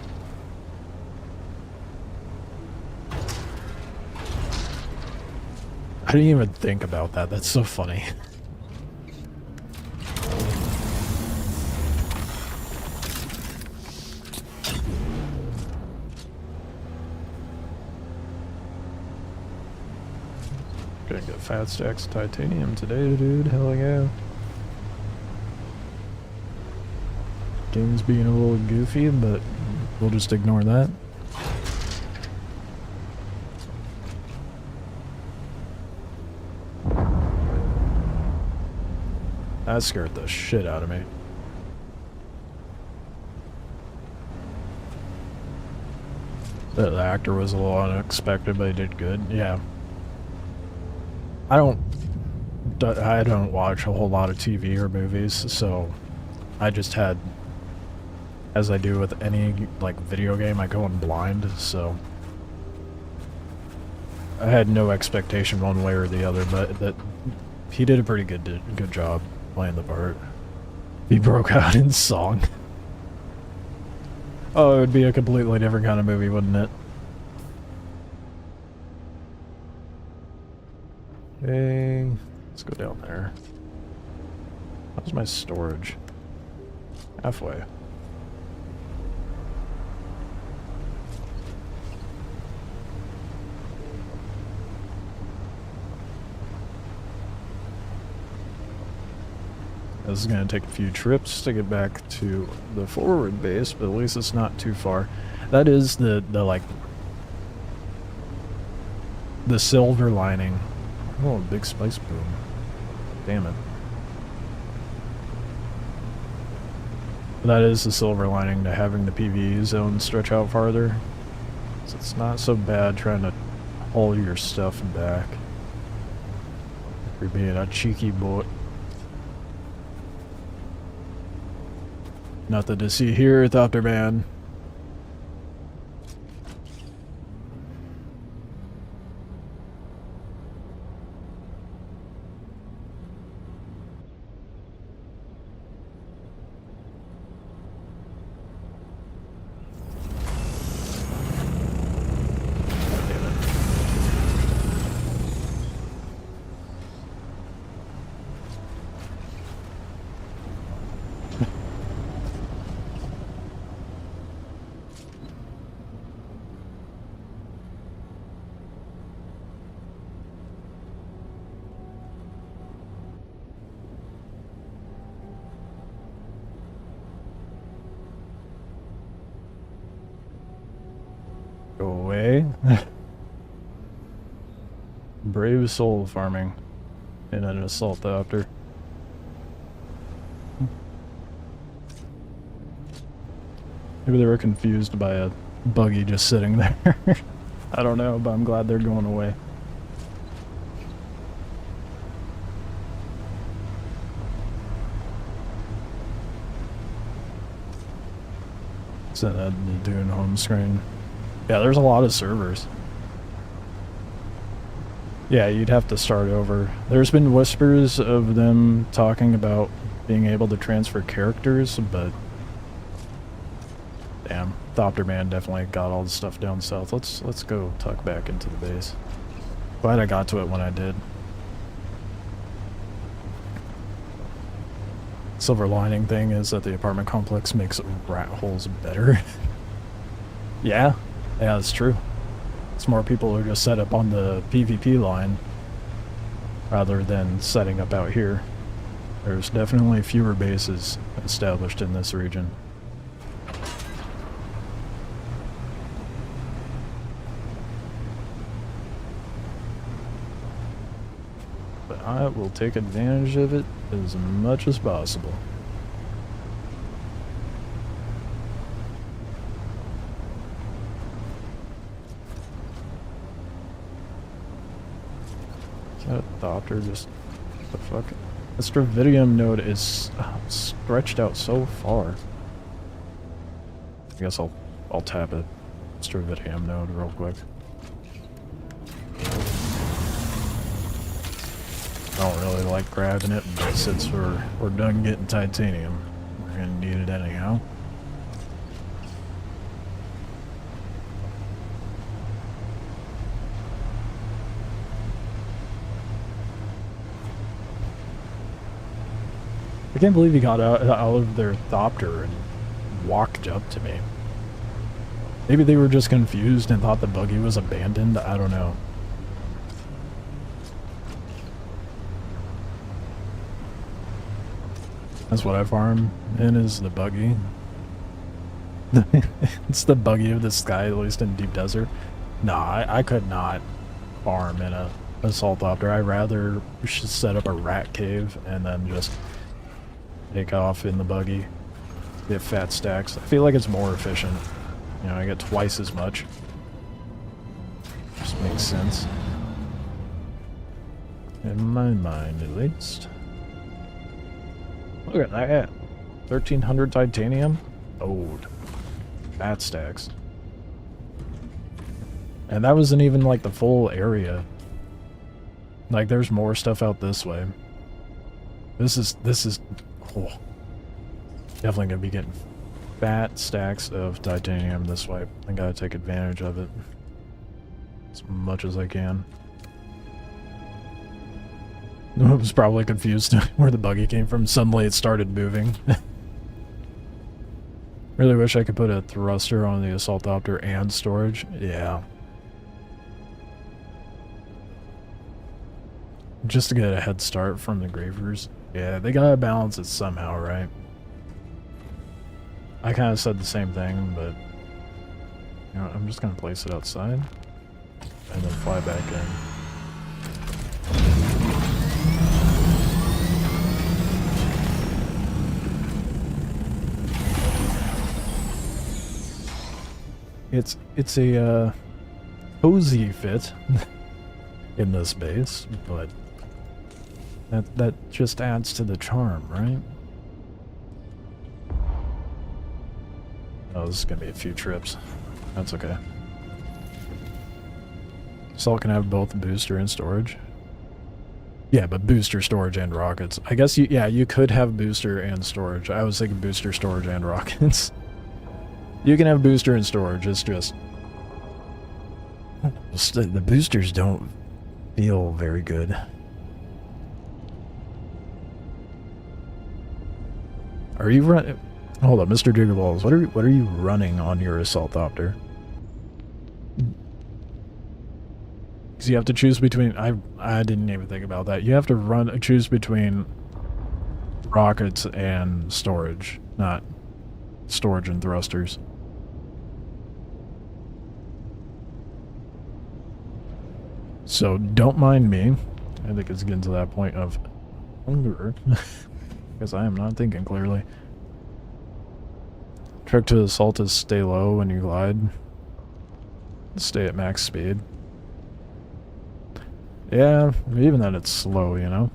I didn't even think about that. That's so funny. Gonna get fat stacks of titanium today, dude. Hell yeah. Game's being a little goofy, but we'll just ignore that. That scared the shit out of me. The actor was a little unexpected, but he did good. Yeah. I don't watch a whole lot of TV or movies, so I just had, as I do with any like video game, I go in blind, so I had no expectation one way or the other, but that he did a pretty good job playing the part. He broke out in song. Oh, it would be a completely different kind of movie, wouldn't it? Okay, let's go down there. How's my storage? Halfway. This is going to take a few trips to get back to the forward base, but at least it's not too far. That is the like the silver lining. Oh, big spice boom. Damn it. That is the silver lining to having the PvE zone stretch out farther. So it's not so bad trying to haul your stuff back. You're being a cheeky boy. Nothing to see here, Thopter Man. Go away. Brave soul farming in an assault thopter. Maybe they were confused by a buggy just sitting there. I don't know, but I'm glad they're going away. Send that to Dune home screen. Yeah, there's a lot of servers. Yeah, you'd have to start over. There's been whispers of them talking about being able to transfer characters, but damn, Thopter Man definitely got all the stuff down south. Let's go tuck back into the base. Glad I got to it when I did. Silver lining thing is that the apartment complex makes rat holes better. Yeah, that's true. It's more people who just set up on the PvP line rather than setting up out here. There's definitely fewer bases established in this region. But I will take advantage of it as much as possible. That Thopter just... the fuck? The Stravidium node is stretched out so far. I guess I'll tap it. Stravidium node real quick. I don't really like grabbing it, but since we're done getting titanium, we're gonna need it anyhow. I can't believe he got out of their Thopter and walked up to me. Maybe they were just confused and thought the buggy was abandoned. I don't know. That's what I farm in, is the buggy. It's the buggy of the sky, at least in deep desert. Nah, I could not farm in a assault opter. I'd rather just set up a rat cave and then just take off in the buggy. Get fat stacks. I feel like it's more efficient. You know, I get twice as much. Just makes sense. In my mind, at least. Look at that. 1,300 titanium? Old. Fat stacks. And that wasn't even like the full area. Like there's more stuff out this way. This is oh, definitely gonna be getting fat stacks of titanium this way. I gotta take advantage of it as much as I can. I was probably confused where the buggy came from. Suddenly it started moving. Really wish I could put a thruster on the assault opter and storage. Yeah. Just to get a head start from the Gravers. Yeah, they gotta balance it somehow, right? I kind of said the same thing, but you know, I'm just gonna place it outside and then fly back in. It's a cozy fit in this base, but that just adds to the charm, right? Oh, this is gonna be a few trips. That's okay. So I can have both booster and storage. Yeah, but booster, storage, and rockets. I guess you could have booster and storage. I was thinking booster, storage, and rockets. You can have booster and storage, it's just... the boosters don't feel very good. Are you running... Hold on, Mr. Jiggerballs, what are you running on your assault opter? Because you have to choose between... I didn't even think about that. You have to choose between rockets and storage, not storage and thrusters. So don't mind me. I think it's getting to that point of hunger. Because I am not thinking clearly. Trick to assault is stay low when you glide. Stay at max speed. Yeah, even then it's slow, you know?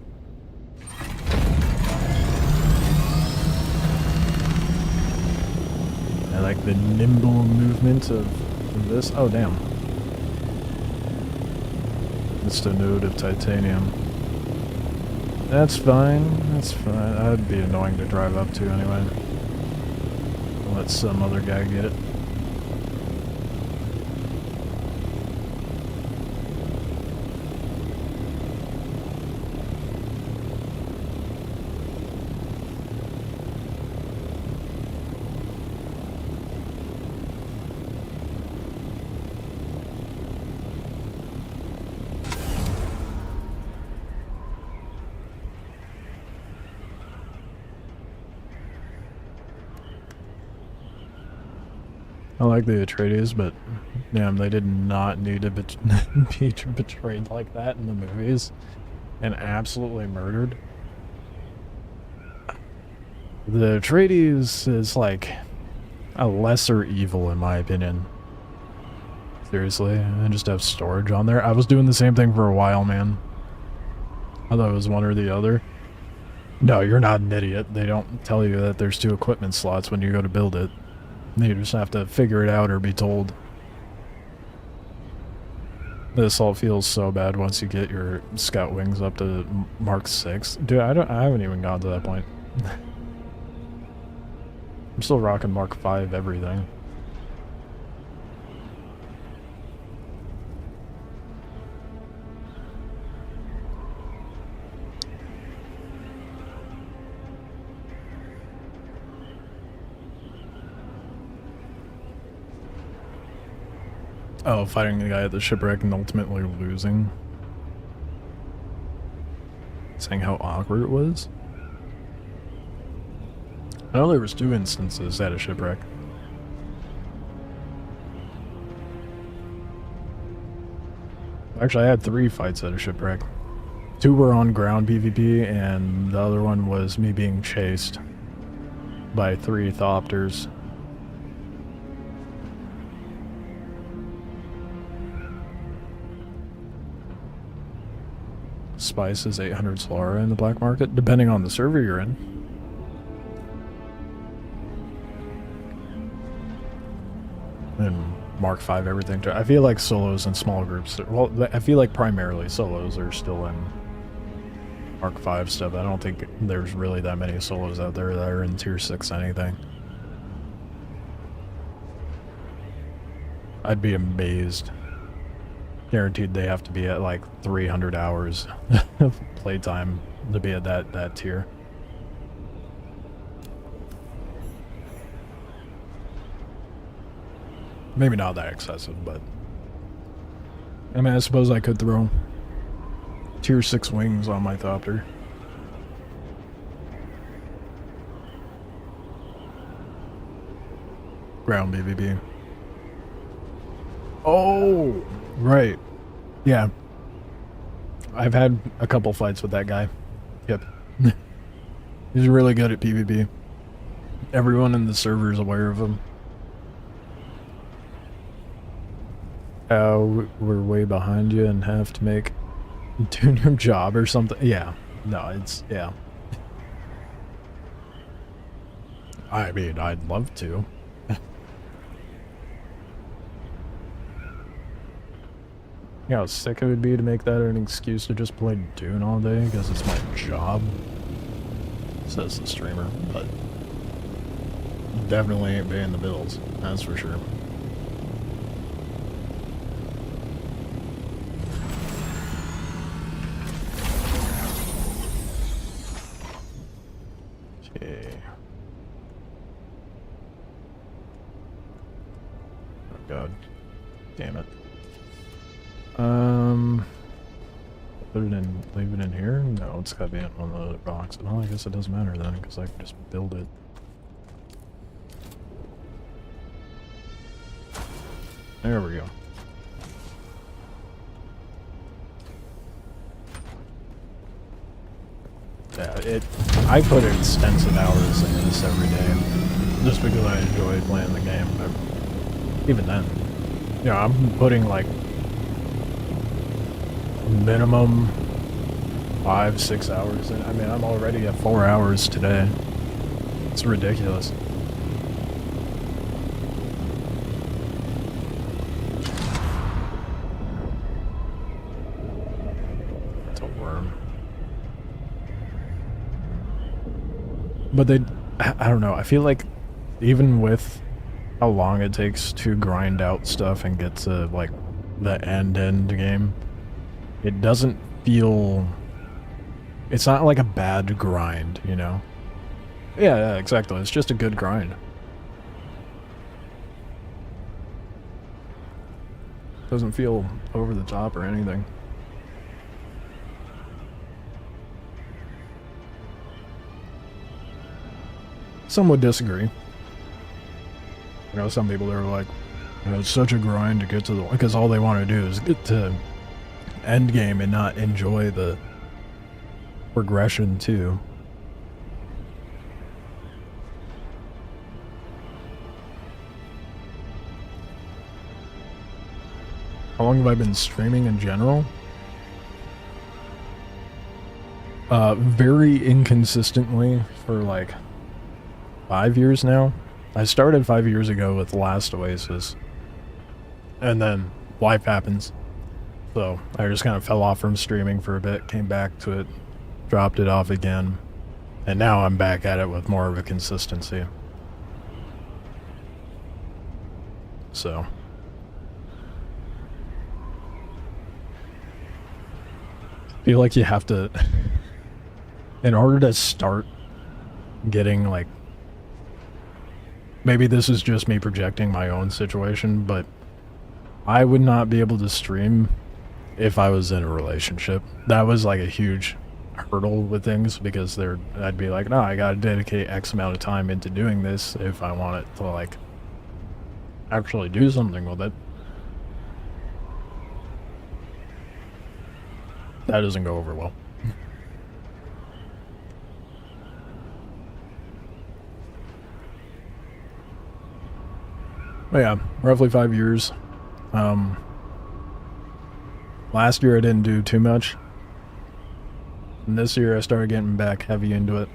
I like the nimble movement of this. Oh, damn. It's a node of titanium. That's fine. That's fine. That'd be annoying to drive up to anyway. I'll let some other guy get it. I like the Atreides, but damn, they did not need to be betrayed like that in the movies and absolutely murdered. The Atreides is like a lesser evil in my opinion. Seriously, and just have storage on there. I was doing the same thing for a while, man. I thought it was one or the other. No, you're not an idiot. They don't tell you that there's 2 equipment slots when you go to build it. You just have to figure it out or be told. The assault feels so bad once you get your scout wings up to Mark 6. Dude, I haven't even gotten to that point. I'm still rocking Mark 5 everything. Oh, fighting the guy at the shipwreck and ultimately losing. Saying how awkward it was. I know there was 2 instances at a shipwreck. Actually, I had 3 fights at a shipwreck. 2 were on ground PvP, and the other one was me being chased by 3 thopters. Spice is 800 Solara in the black market, depending on the server you're in. And Mark 5 everything too. I feel like solos and small groups, well, I feel like primarily solos are still in Mark 5 stuff. I don't think there's really that many solos out there that are in tier 6 anything. I'd be amazed. Guaranteed they have to be at like 300 hours of playtime to be at that tier. Maybe not that excessive, but I mean, I suppose I could throw tier 6 wings on my Thopter. Ground BBB. Oh, right. Yeah. I've had a couple fights with that guy. Yep. He's really good at PvP. Everyone in the server is aware of him. We're way behind you and have to make Dune your job or something. Yeah. No, it's, yeah. I mean, I'd love to. You know how sick it would be to make that an excuse to just play Dune all day because it's my job? Says the streamer, but definitely ain't paying the bills, that's for sure. Okay. Oh god. Damn it. Put it in, leave it in here? No, it's gotta be in one of the boxes. Well, I guess it doesn't matter then, because I can just build it. There we go. Yeah, I put extensive hours into this every day, just because I enjoy playing the game, but even then, you know, I'm putting like minimum 5-6 hours in. I mean, I'm already at 4 hours today. It's ridiculous. It's a worm. But I don't know, I feel like even with how long it takes to grind out stuff and get to like the end game, it doesn't feel, it's not like a bad grind, you know? Yeah, exactly. It's just a good grind. Doesn't feel over the top or anything. Some would disagree. You know, some people are like, you know, it's such a grind to get to the, because all they want to do is get to end game and not enjoy the progression too. How long have I been streaming in general? Very inconsistently for like 5 years now. I started 5 years ago with Last Oasis, and then life happens. So I just kind of fell off from streaming for a bit, came back to it, dropped it off again, and now I'm back at it with more of a consistency. So I feel like you have to, in order to start getting like, maybe this is just me projecting my own situation, but I would not be able to stream if I was in a relationship. That was like a huge hurdle with things, because I'd be like, no, I gotta dedicate X amount of time into doing this if I want it to like actually do something with it. That doesn't go over well. But yeah, roughly 5 years. Last year I didn't do too much. And this year I started getting back heavy into it.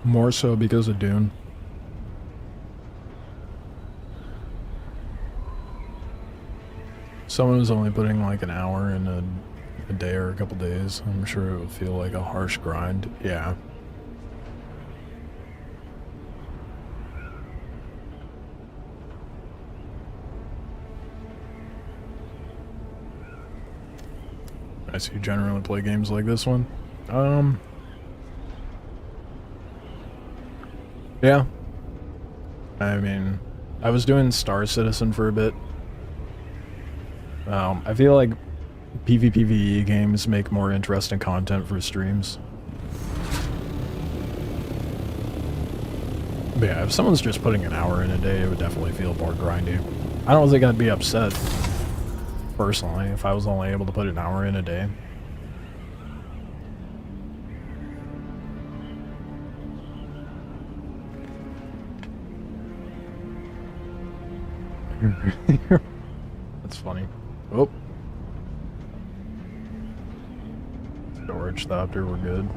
More so because of Dune. Someone was only putting like an hour in a day or a couple days. I'm sure it would feel like a harsh grind. Yeah. I see you generally play games like this one. Yeah. I mean, I was doing Star Citizen for a bit. I feel like PvPvE games make more interesting content for streams. But yeah, if someone's just putting an hour in a day, it would definitely feel more grindy. I don't think I'd be upset, personally, if I was only able to put an hour in a day. That's funny. Oh. Storage stopped her, we're good.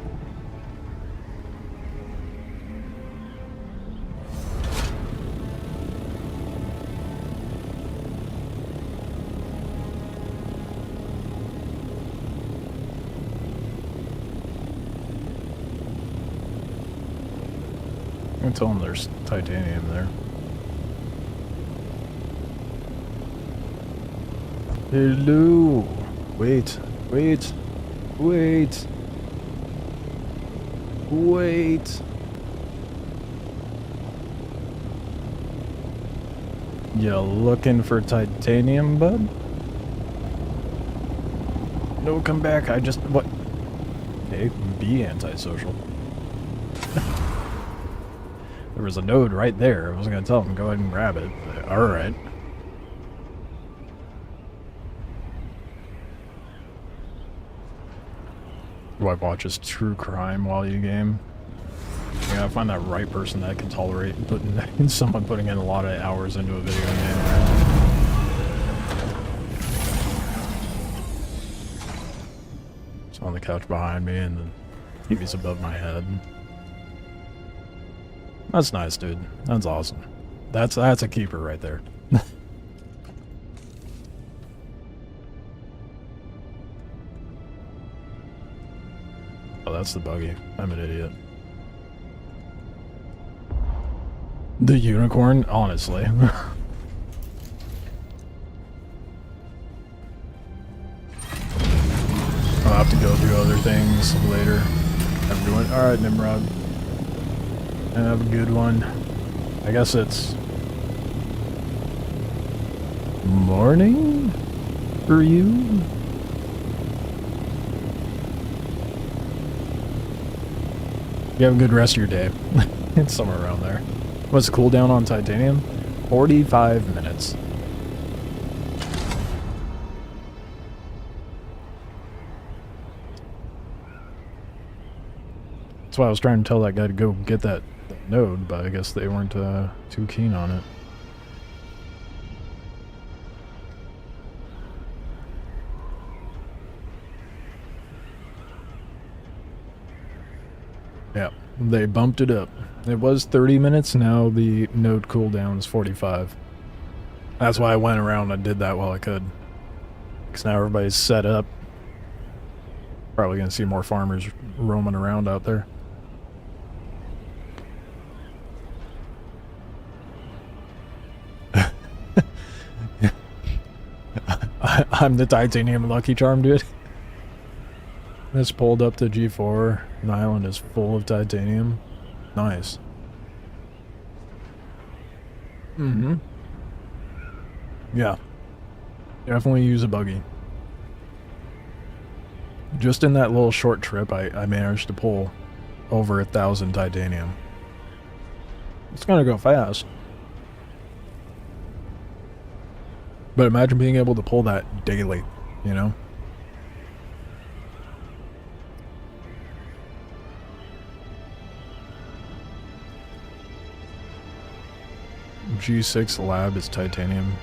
I can tell them there's titanium there. Hello. Wait. Wait. Wait. Wait. You looking for titanium, bud? No, come back. I just... What? Okay, be antisocial. There was a node right there. I was gonna tell him go ahead and grab it, but alright. Do I watch this true crime while you game? You gotta find that right person that can tolerate someone putting in a lot of hours into a video game, right? It's on the couch behind me and the TV's above my head. That's nice, dude. That's awesome. That's a keeper right there. Oh, that's the buggy. I'm an idiot. The unicorn? Honestly. I'll have to go do other things later. Everyone. Alright, Nimrod. Have a good one. I guess it's morning for you? You have a good rest of your day. It's somewhere around there. What's the cooldown on titanium? 45 minutes. That's why I was trying to tell that guy to go get that node, but I guess they weren't too keen on it. Yeah, they bumped it up. It was 30 minutes, now the node cooldown is 45. That's why I went around and did that while I could. Because now everybody's set up. Probably going to see more farmers roaming around out there. I'm the titanium lucky charm, dude. It's pulled up to G4. The island is full of titanium. Nice. Mm-hmm. Yeah. Definitely use a buggy. Just in that little short trip, I managed to pull over 1,000 titanium. It's gonna go fast. But imagine being able to pull that daily, you know? G6 lab is titanium.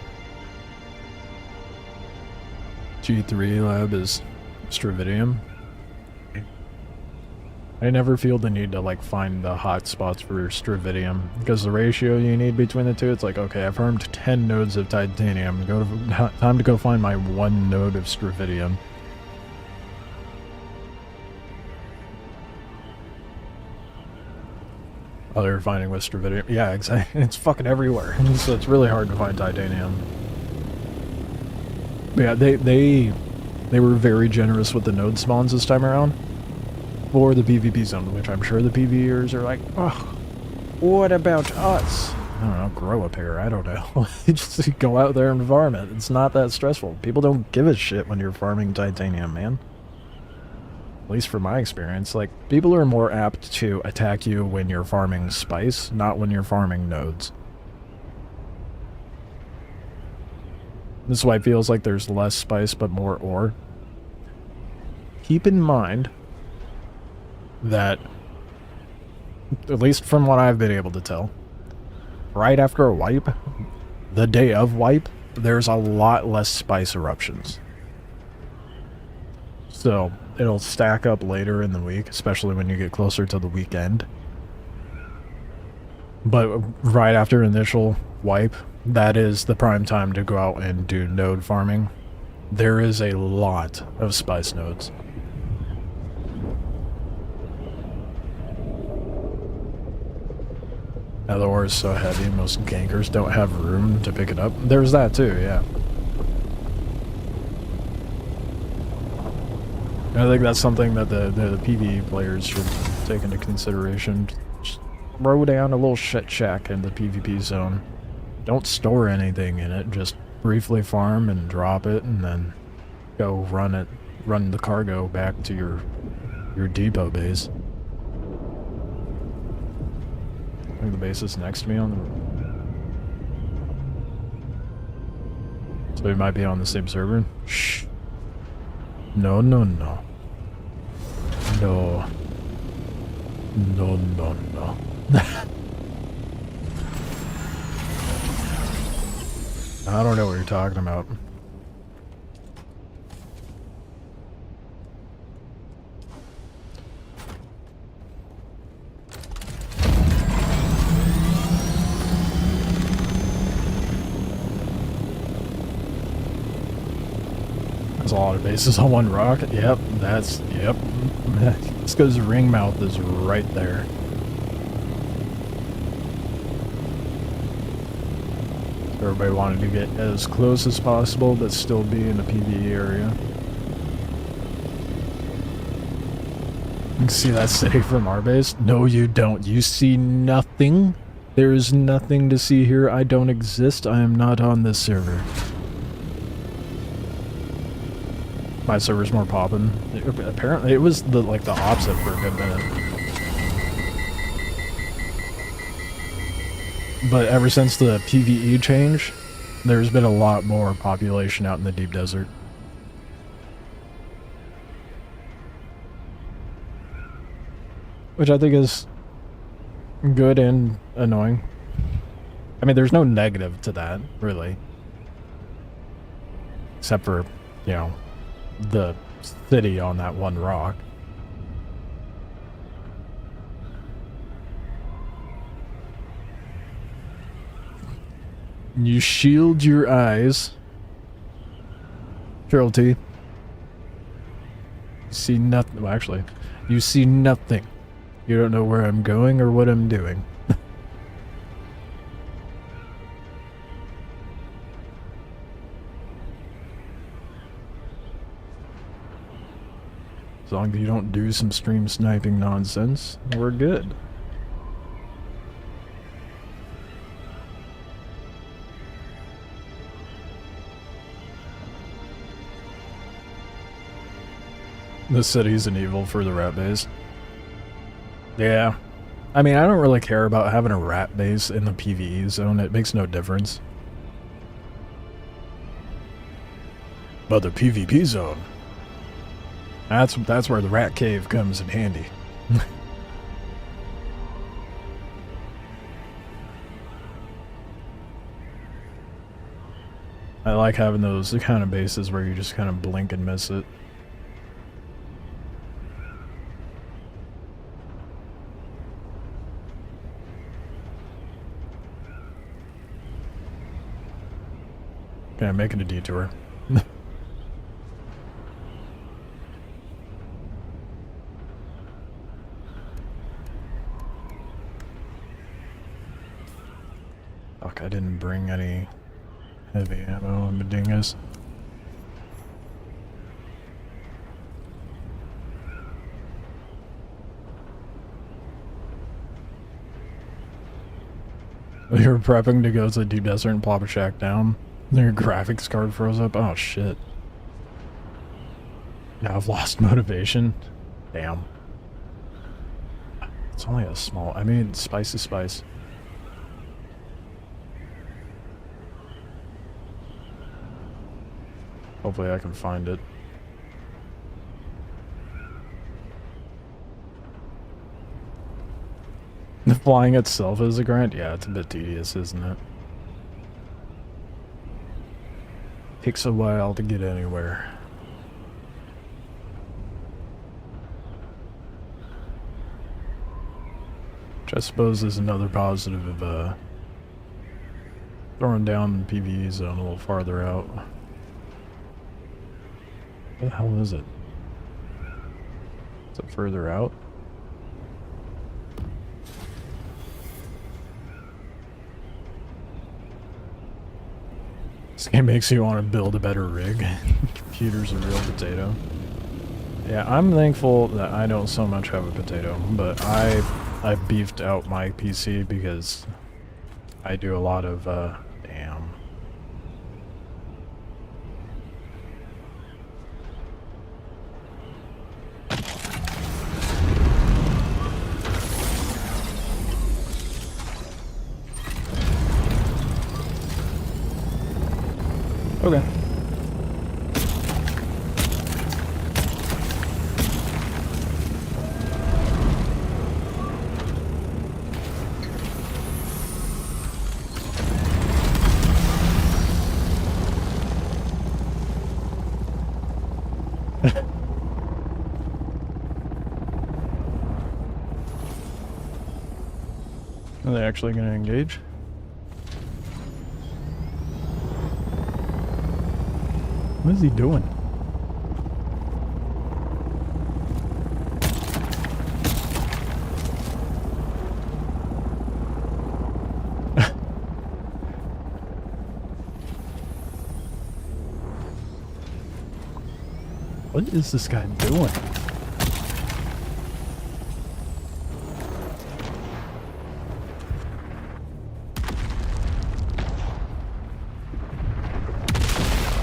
G3 lab is stravidium. I never feel the need to like find the hot spots for stravidium because the ratio you need between the two, it's like, okay, I've farmed 10 nodes of titanium. Time to go find my 1 node of stravidium. Oh, they're finding with stravidium. Yeah, exactly. It's fucking everywhere. So it's really hard to find titanium. But yeah, they were very generous with the node spawns this time around for the PvP zone, which I'm sure the PvEers are like, oh, what about us? I don't know, grow a pair, I don't know. Just go out there and farm it. It's not that stressful. People don't give a shit when you're farming titanium, man. At least from my experience, like, people are more apt to attack you when you're farming spice, not when you're farming nodes. This is why it feels like there's less spice but more ore. Keep in mind that, at least from what I've been able to tell, right after a wipe, the day of wipe, there's a lot less spice eruptions. So it'll stack up later in the week, especially when you get closer to the weekend. But right after initial wipe, that is the prime time to go out and do node farming. There is a lot of spice nodes. Now the ore is so heavy, most gankers don't have room to pick it up. There's that too, yeah. I think that's something that the PvE players should take into consideration. Just throw down a little shit shack in the PvP zone. Don't store anything in it, just briefly farm and drop it and then go run the cargo back to your depot base. I think the base is next to me on the... So we might be on the same server? Shh. No, no, no. No. No, no, no. I don't know what you're talking about. There's a lot of bases on one rock. Yep, yep. This goes Ringmouth is right there. Everybody wanted to get as close as possible, but still be in the PvE area. You can see that city from our base? No, you don't. You see nothing. There is nothing to see here. I don't exist. I am not on this server. My server's more poppin'. Apparently, it was the opposite for a good minute. But ever since the PvE change, there's been a lot more population out in the deep desert. Which I think is good and annoying. I mean, there's no negative to that, really. Except for, you know, the city on that one rock. You shield your eyes. Cheryl T. You see nothing. Well, actually, you see nothing. You don't know where I'm going or what I'm doing. As long as you don't do some stream sniping nonsense, we're good. The city's an evil for the rat base. Yeah. I mean, I don't really care about having a rat base in the PvE zone. It makes no difference. But the PvP zone, that's where the rat cave comes in handy. I like having those kind of bases where you just kind of blink and miss it. Okay, I'm making a detour. Fuck, I didn't bring any heavy ammo in the dingus. You're prepping to go to the deep desert and plop a shack down. Then your graphics card froze up. Oh shit. Now I've lost motivation. Damn. It's only a small... I mean, spice is spice. Hopefully I can find it. The flying itself is a grind? Yeah, it's a bit tedious, isn't it? Takes a while to get anywhere. Which I suppose is another positive of throwing down the PvE zone a little farther out. What the hell is it? Is it further out? This game makes you want to build a better rig. Computer's a real potato. Yeah, I'm thankful that I don't so much have a potato, but I beefed out my PC because I do a lot of, damn. Okay. Are they actually going to engage? What is he doing? What is this guy doing?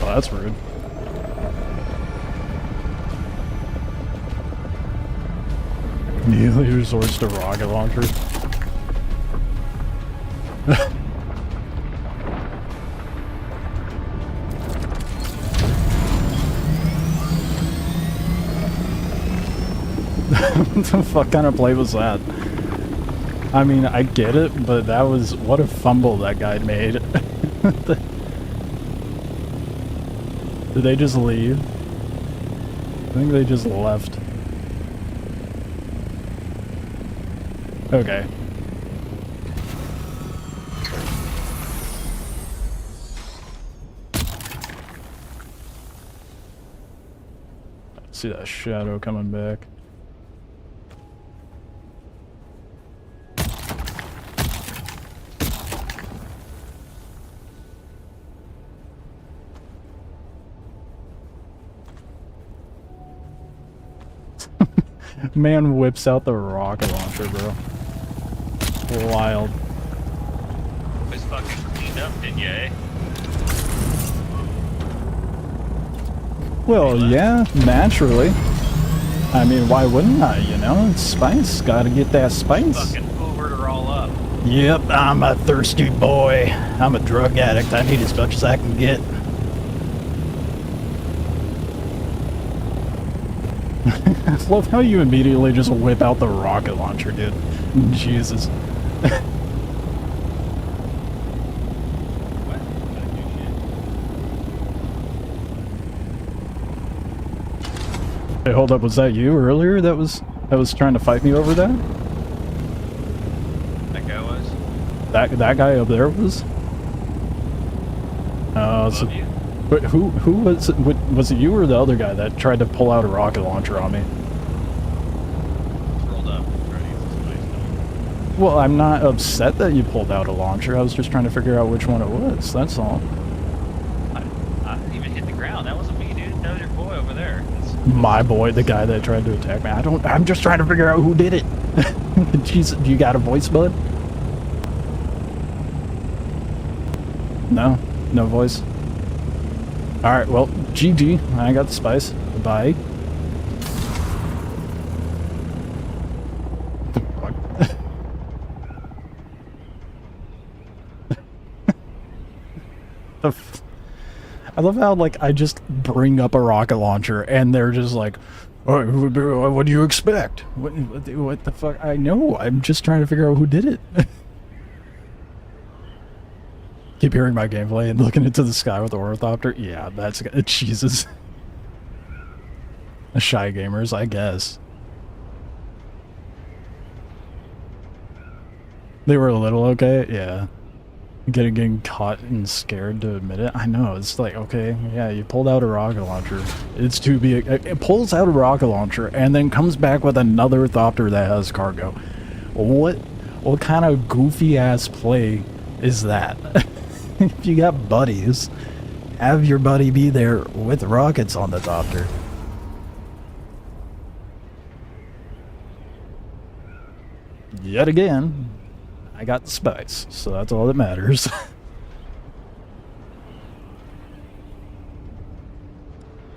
Oh, that's rude. Immediately resorts to rocket launcher. What the fuck kind of play was that? I mean, I get it, but that was... What a fumble that guy made. Did they just leave? I think they just left. Okay. See that shadow coming back. Man whips out the rocket launcher, bro. Wild. Was fucking cleaned up, didn't you, eh? Well, yeah, naturally. I mean, why wouldn't I, you know? It's spice. Gotta get that spice. Fucking Ubered her all up. Yep, I'm a thirsty boy. I'm a drug addict. I need as much as I can get. I love how you immediately just whip out the rocket launcher, dude. Jesus. Hey, hold up, was that you earlier that was trying to fight me over that? That guy was. That guy up there was? So, Above you. but who was it? Was it you or the other guy that tried to pull out a rocket launcher on me? It's rolled up. Ready. Somebody's done. Well, I'm not upset that you pulled out a launcher. I was just trying to figure out which one it was. That's all. I didn't even hit the ground. That wasn't me, dude. That was your boy over there. My boy, the guy that tried to attack me. I'm just trying to figure out who did it. Jeez, you got a voice, bud? No? No voice? Alright, well, GG. I got the spice. Bye. I love how, like, I just bring up a rocket launcher and they're just like, oh, what do you expect? What the fuck? I know. I'm just trying to figure out who did it. Keep hearing my gameplay and looking into the sky with the ornithopter. Yeah, that's Jesus. Shy gamers, I guess. They were a little okay, yeah. Getting caught and scared to admit it. I know, it's like, okay, yeah, you pulled out a rocket launcher. It's to be, it pulls out a rocket launcher and then comes back with another thopter that has cargo. What kind of goofy ass play is that? If you got buddies, have your buddy be there with rockets on the thopter. Yet again, I got the spice, so that's all that matters.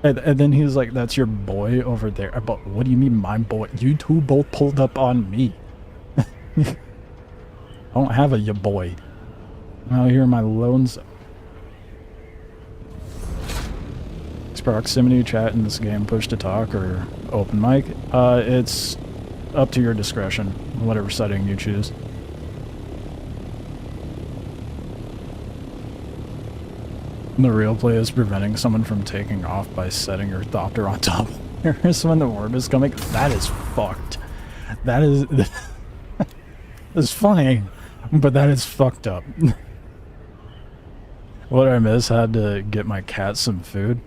and then he was like, that's your boy over there. But what do you mean my boy? You two both pulled up on me. I don't have a ya boy. I'm out here in my lone zone. Is proximity chat in this game push to talk or open mic? It's up to your discretion, whatever setting you choose. The real play is preventing someone from taking off by setting your thopter on top. Here's when the worm is coming. That is fucked. That is... It's funny, but that is fucked up. What I miss, had to get my cat some food.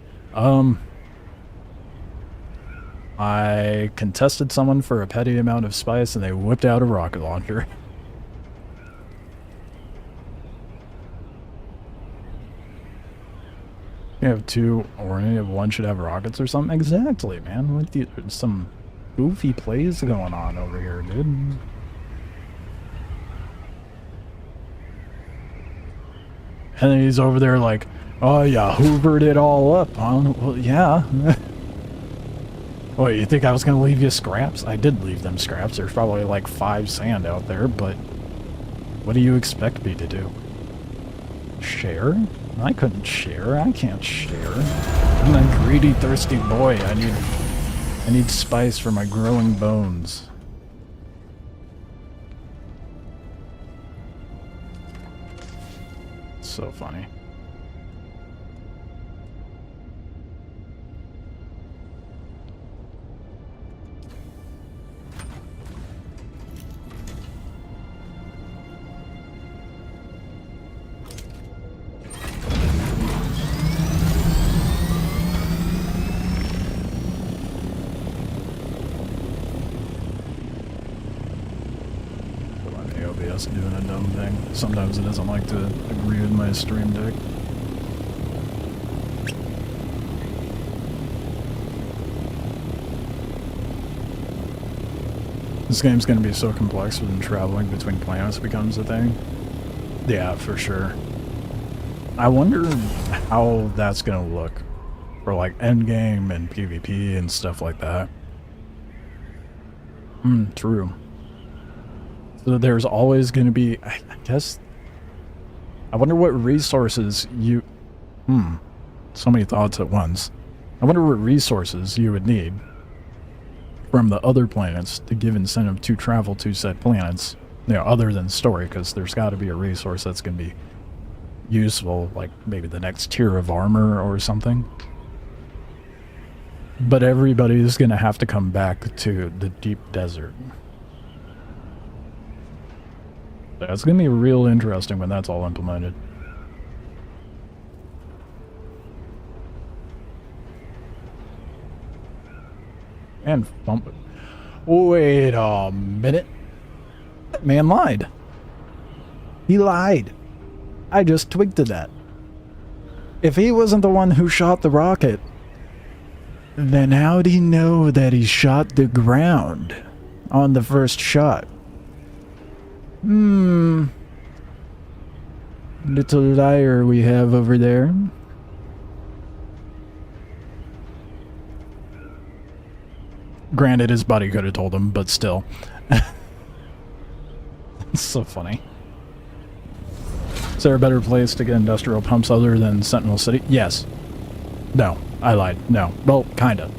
I contested someone for a petty amount of spice and they whipped out a rocket launcher. You have two, or one should have rockets or something. Exactly, man. What some goofy plays going on over here, dude. And then he's over there like, oh yeah, hoovered it all up, huh? Well, yeah. What, you think I was gonna leave you scraps? I did leave them scraps. There's probably like 5 sand out there, but what do you expect me to do? Share? I couldn't share. I can't share. I'm a greedy, thirsty boy. I need spice for my growing bones. So funny. OBS doing a dumb thing. Sometimes it doesn't like to agree with my stream deck. This game's gonna be so complex when traveling between planets becomes a thing. Yeah, for sure. I wonder how that's gonna look for like endgame and PvP and stuff like that. True. So there's always gonna be, I guess, I wonder what resources you, so many thoughts at once. I wonder what resources you would need from the other planets to give incentive to travel to said planets, you know, other than story, because there's got to be a resource that's going to be useful, like maybe the next tier of armor or something. But everybody's gonna have to come back to the deep desert. That's gonna be real interesting when that's all implemented. And bump it. Wait a minute. That man lied. He lied. I just twigged to that. If he wasn't the one who shot the rocket, then how'd he know that he shot the ground on the first shot? Little liar we have over there. Granted, his buddy could have told him, but still. It's so funny. Is there a better place to get industrial pumps other than Sentinel City? Yes. No, I lied. No. Well, kinda.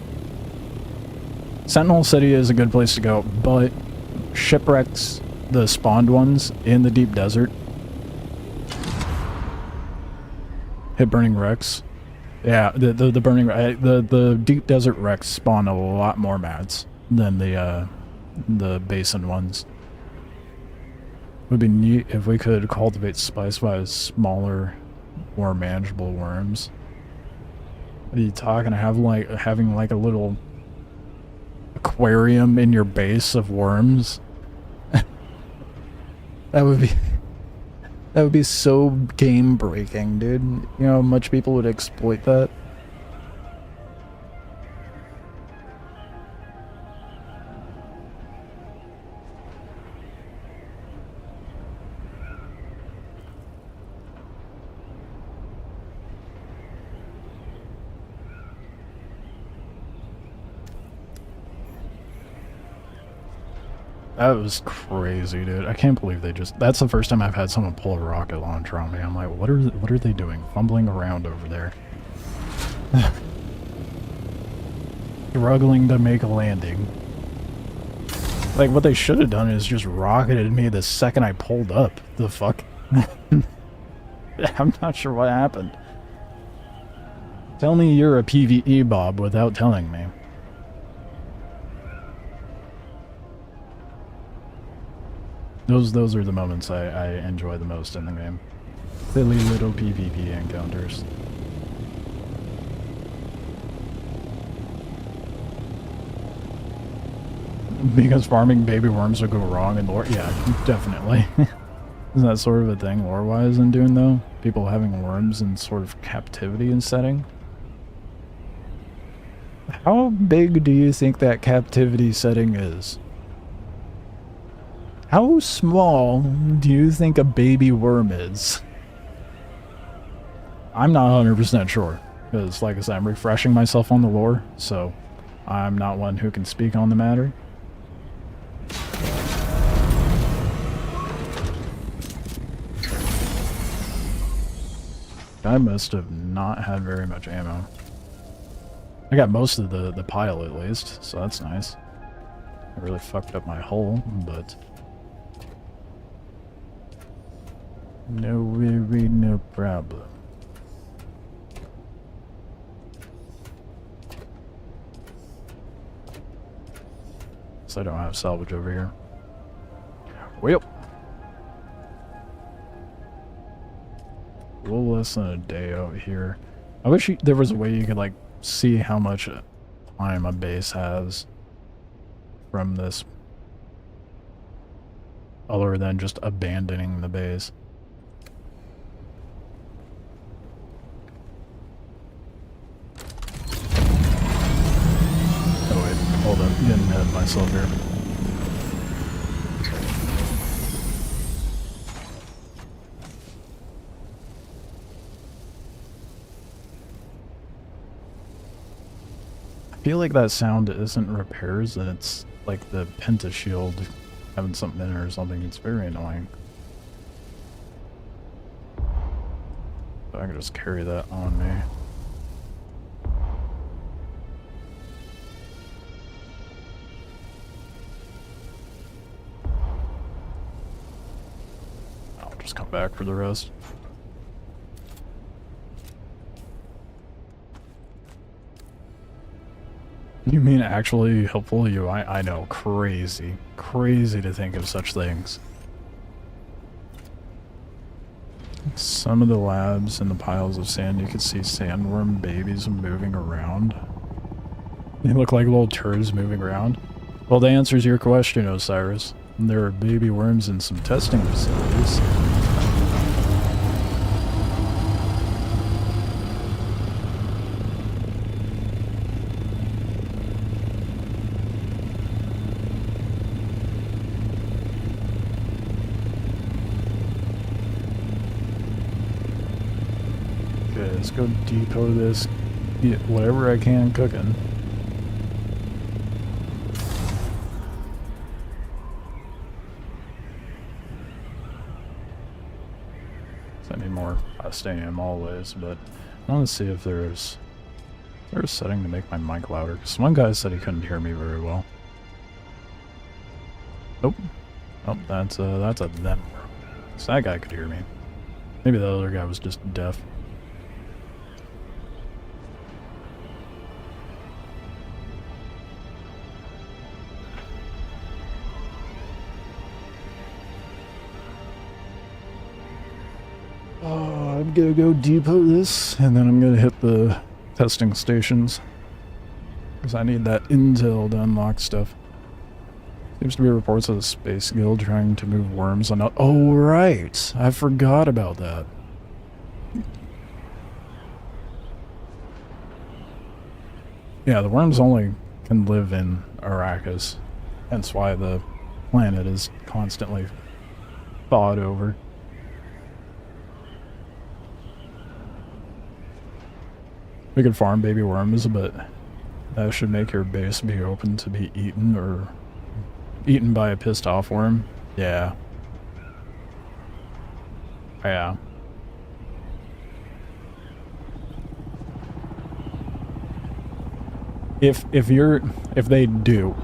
Sentinel City is a good place to go, but shipwrecks, the spawned ones in the deep desert. Hit burning wrecks. Yeah, the burning the deep desert wrecks spawn a lot more mats than the basin ones. Would be neat if we could cultivate spice by smaller, more manageable worms. What are you talking? Having like a little aquarium in your base of worms? That would be so game breaking, dude. You know how much people would exploit that? That was crazy, dude. I can't believe they just... That's the first time I've had someone pull a rocket launcher on me. I'm like, what are they doing? Fumbling around over there. Struggling to make a landing. Like, what they should have done is just rocketed me the second I pulled up. The fuck? I'm not sure what happened. Tell me you're a PvE Bob without telling me. Those are the moments I enjoy the most in the game. Silly little PvP encounters. Because farming baby worms will go wrong in lore? Yeah, definitely. Isn't that sort of a thing lore-wise in Dune, though? People having worms in sort of captivity and setting? How big do you think that captivity setting is? How small do you think a baby worm is? I'm not 100% sure, because like I said, I'm refreshing myself on the lore, so I'm not one who can speak on the matter. I must have not had very much ammo. I got most of the pile at least, so that's nice. I really fucked up my hull, but... no worry, no problem. So I don't have salvage over here. Well, a little less than a day out here. I wish there was a way you could like see how much time a base has from this, other than just abandoning the base. Hold up, getting ahead of myself here. I feel like that sound isn't repairs, and it's like the pentashield having something in it or something. It's very annoying. But I can just carry that on me. Just come back for the rest. You mean actually helpful UI? I know, crazy. Crazy to think of such things. Some of the labs in the piles of sand, you could see sandworm babies moving around. They look like little turds moving around. Well, that answers your question, Osiris. There are baby worms in some testing facilities. Okay, let's go depot this. Get whatever I can cooking. I need more stadium always, but I want to see if there's a setting to make my mic louder. Because one guy said he couldn't hear me very well. Nope. Oh, that's a them. So that guy could hear me. Maybe the other guy was just deaf. I'm gonna go depot this, and then I'm gonna hit the testing stations. Because I need that intel to unlock stuff. Seems to be reports of the Space Guild trying to move worms on... Oh, right! I forgot about that. Yeah, the worms only can live in Arrakis. Hence why the planet is constantly thawed over. We could farm baby worms, but that should make your base be open to be eaten or eaten by a pissed off worm. Yeah. Yeah. If they do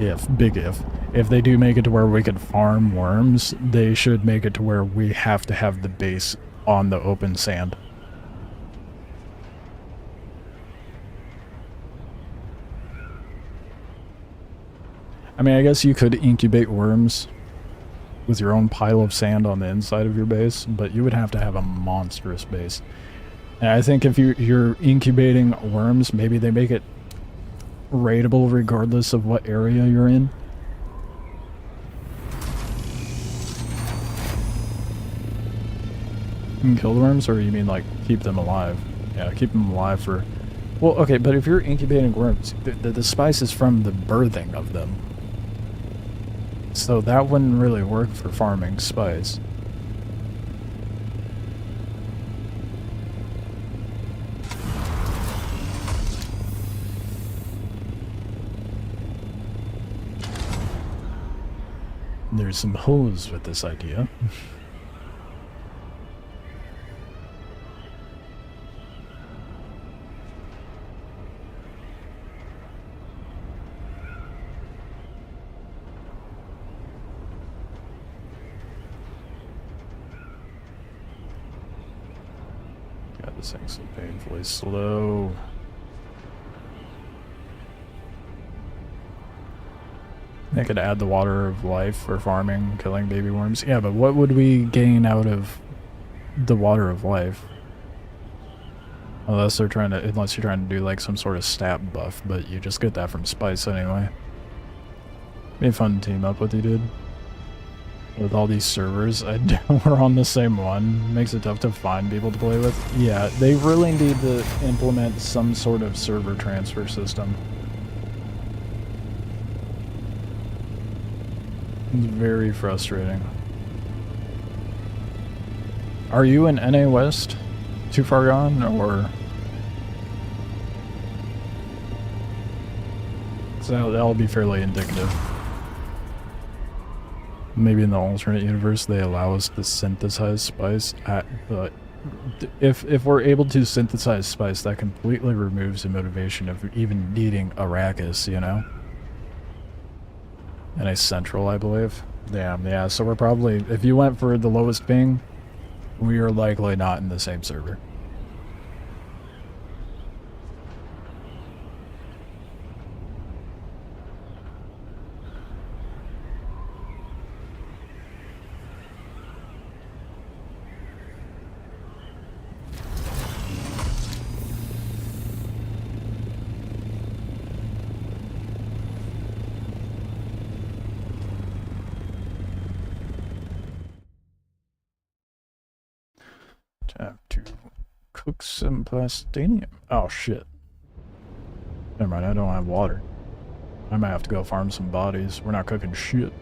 make it to where we could farm worms, they should make it to where we have to have the base on the open sand. I mean, I guess you could incubate worms with your own pile of sand on the inside of your base, but you would have to have a monstrous base. And I think if you're incubating worms, maybe they make it raidable regardless of what area you're in. You can kill the worms, or you mean like keep them alive? Yeah, keep them alive for... Well, okay, but if you're incubating worms, the spice is from the birthing of them. So that wouldn't really work for farming spice. There's some holes with this idea. God, this thing's so painfully slow. They could add the water of life for farming, killing baby worms. Yeah, but what would we gain out of the water of life? Unless you're trying to do like some sort of stat buff, but you just get that from spice anyway. Be a fun team up with you, dude. With all these servers, we're on the same one. Makes it tough to find people to play with. Yeah, they really need to implement some sort of server transfer system. It's very frustrating. Are you in NA West? Too far gone, or... So that'll be fairly indicative. Maybe in the alternate universe they allow us to synthesize spice, but if we're able to synthesize spice, that completely removes the motivation of even needing Arrakis, you know? And a central, I believe. Damn, yeah, so we're probably... If you went for the lowest ping, we are likely not in the same server. cook some plastinium. Oh shit. Never mind, I don't have water. I might have to go farm some bodies. We're not cooking shit.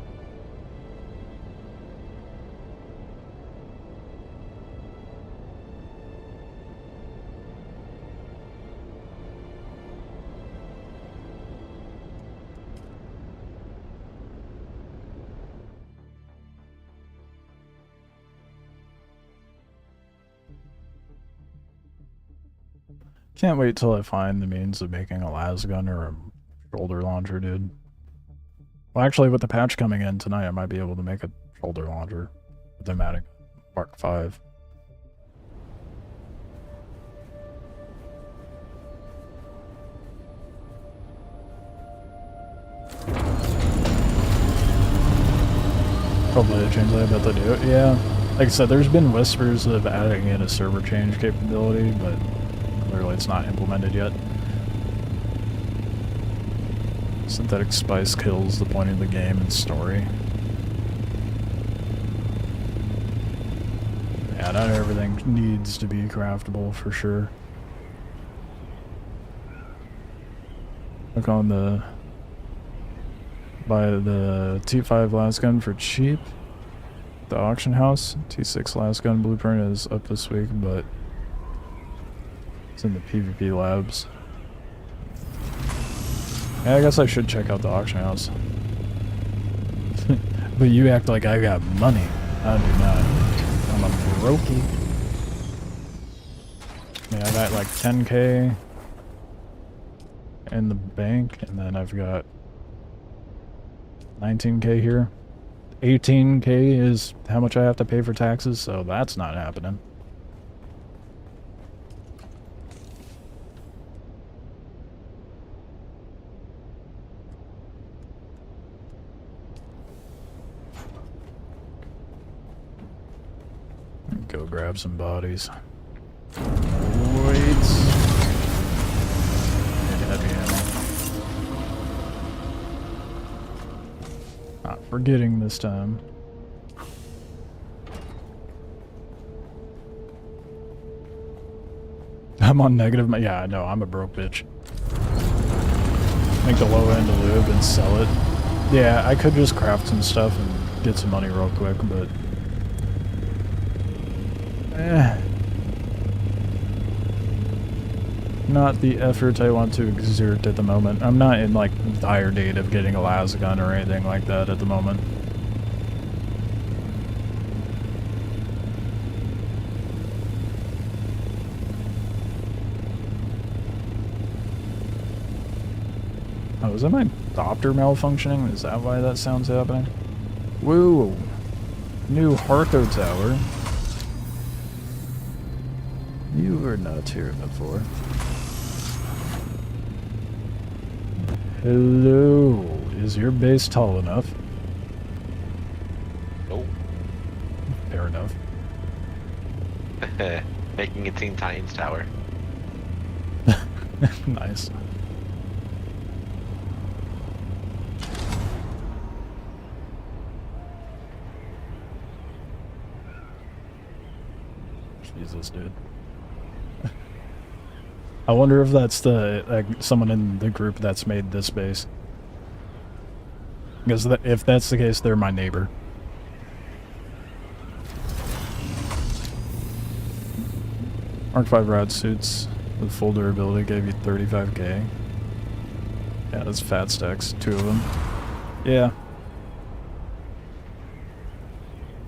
Can't wait till I find the means of making a las gun or a shoulder launcher, dude. Well, actually, with the patch coming in tonight, I might be able to make a shoulder launcher with them adding Mark 5. Hopefully they change that, I bet they do. Yeah, like I said, there's been whispers of adding in a server change capability, but clearly it's not implemented yet. Synthetic spice kills the point of the game and story. Yeah, not everything needs to be craftable for sure. Look on the... Buy the T5 las gun for cheap. The auction house. T6 las gun blueprint is up this week, but it's in the PvP labs. Yeah, I guess I should check out the auction house. But you act like I got money. I do not. I'm a brokey. Yeah, I got like 10k in the bank, and then I've got 19k here. 18k is how much I have to pay for taxes, so that's not happening. Go grab some bodies. Wait. Need heavy ammo. Not forgetting this time. I'm on negative. Yeah, I know. I'm a broke bitch. Make the low end to live and sell it. Yeah, I could just craft some stuff and get some money real quick, but not the effort I want to exert at the moment. I'm not in like dire need of getting a las gun or anything like that at the moment. Oh, is that my adapter malfunctioning? Is that why that sound's happening? Woo! New Hartho Tower. You were not here before. Hello. Is your base tall enough? Nope. Fair enough. Making a Teen Titans tower. Nice. Jesus, dude. I wonder if that's the someone in the group that's made this base. Because if that's the case, they're my neighbor. Mark 5 rad suits with full durability gave you 35k. Yeah, that's fat stacks, 2 of them. Yeah.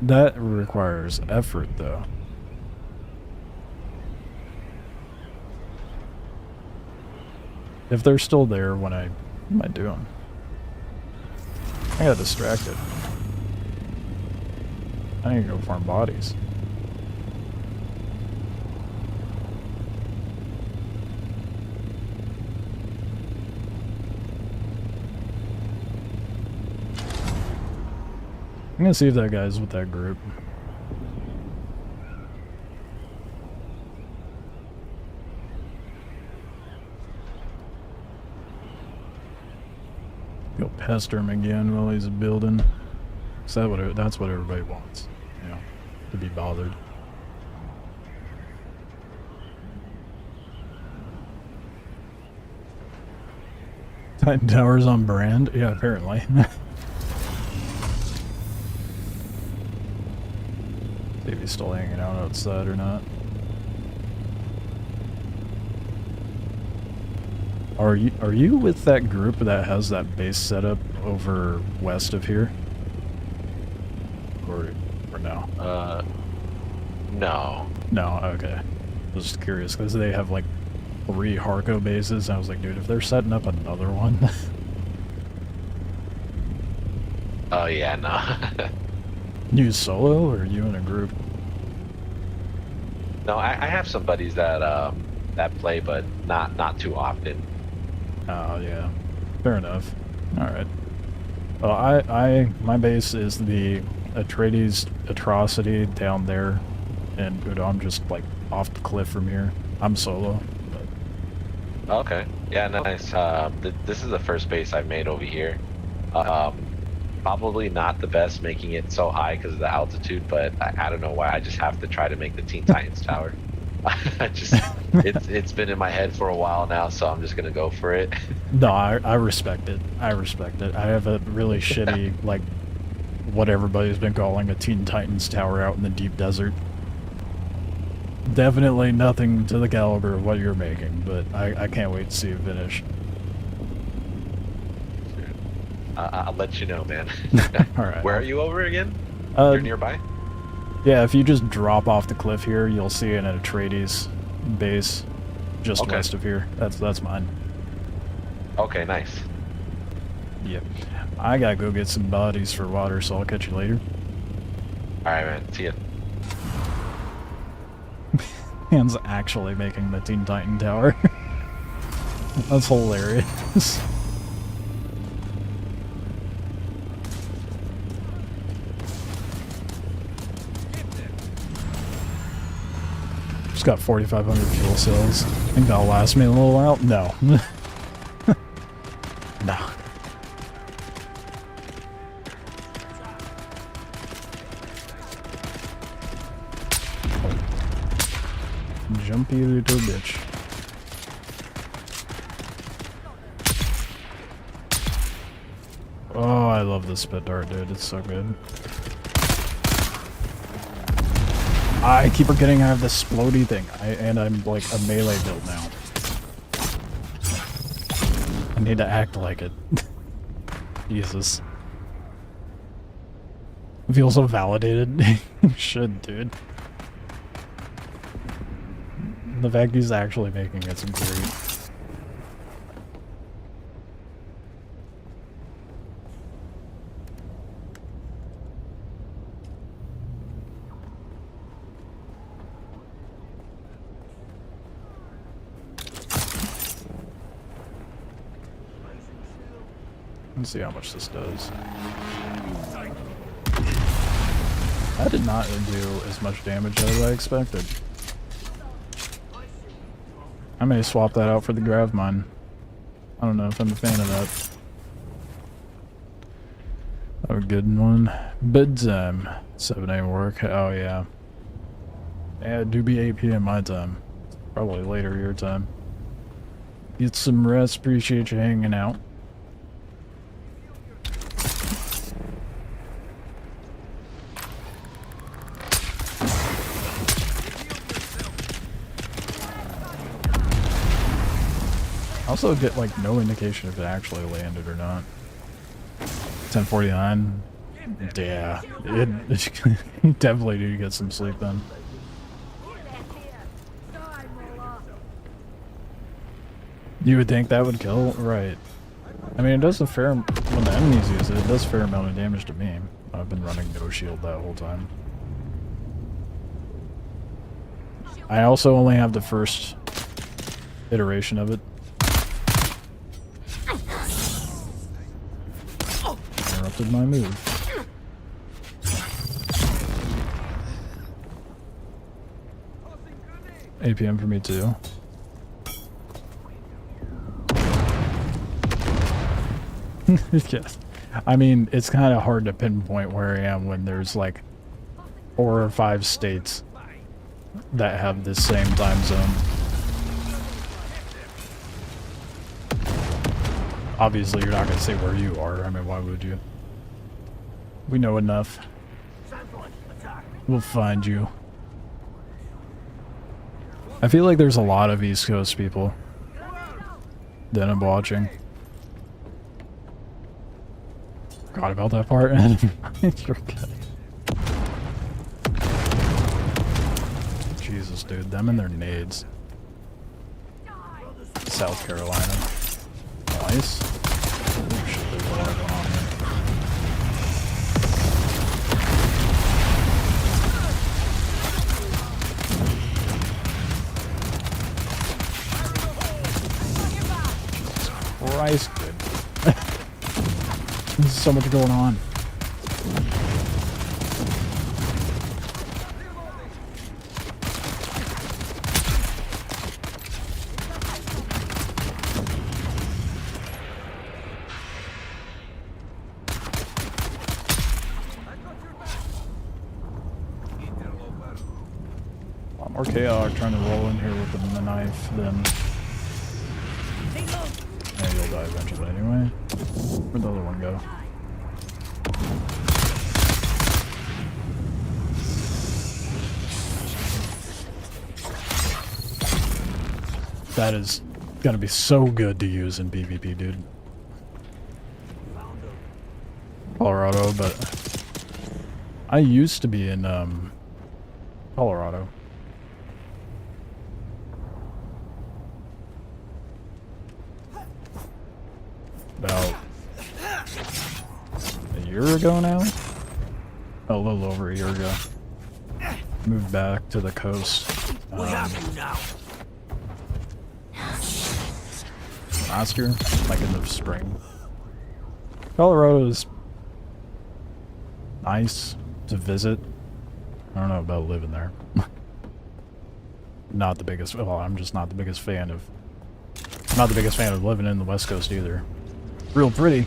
That requires effort, though. If they're still there when what am I doing? I got distracted. I need to go farm bodies. I'm gonna see if that guy's with that group. Go pester him again while he's building. So that's what everybody wants, you know, to be bothered. Titan Towers on brand? Yeah, apparently. See if he's still hanging out outside or not. Are you with that group that has that base set up over west of here? Or no? No. No, okay. I was just curious, because they have like 3 Harco bases, and I was like, dude, if they're setting up another one... Oh, yeah, no. You solo, or you in a group? No, I have some buddies that that play, but not too often. Oh, yeah. Fair enough. Alright. Well, my base is the Atreides Atrocity down there, and I'm just, like, off the cliff from here. I'm solo, but... Okay. Yeah, nice. This is the first base I've made over here. Probably not the best making it so high because of the altitude, but I don't know why. I just have to try to make the Teen Titans Tower. It's been in my head for a while now, so I'm just gonna go for it. No, I respect it. I respect it. I have a really shitty, like, what everybody's been calling a Teen Titans Tower out in the deep desert. Definitely nothing to the caliber of what you're making, but I can't wait to see it finish. I'll let you know, man. Alright. Where are you over again? You're nearby? Yeah, if you just drop off the cliff here, you'll see an Atreides base just west of here. That's mine. Okay, nice. Yep. I gotta go get some bodies for water, so I'll catch you later. Alright, man. See ya. Man's actually making the Teen Titan Tower. That's hilarious. Just got 4,500 fuel cells. Think that'll last me a little while? No. No. Jumpy little bitch. Oh, I love this spit dart, dude. It's so good. I keep forgetting I have this splody thing, and I'm like a melee build now. I need to act like it. Jesus. I feel so validated. You should, dude. The fact he's actually making it's great. Let's see how much this does. That did not do as much damage as I expected. I may swap that out for the grav mine. I don't know if I'm a fan of that. A good one. Bedtime. 7 a.m. work. Oh yeah. Yeah, it do be 8 p.m. my time. Probably later your time. Get some rest. Appreciate you hanging out. Also get like no indication if it actually landed or not. 10:49. Yeah, it definitely do get some sleep then. You would think that would kill, right? I mean, it does a fair when the enemies use it. It does a fair amount of damage to me. I've been running no shield that whole time. I also only have the first iteration of it. Interrupted my move. 8 p.m. for me too. Yes. I mean, it's kind of hard to pinpoint where I am when there's like 4 or 5 states that have the same time zone. Obviously, you're not going to say where you are. I mean, why would you? We know enough. We'll find you. I feel like there's a lot of East Coast people that I'm watching. Forgot about that part. You're good. Jesus, dude. Them and their nades. South Carolina. Nice. Oh shit, there's a lot going on here. Christ, dude. There's so much going on. More chaos trying to roll in here with the knife, then maybe he'll die eventually anyway. Where'd the other one go? That is gonna be so good to use in PvP, dude. Colorado, but I used to be in Colorado. About a year ago now? Oh, a little over a year ago. Moved back to the coast. Last year, like in the spring. Colorado is nice to visit. I don't know about living there. Not the biggest, well, I'm just not the biggest fan of, not the biggest fan of living in the West Coast either. Real pretty.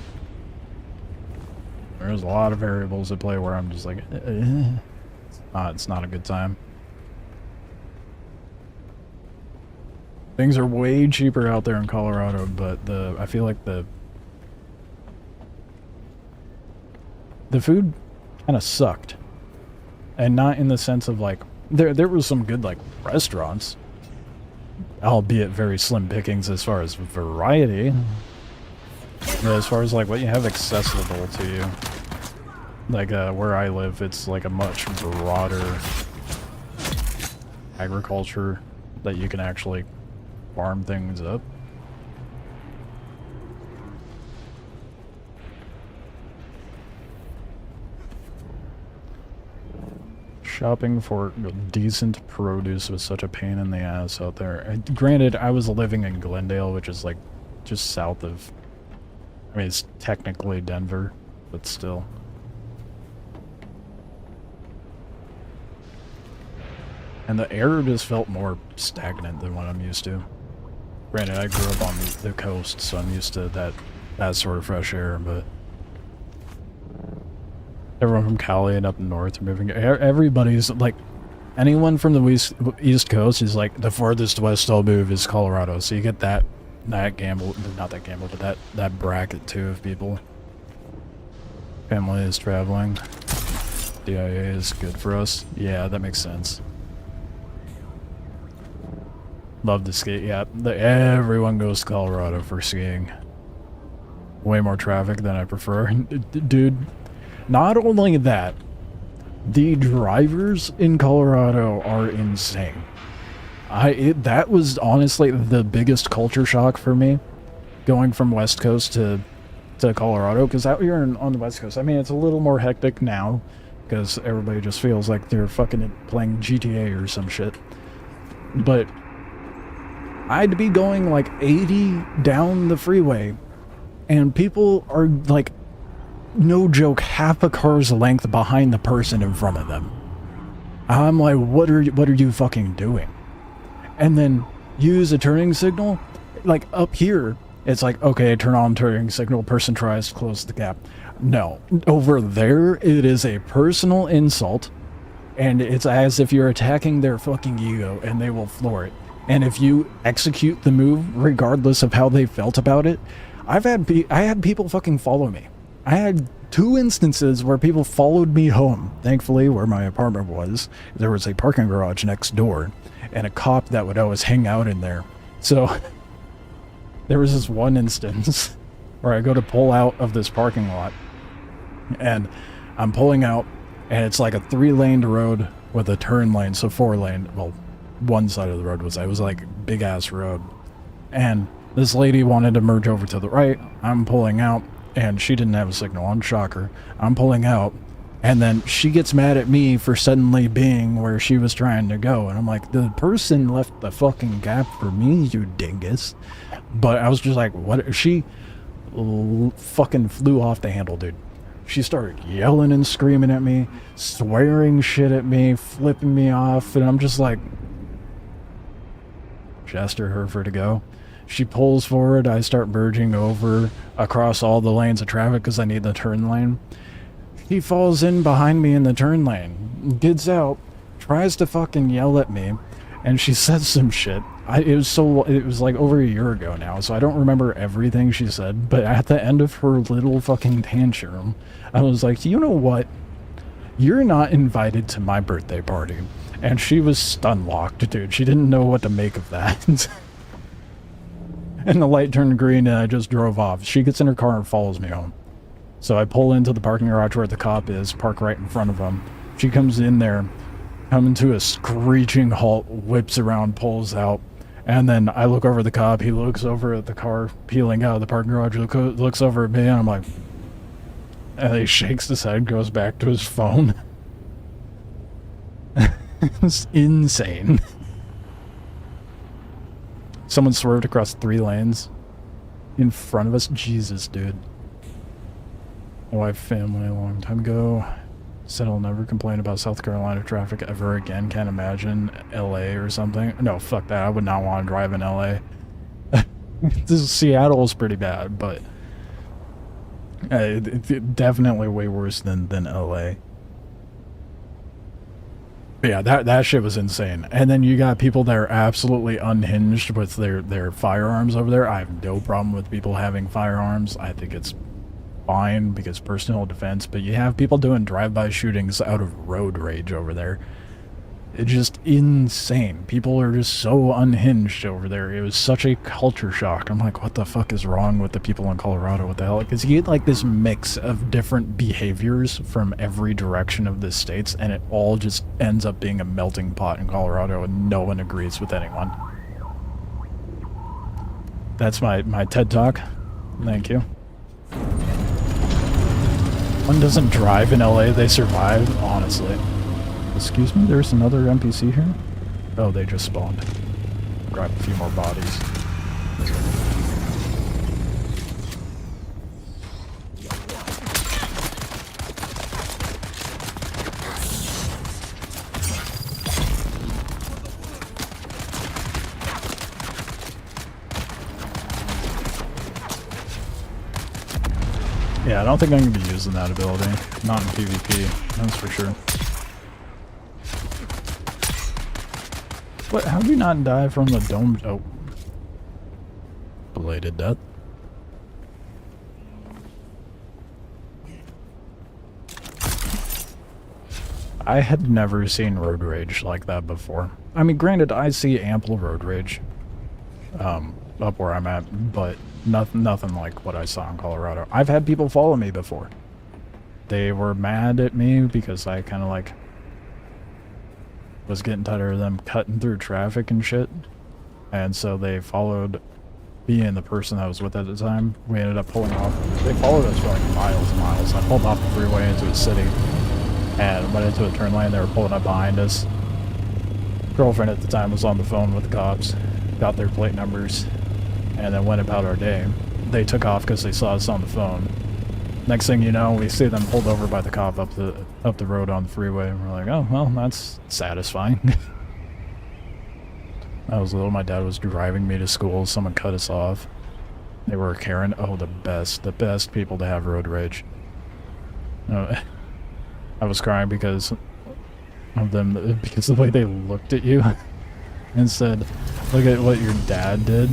There's a lot of variables at play where I'm just like, it's not a good time. Things are way cheaper out there in Colorado, but I feel like the food kind of sucked. And not in the sense of like, there was some good like restaurants, albeit very slim pickings as far as variety. But as far as like what you have accessible to you, like where I live, it's like a much broader agriculture that you can actually farm things up. Shopping for decent produce was such a pain in the ass out there. And granted, I was living in Glendale, which is like just south of, I mean, it's technically Denver, but still. And the air just felt more stagnant than what I'm used to. Granted, I grew up on the coast, so I'm used to that sort of fresh air, but everyone from Cali and up north are moving. Everybody's like, anyone from the East Coast is like, the farthest west I'll move is Colorado. So you get that gamble, not that gamble, but that bracket too of people. Family is traveling. DIA is good for us. Yeah, that makes sense. Love to ski. Yeah, everyone goes to Colorado for skiing. Way more traffic than I prefer. Dude, not only that, the drivers in Colorado are insane. That was honestly the biggest culture shock for me, going from West Coast to Colorado, because out here on the West Coast, I mean, it's a little more hectic now, because everybody just feels like they're fucking playing GTA or some shit. But I'd be going like 80 down the freeway, and people are like, no joke, half a car's length behind the person in front of them. I'm like, what are you fucking doing? And then use a turning signal. Like up here, it's like, okay, turn on turning signal, person tries to close the gap. No, over there, it is a personal insult, and it's as if you're attacking their fucking ego, and they will floor it. And if you execute the move, regardless of how they felt about it, I had people fucking follow me. I had 2 instances where people followed me home. Thankfully, where my apartment was, there was a parking garage next door, and a cop that would always hang out in there. So, there was this one instance where I go to pull out of this parking lot, and I'm pulling out, and it's like a 3-laned road with a turn lane, so 4-lane. Well, one side of the road was like big ass road, and this lady wanted to merge over to the right. I'm pulling out, and she didn't have a signal on. Shocker. I'm pulling out, and then she gets mad at me for suddenly being where she was trying to go, and I'm like, the person left the fucking gap for me, you dingus. But I was just like, what? She fucking flew off the handle, dude. She started yelling and screaming at me, swearing shit at me, flipping me off, and I'm just like, gesture her for to go. She pulls forward, I start merging over across all the lanes of traffic because I need the turn lane. He falls in behind me in the turn lane, gets out, tries to fucking yell at me, and she says some shit. It was like over a year ago now, so I don't remember everything she said, but at the end of her little fucking tantrum, I was like, you know what? You're not invited to my birthday party. And she was stun-locked, dude. She didn't know what to make of that. And the light turned green, and I just drove off. She gets in her car and follows me home. So I pull into the parking garage where the cop is, park right in front of him. She comes in there, coming to a screeching halt, whips around, pulls out. And then I look over at the cop. He looks over at the car peeling out of the parking garage, looks over at me, and I'm like... And he shakes his head, goes back to his phone. It's insane. Someone swerved across 3 lanes in front of us. Jesus, dude. My wife, family, a long time ago. Said I'll never complain about South Carolina traffic ever again. Can't imagine LA or something. No, fuck that. I would not want to drive in LA. Seattle is pretty bad, but definitely way worse than LA. But yeah, that shit was insane. And then you got people that are absolutely unhinged with their firearms over there. I have no problem with people having firearms. I think it's fine because personal defense, but you have people doing drive-by shootings out of road rage over there. It's just insane. People are just so unhinged over there. It was such a culture shock. I'm like, what the fuck is wrong with the people in Colorado? What the hell? Because you get like this mix of different behaviors from every direction of the states, and it all just ends up being a melting pot in Colorado, and no one agrees with anyone. That's my TED Talk. Thank you. One doesn't drive in LA, they survive, honestly. Excuse me, there's another NPC here? Oh, they just spawned. Grab a few more bodies. Yeah, I don't think I'm going to be using that ability. Not in PvP, that's for sure. What? How do you not die from the dome? Oh. Belated death. I had never seen road rage like that before. I mean, granted, I see ample road rage up where I'm at, but nothing like what I saw in Colorado. I've had people follow me before. They were mad at me because I kind of like was getting tired of them cutting through traffic and shit, and so they followed me and the person I was with at the time. We ended up pulling off. They followed us for like miles and miles. I pulled off the freeway into a city and went into a turn lane. They were pulling up behind us. Girlfriend at the time was on the phone with the cops, got their plate numbers, and then went about our day. They took off because they saw us on the phone. Next thing you know, we see them pulled over by the cop up the road on the freeway. And we're like, oh, well, that's satisfying. I was little. My dad was driving me to school. Someone cut us off. They were a Karen. Oh, the best people to have road rage. I was crying because of them, because of the way they looked at you and said, look at what your dad did.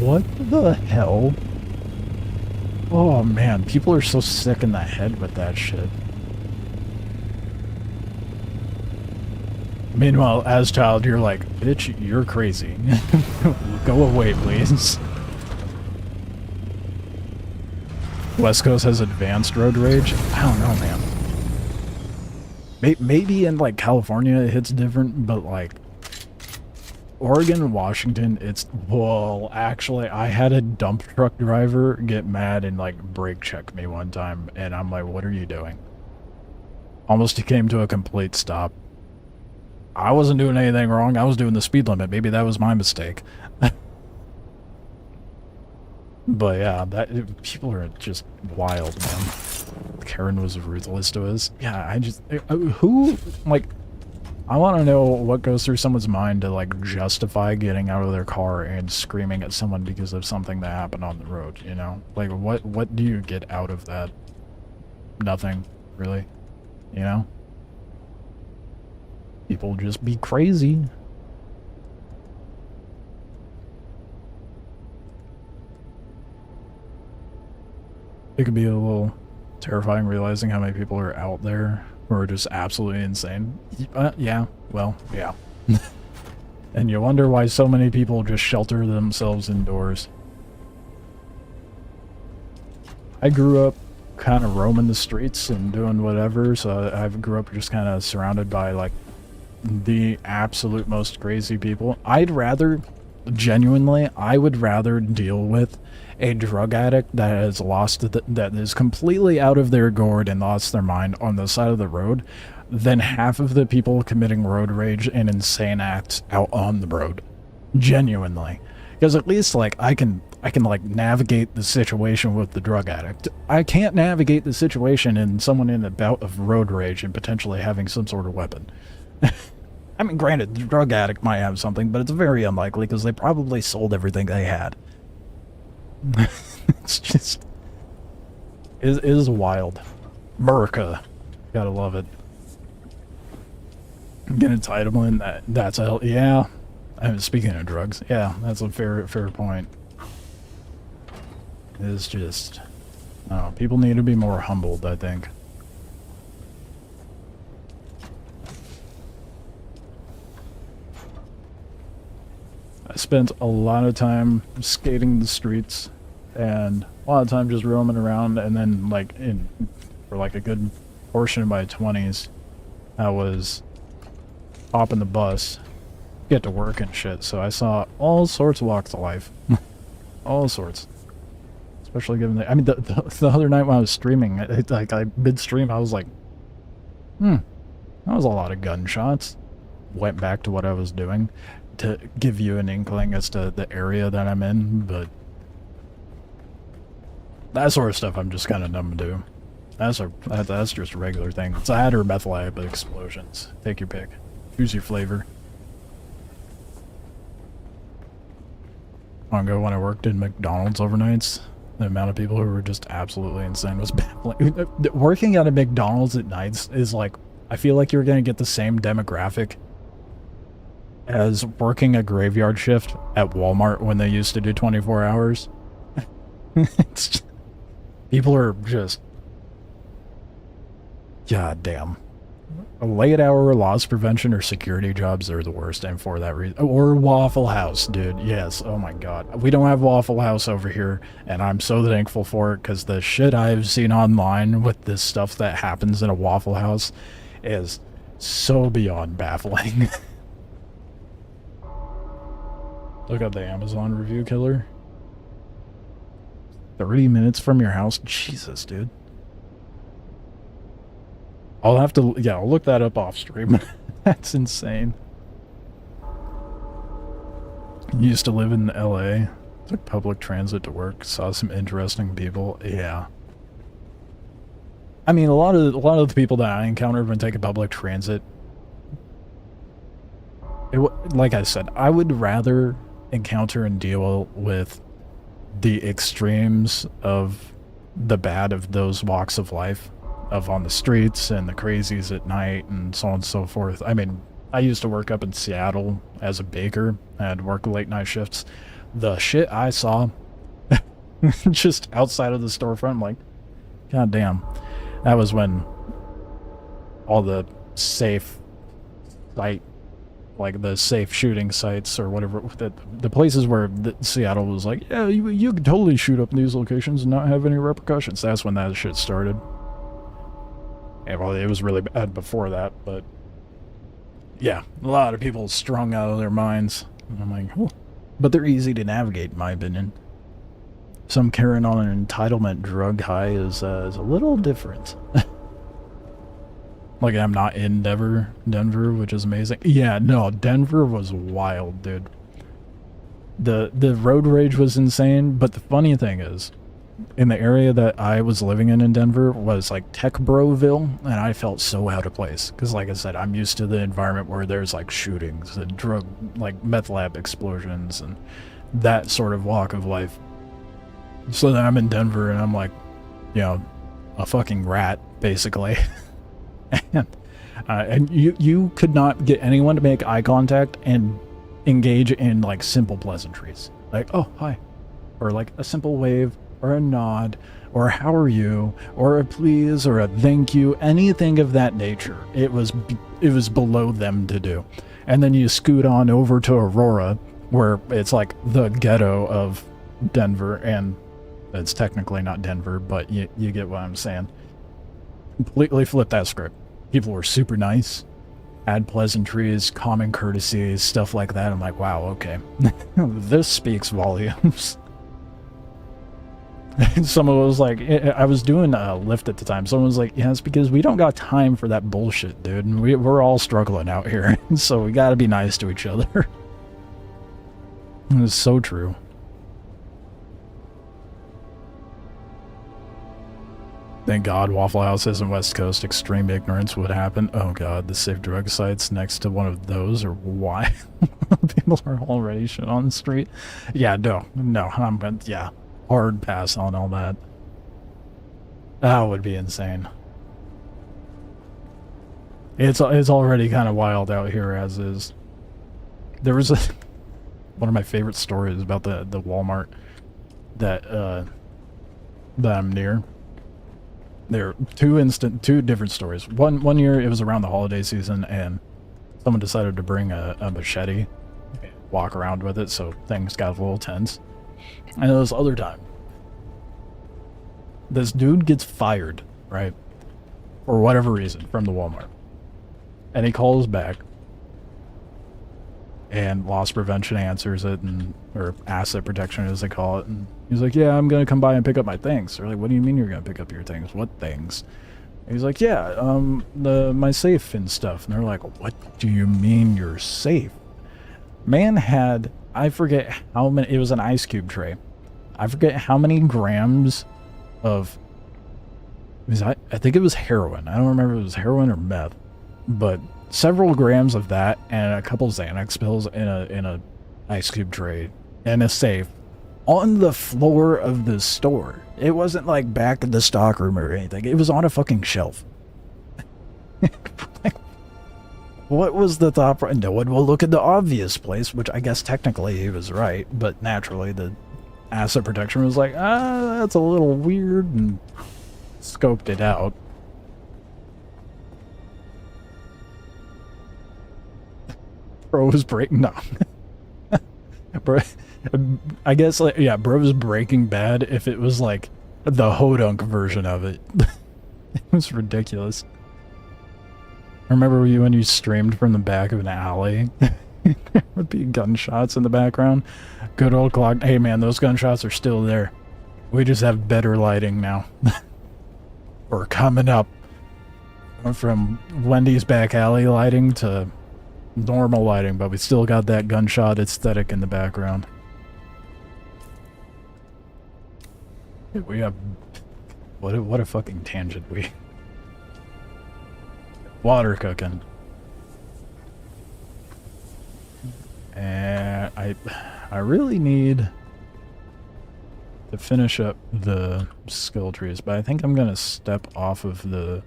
What the hell? Oh man, people are so sick in the head with that shit. Meanwhile, as child, you're like, bitch, you're crazy. Go away, please. West Coast has advanced road rage? I don't know, man. Maybe in, like, California it hits different, but, like, Oregon and Washington, it's... Well, actually, I had a dump truck driver get mad and, like, brake check me one time, and I'm like, what are you doing? Almost came to a complete stop. I wasn't doing anything wrong, I was doing the speed limit. Maybe that was my mistake. But yeah, people are just wild, man. Karen was ruthless to us. Yeah, I just... who... Like... I want to know what goes through someone's mind to, like, justify getting out of their car and screaming at someone because of something that happened on the road, you know? Like, what do you get out of that? Nothing, really. You know? People just be crazy. It could be a little terrifying realizing how many people are out there who are just absolutely insane. Yeah, well, yeah. And you wonder why so many people just shelter themselves indoors. I grew up kind of roaming the streets and doing whatever, so I grew up just kind of surrounded by, like, the absolute most crazy people. Genuinely, I would rather deal with a drug addict that has that is completely out of their gourd and lost their mind on the side of the road than half of the people committing road rage and insane acts out on the road. Genuinely. Because at least, like, I can like navigate the situation with the drug addict. I can't navigate the situation in someone in a bout of road rage and potentially having some sort of weapon. I mean, granted, the drug addict might have something, but it's very unlikely because they probably sold everything they had. It's just... It is wild. America. Gotta love it. Get entitlement, that's a... Yeah. I mean, speaking of drugs, yeah, that's a fair point. It's just... Oh, people need to be more humbled, I think. I spent a lot of time skating the streets and a lot of time just roaming around, and then, like, for like a good portion of my 20s, I was hopping the bus, get to work and shit, so I saw all sorts of walks of life. All sorts. Especially given the... I mean, the other night when I was streaming, mid-stream, I was like, that was a lot of gunshots. Went back to what I was doing to give you an inkling as to the area that I'm in, but that sort of stuff I'm just kind of numb to. That's just a regular thing. It's that or methyl explosions. Take your pick. Choose your flavor. Long ago when I worked in McDonald's overnights, the amount of people who were just absolutely insane was baffling. Working at a McDonald's at nights is like, I feel like you're going to get the same demographic as working a graveyard shift at Walmart when they used to do 24 hours. It's just, people are just... God damn. Late hour loss prevention or security jobs are the worst, and for that reason. Or Waffle House, dude. Yes, oh my god. We don't have Waffle House over here, and I'm so thankful for it, because the shit I've seen online with this stuff that happens in a Waffle House is so beyond baffling. Look up the Amazon review killer. 30 minutes from your house? Jesus, dude. I'll have to... Yeah, I'll look that up off stream. That's insane. Used to live in LA. Took public transit to work. Saw some interesting people. Yeah. I mean, a lot of the people that I encountered when taking public transit... like I said, I would rather encounter and deal with the extremes of the bad of those walks of life, of on the streets and the crazies at night and so on and so forth. I mean, I used to work up in Seattle as a baker. I had to work late night shifts. The shit I saw Just outside of the storefront. I'm like, god damn. That was when all the safe site, like the safe shooting sites or whatever, the places where Seattle was like, yeah, you could totally shoot up in these locations and not have any repercussions. That's when that shit started. Yeah, well, it was really bad before that, but yeah, a lot of people strung out of their minds. And I'm like, oh. But they're easy to navigate, in my opinion. Some carrying on an entitlement drug high is a little different. Like, I'm not in Denver, which is amazing. Yeah, no, Denver was wild, dude. The road rage was insane, but the funny thing is, in the area that I was living in Denver was like Tech Broville, and I felt so out of place. Because like I said, I'm used to the environment where there's like shootings and like meth lab explosions and that sort of walk of life. So then I'm in Denver and I'm like, you know, a fucking rat, basically. And you could not get anyone to make eye contact and engage in like simple pleasantries. Like, oh, hi. Or like a simple wave, or a nod, or how are you, or a please, or a thank you, anything of that nature. It was below them to do. And then you scoot on over to Aurora, where it's like the ghetto of Denver, and it's technically not Denver, but you get what I'm saying. Completely flipped that script. People were super nice, had pleasantries, common courtesies, stuff like that. I'm like, wow, okay. This speaks volumes. Someone was like, I was doing a Lyft at the time. Someone was like, yeah, it's because we don't got time for that bullshit, dude. And we're all struggling out here. So we gotta be nice to each other. It's so true. Thank God Waffle House isn't West Coast. Extreme ignorance would happen. Oh God, the safe drug sites next to one of those are why people are already shit on the street. Yeah, no, yeah, hard pass on all that. That would be insane. It's already kind of wild out here as is. There was one of my favorite stories about the Walmart that I'm near. There are two different stories. One year it was around the holiday season and someone decided to bring a machete and walk around with it, so things got a little tense. And this other time, this dude gets fired, right? For whatever reason, from the Walmart. And he calls back. And loss prevention answers it, or asset protection as they call it, and he's like, yeah, I'm gonna come by and pick up my things. They're like, what do you mean you're gonna pick up your things? What things? And he's like, yeah, my safe and stuff. And they're like, what do you mean your safe? Man had, I forget how many, it was an ice cube tray. I forget how many grams of, I think it was heroin. I don't remember if it was heroin or meth, but several grams of that and a couple Xanax pills in a ice cube tray and a safe on the floor of the store. It wasn't like back in the stock room or anything. It was on a fucking shelf. Like, what was the thought? No one will look at the obvious place, which I guess technically he was right, but naturally the asset protection was like, that's a little weird, and scoped it out. Bro was breaking up. Bro, I guess, like, yeah, bro was Breaking Bad if it was like the Hodunk version of it. It was ridiculous. I remember when you streamed from the back of an alley. There would be gunshots in the background. Good old clock. Hey man, those gunshots are still there. We just have better lighting now. We're coming up from Wendy's back alley lighting to normal lighting, but we still got that gunshot aesthetic in the background. We have what a fucking tangent. We water cooking, and I really need to finish up the skill trees, but I think I'm gonna step off of the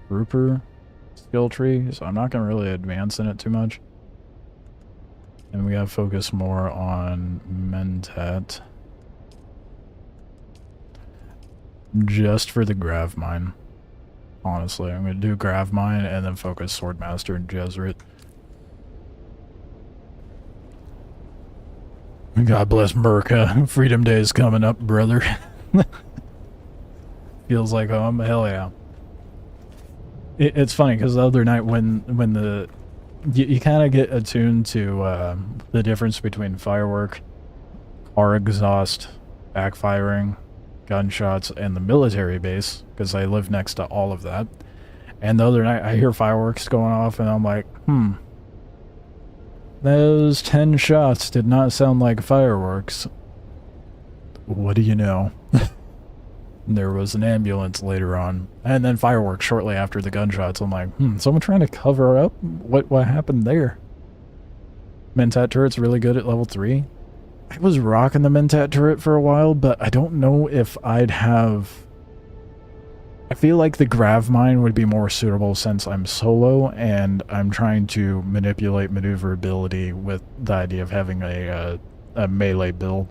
trooper skill tree, so I'm not gonna really advance in it too much. And we gotta focus more on Mentat. just for the grav mine. Honestly, I'm gonna do grav mine and then focus Swordmaster and Jesuit. God bless Merca. Freedom Day is coming up, brother. Feels like home. Hell yeah. It's funny because the other night when the you kind of get attuned to the difference between firework, car exhaust, backfiring, gunshots, and the military base, because I live next to all of that. And the other night I hear fireworks going off and I'm like, those 10 shots did not sound like fireworks. What do you know? There was an ambulance later on, and then fireworks shortly after the gunshots. I'm like, someone trying to cover up what happened there. Mentat turret's really good at level 3. I was rocking the Mentat turret for a while, but I don't know if I'd have... I feel like the grav mine would be more suitable since I'm solo, and I'm trying to manipulate maneuverability with the idea of having a melee build.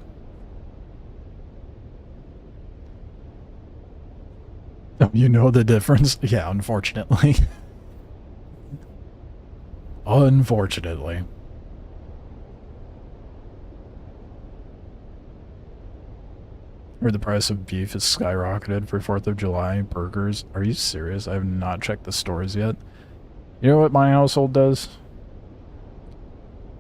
Oh, you know the difference? Yeah, unfortunately. Unfortunately. Where the price of beef is skyrocketed for 4th of July burgers. Are you serious? I have not checked the stores yet. You know what my household does?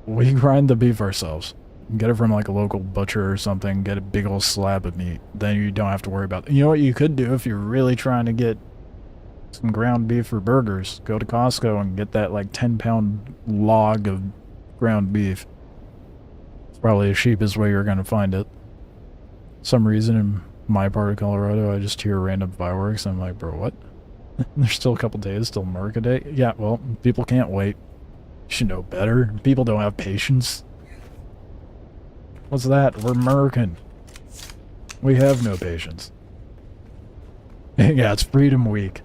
We grind the beef ourselves. Get it from like a local butcher or something, get a big old slab of meat. Then you don't have to worry about it. You know what you could do if you're really trying to get some ground beef for burgers? Go to Costco and get that like 10-pound log of ground beef. It's probably the cheapest way you're going to find it. Some reason in my part of Colorado, I just hear random fireworks and I'm like, bro, what? There's still a couple days till America Day. Yeah, well, people can't wait. You should know better. People don't have patience. What's that? We're American. We have no patience. Yeah, it's Freedom Week.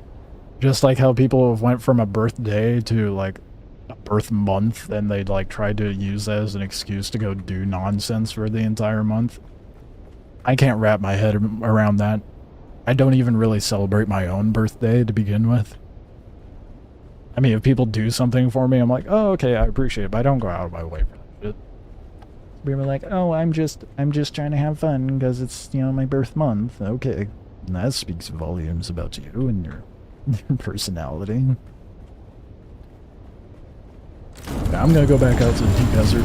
Just like how people have went from a birthday to like a birth month and they like tried to use that as an excuse to go do nonsense for the entire month. I can't wrap my head around that. I don't even really celebrate my own birthday to begin with. I mean, if people do something for me, I'm like, oh, okay, I appreciate it, but I don't go out of my way for that shit. People are like, oh, I'm just trying to have fun because it's, you know, my birth month. Okay. And that speaks volumes about you and your personality. Now I'm gonna go back out to the deep desert.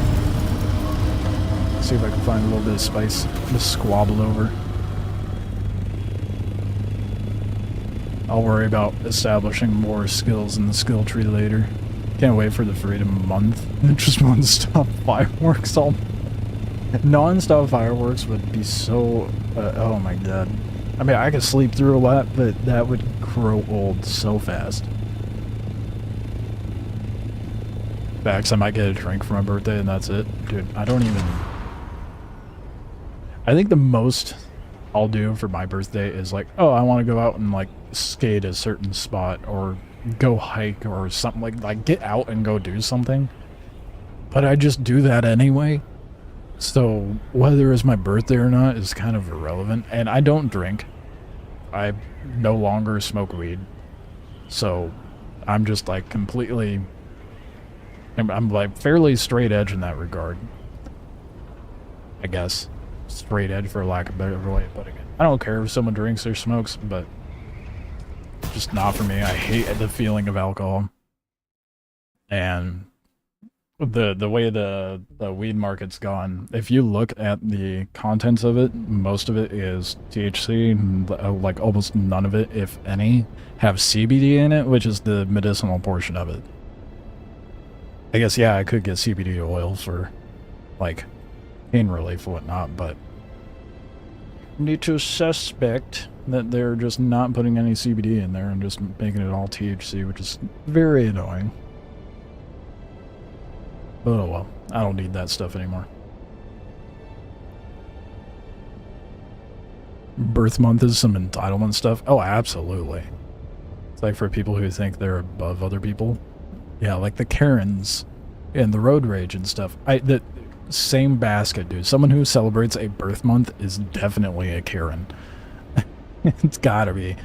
See if I can find a little bit of spice to squabble over. I'll worry about establishing more skills in the skill tree later. Can't wait for the Freedom Month. Just non-stop fireworks all... Non-stop fireworks would be so... oh my god. I mean, I could sleep through a lot, but that would grow old so fast. Facts, I might get a drink for my birthday and that's it. Dude, I don't even... I think the most I'll do for my birthday is like, oh, I want to go out and like skate a certain spot or go hike or something like get out and go do something. But I just do that anyway. So whether it's my birthday or not is kind of irrelevant. And I don't drink. I no longer smoke weed. So I'm just like completely... I'm like fairly straight edge in that regard. I guess. Straight edge for lack of a better way of putting it. I don't care if someone drinks or smokes, but just not for me. I hate the feeling of alcohol. And the way the weed market's gone, if you look at the contents of it, most of it is THC, like almost none of it, if any, have CBD in it, which is the medicinal portion of it. I guess, yeah, I could get CBD oil for, like, pain relief and whatnot, but I need to suspect that they're just not putting any CBD in there and just making it all THC, which is very annoying. But oh well, I don't need that stuff anymore. Birth month is some entitlement stuff? Oh, absolutely. It's like for people who think they're above other people. Yeah, like the Karens and the road rage and stuff. The same basket, dude. Someone who celebrates a birth month is definitely a Karen. It's gotta be.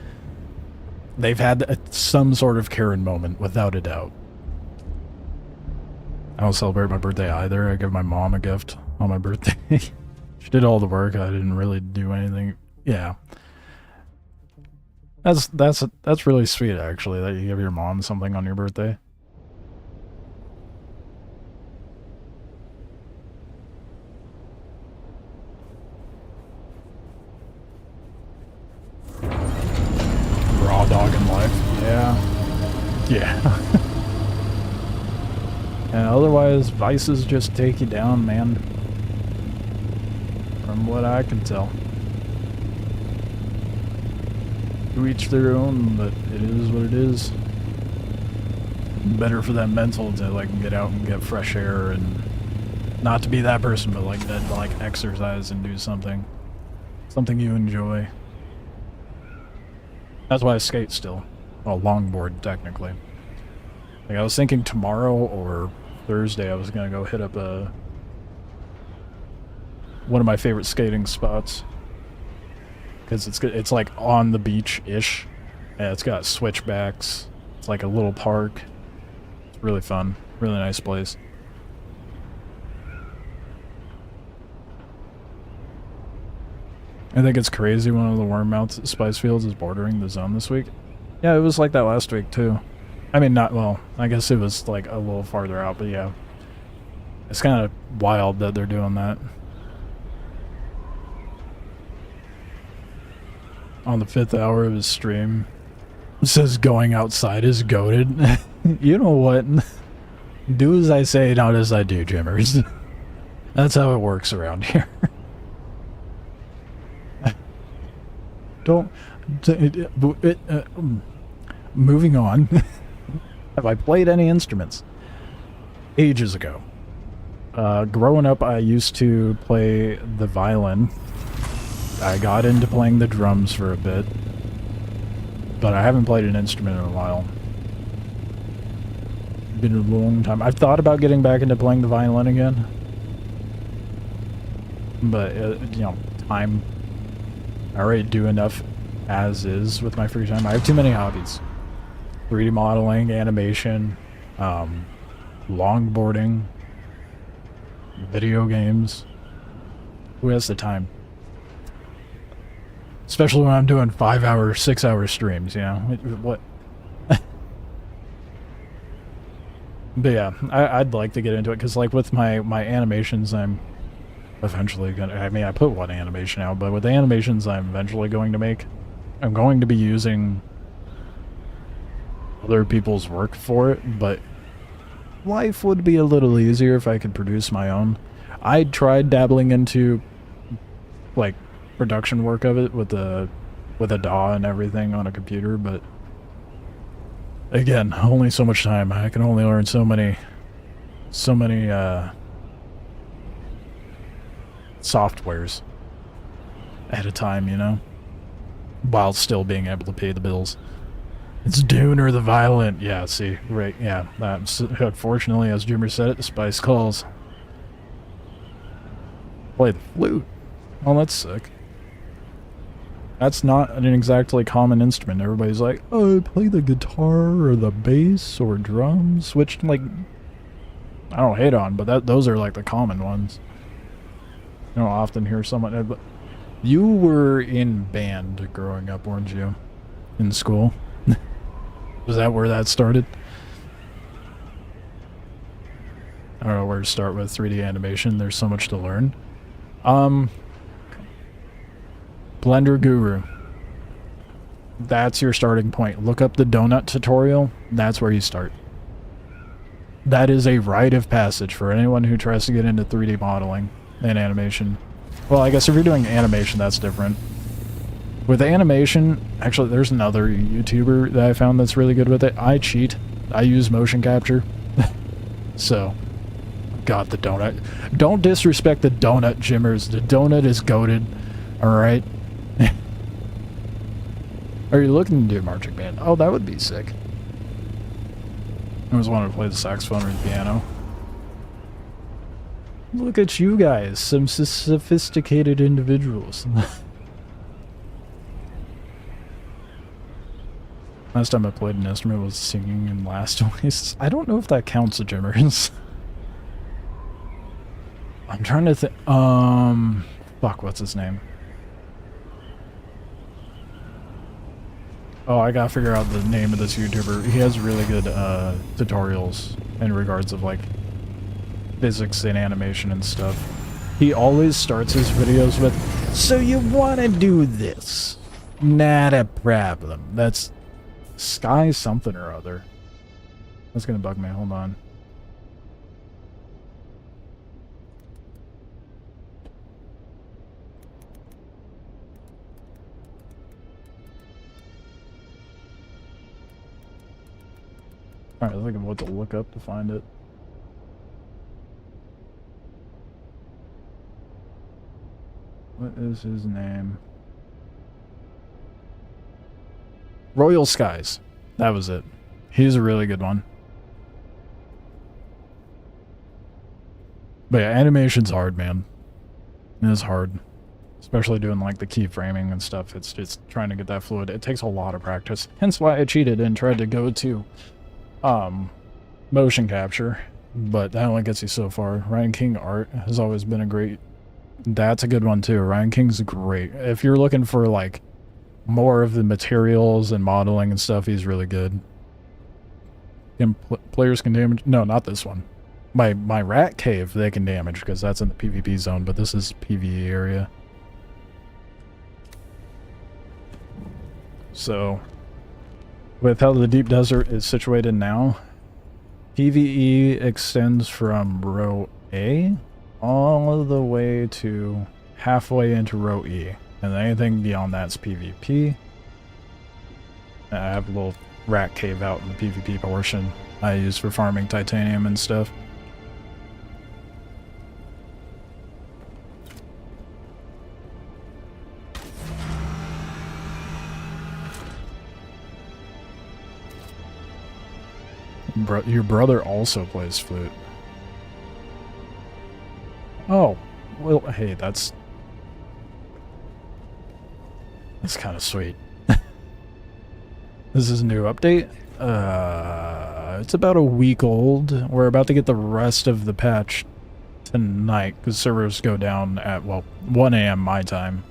They've had some sort of Karen moment, without a doubt. I don't celebrate my birthday either. I give my mom a gift on my birthday. She did all the work. I didn't really do anything. Yeah. That's really sweet, actually, that you give your mom something on your birthday. Raw dog in life. Yeah. Yeah. And otherwise, vices just take you down, man. From what I can tell. To each their own, but it is what it is. Better for that mental to like get out and get fresh air and not to be that person, but like that, like exercise and do something you enjoy. That's why I skate still. Well, longboard technically. Like I was thinking tomorrow or Thursday I was gonna go hit up one of my favorite skating spots. Because it's like on the beach-ish. Yeah, it's got switchbacks. It's like a little park. It's really fun. Really nice place. I think it's crazy one of the Wormmouth spice fields is bordering the zone this week. Yeah, it was like that last week too. I mean, not, well, I guess it was like a little farther out, but yeah. It's kind of wild that they're doing that. On the 5th hour of his stream. It says going outside is goated. You know what? Do as I say, not as I do, Jimmers. That's how it works around here. Moving on. Have I played any instruments? Ages ago. Growing up, I used to play the violin. I got into playing the drums for a bit, but I haven't played an instrument in a while. Been a long time. I've thought about getting back into playing the violin again, but you know, time. I already do enough as is with my free time. I have too many hobbies: 3D modeling, animation, longboarding, video games. Who has the time? Especially when I'm doing 5-hour, 6-hour streams, you know? What? But yeah, I'd like to get into it, because like with my animations, I'm eventually gonna, I mean, I put one animation out, but with the animations I'm eventually going to make, I'm going to be using other people's work for it, but life would be a little easier if I could produce my own. I tried dabbling into, like, production work of it with a DAW and everything on a computer, but again, only so much time. I can only learn so many softwares at a time, you know, while still being able to pay the bills. It's Dune or the Violent. Yeah, see, right, yeah. Unfortunately, as Jimmer said it, the Spice calls. Play the flute. Oh, that's sick. That's not an exactly common instrument. Everybody's like, oh, play the guitar or the bass or drums, which, like, I don't hate on, but those are like the common ones. You don't often hear someone. But you were in band growing up, weren't you? In school? Was that where that started? I don't know where to start with 3D animation. There's so much to learn. Blender Guru. That's your starting point. Look up the donut tutorial. That's where you start. That is a rite of passage for anyone who tries to get into 3D modeling and animation. Well, I guess if you're doing animation, that's different. With animation, actually, there's another YouTuber that I found that's really good with it. I cheat. I use motion capture. So, got the donut. Don't disrespect the donut, Jimmers. The donut is goated. Alright? Are you looking to do a marching band? Oh, that would be sick. I always wanted to play the saxophone or the piano. Look at you guys, some sophisticated individuals. Last time I played an instrument was singing in Last Oasis. I don't know if that counts as Jimmers. I'm trying to think. Fuck, what's his name? Oh, I gotta figure out the name of this YouTuber. He has really good tutorials in regards of like physics and animation and stuff. He always starts his videos with, "So you want to do this? Not a problem." That's Sky something or other. That's gonna bug me. Hold on. Alright, I think of what to look up to find it. What is his name? Royal Skies. That was it. He's a really good one. But yeah, animation's hard, man. It is hard. Especially doing like the keyframing and stuff. It's just trying to get that fluid. It takes a lot of practice. Hence why I cheated and tried to go to motion capture. But that only gets you so far. Ryan King art has always been a great... That's a good one too. Ryan King's great. If you're looking for like more of the materials and modeling and stuff, he's really good. And players can damage... No, not this one. My rat cave, they can damage because that's in the PvP zone, but this is PvE area. So, with how the deep desert is situated now, PvE extends from row A all the way to halfway into row E. And anything beyond that's PvP. I have a little rat cave out in the PvP portion I use for farming titanium and stuff. Your brother also plays flute. Oh, well, hey, that's kind of sweet. This is a new update. It's about a week old. We're about to get the rest of the patch tonight because servers go down at, well, 1 a.m. my time.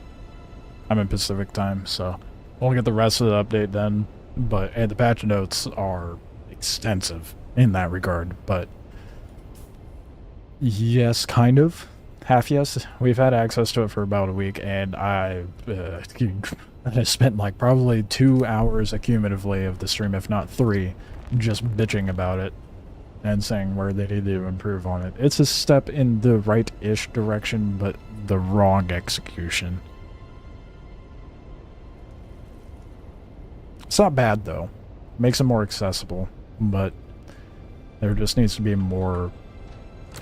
I'm in Pacific time, so we'll get the rest of the update then. But the patch notes are extensive in that regard, but yes, kind of. Half yes. We've had access to it for about a week, and I spent like probably 2 hours accumulatively of the stream, if not 3, just bitching about it and saying where they need to improve on it. It's a step in the right-ish direction, but the wrong execution. It's not bad, though. Makes it more accessible, but there just needs to be more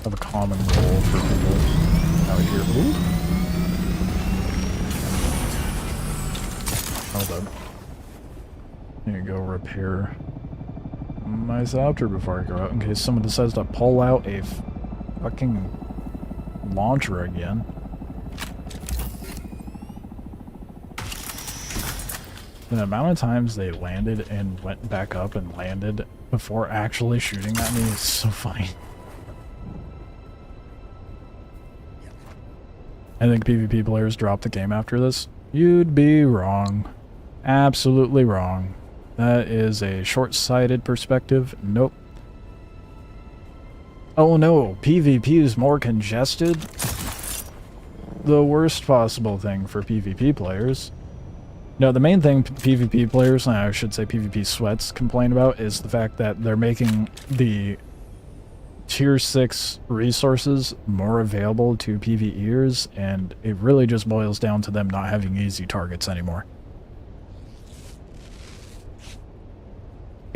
of a common goal for people out here. Ooh. Hold up. There you go, repair my Zaptor before I go out in case someone decides to pull out a fucking launcher again. The amount of times they landed and went back up and landed before actually shooting at me is so funny. I think PvP players drop the game after this. You'd be wrong. Absolutely wrong. That is a short-sighted perspective. Nope. Oh no, PvP is more congested? The worst possible thing for PvP players. No, the main thing PvP players, I should say PvP sweats, complain about is the fact that they're making the Tier 6 resources more available to PvEers, and it really just boils down to them not having easy targets anymore.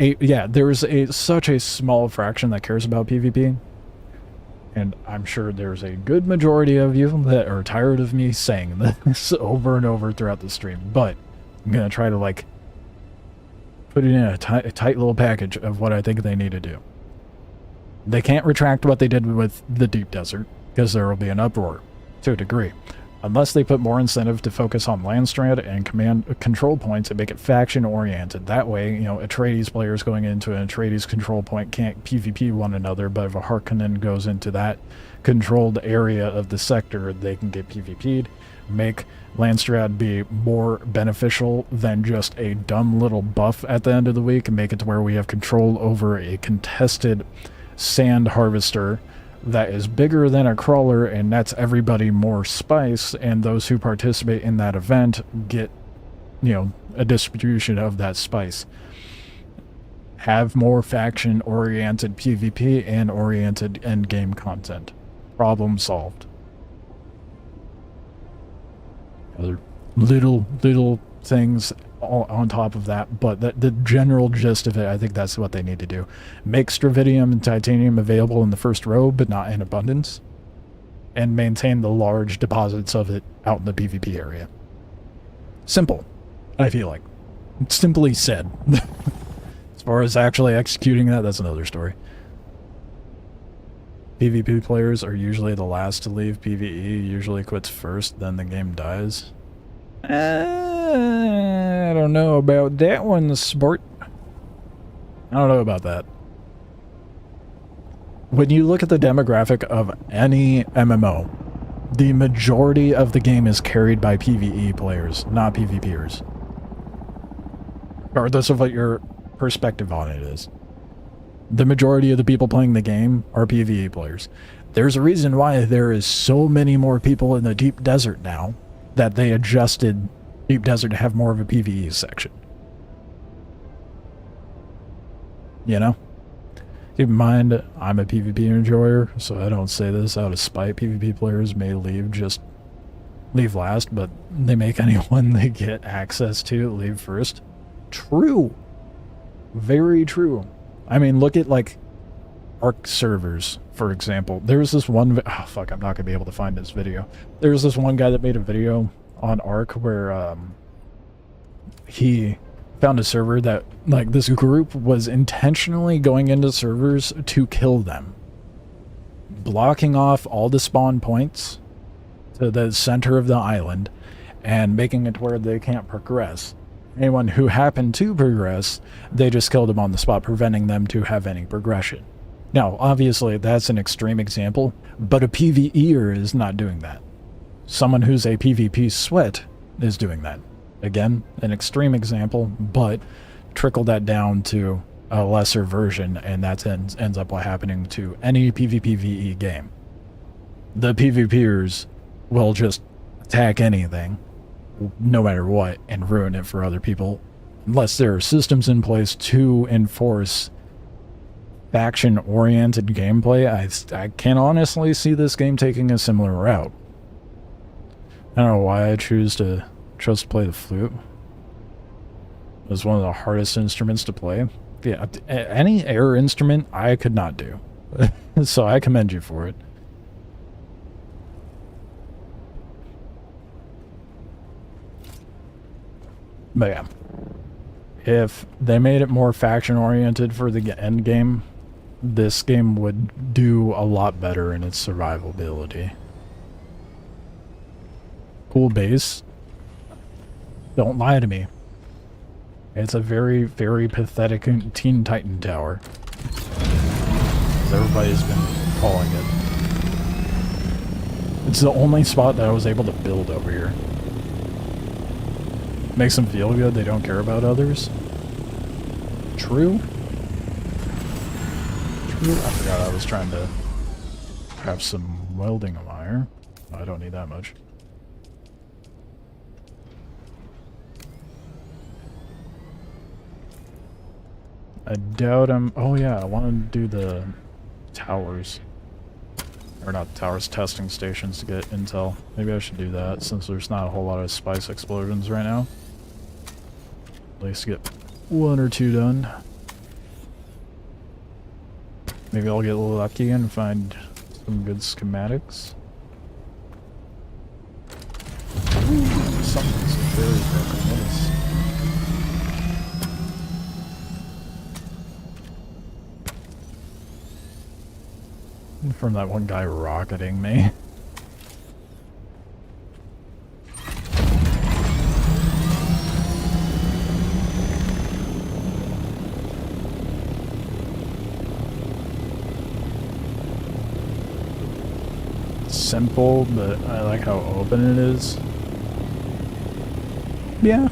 Yeah, there's such a small fraction that cares about PvP, and I'm sure there's a good majority of you that are tired of me saying this over and over throughout the stream, but I'm going to try to, like, put it in a tight little package of what I think they need to do. They can't retract what they did with the Deep Desert, because there will be an uproar, to a degree. Unless they put more incentive to focus on Landstrand and command control points and make it faction-oriented. That way, you know, Atreides players going into an Atreides control point can't PvP one another, but if a Harkonnen goes into that controlled area of the sector, they can get PvP'd. Make Landstrand be more beneficial than just a dumb little buff at the end of the week, and make it to where we have control over a contested sand harvester that is bigger than a crawler and nets everybody more spice, and those who participate in that event get, you know, a distribution of that spice. Have more faction-oriented PvP and oriented endgame content. Problem solved. Other little things on top of that, but the general gist of it, I think that's what they need to do. Make Stravidium and Titanium available in the first row, but not in abundance, and maintain the large deposits of it out in the PvP area. Simple, I feel like. Simply said. As far as actually executing that, that's another story. PvP players are usually the last to leave. PvE usually quits first, then the game dies. I don't know about that one, sport. I don't know about that. When you look at the demographic of any MMO, the majority of the game is carried by PvE players, not PvPers. Regardless of what your perspective on it is. The majority of the people playing the game are PvE players. There's a reason why there is so many more people in the deep desert now, that they adjusted Deep Desert to have more of a PvE section. You know? Keep in mind, I'm a PvP enjoyer, so I don't say this out of spite. PvP players may leave last, but they make anyone they get access to leave first. True. Very true. I mean, look at, like, Arc servers, for example. There's this one... Oh, fuck, I'm not going to be able to find this video. There's this one guy that made a video on Arc where he found a server that, like, this group was intentionally going into servers to kill them. Blocking off all the spawn points to the center of the island and making it where they can't progress. Anyone who happened to progress, they just killed them on the spot, preventing them to have any progression. Now, obviously, that's an extreme example, but a PvEer is not doing that. Someone who's a PvP sweat is doing that. Again, an extreme example, but trickle that down to a lesser version, and that ends up happening to any PvPvE game. The PvPers will just attack anything, no matter what, and ruin it for other people, unless there are systems in place to enforce faction-oriented gameplay. I can honestly see this game taking a similar route. I don't know why I chose to play the flute. It was one of the hardest instruments to play. Yeah, any air instrument I could not do. So I commend you for it. But yeah, if they made it more faction-oriented for the end game, this game would do a lot better in its survivability. Cool base. Don't lie to me. It's a very, very pathetic Teen Titan tower. As everybody's been calling it. It's the only spot that I was able to build over here. Makes them feel good, they don't care about others. True? True? I forgot I was trying to have some welding wire. I don't need that much. I doubt I'm... Oh yeah, I want to do the towers. Or not towers, testing stations to get intel. Maybe I should do that since there's not a whole lot of spice explosions right now. At least get one or two done. Maybe I'll get lucky and find some good schematics. Ooh, something's very broken. What is... From that one guy rocketing me. simple, but I like how open it is. Yeah.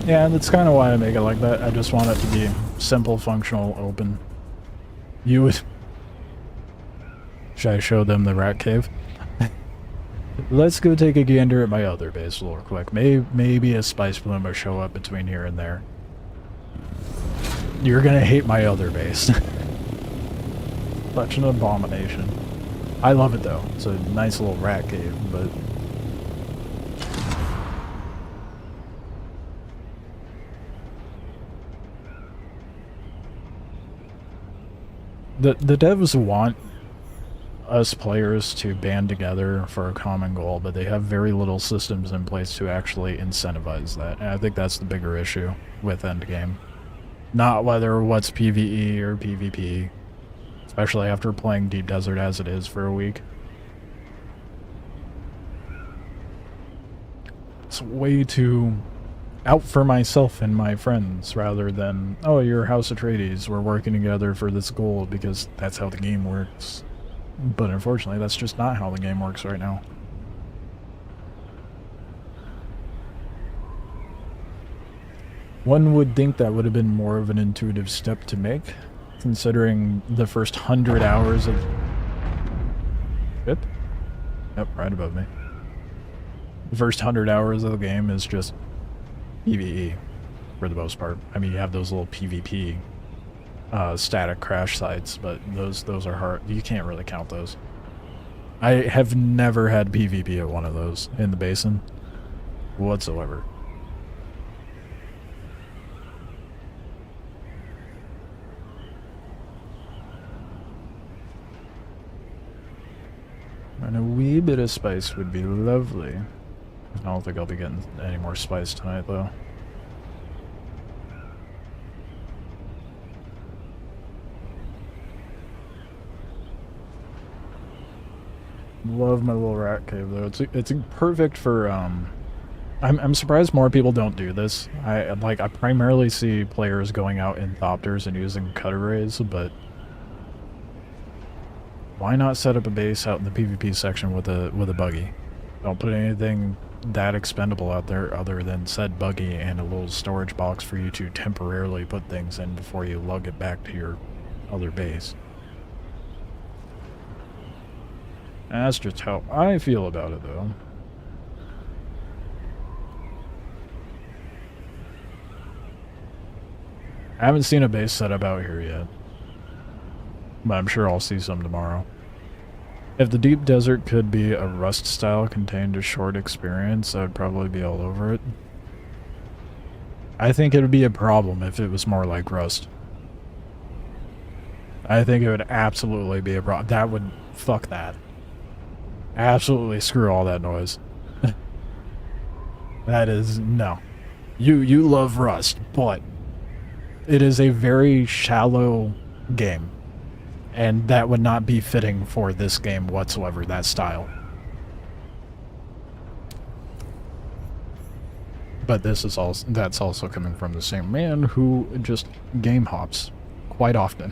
Yeah, that's kind of why I make it like that. I just want it to be simple, functional, open. You would... Should I show them the rat cave? Let's go take a gander at my other base real quick. Maybe a spice bloom will show up between here and there. You're gonna hate my other base. Such an abomination. I love it though. It's a nice little rat cave, but... The devs want us players to band together for a common goal, but they have very little systems in place to actually incentivize that. And I think that's the bigger issue with Endgame. Not what's PvE or PvP, especially after playing Deep Desert as it is for a week. It's way too out for myself and my friends rather than, oh, you're House Atreides, we're working together for this goal because that's how the game works. But unfortunately, that's just not how the game works right now. One would think that would have been more of an intuitive step to make, considering the first 100 hours of... Yep, right above me. The first 100 hours of the game is just PvE, for the most part. I mean, you have those little PvP static crash sites, but those are hard. You can't really count those. I have never had PvP at one of those in the basin whatsoever. And a wee bit of spice would be lovely. I don't think I'll be getting any more spice tonight, though. Love my little rat cave, though. It's perfect for, I'm surprised more people don't do this. I primarily see players going out in Thopters and using cutter rays, but why not set up a base out in the PvP section with a buggy? Don't put anything that expendable out there other than said buggy and a little storage box for you to temporarily put things in before you lug it back to your other base. That's just how I feel about it, though. I haven't seen a base setup out here yet, but I'm sure I'll see some tomorrow. If the Deep Desert could be a Rust style contained a short experience, I'd probably be all over it. I think it would be a problem if it was more like Rust. I think it would absolutely be a problem. That would... fuck that. Absolutely screw all that noise. That is... no. You love Rust, but it is a very shallow game. And that would not be fitting for this game whatsoever, that style. But this is also, that's also coming from the same man who just game hops quite often.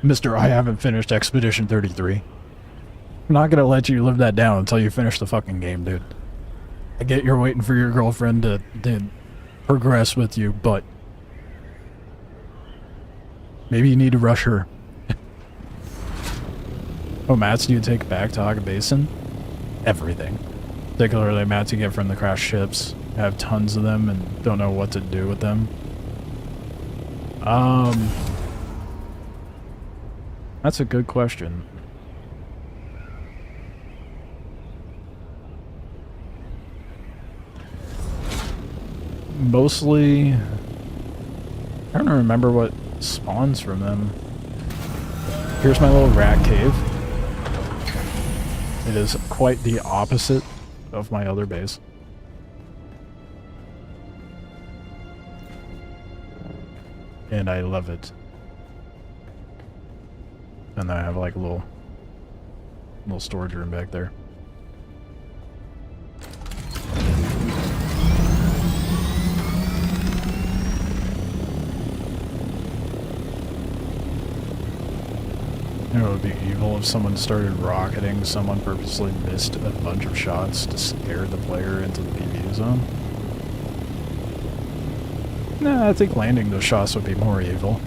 Mr. I haven't finished Expedition 33. I'm not gonna let you live that down until you finish the fucking game, dude. I get you're waiting for your girlfriend to progress with you, but maybe you need to rush her. Oh, mats do you take back to Haga Basin? Everything. Particularly mats you get from the crashed ships. I have tons of them and don't know what to do with them. That's a good question. Mostly... I don't remember what spawns from them. Here's my little rat cave. It is quite the opposite of my other base. And I love it. And then I have like a little storage room back there. You know, it would be evil if someone started rocketing, someone purposely missed a bunch of shots to scare the player into the PvE zone. Nah, I think landing those shots would be more evil.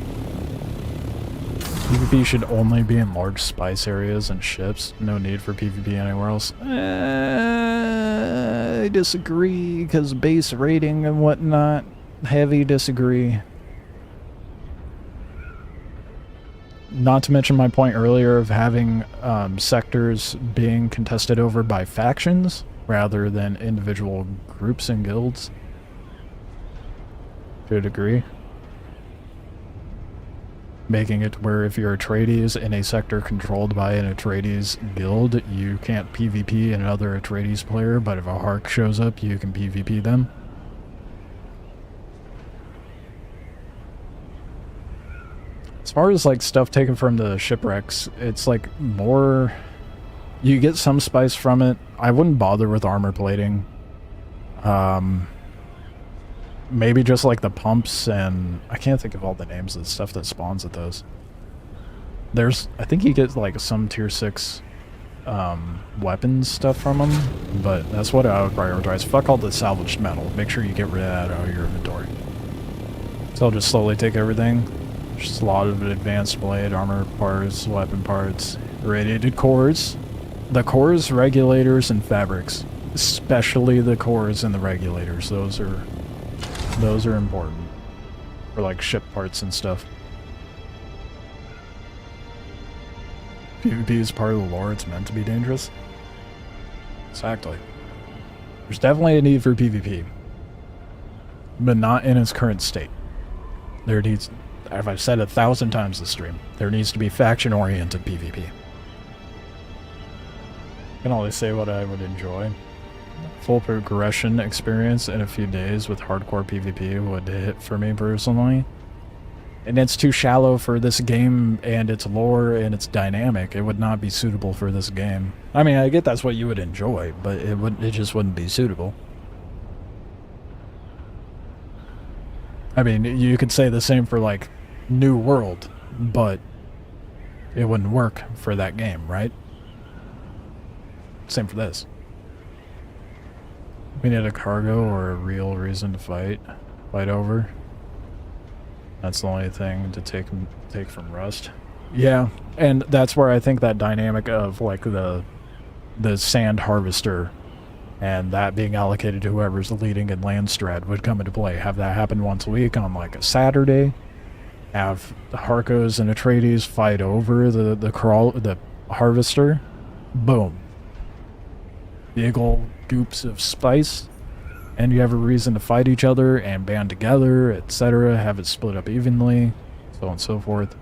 PvP should only be in large spice areas and ships. No need for PvP anywhere else. I disagree, because base rating and whatnot. Heavy disagree. Not to mention my point earlier of having sectors being contested over by factions rather than individual groups and guilds. To a degree. Making it where if you're Atreides in a sector controlled by an Atreides guild, you can't PvP another Atreides player, but if a Hark shows up, you can PvP them. As far as like stuff taken from the shipwrecks, it's like more... You get some spice from it. I wouldn't bother with armor plating. Maybe just like the pumps, and I can't think of all the names of the stuff that spawns at those. I think you get like some tier 6 weapons stuff from them, but that's what I would prioritize. Fuck all the salvaged metal. Make sure you get rid of that out of your inventory. So I'll just slowly take everything. Just a lot of advanced blade, armor parts, weapon parts, irradiated cores. The cores, regulators, and fabrics. Especially the cores and the regulators. Those are important. For like ship parts and stuff. PvP is part of the lore, it's meant to be dangerous. Exactly. There's definitely a need for PvP. But not in its current state. There needs, as I've said 1,000 times this stream, there needs to be faction-oriented PvP. I can only say what I would enjoy. Full progression experience in a few days with hardcore PvP would hit for me personally. And it's too shallow for this game and its lore and its dynamic. It would not be suitable for this game. I mean, I get that's what you would enjoy, but it just wouldn't be suitable. I mean, you could say the same for like New World, but it wouldn't work for that game, right? Same for this. We need a cargo or a real reason to fight over. That's the only thing to take from Rust. Yeah, and that's where I think that dynamic of like the sand harvester and that being allocated to whoever's leading in Landstrad would come into play. Have that happen once a week on like a Saturday. Have the Harkos and Atreides fight over the harvester. Boom. Big ol' goops of spice, and you have a reason to fight each other and band together, etc. Have it split up evenly, so on and so forth.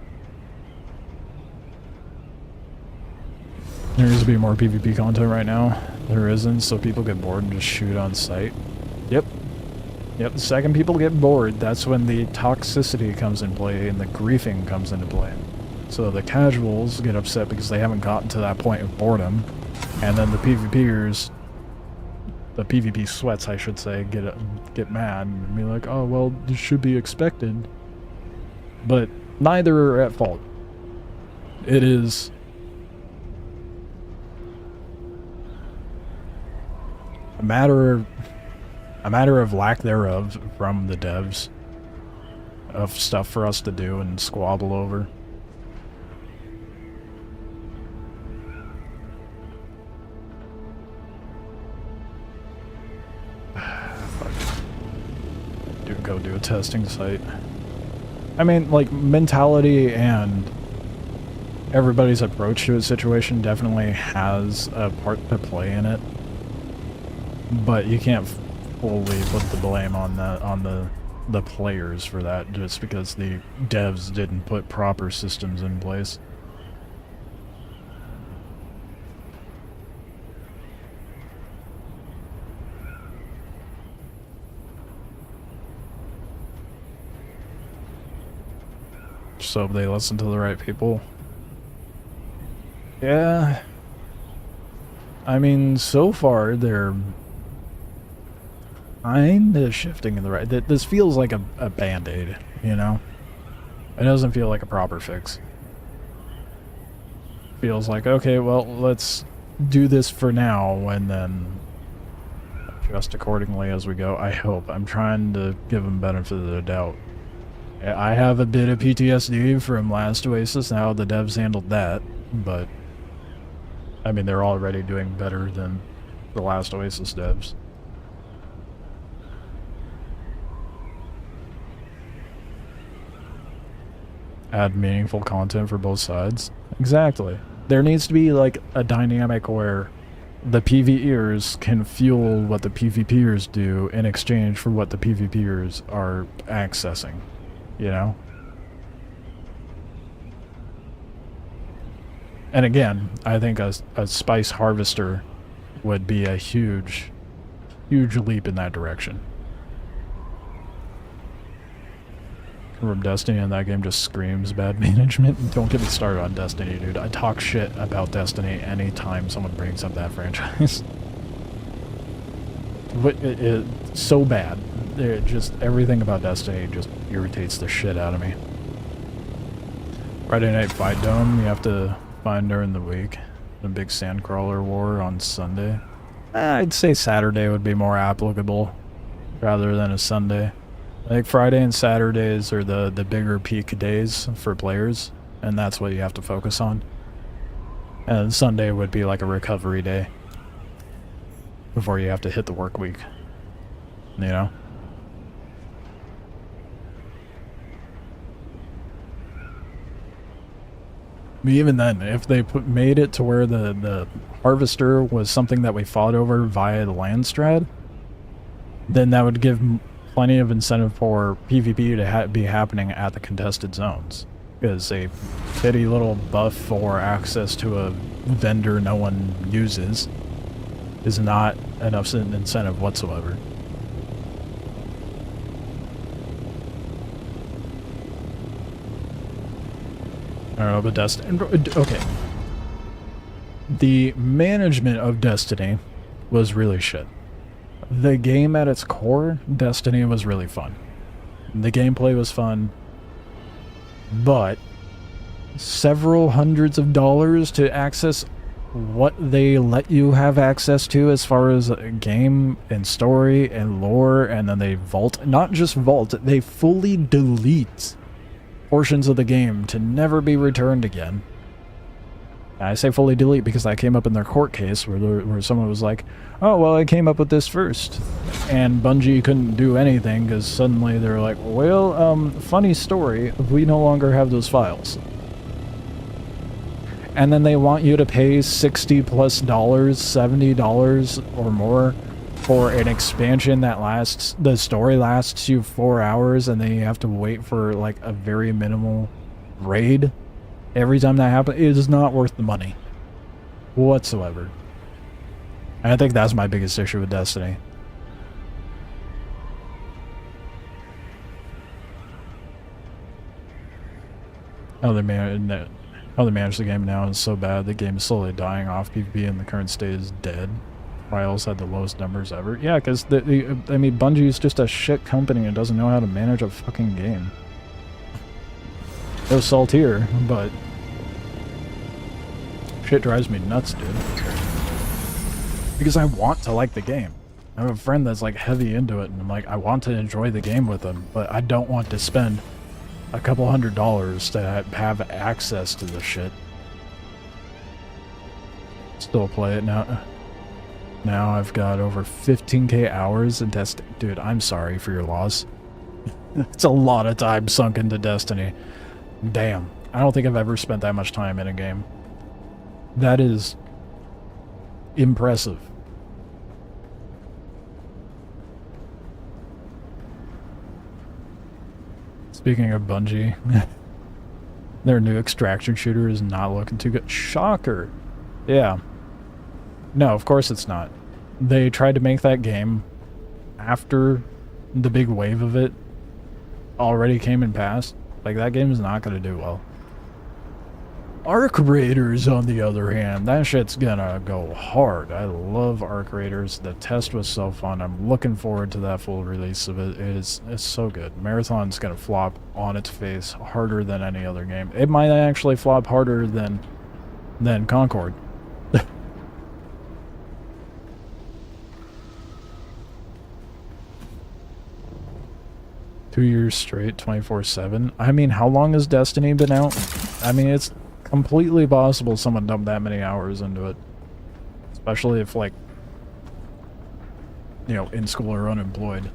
There needs to be more PvP content right now. There isn't, so people get bored and just shoot on sight. Yep. The second people get bored, that's when the toxicity comes in play and the griefing comes into play. So the casuals get upset because they haven't gotten to that point of boredom, and then the PvPers, the PvP sweats, I should say, get mad and be like, oh, well, this should be expected. But neither are at fault. It is a matter of lack thereof from the devs of stuff for us to do and squabble over. Go do a testing site. I mean, like, mentality and everybody's approach to a situation definitely has a part to play in it, but you can't fully put the blame on the players for that just because the devs didn't put proper systems in place. So they listen to the right people. Yeah. I mean, so far they're kinda shifting in the right. This feels like a band-aid, you know? It doesn't feel like a proper fix. feels like, okay, well, let's do this for now and then adjust accordingly as we go. I hope. I'm trying to give them benefit of the doubt. I have a bit of PTSD from last Oasis, and how the devs handled that, but I mean, they're already doing better than the last Oasis devs. Add meaningful content for both sides. Exactly. There needs to be like a dynamic where the PvEers can fuel what the PvPers do in exchange for what the PvPers are accessing. You know? And again, I think a spice harvester would be a huge leap in that direction. From Destiny, and that game just screams bad management. Don't get me started on Destiny, dude. I talk shit about Destiny anytime someone brings up that franchise. But it's so bad. Just everything about Destiny just irritates the shit out of me. Friday Night Fight Dome, you have to find during the week. The big Sandcrawler War on Sunday. I'd say Saturday would be more applicable rather than a Sunday. I think Friday and Saturdays are the bigger peak days for players, and that's what you have to focus on. And Sunday would be like a recovery day before you have to hit the work week. You know? But even then, if they made it to where the Harvester was something that we fought over via the land strat, then that would give plenty of incentive for PvP to be happening at the contested zones. Because a bitty little buff for access to a vendor no one uses is not enough incentive whatsoever. I don't know, but Destiny... Okay. The management of Destiny was really shit. The game at its core, Destiny, was really fun. The gameplay was fun, but several hundreds of dollars to access what they let you have access to as far as a game and story and lore, and then they vault, not just vault, they fully delete portions of the game to never be returned again. I say fully delete because that came up in their court case where someone was like, oh, well, I came up with this first. And Bungie couldn't do anything because suddenly they're like, well, funny story, we no longer have those files. And then they want you to pay $60+ $70 or more for an expansion that lasts, the story lasts you 4 hours, and then you have to wait for like a very minimal raid. Every time that happens, it is not worth the money whatsoever. And I think that's my biggest issue with Destiny. How they manage the game now is so bad. The game is slowly dying off. PvP in the current state is dead. Trials had the lowest numbers ever. Yeah, because I mean, Bungie is just a shit company and doesn't know how to manage a fucking game. No Saltier, but shit drives me nuts, dude. Because I want to like the game. I have a friend that's like heavy into it, and I'm like, I want to enjoy the game with them, but I don't want to spend a couple $100s to have access to the shit. Still play it now. Now I've got over 15k hours in Destiny. Dude, I'm sorry for your loss. It's a lot of time sunk into Destiny. Damn. I don't think I've ever spent that much time in a game. That is impressive. Speaking of Bungie, their new extraction shooter is not looking too good. Shocker. Yeah. No, of course it's not. They tried to make that game after the big wave of it already came and passed. Like, that game is not going to do well. Arc Raiders, on the other hand, that shit's gonna go hard. I love Arc Raiders. The test was so fun. I'm looking forward to that full release of it. It's so good. Marathon's gonna flop on its face harder than any other game. It might actually flop harder than then Concord. 2 years straight, 24/7. I mean, how long has Destiny been out? I mean, it's completely possible someone dumped that many hours into it. Especially if, like, you know, in school or unemployed.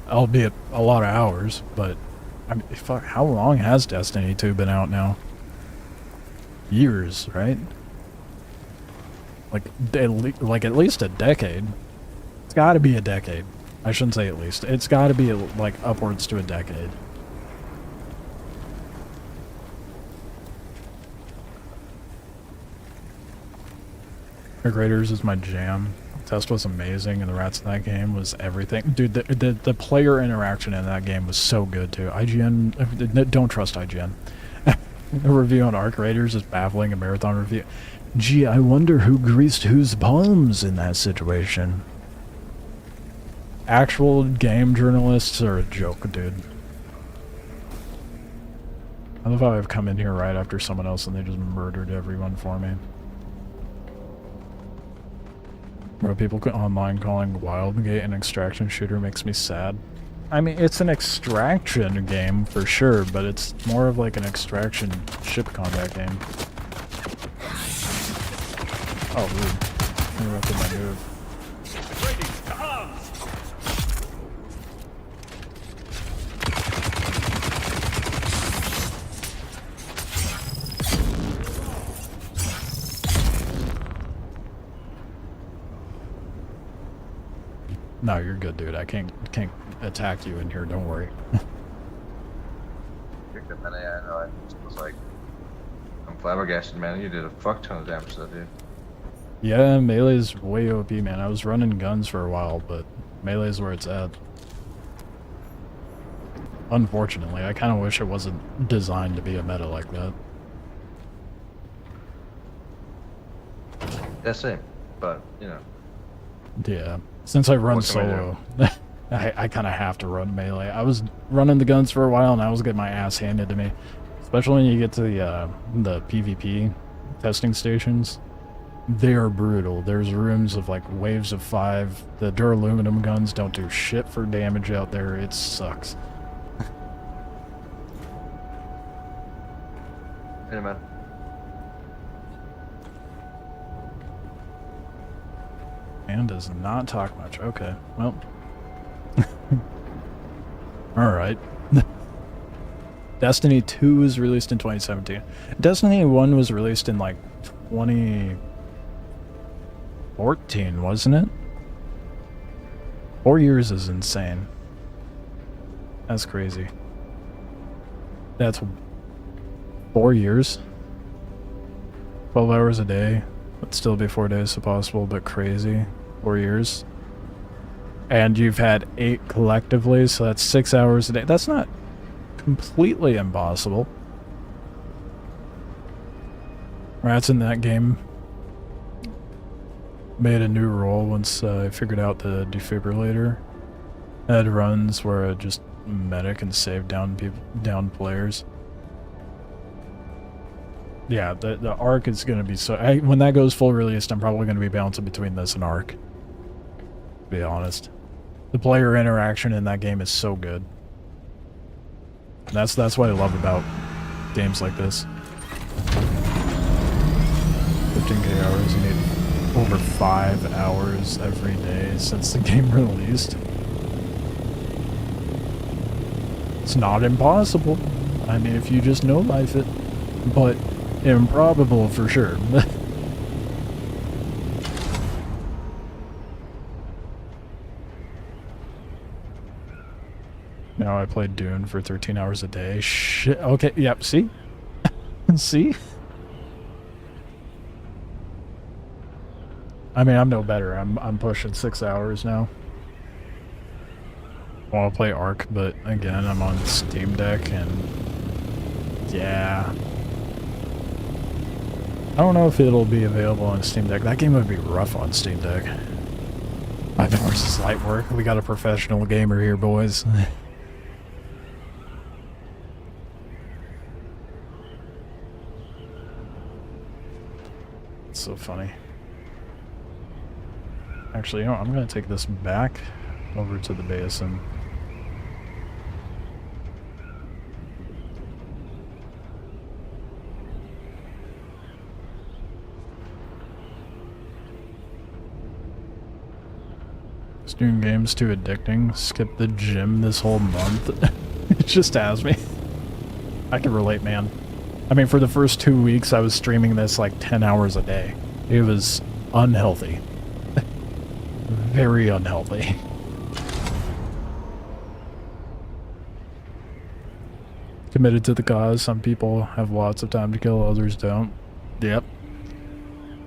Albeit a lot of hours, but I mean, fuck, how long has Destiny 2 been out now? Years, right? Like at least a decade. It's got to be a decade. I shouldn't say at least. It's got to be like upwards to a decade. Graders is my jam. The test was amazing, and the rats in that game was everything. Dude, the player interaction in that game was so good too. IGN, don't trust IGN. The review on Arc Raiders is baffling. A marathon review. Gee, I wonder who greased whose palms in that situation. Actual game journalists are a joke, dude. I love how I've come in here right after someone else and they just murdered everyone for me. Bro, people online calling Wildgate an extraction shooter makes me sad. I mean, it's an extraction game for sure, but it's more of like an extraction ship combat game. Oh, rude. Interrupted my move. No, you're good, dude. I can't attack you in here. Don't worry. You're good, man. Yeah, I know. I was like, I'm flabbergasted, man. You did a fuck ton of damage to that dude. Yeah, melee's way OP, man. I was running guns for a while, but melee's where it's at. Unfortunately, I kind of wish it wasn't designed to be a meta like that. That's it. But, you know. Yeah. Since I run What can I solo, I kind of have to run melee. I was running the guns for a while, and I was getting my ass handed to me. Especially when you get to the PvP testing stations. They are brutal. There's rooms of like waves of 5. The duraluminum guns don't do shit for damage out there. It sucks. Hey, man. And does not talk much. Okay, well. Alright. Destiny 2 was released in 2017. Destiny 1 was released in like 2014, wasn't it? 4 years is insane. That's crazy. That's 4 years. 12 hours a day. Would still be 4 days if possible, but crazy. 4 years. And you've had 8 collectively, so that's 6 hours a day. That's not completely impossible. Rats in that game made a new role once I figured out the defibrillator. It had runs where it just medic and save down players. Yeah, the Arc is going to be so... when that goes full released, I'm probably going to be bouncing between this and Arc. To be honest. The player interaction in that game is so good. And that's what I love about games like this. 15k hours, you need over 5 hours every day since the game released. It's not impossible. I mean, if you just know life it. But improbable for sure. Now I played Dune for 13 hours a day. Shit. Okay, yep, see? See? I mean, I'm no better. I'm pushing 6 hours now. I want to play Arc, but again, I'm on Steam Deck and yeah. I don't know if it'll be available on Steam Deck. That game would be rough on Steam Deck. 5 hours is light work. We got a professional gamer here, boys. so funny. Actually, you know, I'm gonna take this back over to the basin. This Dune game's too addicting. Skip the gym this whole month. It just has me. I can relate, man. I mean, for the first 2 weeks, I was streaming this like 10 hours a day. It was unhealthy. Very unhealthy. Committed to the cause. Some people have lots of time to kill, others don't. Yep.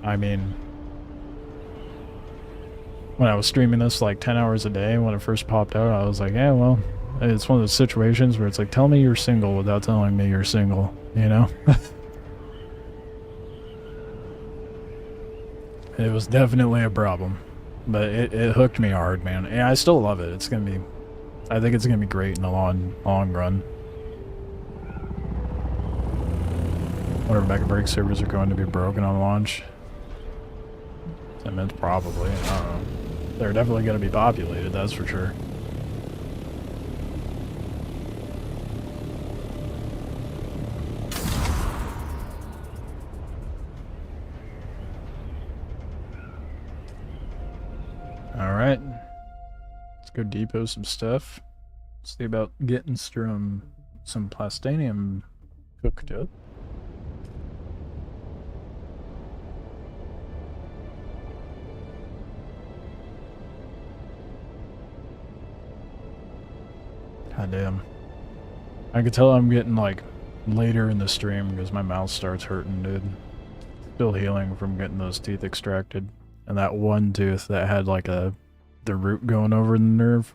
I mean, when I was streaming this like 10 hours a day, when it first popped out, I was like, yeah, well, it's one of those situations where it's like, tell me you're single without telling me you're single, you know? It was definitely a problem, but it hooked me hard, man. And I still love it. It's gonna be, I think it's gonna be great in the long run. Wonder if Mega Break servers are going to be broken on launch. 10 minutes probably, I don't know. They're definitely going to be populated, that's for sure. Alright. Let's go depot some stuff. See about getting some plastanium cooked up. God damn. I can tell I'm getting like later in the stream because my mouth starts hurting, dude. Still healing from getting those teeth extracted. And that one tooth that had like the root going over the nerve.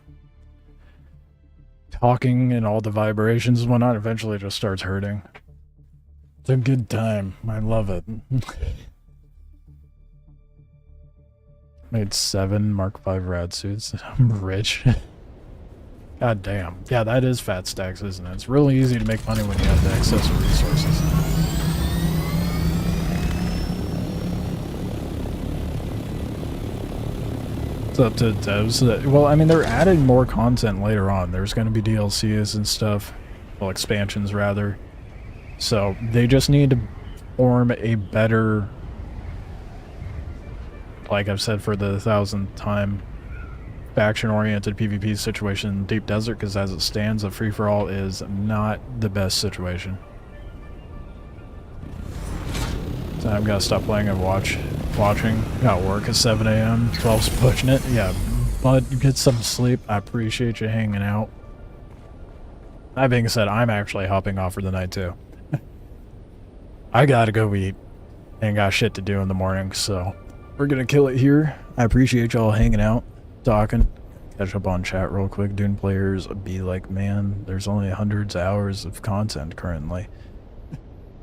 Talking and all the vibrations and whatnot eventually just starts hurting. It's a good time. I love it. Made 7 Mark V rad suits. I'm rich. God damn. Yeah, that is fat stacks, isn't it? It's really easy to make money when you have the excess of resources. It's up to devs. Well, I mean, they're adding more content later on. There's going to be DLCs and stuff. Well, expansions, rather. So, they just need to form a better, like I've said for the 1000th time, faction-oriented PvP situation in Deep Desert, because as it stands, a free-for-all is not the best situation. So I've got to stop playing and watching. Got work at 7 a.m. 12's pushing it. Yeah, but get some sleep. I appreciate you hanging out. That being said, I'm actually hopping off for the night too. I gotta go eat. Ain't got shit to do in the morning, so we're gonna kill it here. I appreciate y'all hanging out. Talking. Catch up on chat real quick. Dune players be like, man, there's only hundreds of hours of content currently.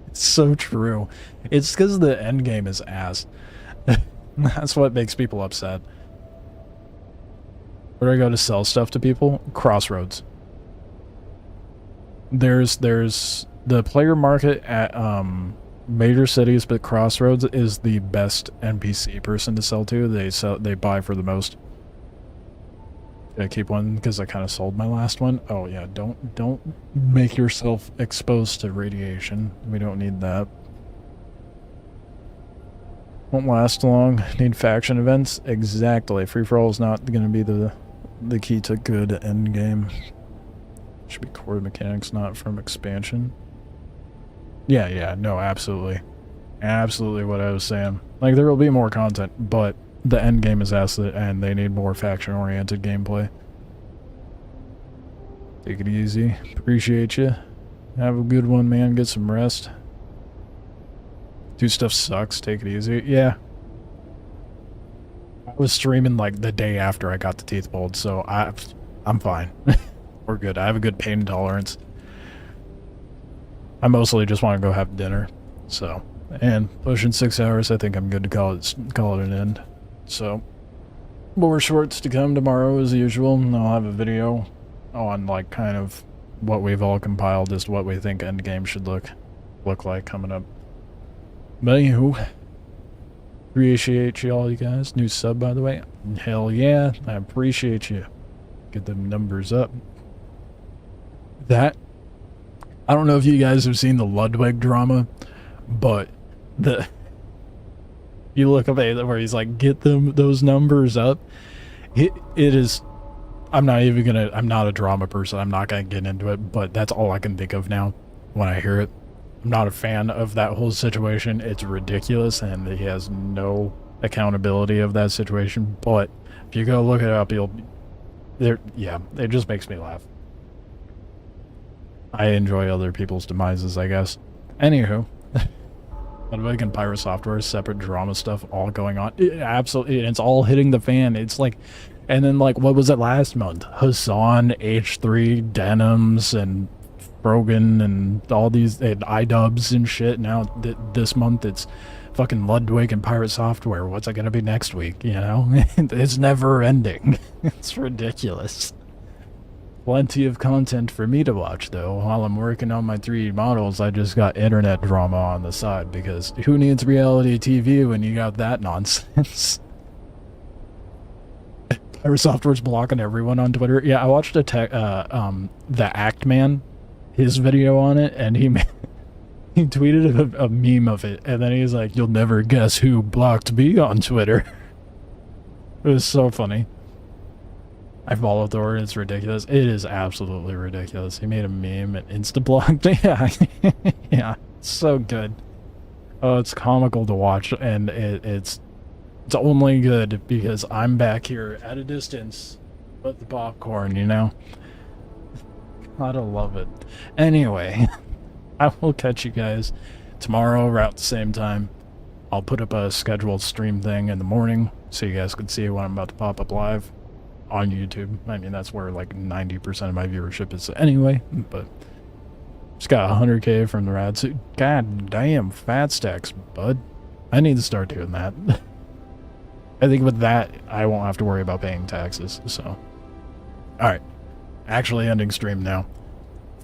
It's so true. It's because the end game is ass. That's what makes people upset. Where do I go to sell stuff to people? Crossroads. There's the player market at major cities, but Crossroads is the best NPC person to sell to. They buy for the most. I keep one because I kind of sold my last one. Oh yeah, don't make yourself exposed to radiation. We don't need that. Won't last long. Need faction events. Exactly. Free for all is not going to be the key to good end game. Should be core mechanics, not from expansion. Yeah, no, absolutely. Absolutely what I was saying. Like, there will be more content, but the end game is asset, and they need more faction-oriented gameplay. Take it easy. Appreciate you. Have a good one, man. Get some rest. Dude, stuff sucks. Take it easy. Yeah. I was streaming, like, the day after I got the teeth pulled, so I'm fine. We're good. I have a good pain tolerance. I mostly just want to go have dinner, so... And pushing 6 hours, I think I'm good to call it an end. So, more shorts to come tomorrow as usual, and I'll have a video on, like, kind of what we've all compiled as to what we think endgame should look like coming up. But anywho, Appreciate you all, you guys. New sub, by the way. Hell yeah, I appreciate you. Get them numbers up. That, I don't know if you guys have seen the Ludwig drama, but you look up at where he's like, get those numbers up. It is, I'm not a drama person. I'm not gonna get into it, but that's all I can think of now when I hear it. I'm not a fan of that whole situation. It's ridiculous, and he has no accountability of that situation. But if you go look it up, yeah, it just makes me laugh. I enjoy other people's demises, I guess. Anywho, Ludwig and Pirate Software, separate drama stuff, all going on. Absolutely, it's all hitting the fan. It's like, and then like, what was it last month? Hassan, H3, Denims, and Brogan and all these iDubbbz and shit. Now this month it's fucking Ludwig and Pirate Software. What's it gonna be next week? You know, it's never ending. It's ridiculous. Plenty of content for me to watch though. While I'm working on my 3D models, I just got internet drama on the side because who needs reality TV when you got that nonsense? Pirate Software's blocking everyone on Twitter. Yeah, I watched the Act Man, his video on it, and he tweeted a meme of it, and then he's like, "You'll never guess who blocked me on Twitter." It was so funny. I followed Thor, and it's ridiculous. It is absolutely ridiculous. He made a meme and insta-blocked. Yeah, yeah, it's so good. Oh, it's comical to watch, and it's only good because I'm back here at a distance with the popcorn, you know? Gotta love it. Anyway, I will catch you guys tomorrow around the same time. I'll put up a scheduled stream thing in the morning so you guys can see when I'm about to pop up live on YouTube. I mean, that's where like 90% of my viewership is anyway, but just got 100K from the rad suit. God damn, fat stacks, bud. I need to start doing that. I think with that, I won't have to worry about paying taxes, so. Alright. Actually ending stream now.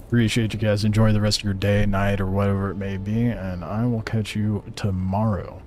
Appreciate you guys. Enjoy the rest of your day, night, or whatever it may be, and I will catch you tomorrow.